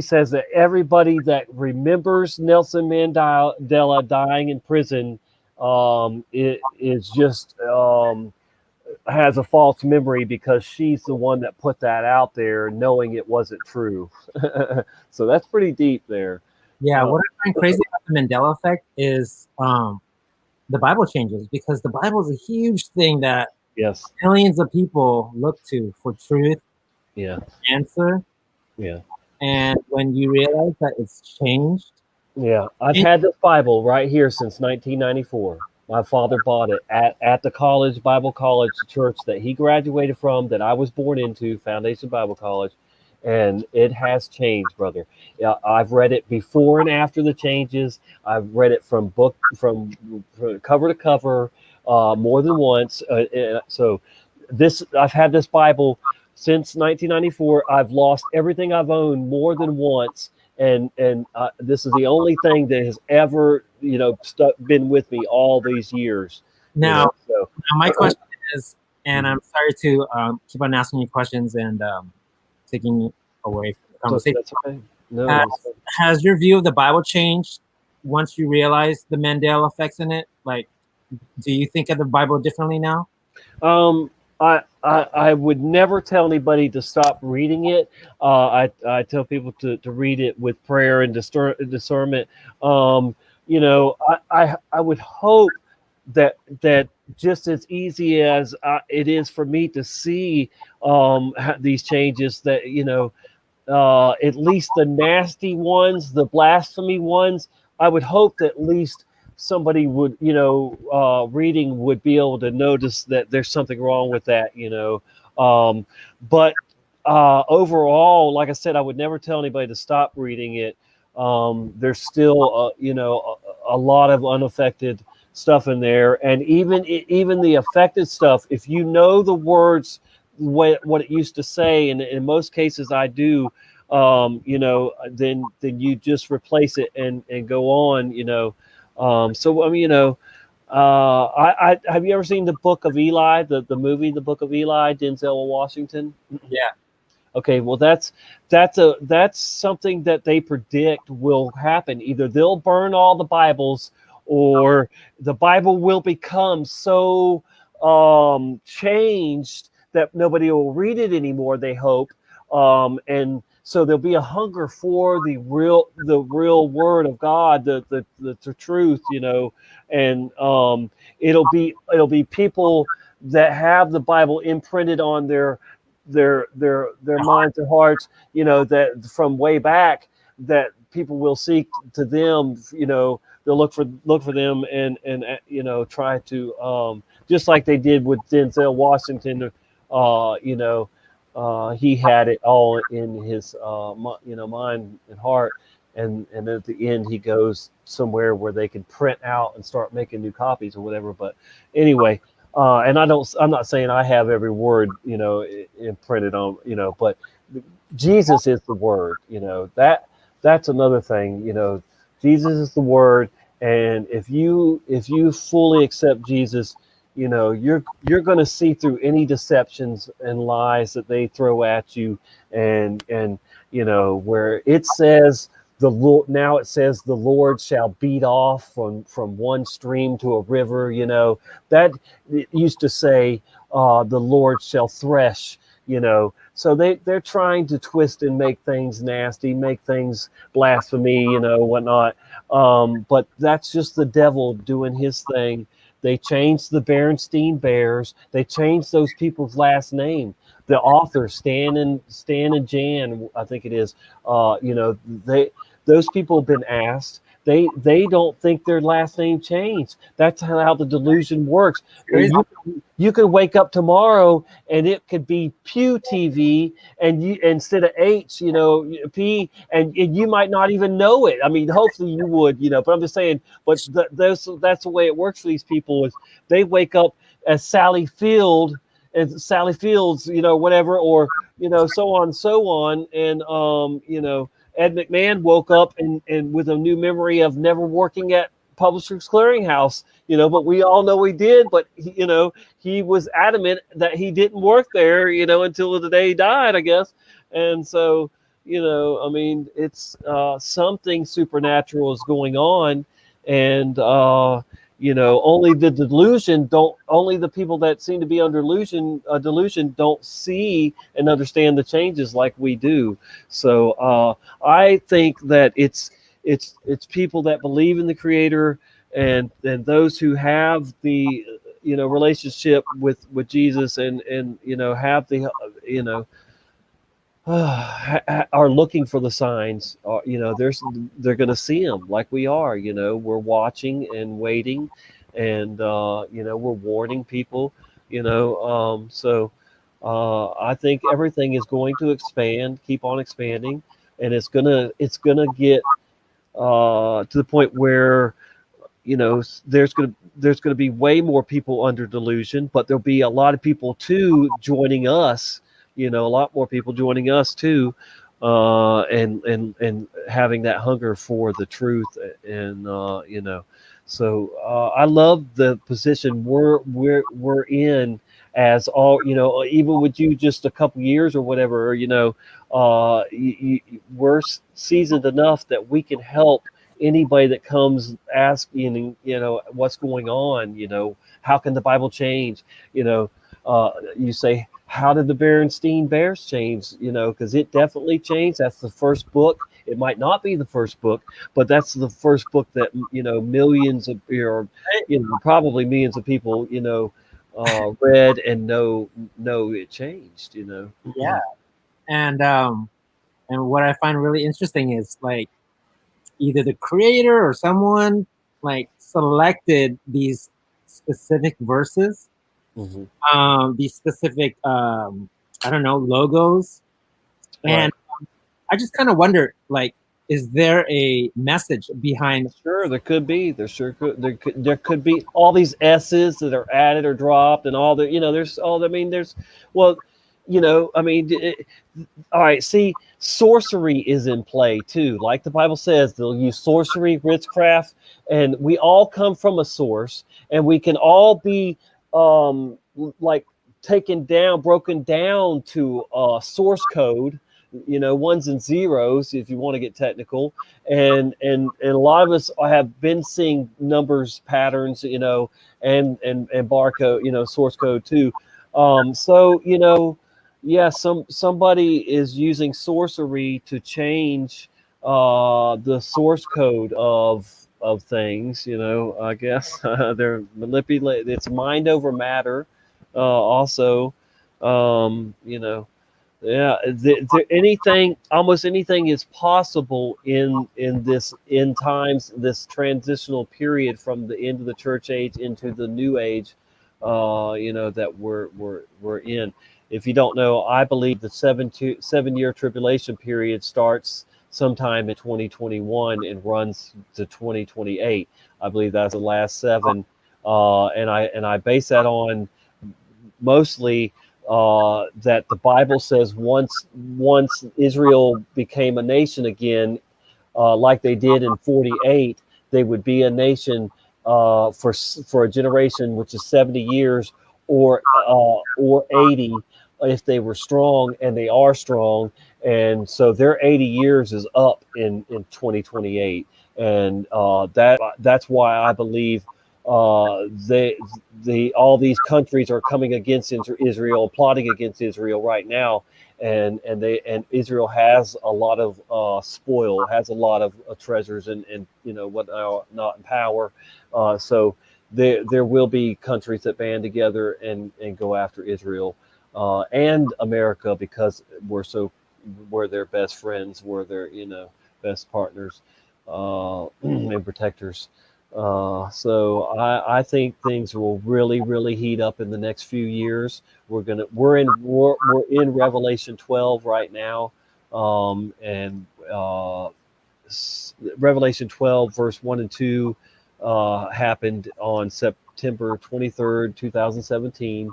says that everybody that remembers Nelson Mandela dying in prison it is just has a false memory, because she's the one that put that out there knowing it wasn't true. So that's pretty deep there. Yeah, what I find crazy about the Mandela effect is the Bible changes, because the Bible is a huge thing that millions of people look to for truth, answer. Yeah. And when you realize that it's changed. Yeah, I've had this Bible right here since 1994. My father bought it at the college, Bible College church that he graduated from, that I was born into, Foundation Bible College. And it has changed, brother. I've read it before and after the changes. I've read it from cover to cover more than once. So I've had this Bible since 1994. I've lost everything I've owned more than once. And this is the only thing that has ever, you know, been with me all these years. Now, you know, now my question is, and I'm sorry to keep on asking you questions and taking you away from the conversation. That's okay. No, has your view of the Bible changed once you realize the Mandela effects in it? Like, do you think of the Bible differently now? I would never tell anybody to stop reading it. I tell people to read it with prayer and discernment. You know, I would hope that just as easy as it is for me to see these changes, that, you know, at least the nasty ones, the blasphemy ones, I would hope that at least somebody would, you know, reading would be able to notice that there's something wrong with that, you know. But overall, like I said, I would never tell anybody to stop reading it. There's still, you know, a lot of unaffected stuff in there, and even the affected stuff, if you know the words, what it used to say, and in most cases I do, you know, then you just replace it and go on, you know. So I mean, you know, I have you ever seen the Book of Eli, the movie, The Book of Eli, Denzel Washington? Yeah. Okay, well that's something that they predict will happen. Either they'll burn all the Bibles, or the Bible will become so changed that nobody will read it anymore, they hope. And so there'll be a hunger for the real word of God, the truth, you know. And it'll be people that have the Bible imprinted on their minds and hearts, you know, that from way back, that people will seek to them, you know. They'll look for them and you know, try to just like they did with Denzel Washington, you know. He had it all in his you know, mind and heart, and at the end he goes somewhere where they can print out and start making new copies or whatever. But anyway, and I'm not saying I have every word, you know, imprinted on, you know, but Jesus is the word, you know, that's another thing, you know, Jesus is the word. And if you fully accept Jesus, you know, you're going to see through any deceptions and lies that they throw at you, and you know, where it says the Lord, now it says the Lord shall beat off from one stream to a river. You know, that it used to say the Lord shall thresh. You know, so they're trying to twist and make things nasty, make things blasphemy, you know, whatnot. But that's just the devil doing his thing. They changed the Berenstein Bears. They changed those people's last name. The author, Stan and Jan, I think it is. You know, those people have been asked. They don't think their last name changed. That's how the delusion works. You could wake up tomorrow and it could be Pew TV, and you, instead of H, you know, P, and you might not even know it. I mean, hopefully you would, you know. But I'm just saying. But that's the way it works for these people. Is they wake up as Sally Fields, you know, whatever, or you know, so on, and you know. Ed McMahon woke up and with a new memory of never working at Publishers Clearinghouse, you know, but we all know he did. But you know, he was adamant that he didn't work there, you know, until the day he died, I guess. And so, you know, I mean, it's something supernatural is going on, and you know, only the people that seem to be under delusion don't see and understand the changes like we do. So I think that it's people that believe in the Creator, and those who have the, you know, relationship with Jesus, and you know, have the, you know, are looking for the signs. You know, they're going to see them like we are. You know, we're watching and waiting, and you know, we're warning people. You know, so I think everything is going to expand, keep on expanding, and it's gonna get to the point where, you know, there's gonna be way more people under delusion, but there'll be a lot of people too joining us. You know, a lot more people joining us too, and having that hunger for the truth, and you know, so I love the position we're in, as all, you know, even with you just a couple years or whatever, you know, we're seasoned enough that we can help anybody that comes asking, you know, what's going on, you know, how can the Bible change, you know, you say, how did the Berenstein Bears change? You know, because it definitely changed. That's the first book. It might not be the first book, but that's the first book that, you know, millions of, or, you know, probably millions of people, you know, read and know it changed. You know. Yeah, and what I find really interesting is, like, either the creator or someone like selected these specific verses. These specific, I don't know, logos. And I just kind of wonder, like, is there a message behind? Sure, there could be. There could be all these S's that are added or dropped, and all the, you know, there's all. I mean, there's, well, you know, I mean, all right. See, sorcery is in play too. Like the Bible says, they'll use sorcery, witchcraft, and we all come from a source, and we can all be like broken down to source code, you know, ones and zeros, if you want to get technical, and a lot of us have been seeing numbers patterns, you know, and barcode, you know, source code too. So, you know, yeah, somebody is using sorcery to change the source code of things, you know. I guess they're manipulating. It's mind over matter, also, you know. Yeah, almost anything is possible in this end times, this transitional period from the end of the church age into the new age, you know, that we're in. If you don't know, I believe the 7-year tribulation period starts sometime in 2021 and runs to 2028. I believe that's the last 7, and I base that on mostly that the Bible says once Israel became a nation again, like they did in 48, they would be a nation for a generation, which is 70 years or 80 if they were strong, and they are strong. And so their 80 years is up in 2028, and that's why I believe all these countries are coming against Israel, plotting against Israel right now, and Israel has a lot of spoil, has a lot of treasures, and what not in power. So there will be countries that band together and go after Israel and America, because we're their best friends, we're their best partners and protectors. So I think things will really heat up in the next few years. We're in Revelation 12 right now, and Revelation 12 verse 1 and 2 happened on September 23rd, 2017,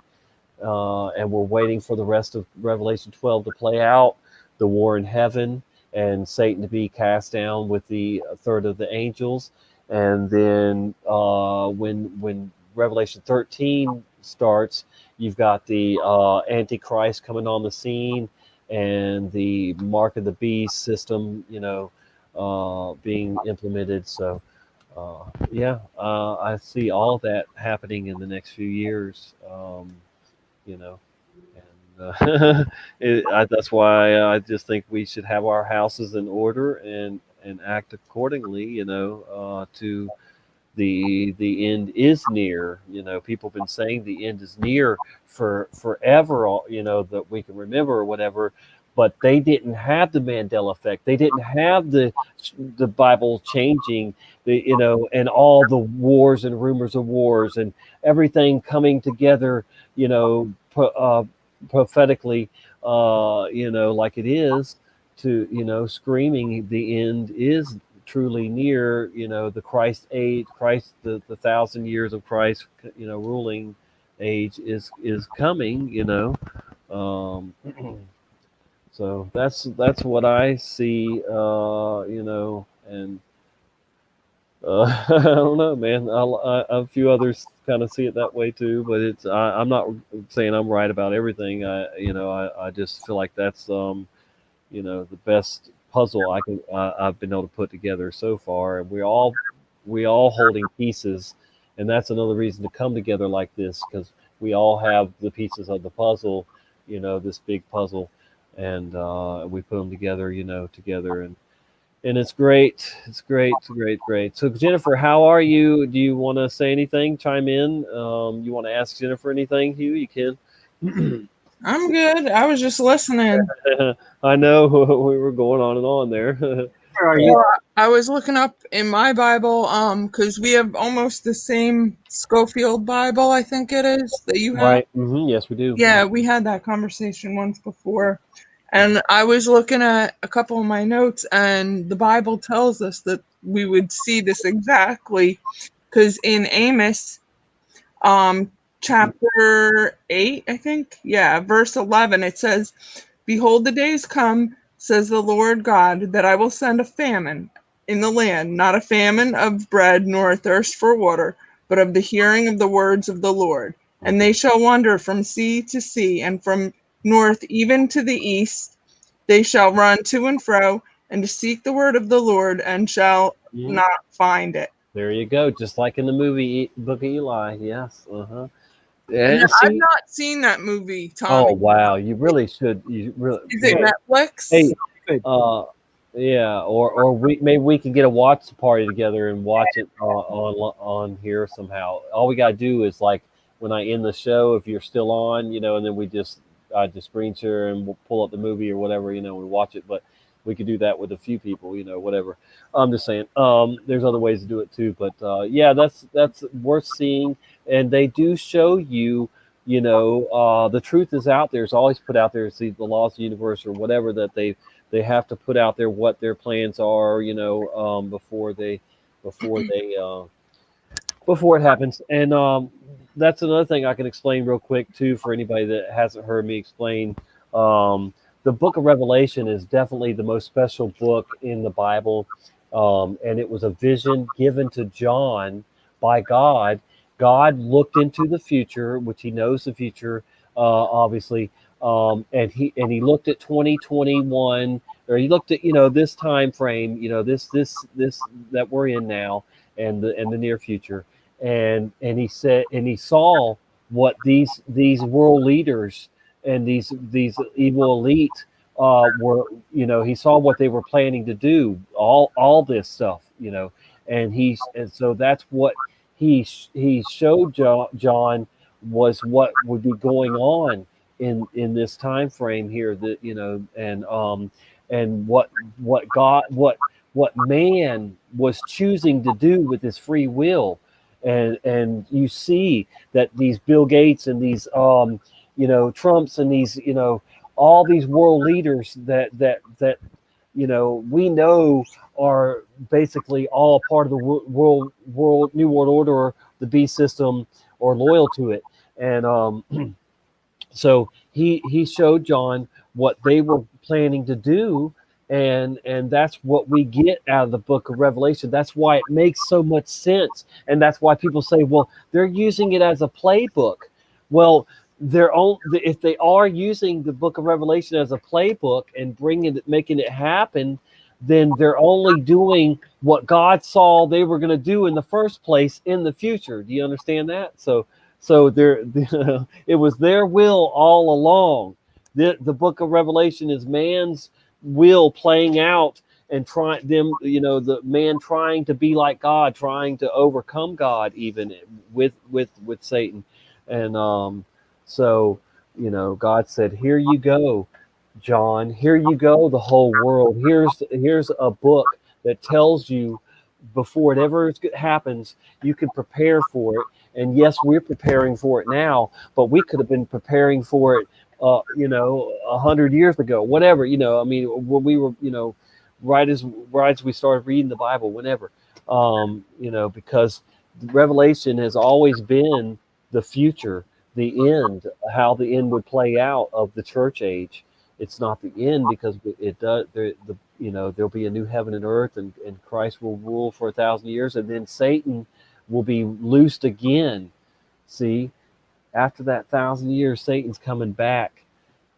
and we're waiting for the rest of Revelation 12 to play out, the war in heaven, and Satan to be cast down with the third of the angels. And then when Revelation 13 starts, you've got the Antichrist coming on the scene, and the mark of the beast system, being implemented. So, I see all that happening in the next few years. That's why I just think we should have our houses in order and act accordingly, to the end is near. People have been saying the end is near for forever, that we can remember or whatever, but they didn't have the Mandela effect. They didn't have the Bible changing, and all the wars and rumors of wars and everything coming together, prophetically, like it is, to screaming the end is truly near. The Christ age, the 1,000 years of Christ, ruling age is coming. So that's what I see, and I don't know, man. A few others kind of see it that way too, but I'm not saying I'm right about everything. I just feel like that's the best puzzle I've been able to put together so far, and we all holding pieces, and that's another reason to come together like this, because we all have the pieces of the puzzle, this big puzzle, and we put them together, and it's great. It's great. So Jennifer, how are you? Do you want to say anything? Chime in. You want to ask Jennifer anything, Hugh? You can. I'm good. I was just listening. I know we were going on and on there. Well, I was looking up in my Bible, because we have almost the same Schofield Bible, I think it is, that you have. Right. Mm-hmm. Yes, we do. Yeah, we had that conversation once before. And I was looking at a couple of my notes, and the Bible tells us that we would see this exactly, because in Amos, chapter 8, I think, verse 11, it says, "Behold, the days come, says the Lord God, that I will send a famine in the land, not a famine of bread nor a thirst for water, but of the hearing of the words of the Lord. And they shall wander from sea to sea, and from north even to the east. They shall run to and fro, and to seek the word of the Lord, and shall not find it." There you go. Just like in the movie Book of Eli. Yes. Uh-huh. And I've not seen that movie, Tommy. Oh wow, you really should. You really. Is it Netflix? Hey, yeah, or maybe we can get a watch party together and watch it on here somehow. All we gotta do is, like, when I end the show, if you're still on, and then I just screen share and we'll pull up the movie or whatever, we watch it. But we could do that with a few people, whatever. I'm just saying, there's other ways to do it too. But that's worth seeing. And they do show you the truth is out there. It's always put out there. It's the laws of the universe or whatever that they have to put out there what their plans are, before it happens. And that's another thing I can explain real quick too for anybody that hasn't heard me explain. The book of Revelation is definitely the most special book in the Bible. And it was a vision given to John by God. God looked into the future, which he knows the future, obviously. And he looked at 2021, or he looked at, this time frame, this that we're in now and the near future. And he said, and he saw what these world leaders and these evil elite were, he saw what they were planning to do, all this stuff, and so that's what he showed John was what would be going on in this time frame here, that and what man was choosing to do with his free will. And you see that these Bill Gates and these Trumps and these all these world leaders that we know are basically all part of the world New World Order, the beast system, or loyal to it. And so he showed John what they were planning to do. And that's what we get out of the book of Revelation. That's why it makes so much sense. And that's why people say, well, they're using it as a playbook. Well, if they are using the book of Revelation as a playbook and making it happen, then they're only doing what God saw they were going to do in the first place in the future. Do you understand that? So it was their will all along. The book of Revelation is man's will playing out, and the man trying to be like God, trying to overcome God, even with Satan. And so God said, here you go, John, here you go, the whole world. Here's a book that tells you before it ever happens, you can prepare for it. And yes, we're preparing for it now, but we could have been preparing for it 100 years ago, whatever, when we were, right as we started reading the Bible, whenever, because Revelation has always been the future, the end, how the end would play out of the church age. It's not the end, because it does. There'll be a new heaven and earth, and Christ will rule for 1,000 years, and then Satan will be loosed again. See, after that 1,000 years, Satan's coming back.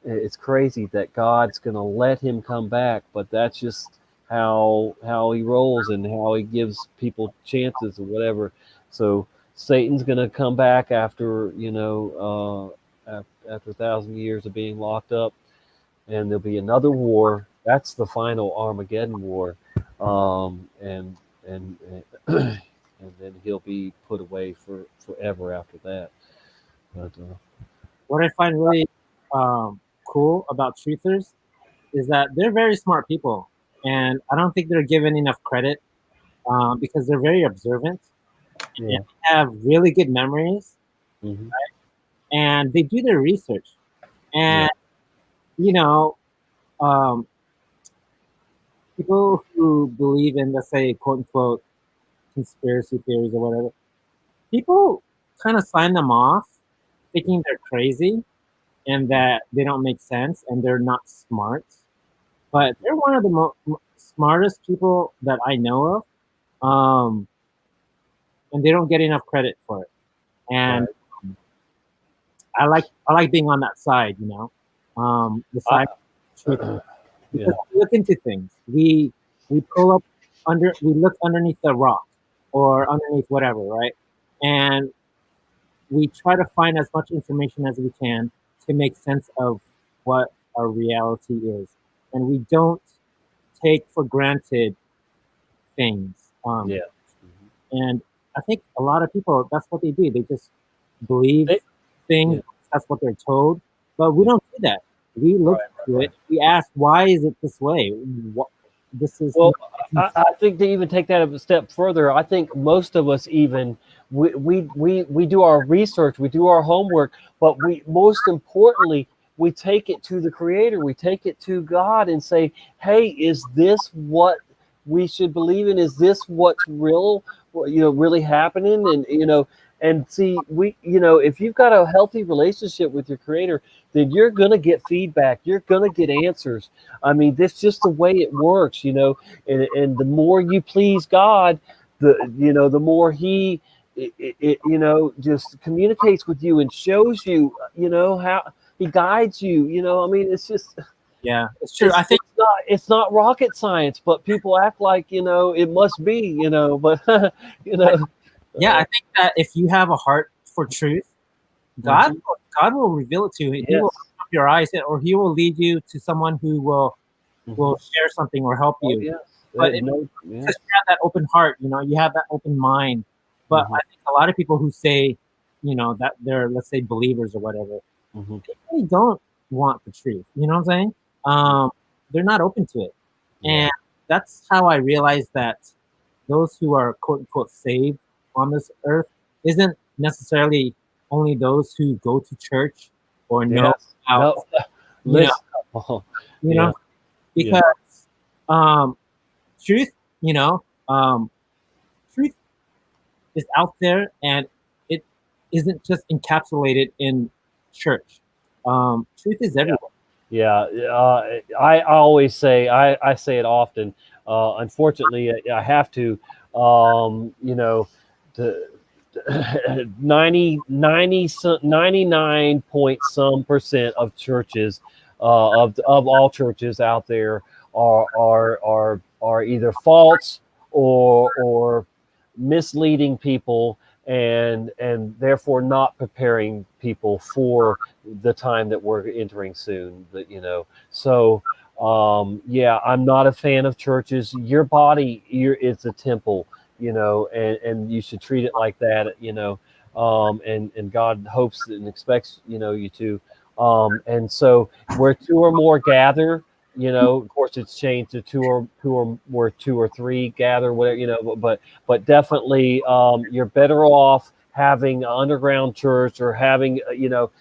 It's crazy that God's going to let him come back, but that's just how he rolls and how he gives people chances or whatever. So Satan's going to come back after after 1,000 years of being locked up, and there'll be another war. That's the final Armageddon war, and then he'll be put away forever after that. But, what I find really cool about truthers is that they're very smart people, and I don't think they're given enough credit because they're very observant. Yeah. And have really good memories, mm-hmm. right? And they do their research. And people who believe in, let's say, quote unquote, conspiracy theories or whatever, people kind of sign them off thinking they're crazy and that they don't make sense and they're not smart. But they're one of the smartest people that I know of. And they don't get enough credit for it. And I like being on that side, the side of truth. Because we look into things. We pull up we look underneath the rock or underneath whatever, right? And we try to find as much information as we can to make sense of what our reality is. And we don't take for granted things. And I think a lot of people, that's what they do. They just believe things. That's what they're told. But we don't do that. We look into it. We ask, why is it this way? This is. Well, I think to even take that a step further, I think most of us even we do our research, we do our homework, but we most importantly we take it to the Creator, we take it to God and say, hey, is this what we should believe in? Is this what's real, really happening? And and see, if you've got a healthy relationship with your Creator, then you're gonna get feedback, you're gonna get answers. I mean, that's just the way it works, and the more you please God, the more He just communicates with you and shows you, how He guides you. I mean, it's just, yeah, it's true. I think it's not rocket science, but people act like it must be. But yeah, I think that if you have a heart for truth, God will reveal it to you. He will open up your eyes, or He will lead you to someone who will share something or help you. But because you have that open heart, you have that open mind. But I think a lot of people who say, that they're, let's say, believers or whatever, they really don't want the truth. You know what I'm saying? They're not open to it. And that's how I realized that those who are quote unquote saved on this earth isn't necessarily only those who go to church or know how, because truth, truth is out there, and it isn't just encapsulated in church. Truth is everywhere. I always say, I say it often. Unfortunately, I have to. 99 point some percent of churches, of all churches out there, are either false or misleading people, and therefore not preparing people for the time that we're entering soon. So I'm not a fan of churches. Your body, it's a temple, and you should treat it like that, and God hopes and expects you to, and so where two or more gather, of course it's changed to two or three gather, whatever, but definitely you're better off having an underground church, or having I've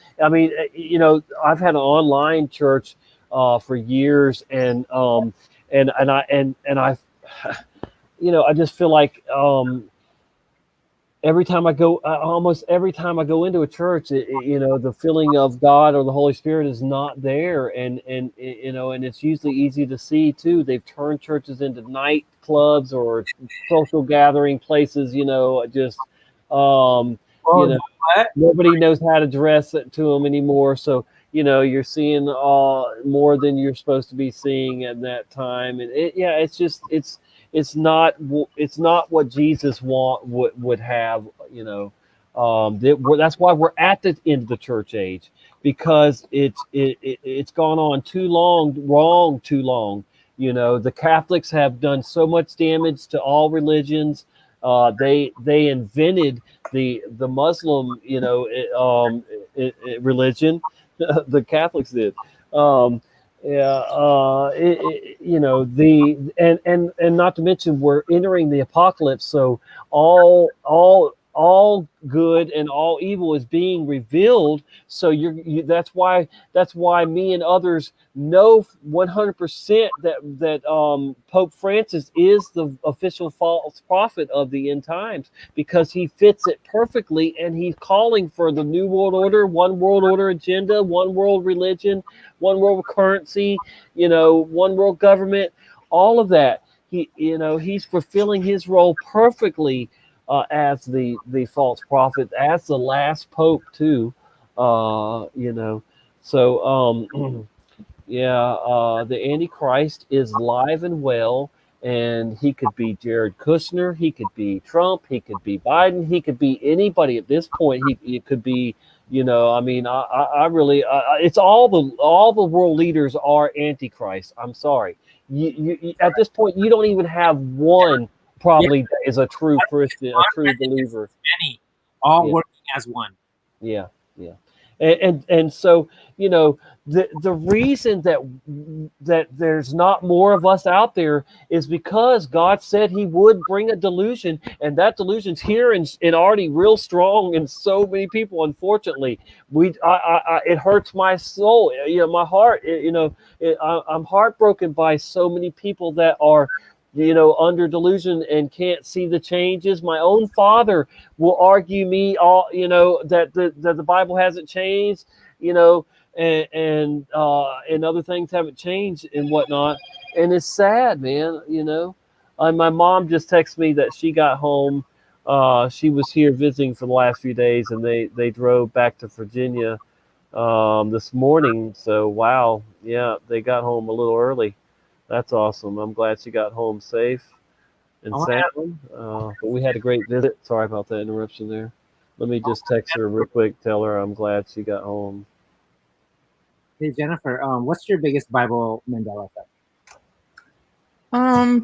had an online church for years, and I I just feel like almost every time I go into a church, the feeling of God or the Holy Spirit is not there, and it's usually easy to see too. They've turned churches into nightclubs or social gathering places. Nobody knows how to dress it to them anymore. So you're seeing more than you're supposed to be seeing at that time, and it's not what Jesus would have. That's why we're at the end of the church age, because it's gone on too long. The Catholics have done so much damage to all religions. They invented the Muslim religion. The Catholics did. And not to mention we're entering the apocalypse, so all good and all evil is being revealed. So that's why me and others know 100% that Pope Francis is the official false prophet of the end times, because he fits it perfectly, and he's calling for the new world order, one world order agenda, one world religion, one world currency, one world government, all of that. He's fulfilling his role perfectly as the false prophet, as the last pope too. So the Antichrist is live and well, and he could be Jared Kushner, he could be Trump, he could be Biden, he could be anybody at this point. He could be, I really, it's all the world leaders are Antichrist. I'm sorry. You at this point, you don't even have one probably that is a true Christian, a true believer. Many, all working as one. Yeah. And so, you know, the reason that there's not more of us out there is because God said he would bring a delusion, and that delusion's here and already real strong in so many people. Unfortunately, it hurts my soul, you know, my heart. I'm heartbroken by so many people that are, you know, under delusion and can't see the changes. My own father will argue me all, you know, that the Bible hasn't changed, you know, and other things haven't changed and whatnot. And it's sad, man, you know. My mom just texted me that she got home. She was here visiting for the last few days, and they drove back to Virginia this morning. So, wow, yeah, they got home a little early. That's awesome. I'm glad she got home safe and sound. But we had a great visit. Sorry about that interruption there. Let me just text her real quick, tell her I'm glad she got home. Hey, Jennifer, what's your biggest Bible Mandela effect?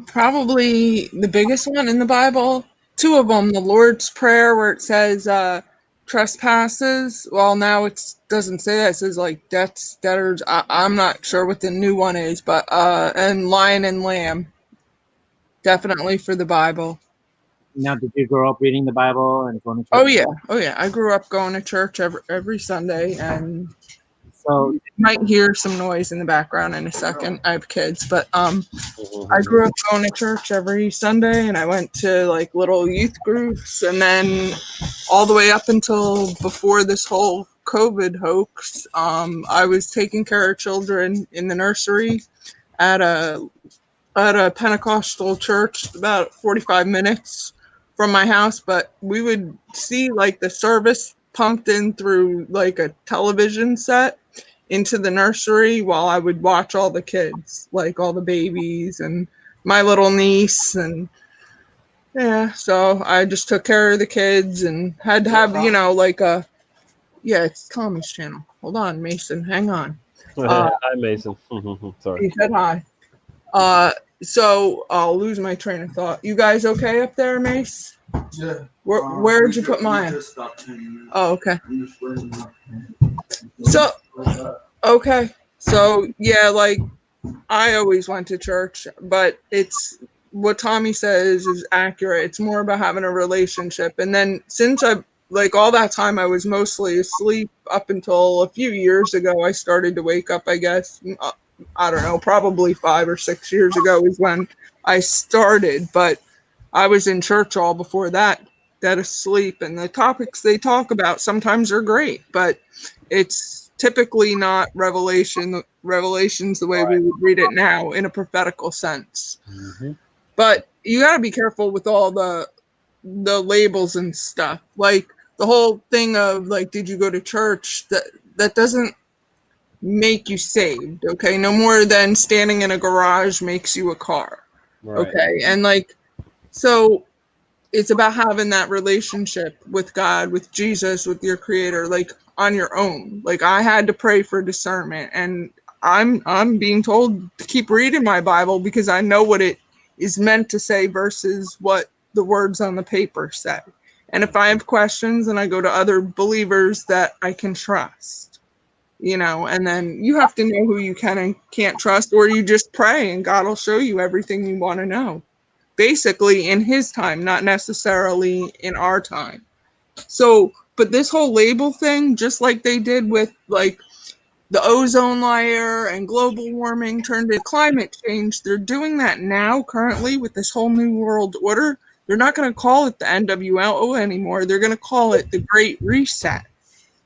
Probably the biggest one in the Bible. Two of them, the Lord's Prayer, where it says trespasses. Well, now it doesn't say that. It says like debtors. I'm not sure what the new one is, but and Lion and Lamb. Definitely for the Bible. Now, did you grow up reading the Bible and going to church? Oh yeah. I grew up going to church every Sunday, and so you might hear some noise in the background in a second. I have kids, but I grew up going to church every Sunday, and I went to like little youth groups, and then all the way up until before this whole COVID hoax, I was taking care of children in the nursery at a Pentecostal church about 45 minutes from my house, but we would see like the service pumped in through like a television set into the nursery while I would watch all the kids, like all the babies and my little niece. And yeah, so I just took care of the kids and had to have, you know, like it's Tommy's channel. Hold on, Mason, hang on. Hi, Mason. Sorry. He said hi. So I'll lose my train of thought. You guys okay up there, Mace? Yeah. Where'd you put mine? Oh, okay. So, okay. So, yeah, like, I always went to church, but it's what Tommy says is accurate. It's more about having a relationship. And then since all that time I was mostly asleep up until a few years ago, I started to wake up, I guess. I don't know, probably 5 or 6 years ago is when I started, but I was in church all before that, dead asleep. And the topics they talk about sometimes are great, but it's typically not revelation's the way we would read it now in a prophetical sense. Mm-hmm. But you got to be careful with all the labels and stuff. Like the whole thing of like, did you go to church? That doesn't make you saved, okay? No more than standing in a garage makes you a car, okay? And like, so it's about having that relationship with God, with Jesus, with your creator, like on your own. Like I had to pray for discernment, and I'm being told to keep reading my Bible because I know what it is meant to say versus what the words on the paper say. And if I have questions, and I go to other believers that I can trust. You know, and then you have to know who you can and can't trust, or you just pray and God will show you everything you want to know. Basically in his time, not necessarily in our time. So, but this whole label thing, just like they did with like the ozone layer and global warming turned to climate change, they're doing that now currently with this whole new world order. They're not going to call it the NWO anymore. They're going to call it the Great Reset.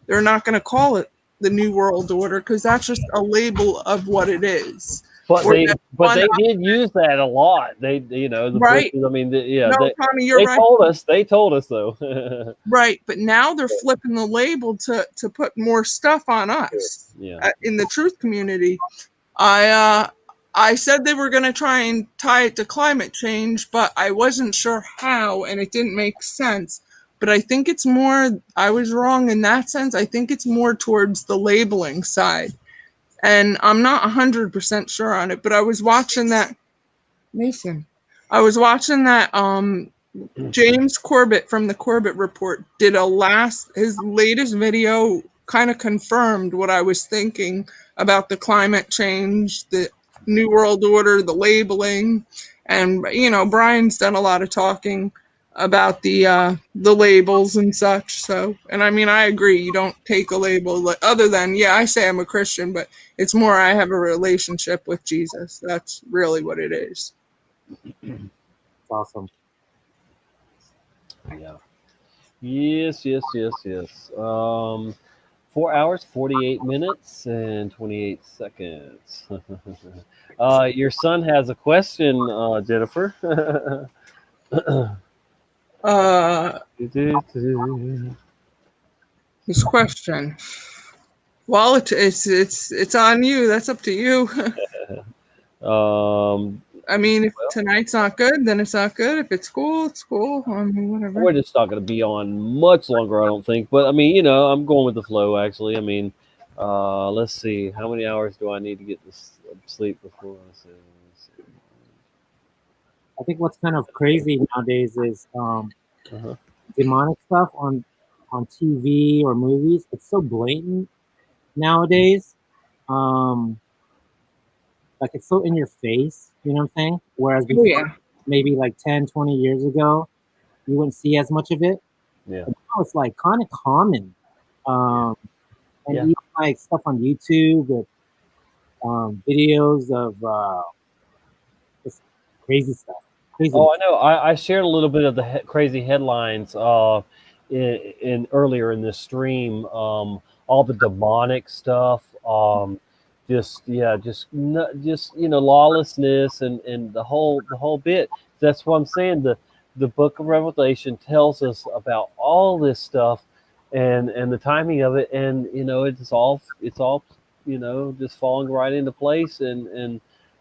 They're not going to call it the New World Order because that's just a label of what it is. But they did use that a lot. They, you know, the right. Bushes, I mean, Tommy, you're right. They told us though. Right, but now they're flipping the label to put more stuff on us. Yeah. In the truth community, I said they were going to try and tie it to climate change, but I wasn't sure how, and it didn't make sense. But I think it's more, I was wrong in that sense. I think it's more towards the labeling side. And I'm not 100% sure on it, but I was watching that, Mason, I was watching that James Corbett from the Corbett Report did his latest video kind of confirmed what I was thinking about the climate change, the New World Order, the labeling. And, you know, Brian's done a lot of talking about the labels and such. So, and I mean, I agree. You don't take a label other than, yeah, I say I'm a Christian, but it's more I have a relationship with Jesus. That's really what it is. Awesome. Yeah. Yes. 4 hours, 48 minutes, and 28 seconds. Your son has a question, Jennifer. His question. Well, it's on you. That's up to you. I mean, if tonight's not good, then it's not good. If it's cool, it's cool. I mean, whatever. We're just not going to be on much longer, I don't think. But I mean, you know, I'm going with the flow. Actually, I mean, let's see, how many hours do I need to get to sleep before I say? I think what's kind of crazy nowadays is demonic stuff on TV or movies. It's so blatant nowadays. Like it's so in your face, you know what I'm saying? Whereas before, maybe like 10, 20 years ago, you wouldn't see as much of it. Yeah. But now it's like kind of common. And even like stuff on YouTube with videos of just crazy stuff. Crazy. Oh, I know. I shared a little bit of the crazy headlines in earlier in this stream. All the demonic stuff. Just you know, lawlessness and the whole bit. That's what I'm saying. The book of Revelation tells us about all this stuff and the timing of it, and you know, it's all you know, just falling right into place, and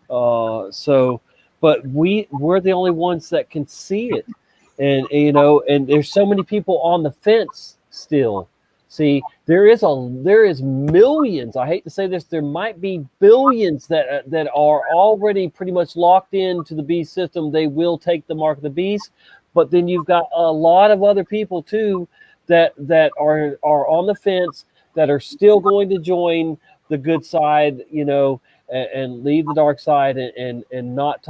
so, but we're the only ones that can see it, and you know, and there's so many people on the fence still. See, there is millions. I hate to say this, there might be billions that are already pretty much locked into the beast system. They will take the mark of the beast, but then you've got a lot of other people too that are on the fence, that are still going to join the good side, you know, and leave the dark side and not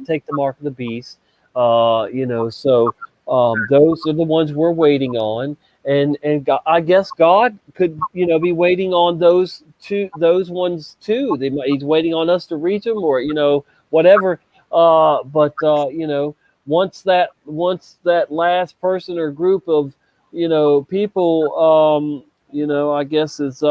take the mark of the beast. You know, so those are the ones we're waiting on. And God, I guess God could, you know, be waiting on those ones too. He's waiting on us to reach them, or you know, whatever. But you know, once that last person or group of, you know, people, you know, I guess is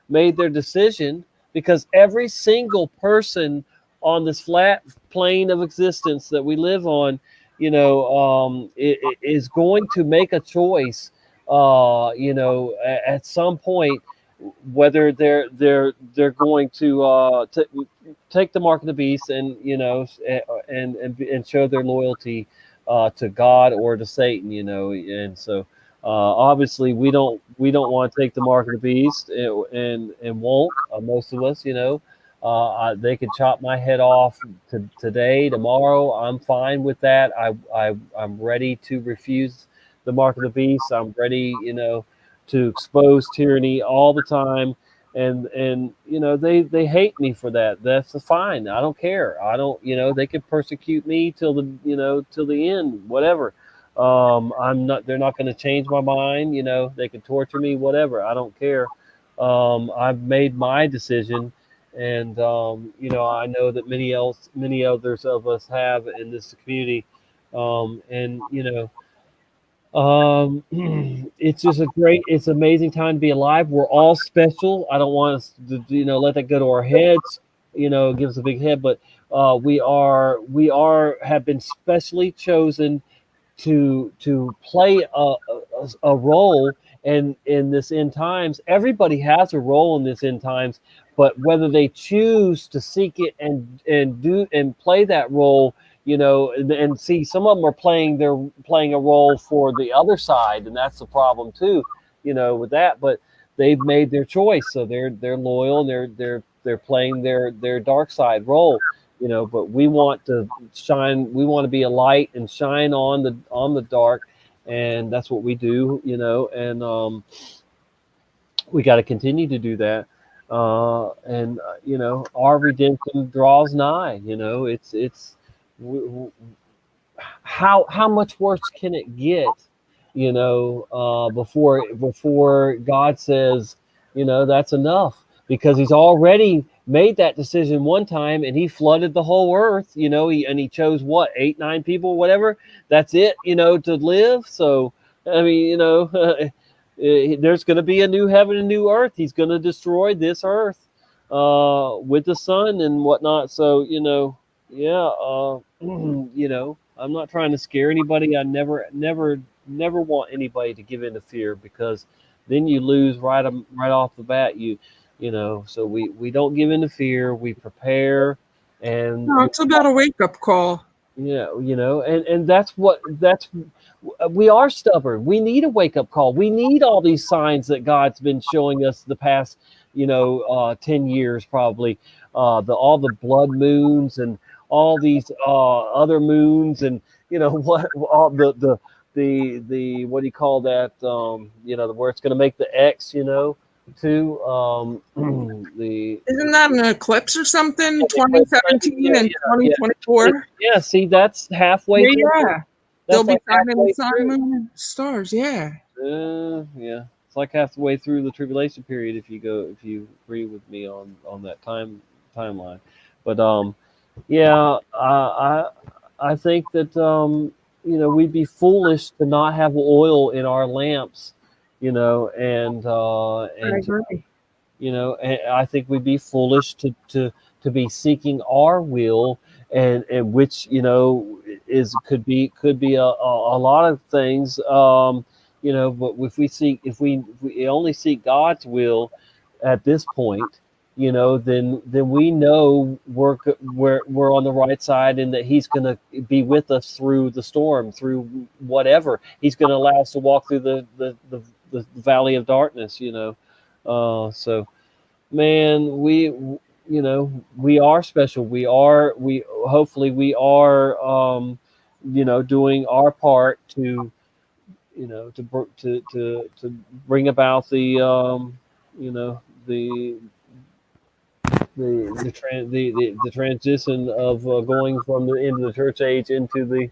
made their decision, because every single person on this flat plane of existence that we live on, you know, is going to make a choice. You know, at some point, whether they're going to take the mark of the beast and, you know, and show their loyalty to God or to Satan, you know, and so obviously we don't want to take the mark of the beast, and won't, most of us, you know. They could chop my head off today, tomorrow. I'm fine with that. I'm ready to refuse the mark of the beast. I'm ready, you know, to expose tyranny all the time, and you know, they hate me for that. That's fine. I don't care. I don't, you know, they could persecute me till the end, whatever. They're not going to change my mind. You know, they can torture me, whatever. I don't care. I've made my decision, and you know, I know that many others of us have in this community, and you know. It's just it's an amazing time to be alive. We're all special. I don't want us to, you know, let that go to our heads, you know, give us a big head, but we have been specially chosen to play a role in this end times. Everybody has a role in this end times, but whether they choose to seek it and play that role, you know, and see, some of them are playing a role for the other side, and that's the problem too, you know, with that. But they've made their choice, so they're loyal, and they're playing their dark side role, you know. But we want to shine. We want to be a light and shine on the dark, and that's what we do, you know. And we got to continue to do that. And you know, our redemption draws nigh. You know, it's how much worse can it get? You know, before God says, you know, that's enough, because He's already made that decision one time, and He flooded the whole earth. You know, He chose what, 8, 9 people, whatever. That's it. You know, to live. So I mean, you know. There's going to be a new heaven and new earth. He's going to destroy this earth with the sun and whatnot. So, you know, yeah, you know, I'm not trying to scare anybody. I never want anybody to give in to fear, because then you lose right off the bat. You know, so we don't give in to fear. We prepare, and no, it's about a wake up call. Yeah, you know, and we are stubborn. We need a wake up call. We need all these signs that God's been showing us the past, you know, 10 years probably. All the blood moons and all these other moons, and you know what, all the what do you call that? You know, where it's going to make the X, you know, too. Isn't that an eclipse or something? 2017 and 2024. Yeah, see, that's halfway. Yeah. They'll be finding the sun, moon, and stars. Yeah. Yeah. It's like halfway through the tribulation period if you agree with me on that timeline. But yeah, I think that you know, we'd be foolish to not have oil in our lamps, you know, and I agree. you know, and I think we'd be foolish to be seeking our will, and which, you know, could be a lot of things, you know. But if we only seek God's will at this point, you know, then we know we're on the right side, and that He's going to be with us through the storm, through whatever. He's going to allow us to walk through the valley of darkness, you know. So, man, you know, we are special. Hopefully we are, you know, doing our part to, you know, to bring about the, you know, the transition of going from the end of the church age into the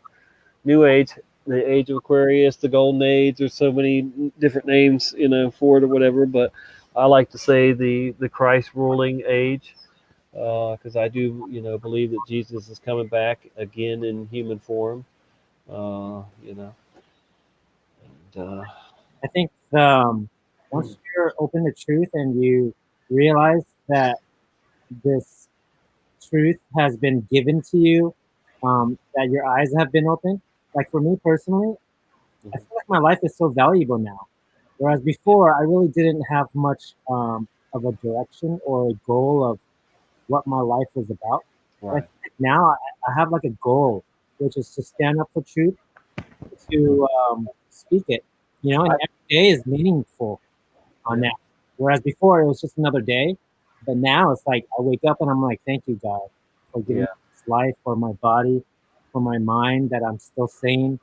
new age, the age of Aquarius, the golden age. There's so many different names, you know, for it or whatever, but I like to say the Christ ruling age, because I do, you know, believe that Jesus is coming back again in human form, you know. And, I think once you're open to truth and you realize that this truth has been given to you, that your eyes have been opened. Like for me personally, I feel like my life is so valuable now. Whereas before, I really didn't have much of a direction or a goal of what my life was about. Right. I think now I have like a goal, which is to stand up for truth, to speak it, you know, and every day is meaningful on that. Whereas before, it was just another day. But now it's like I wake up and I'm like, thank you, God, for giving me this life, for my body, for my mind, that I'm still sane.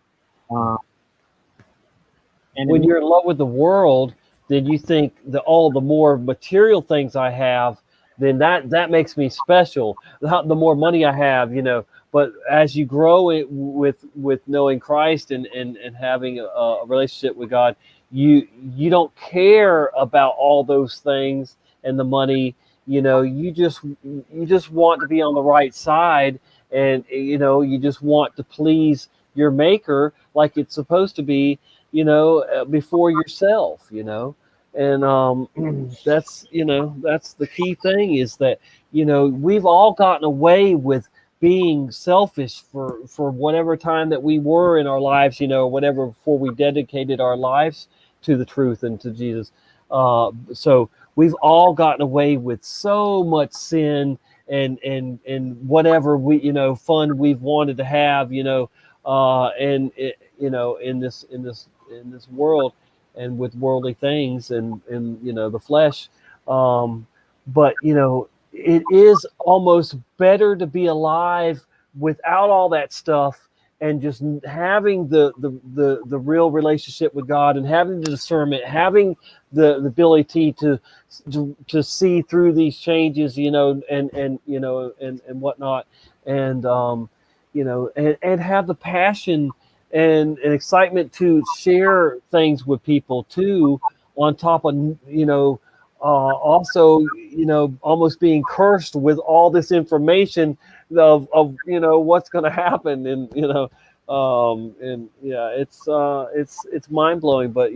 And when you're in love with the world, then you think that all the more material things I have, then that makes me special. The more money I have, you know. But as you grow it with knowing Christ and having a relationship with God, you don't care about all those things and the money. You know, you just want to be on the right side, and you know, you just want to please your Maker like it's supposed to be, you know, before yourself, you know. And that's, you know, that's the key thing, is that, you know, we've all gotten away with being selfish for whatever time that we were in our lives, you know, whatever, before we dedicated our lives to the truth and to Jesus. So we've all gotten away with so much sin and whatever we, you know, fun we've wanted to have, you know, and it, you know, in this world, and with worldly things and you know, the flesh. But you know, it is almost better to be alive without all that stuff and just having the real relationship with God, and having the discernment, having the ability to see through these changes, and whatnot, and and have the passion and excitement to share things with people too, on top of also almost being cursed with all this information of what's going to happen, and it's mind-blowing. But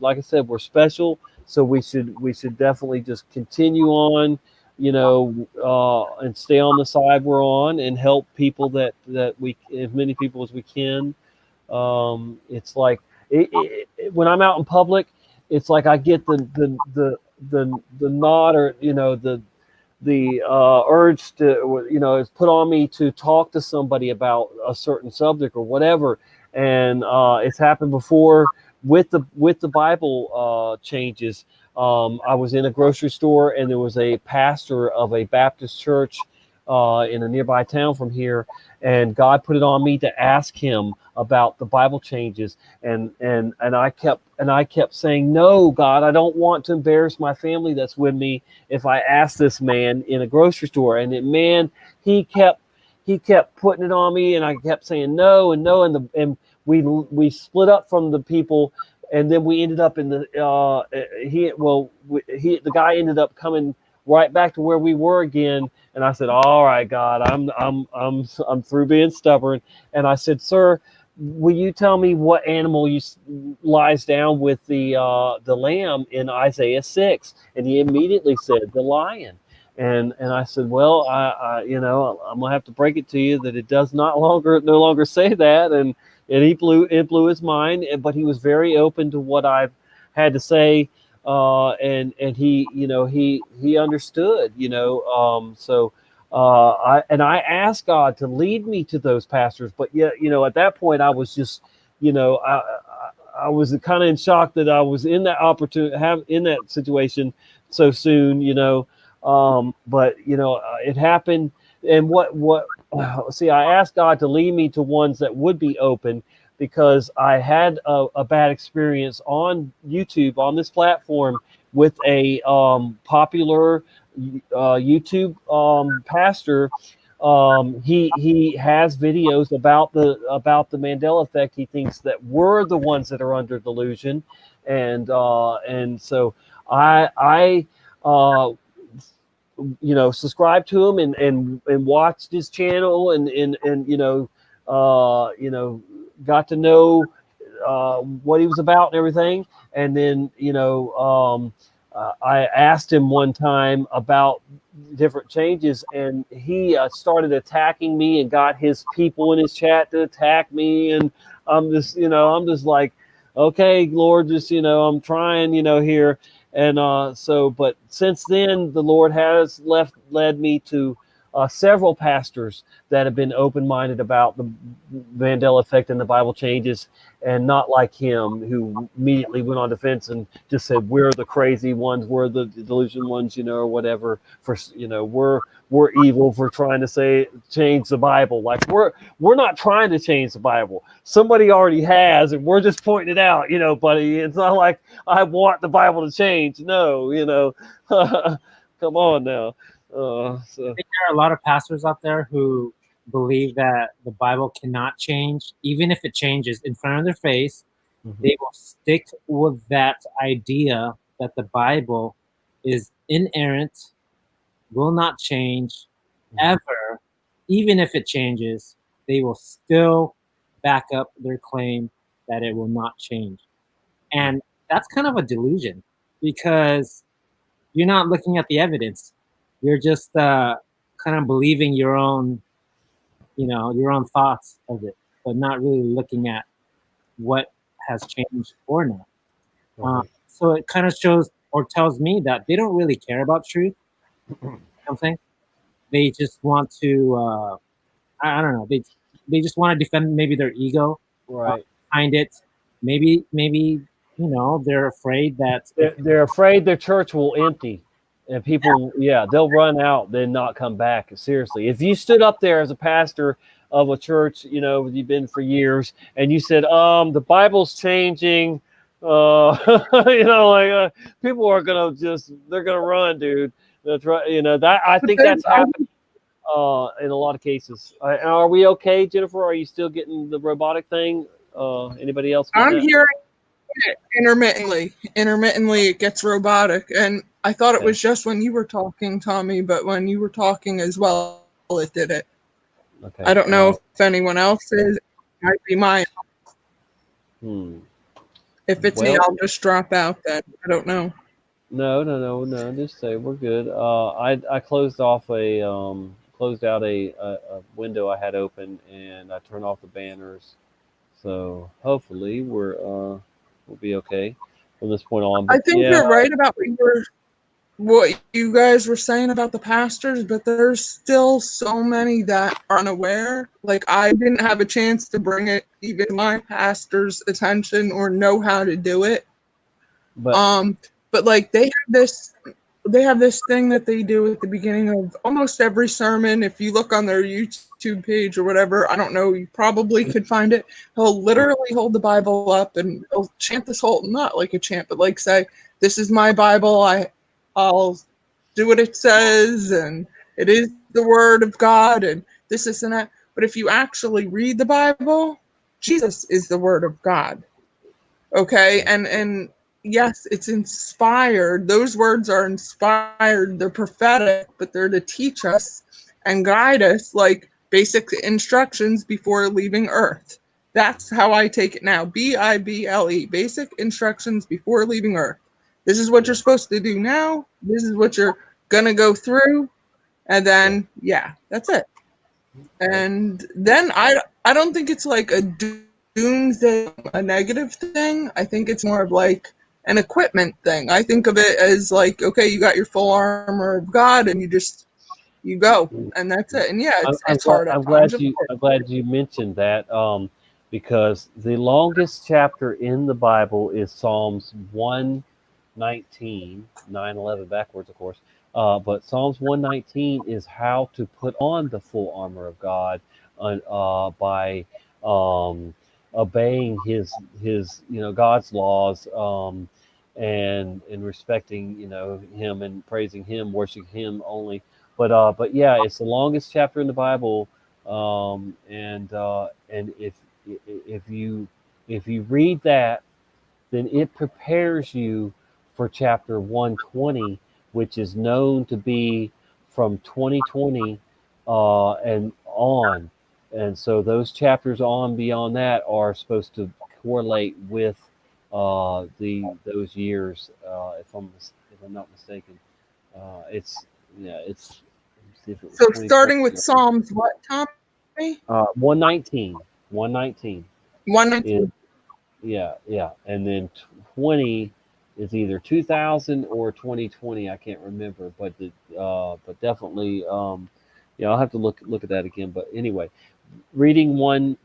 like I said, we're special, so we should definitely just continue on, and stay on the side we're on, and help people that we, as many people as we can. It's like when I'm out in public, it's like I get the nod, or the urge to is put on me to talk to somebody about a certain subject or whatever, and it's happened before with the Bible changes. I was in a grocery store, and there was a pastor of a Baptist church in a nearby town from here, and God put it on me to ask him about the Bible changes, and I kept saying, no, God, I don't want to embarrass my family that's with me if I ask this man in a grocery store. And he kept putting it on me, and I kept saying no and no, and we split up from the people, and then we ended up in the the guy ended up coming right back to where we were again. And I said, all right, God, I'm through being stubborn. And I said, sir, will you tell me what animal lies down with the lamb in Isaiah 6? And he immediately said, the lion. And I said, well, I'm gonna have to break it to you that it does no longer say that. And it blew his mind, but he was very open to what I've had to say. And he understood, I asked God to lead me to those pastors, but yet, at that point I was just, I was kind of in shock that I was in that in that situation so soon, but it happened. And I asked God to lead me to ones that would be open, because I had a bad experience on YouTube, on this platform, with a popular YouTube pastor. He has videos about the Mandela effect. He thinks that we're the ones that are under delusion, and so I subscribed to him and watched his channel, and got to know what he was about and everything. And then I asked him one time about different changes, and he started attacking me and got his people in his chat to attack me. And I'm just like, okay, Lord, just I'm trying here. And but since then, the Lord has led me to several pastors that have been open-minded about the Mandela effect and the Bible changes, and not like him, who immediately went on defense and just said, we're the crazy ones, we're the delusion ones, or whatever, for we're evil for trying to change the Bible. Like we're not trying to change the Bible. Somebody already has, and we're just pointing it out, buddy. It's not like I want the Bible to change. No, come on now. I think there are a lot of pastors out there who believe that the Bible cannot change, even if it changes in front of their face. Mm-hmm. They will stick with that idea that the Bible is inerrant, will not change ever. Even if it changes, they will still back up their claim that it will not change. And that's kind of a delusion, because you're not looking at the evidence. You're just kind of believing your own thoughts of it, but not really looking at what has changed or not. Right. So it kind of shows or tells me that they don't really care about truth. You know what I'm saying? They just want to, I don't know. They just want to defend maybe their ego, right, behind it. Maybe they're afraid that they're afraid their church will empty. And people, they'll run out, then not come back. Seriously, if you stood up there as a pastor of a church, you know, you've been for years, and you said, the Bible's changing. You know, like people are they're gonna run, dude. That's right. You know that I think that's happening in a lot of cases. Are we okay, Jennifer? Are you still getting the robotic thing? Anybody else? I'm hearing it intermittently. Intermittently, it gets robotic, and I thought it was just when you were talking, Tommy, but when you were talking as well, it did it. Okay. I don't know if anyone else is. It might be mine. If it's me, I'll just drop out then. I don't know. No. Just say we're good. I closed off closed out a window I had open, and I turned off the banners. So hopefully we'll be okay from this point on. But I think you're right about what you guys were saying about the pastors, but there's still so many that are unaware. Like, I didn't have a chance to bring it even my pastor's attention or know how to do it. But like they have this thing that they do at the beginning of almost every sermon. If you look on their YouTube page or whatever, I don't know, you probably could find it. He'll literally hold the Bible up and he'll chant this whole, not like a chant, but like say, "This is my Bible. I'll do what it says, and it is the word of God, and this and that." But if you actually read the Bible, Jesus is the word of God. Okay, and yes, it's inspired. Those words are inspired. They're prophetic, but they're to teach us and guide us, like basic instructions before leaving Earth. That's how I take it now. Bible, basic instructions before leaving Earth. This is what you're supposed to do now. This is what you're gonna go through, and then that's it. And then I don't think it's like a doomsday, a negative thing. I think it's more of like an equipment thing. I think of it as like, okay, you got your full armor of God, and you go, and that's it. And it's hard. I'm glad you mentioned that because the longest chapter in the Bible is Psalms 119, 9:11 backwards, of course. But Psalms 119 is how to put on the full armor of God by obeying his God's laws and respecting him and praising him, worshiping him only. But yeah, it's the longest chapter in the Bible, and if you read that, then it prepares you for chapter 120, which is known to be from 2020 and on. And so those chapters on beyond that are supposed to correlate with those years, if I'm not mistaken. So starting with Psalms, what, Tommy? 119. 119. Yeah, and then 20 is either 2000 or 2020. I can't remember, but definitely, I'll have to look at that again. But anyway, reading Psalms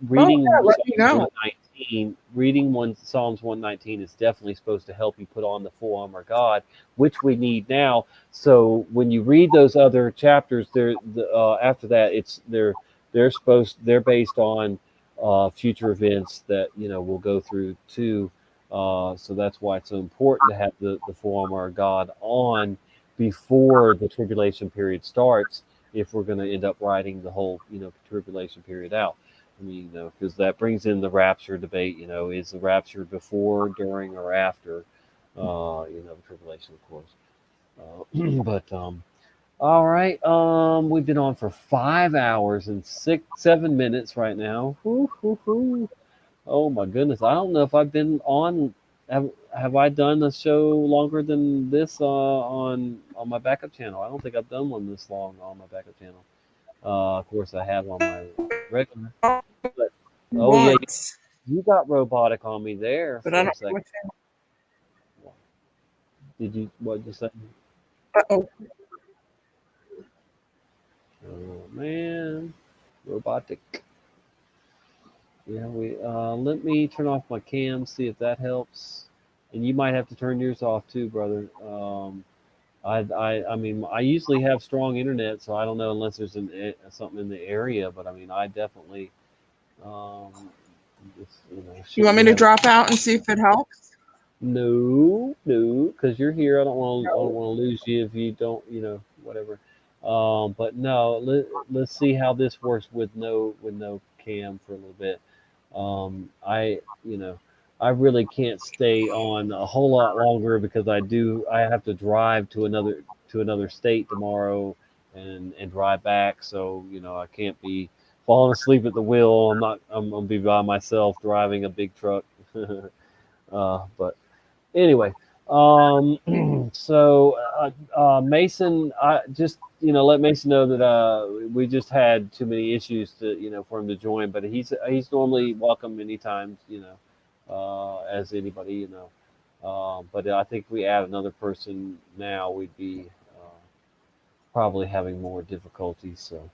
119 is definitely supposed to help you put on the full armor of God, which we need now. So when you read those other chapters, after that, they're based on future events that we'll go through too. So that's why it's so important to have the full armor of God on before the tribulation period starts, if we're going to end up writing the whole tribulation period out. I mean, because that brings in the rapture debate. Is the rapture before, during, or after the tribulation, of course. All right, we've been on for 5 hours and 7 minutes right now. Oh my goodness, I don't know if I've been on. Have I done a show longer than this on my backup channel? I don't think I've done one this long on my backup channel. Of course, I have on my regular. But, you got robotic on me there. But I don't know what What did you say? Uh-oh. Oh man, robotic. Yeah, let me turn off my cam, see if that helps. And you might have to turn yours off too, brother. I mean, I usually have strong internet, so I don't know unless there's something in the area. But I mean, I definitely, You want me to drop out and see if it helps? No, because you're here. I don't want to lose you if you don't, whatever. But no, let's see how this works with no cam for a little bit. I really can't stay on a whole lot longer because I have to drive to another state tomorrow and drive back. So, I can't be falling asleep at the wheel. I'm gonna be by myself driving a big truck. But anyway, so Mason, I just let Mason know that we just had too many issues to for him to join, but he's normally welcome anytime, as anybody, but I think we add another person now, we'd be probably having more difficulty. So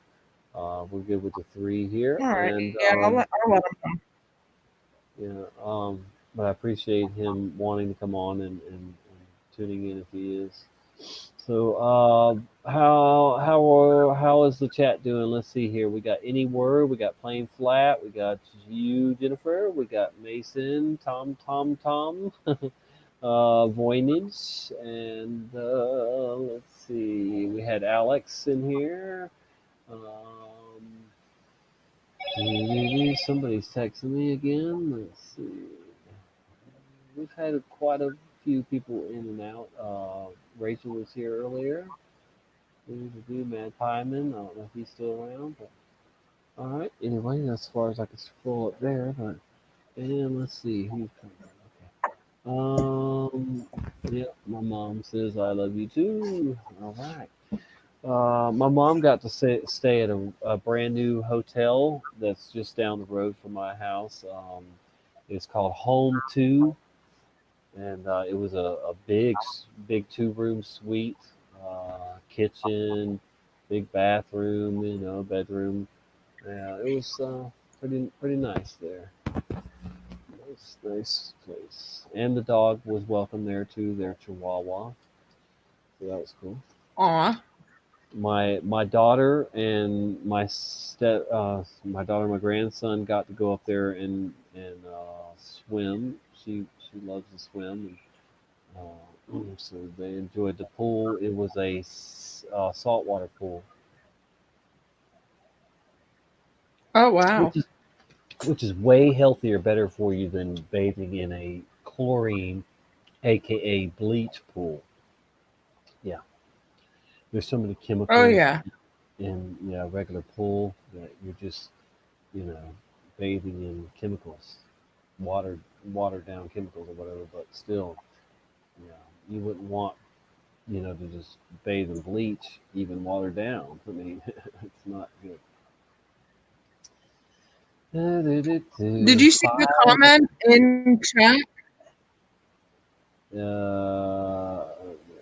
we're good with the 3 here. All right. And, Yeah, I'll let him know. But I appreciate him wanting to come on and tuning in if he is. So how is the chat doing? Let's see here. We got Any Word, we got Plain Flat, we got you, Jennifer, we got Mason, Tom, Voynich, and let's see. We had Alex in here. Somebody's texting me again. Let's see. We've had quite a few people in and out. Rachel was here earlier. Matt Pyman. I don't know if he's still around, but all right. Anyway, that's as far as I can scroll up there. But and let's see who's coming. Okay. Yeah, my mom says I love you too. All right. My mom got to stay at a brand new hotel that's just down the road from my house. It's called Home 2. And it was a big 2-room suite, kitchen, big bathroom, bedroom. Yeah, it was pretty nice there. Nice place. And the dog was welcome there too. Their Chihuahua. So that was cool. Aw. My daughter and my grandson got to go up there and swim. She loves to swim, and so they enjoyed the pool. It was a saltwater pool. Oh wow! Which is way healthier, better for you than bathing in a chlorine, aka bleach pool. Yeah, there's so many chemicals. Oh yeah. In a regular pool that you're just bathing in chemicals, watered down chemicals or whatever, but still, you wouldn't want, to just bathe in bleach, even watered down. I mean, it's not good. Did you see the comment in chat?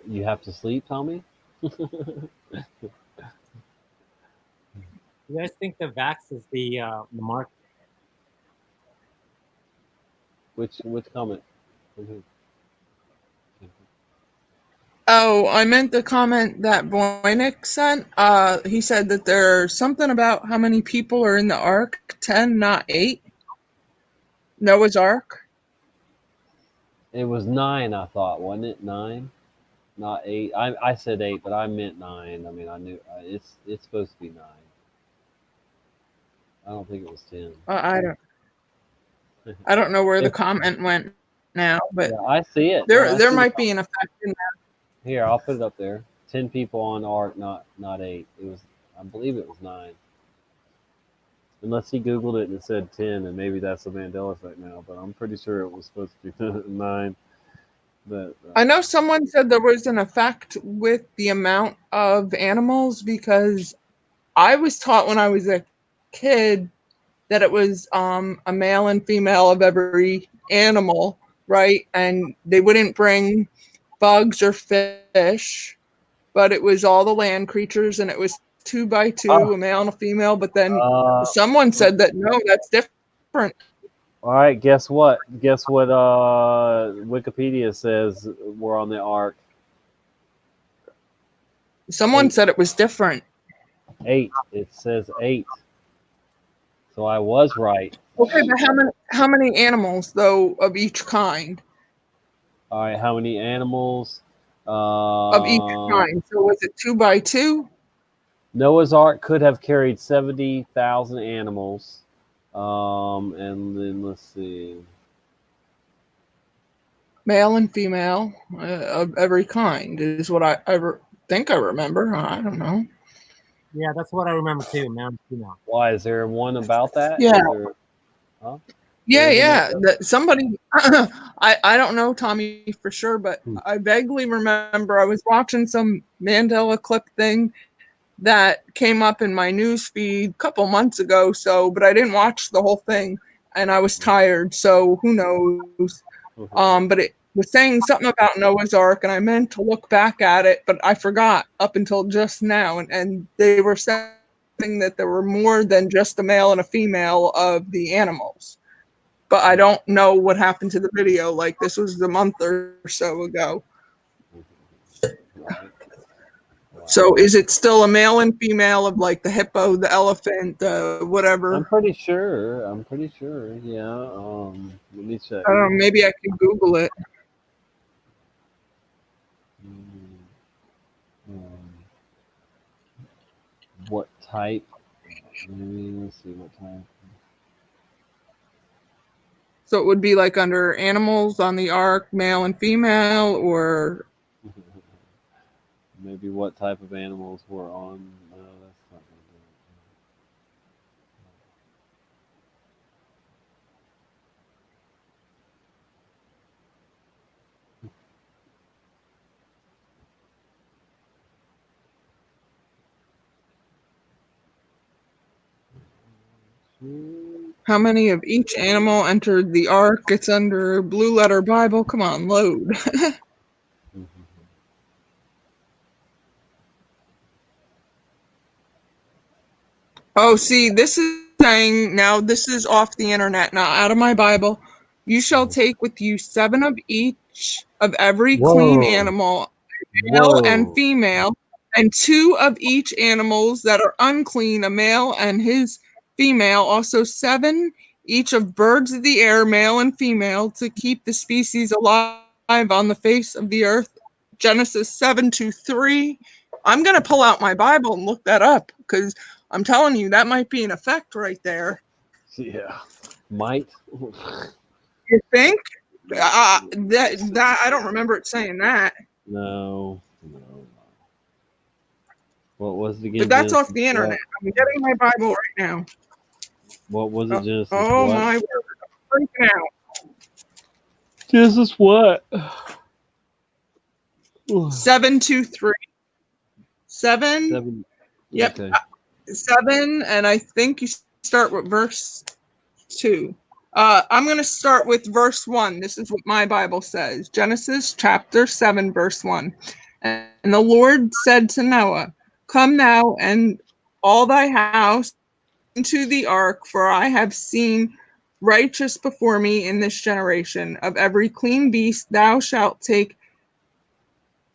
You have to sleep, Tommy? You guys think the vax is the mark? Which comment? Oh, I meant the comment that Voynich sent. He said that there's something about how many people are in the Ark. 10, not 8. Noah's Ark. It was 9, I thought, wasn't it? 9, not 8. I said 8, but I meant 9. I mean, I knew it's supposed to be 9. I don't think it was 10. I don't know where the comment went now, but yeah, I see it. There might be an effect in that. Here, I'll put it up there. 10 people on Ark, not 8. It was, I believe it was 9. Unless he Googled it and it said 10, and maybe that's the Mandela effect now. But I'm pretty sure it was supposed to be 9. But I know someone said there was an effect with the amount of animals, because I was taught when I was a kid that it was a male and female of every animal, right? And they wouldn't bring bugs or fish, but it was all the land creatures, and it was 2 by 2, a male and a female. But then someone said that no, that's different. All right, guess what? Guess what? Wikipedia says we're on the Ark. Someone said it was different. 8. It says 8. So I was right. Okay, but how many animals though of each kind? All right, how many animals? Of each kind. So was it 2 by 2? Noah's Ark could have carried 70,000 animals. And then let's see. Male and female of every kind is what I think I remember. I don't know. Yeah, that's what I remember too, man. Why is there one about that? Yeah. Huh? Yeah. Somebody, I don't know, Tommy, for sure, but I vaguely remember I was watching some Mandela clip thing that came up in my news feed a couple months ago. But I didn't watch the whole thing, and I was tired. So who knows? But it was saying something about Noah's Ark, and I meant to look back at it, but I forgot up until just now. And they were saying that there were more than just a male and a female of the animals. But I don't know what happened to the video. Like, this was a month or so ago. So is it still a male and female of like the hippo, the elephant, whatever? I'm pretty sure. Yeah. Let me check. Maybe I can Google it. What type? Maybe let's see what type. So it would be like under animals on the ark, male and female, or maybe what type of animals were on. No, that's not gonna do how many of each animal entered the ark? It's under Blue Letter Bible. Come on, load. Oh, see, this is saying, now this is off the internet, not out of my Bible. You shall take with you 7 of each of every clean animal, male and female, and 2 of each animals that are unclean, a male and his female, also 7 each of birds of the air, male and female, to keep the species alive on the face of the earth. Genesis 7:2-3. I'm going to pull out my Bible and look that up, because I'm telling you, that might be an effect right there. Yeah, might. You think? That I don't remember it saying that. No. What was it again? But that's off the internet. I'm getting my Bible right now. What was it, Genesis? Oh what? my word! I'm freaking out. Genesis what? 7:2-3. 7. Yep. Okay. 7, and I think you start with verse 2. I'm going to start with verse 1. This is what my Bible says. Genesis chapter 7, verse 1. And the Lord said to Noah, "Come now and all thy house into the ark, for I have seen righteous before me in this generation. Of every clean beast thou shalt take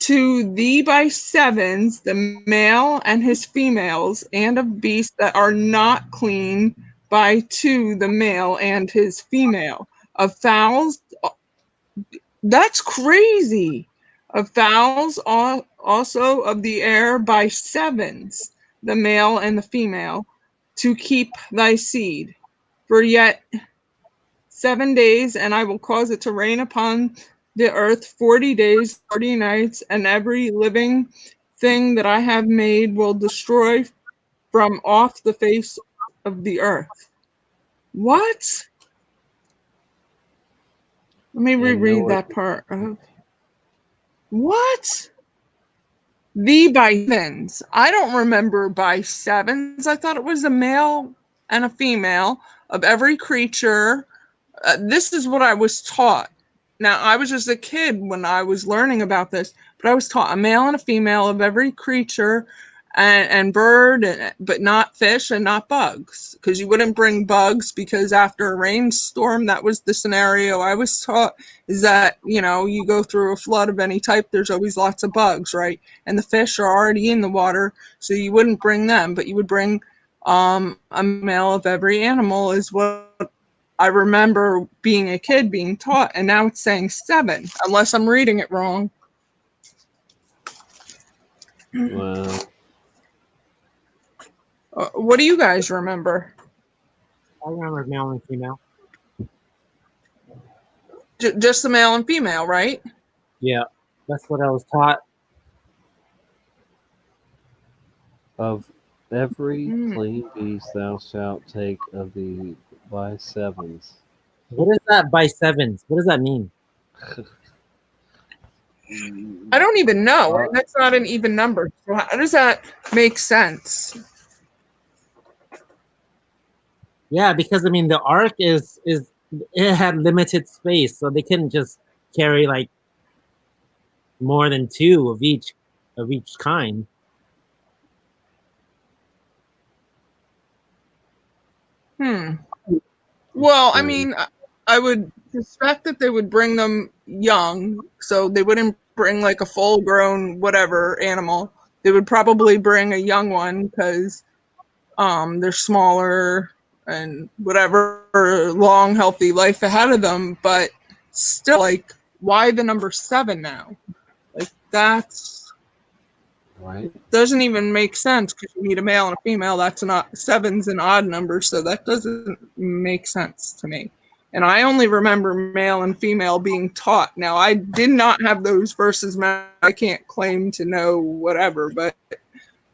to thee by 7s, the male and his females, and of beasts that are not clean by 2, the male and his female. Of fowls," that's crazy. "Of fowls also of the air by 7s, the male and the female, to keep thy seed. For yet 7 days, and I will cause it to rain upon the earth 40 days, 40 nights, and every living thing that I have made will destroy from off the face of the earth." What? Let me reread that part. What? The by 7s. I don't remember by 7s. I thought it was a male and a female of every creature. This is what I was taught. Now, I was just a kid when I was learning about this, but I was taught a male and a female of every creature, and bird, but not fish and not bugs, because you wouldn't bring bugs, because after a rainstorm, that was the scenario I was taught, is that, you know, you go through a flood of any type, there's always lots of bugs, right? And the fish are already in the water, so you wouldn't bring them, but you would bring a male of every animal, is what I remember being a kid being taught, and now it's saying 7, unless I'm reading it wrong. Wow. What do you guys remember? I remember male and female. Just the male and female, right? Yeah, that's what I was taught. Of every clean beast thou shalt take of thee by 7s. What is that by 7s? What does that mean? I don't even know. That's not an even number. So how does that make sense? Yeah, because I mean the ark is it had limited space, so they couldn't just carry like more than 2 of each kind. Well, I mean, I would suspect that they would bring them young, so they wouldn't bring like a full-grown whatever animal. They would probably bring a young one because they're smaller and whatever, long, healthy life ahead of them. But still, like, why the number 7 now? Like, that's right. Doesn't even make sense, because you need a male and a female. That's not 7's an odd number, so that doesn't make sense to me. And I only remember male and female being taught. Now, I did not have those verses. I can't claim to know whatever, but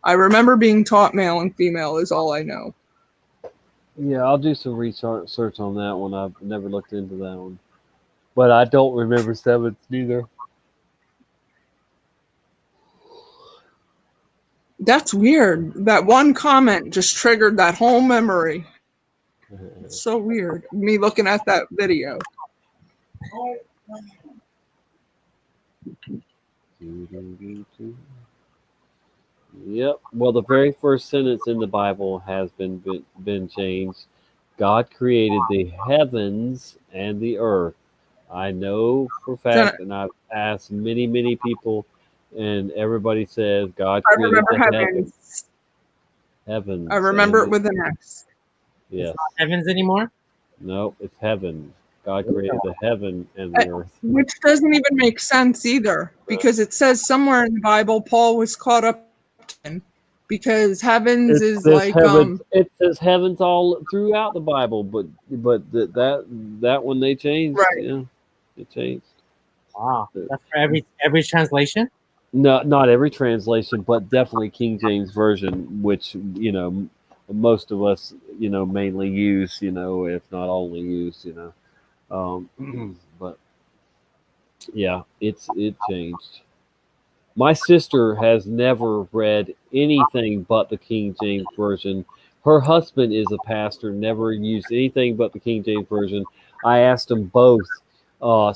I remember being taught male and female is all I know. Yeah, I'll do some research on that one. I've never looked into that one. But I don't remember 7s neither. That's weird. That one comment just triggered that whole memory. It's so weird. Me looking at that video. Yep. Well, the very first sentence in the Bible has been changed. God created the heavens and the earth. I know for a fact, and I've asked many people, and everybody says God created the heavens. Heavens. I remember it with an X. Yes. It's not heavens anymore? No, it's heaven. God created the heaven and the earth. Which doesn't even make sense either, because it says somewhere in the Bible Paul was caught up in, because heavens is like heavens, it says heavens all throughout the Bible, but that one they changed. Right. Yeah, it changed. Wow. That's for every translation? No, not every translation, but definitely King James Version, which, you know, most of us, you know, mainly use, you know, if not only use, you know. But yeah, it changed. My sister has never read anything but the King James Version. Her husband is a pastor, never used anything but the King James Version. I asked them both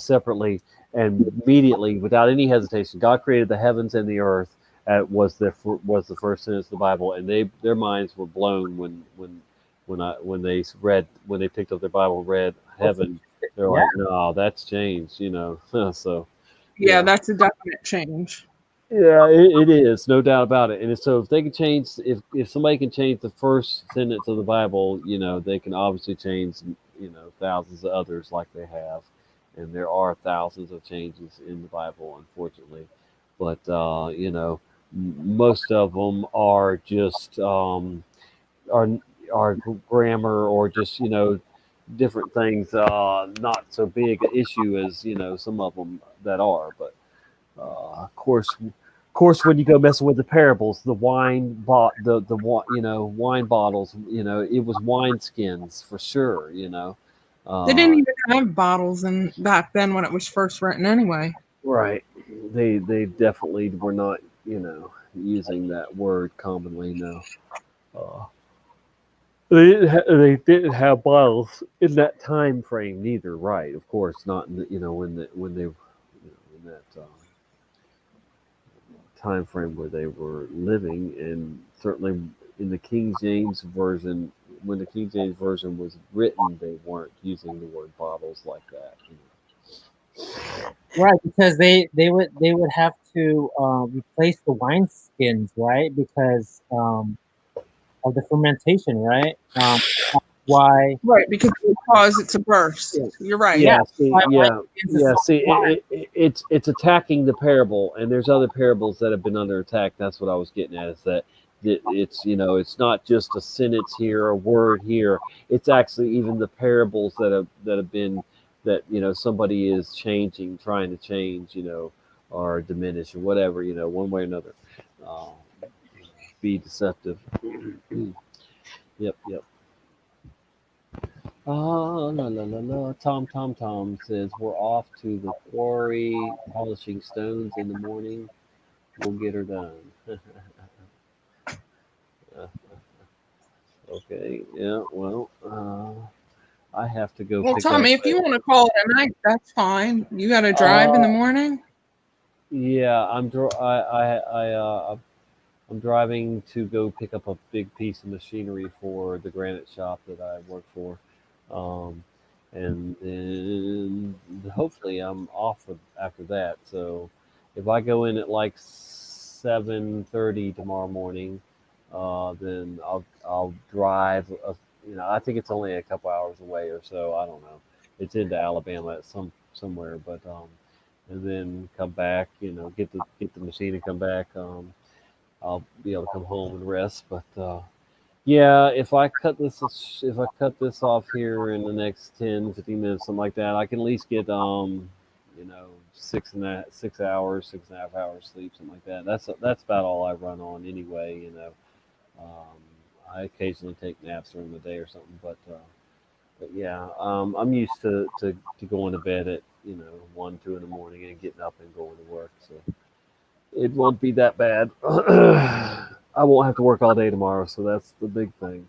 separately, and immediately, without any hesitation, God created the heavens and the earth. Was the first sentence of the Bible, and their minds were blown when they picked up their Bible and read heaven. They're like, no, that's changed, you know. So yeah, that's a definite change. Yeah, it is, no doubt about it. And so if they can change, if somebody can change the first sentence of the Bible, you know, they can obviously change, you know, thousands of others like they have. And there are thousands of changes in the Bible, unfortunately. But, you know, most of them are just, are grammar or just, you know, different things, not so big an issue as, you know, some of them that are. But, of course, when you go messing with the parables, the wine bottles, you know, it was wine skins for sure, you know. They didn't even have bottles back then when it was first written anyway. Right. They definitely were not, you know, using that word commonly, no. They didn't have bottles in that time frame neither, right? Of course, not in the, you know, when they in that time frame where they were living, and certainly in the King James version, when the King James version was written, they weren't using the word bottles like that. Right, because they would have to replace the wine skins, right? Because of the fermentation, right? Why? Right, because it would cause it to burst. You're right. It's attacking the parable, and there's other parables that have been under attack. That's what I was getting at. Is that it's it's not just a sentence here, a word here. It's actually even the parables that have been that somebody is trying to change, or diminish or whatever, one way or another, be deceptive. Yep. La la la la. Tom says we're off to the quarry polishing stones in the morning. We'll get her done. Okay. Yeah. Well, I have to go. Well, pick Tommy, up if you want to call it a night, that's fine. You got to drive in the morning. Yeah, I'm driving to go pick up a big piece of machinery for the granite shop that I work for, and then hopefully I'm off after that. So if I go in at like 7:30 tomorrow morning, then I'll drive. I think it's only a couple hours away or so. I don't know. It's into Alabama somewhere, but and then come back. Get the machine and come back. I'll be able to come home and rest. But yeah, if I cut this off here in the next 10, 15 minutes, something like that, I can at least get 6 and a half hours sleep, something like that. That's about all I run on anyway. I occasionally take naps during the day or something, but yeah, I'm used to going to bed at 1, 2 in the morning and getting up and going to work, so it won't be that bad. I won't have to work all day tomorrow, so that's the big thing.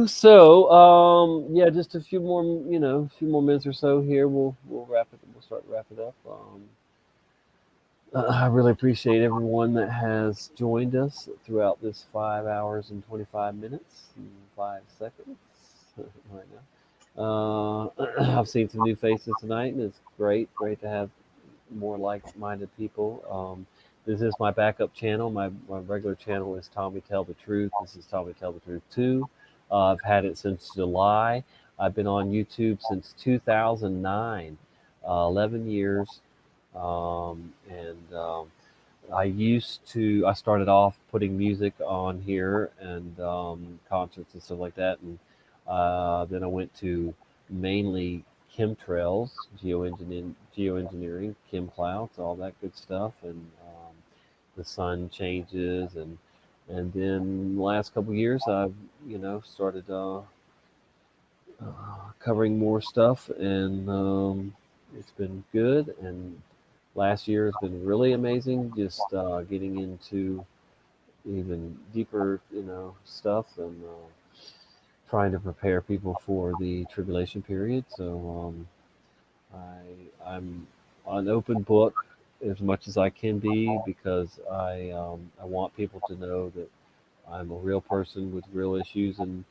So yeah, just a few more minutes or so here. We'll wrap it. We'll start to wrap it up. I really appreciate everyone that has joined us throughout this 5 hours and 25 minutes and 5 seconds right now. I've seen some new faces tonight, and it's great to have more like-minded people. This is my backup channel. My regular channel is Tommy Tell the Truth. This is Tommy Tell the Truth 2. I've had it since July. I've been on YouTube since 2009, 11 years. I started off putting music on here and concerts and stuff like that, and then I went to mainly chemtrails, geoengineering, chem clouds, all that good stuff, and the sun changes, and then the last couple of years I've started covering more stuff, and it's been good. And last year has been really amazing, just getting into even deeper, stuff, and trying to prepare people for the tribulation period. So I'm an open book as much as I can be, because I want people to know that I'm a real person with real issues and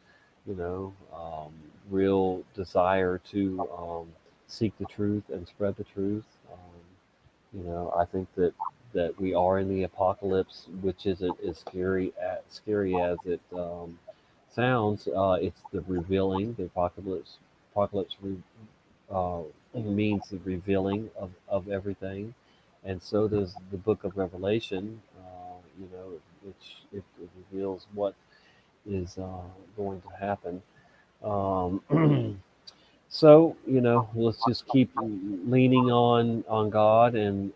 real desire to seek the truth and spread the truth. I think that we are in the apocalypse, which isn't as scary as it sounds. It's the revealing. The apocalypse means the revealing of everything, and so does the book of Revelation. It reveals what is going to happen. So let's just keep leaning on God and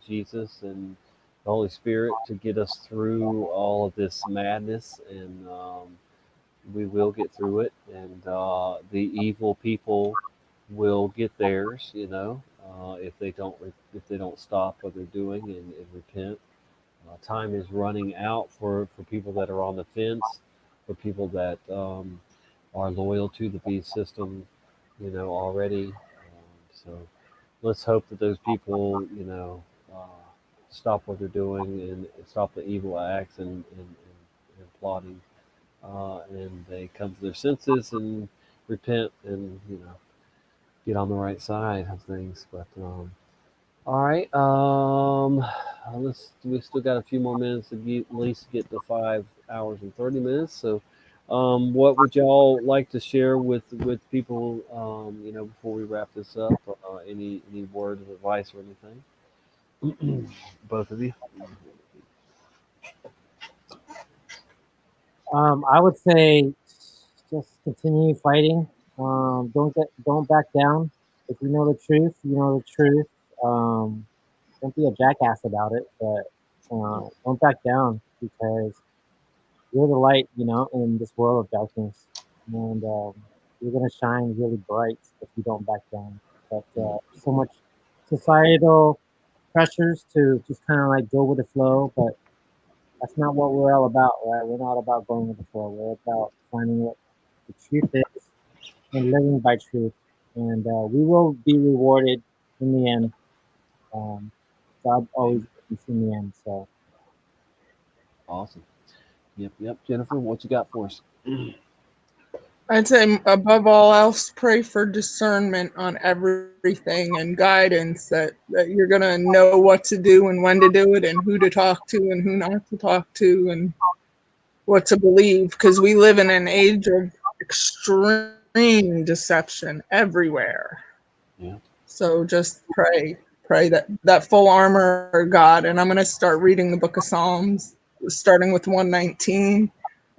Jesus and the Holy Spirit to get us through all of this madness, and we will get through it, and the evil people will get theirs. If they don't stop what they're doing and repent. Time is running out for people that are on the fence, for people that are loyal to the beast system, already. So let's hope that those people, stop what they're doing and stop the evil acts and plotting, and they come to their senses and repent and get on the right side of things. But all right, we still got a few more minutes to at least get to 5 hours and 30 minutes. So what would y'all like to share with people, before we wrap this up? Any words of advice or anything? Both of you. I would say just continue fighting. Don't back down. If you know the truth, you know the truth. Don't be a jackass about it, but don't back down, because you're the light, in this world of darkness, and you're gonna shine really bright if you don't back down. But so much societal pressures to just kind of like go with the flow, but that's not what we're all about, right? We're not about going with the flow. We're about finding what the truth is and living by truth, and we will be rewarded in the end. God always wins in the end. So awesome. Yep. Jennifer, what you got for us? I'd say above all else, pray for discernment on everything and guidance, that you're going to know what to do and when to do it and who to talk to and who not to talk to and what to believe, because we live in an age of extreme deception everywhere. Yeah. So just pray that full armor of God. And I'm going to start reading the book of Psalms, starting with 119.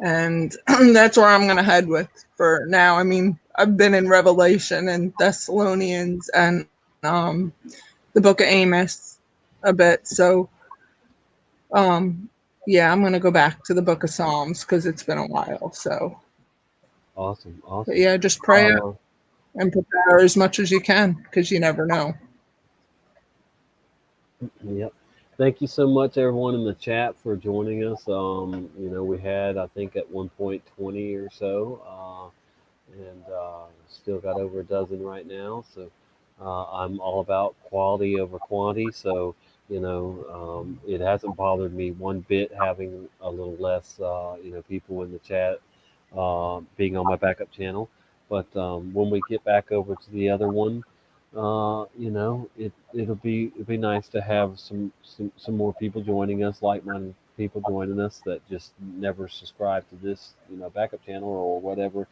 And that's where I'm going to head with for now. I mean, I've been in Revelation and Thessalonians and the book of Amos a bit. So, yeah, I'm going to go back to the book of Psalms because it's been a while. So, awesome. But yeah, just pray and prepare as much as you can, because you never know. Yep. Thank you so much, everyone in the chat, for joining us. We had, I think, at one point 20 or so, and still got over a dozen right now. So I'm all about quality over quantity. So it hasn't bothered me one bit having a little less, people in the chat being on my backup channel. But when we get back over to the other one, it'll be nice to have some more people joining us, like-minded people joining us that just never subscribe to this backup channel or whatever.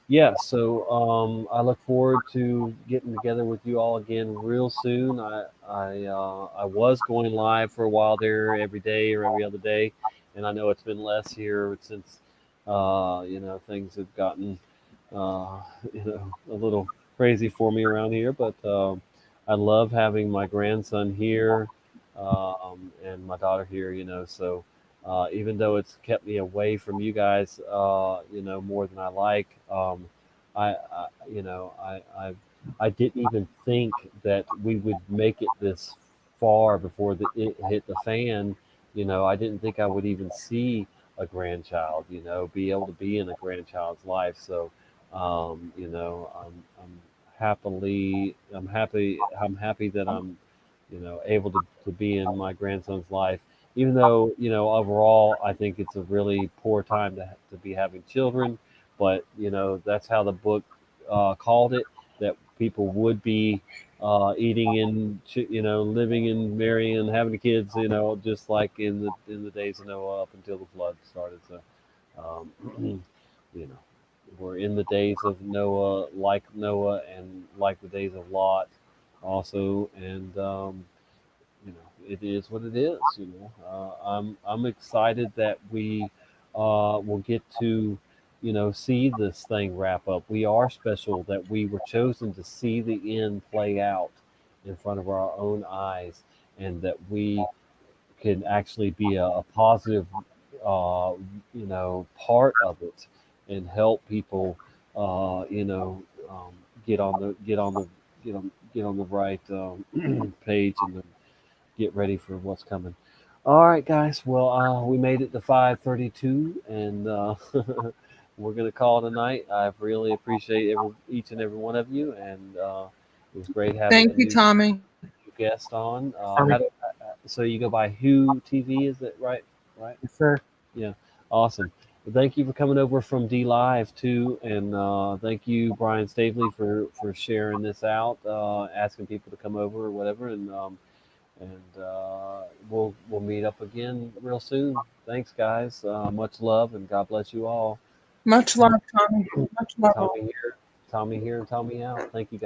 Yeah, so I look forward to getting together with you all again real soon. I was going live for a while there every day or every other day, and I know it's been less here since things have gotten a little crazy for me around here, but I love having my grandson here and my daughter here, so even though it's kept me away from you guys, more than I like, I didn't even think that we would make it this far before it hit the fan. I didn't think I would even see a grandchild, be able to be in a grandchild's life. So I'm happy that I'm able to be in my grandson's life, even though overall I think it's a really poor time to be having children, but that's how the book called it, that people would be eating and living and marrying and having kids, just like in the days of Noah up until the flood started. So we're in the days of Noah and like the days of Lot also, and it is what it is. I'm excited that we will get to see this thing wrap up. We are special that we were chosen to see the end play out in front of our own eyes, and that we can actually be a positive part of it and help people get on the right page and get ready for what's coming. All right, guys. Well, we made it to 5:32, and we're gonna call it a night. I really appreciate each and every one of you, and it was great having. Thank you, Tommy. Guest on. So you go by Who TV, is that right? Right. Yes, sir. Yeah. Awesome. Well, thank you for coming over from D Live too, and thank you, Brian Stavely, for sharing this out, asking people to come over or whatever, and we'll meet up again real soon. Thanks, guys. Much love, and God bless you all. Much love, Tommy. Much love. Tommy here, and Tommy out. Thank you, guys.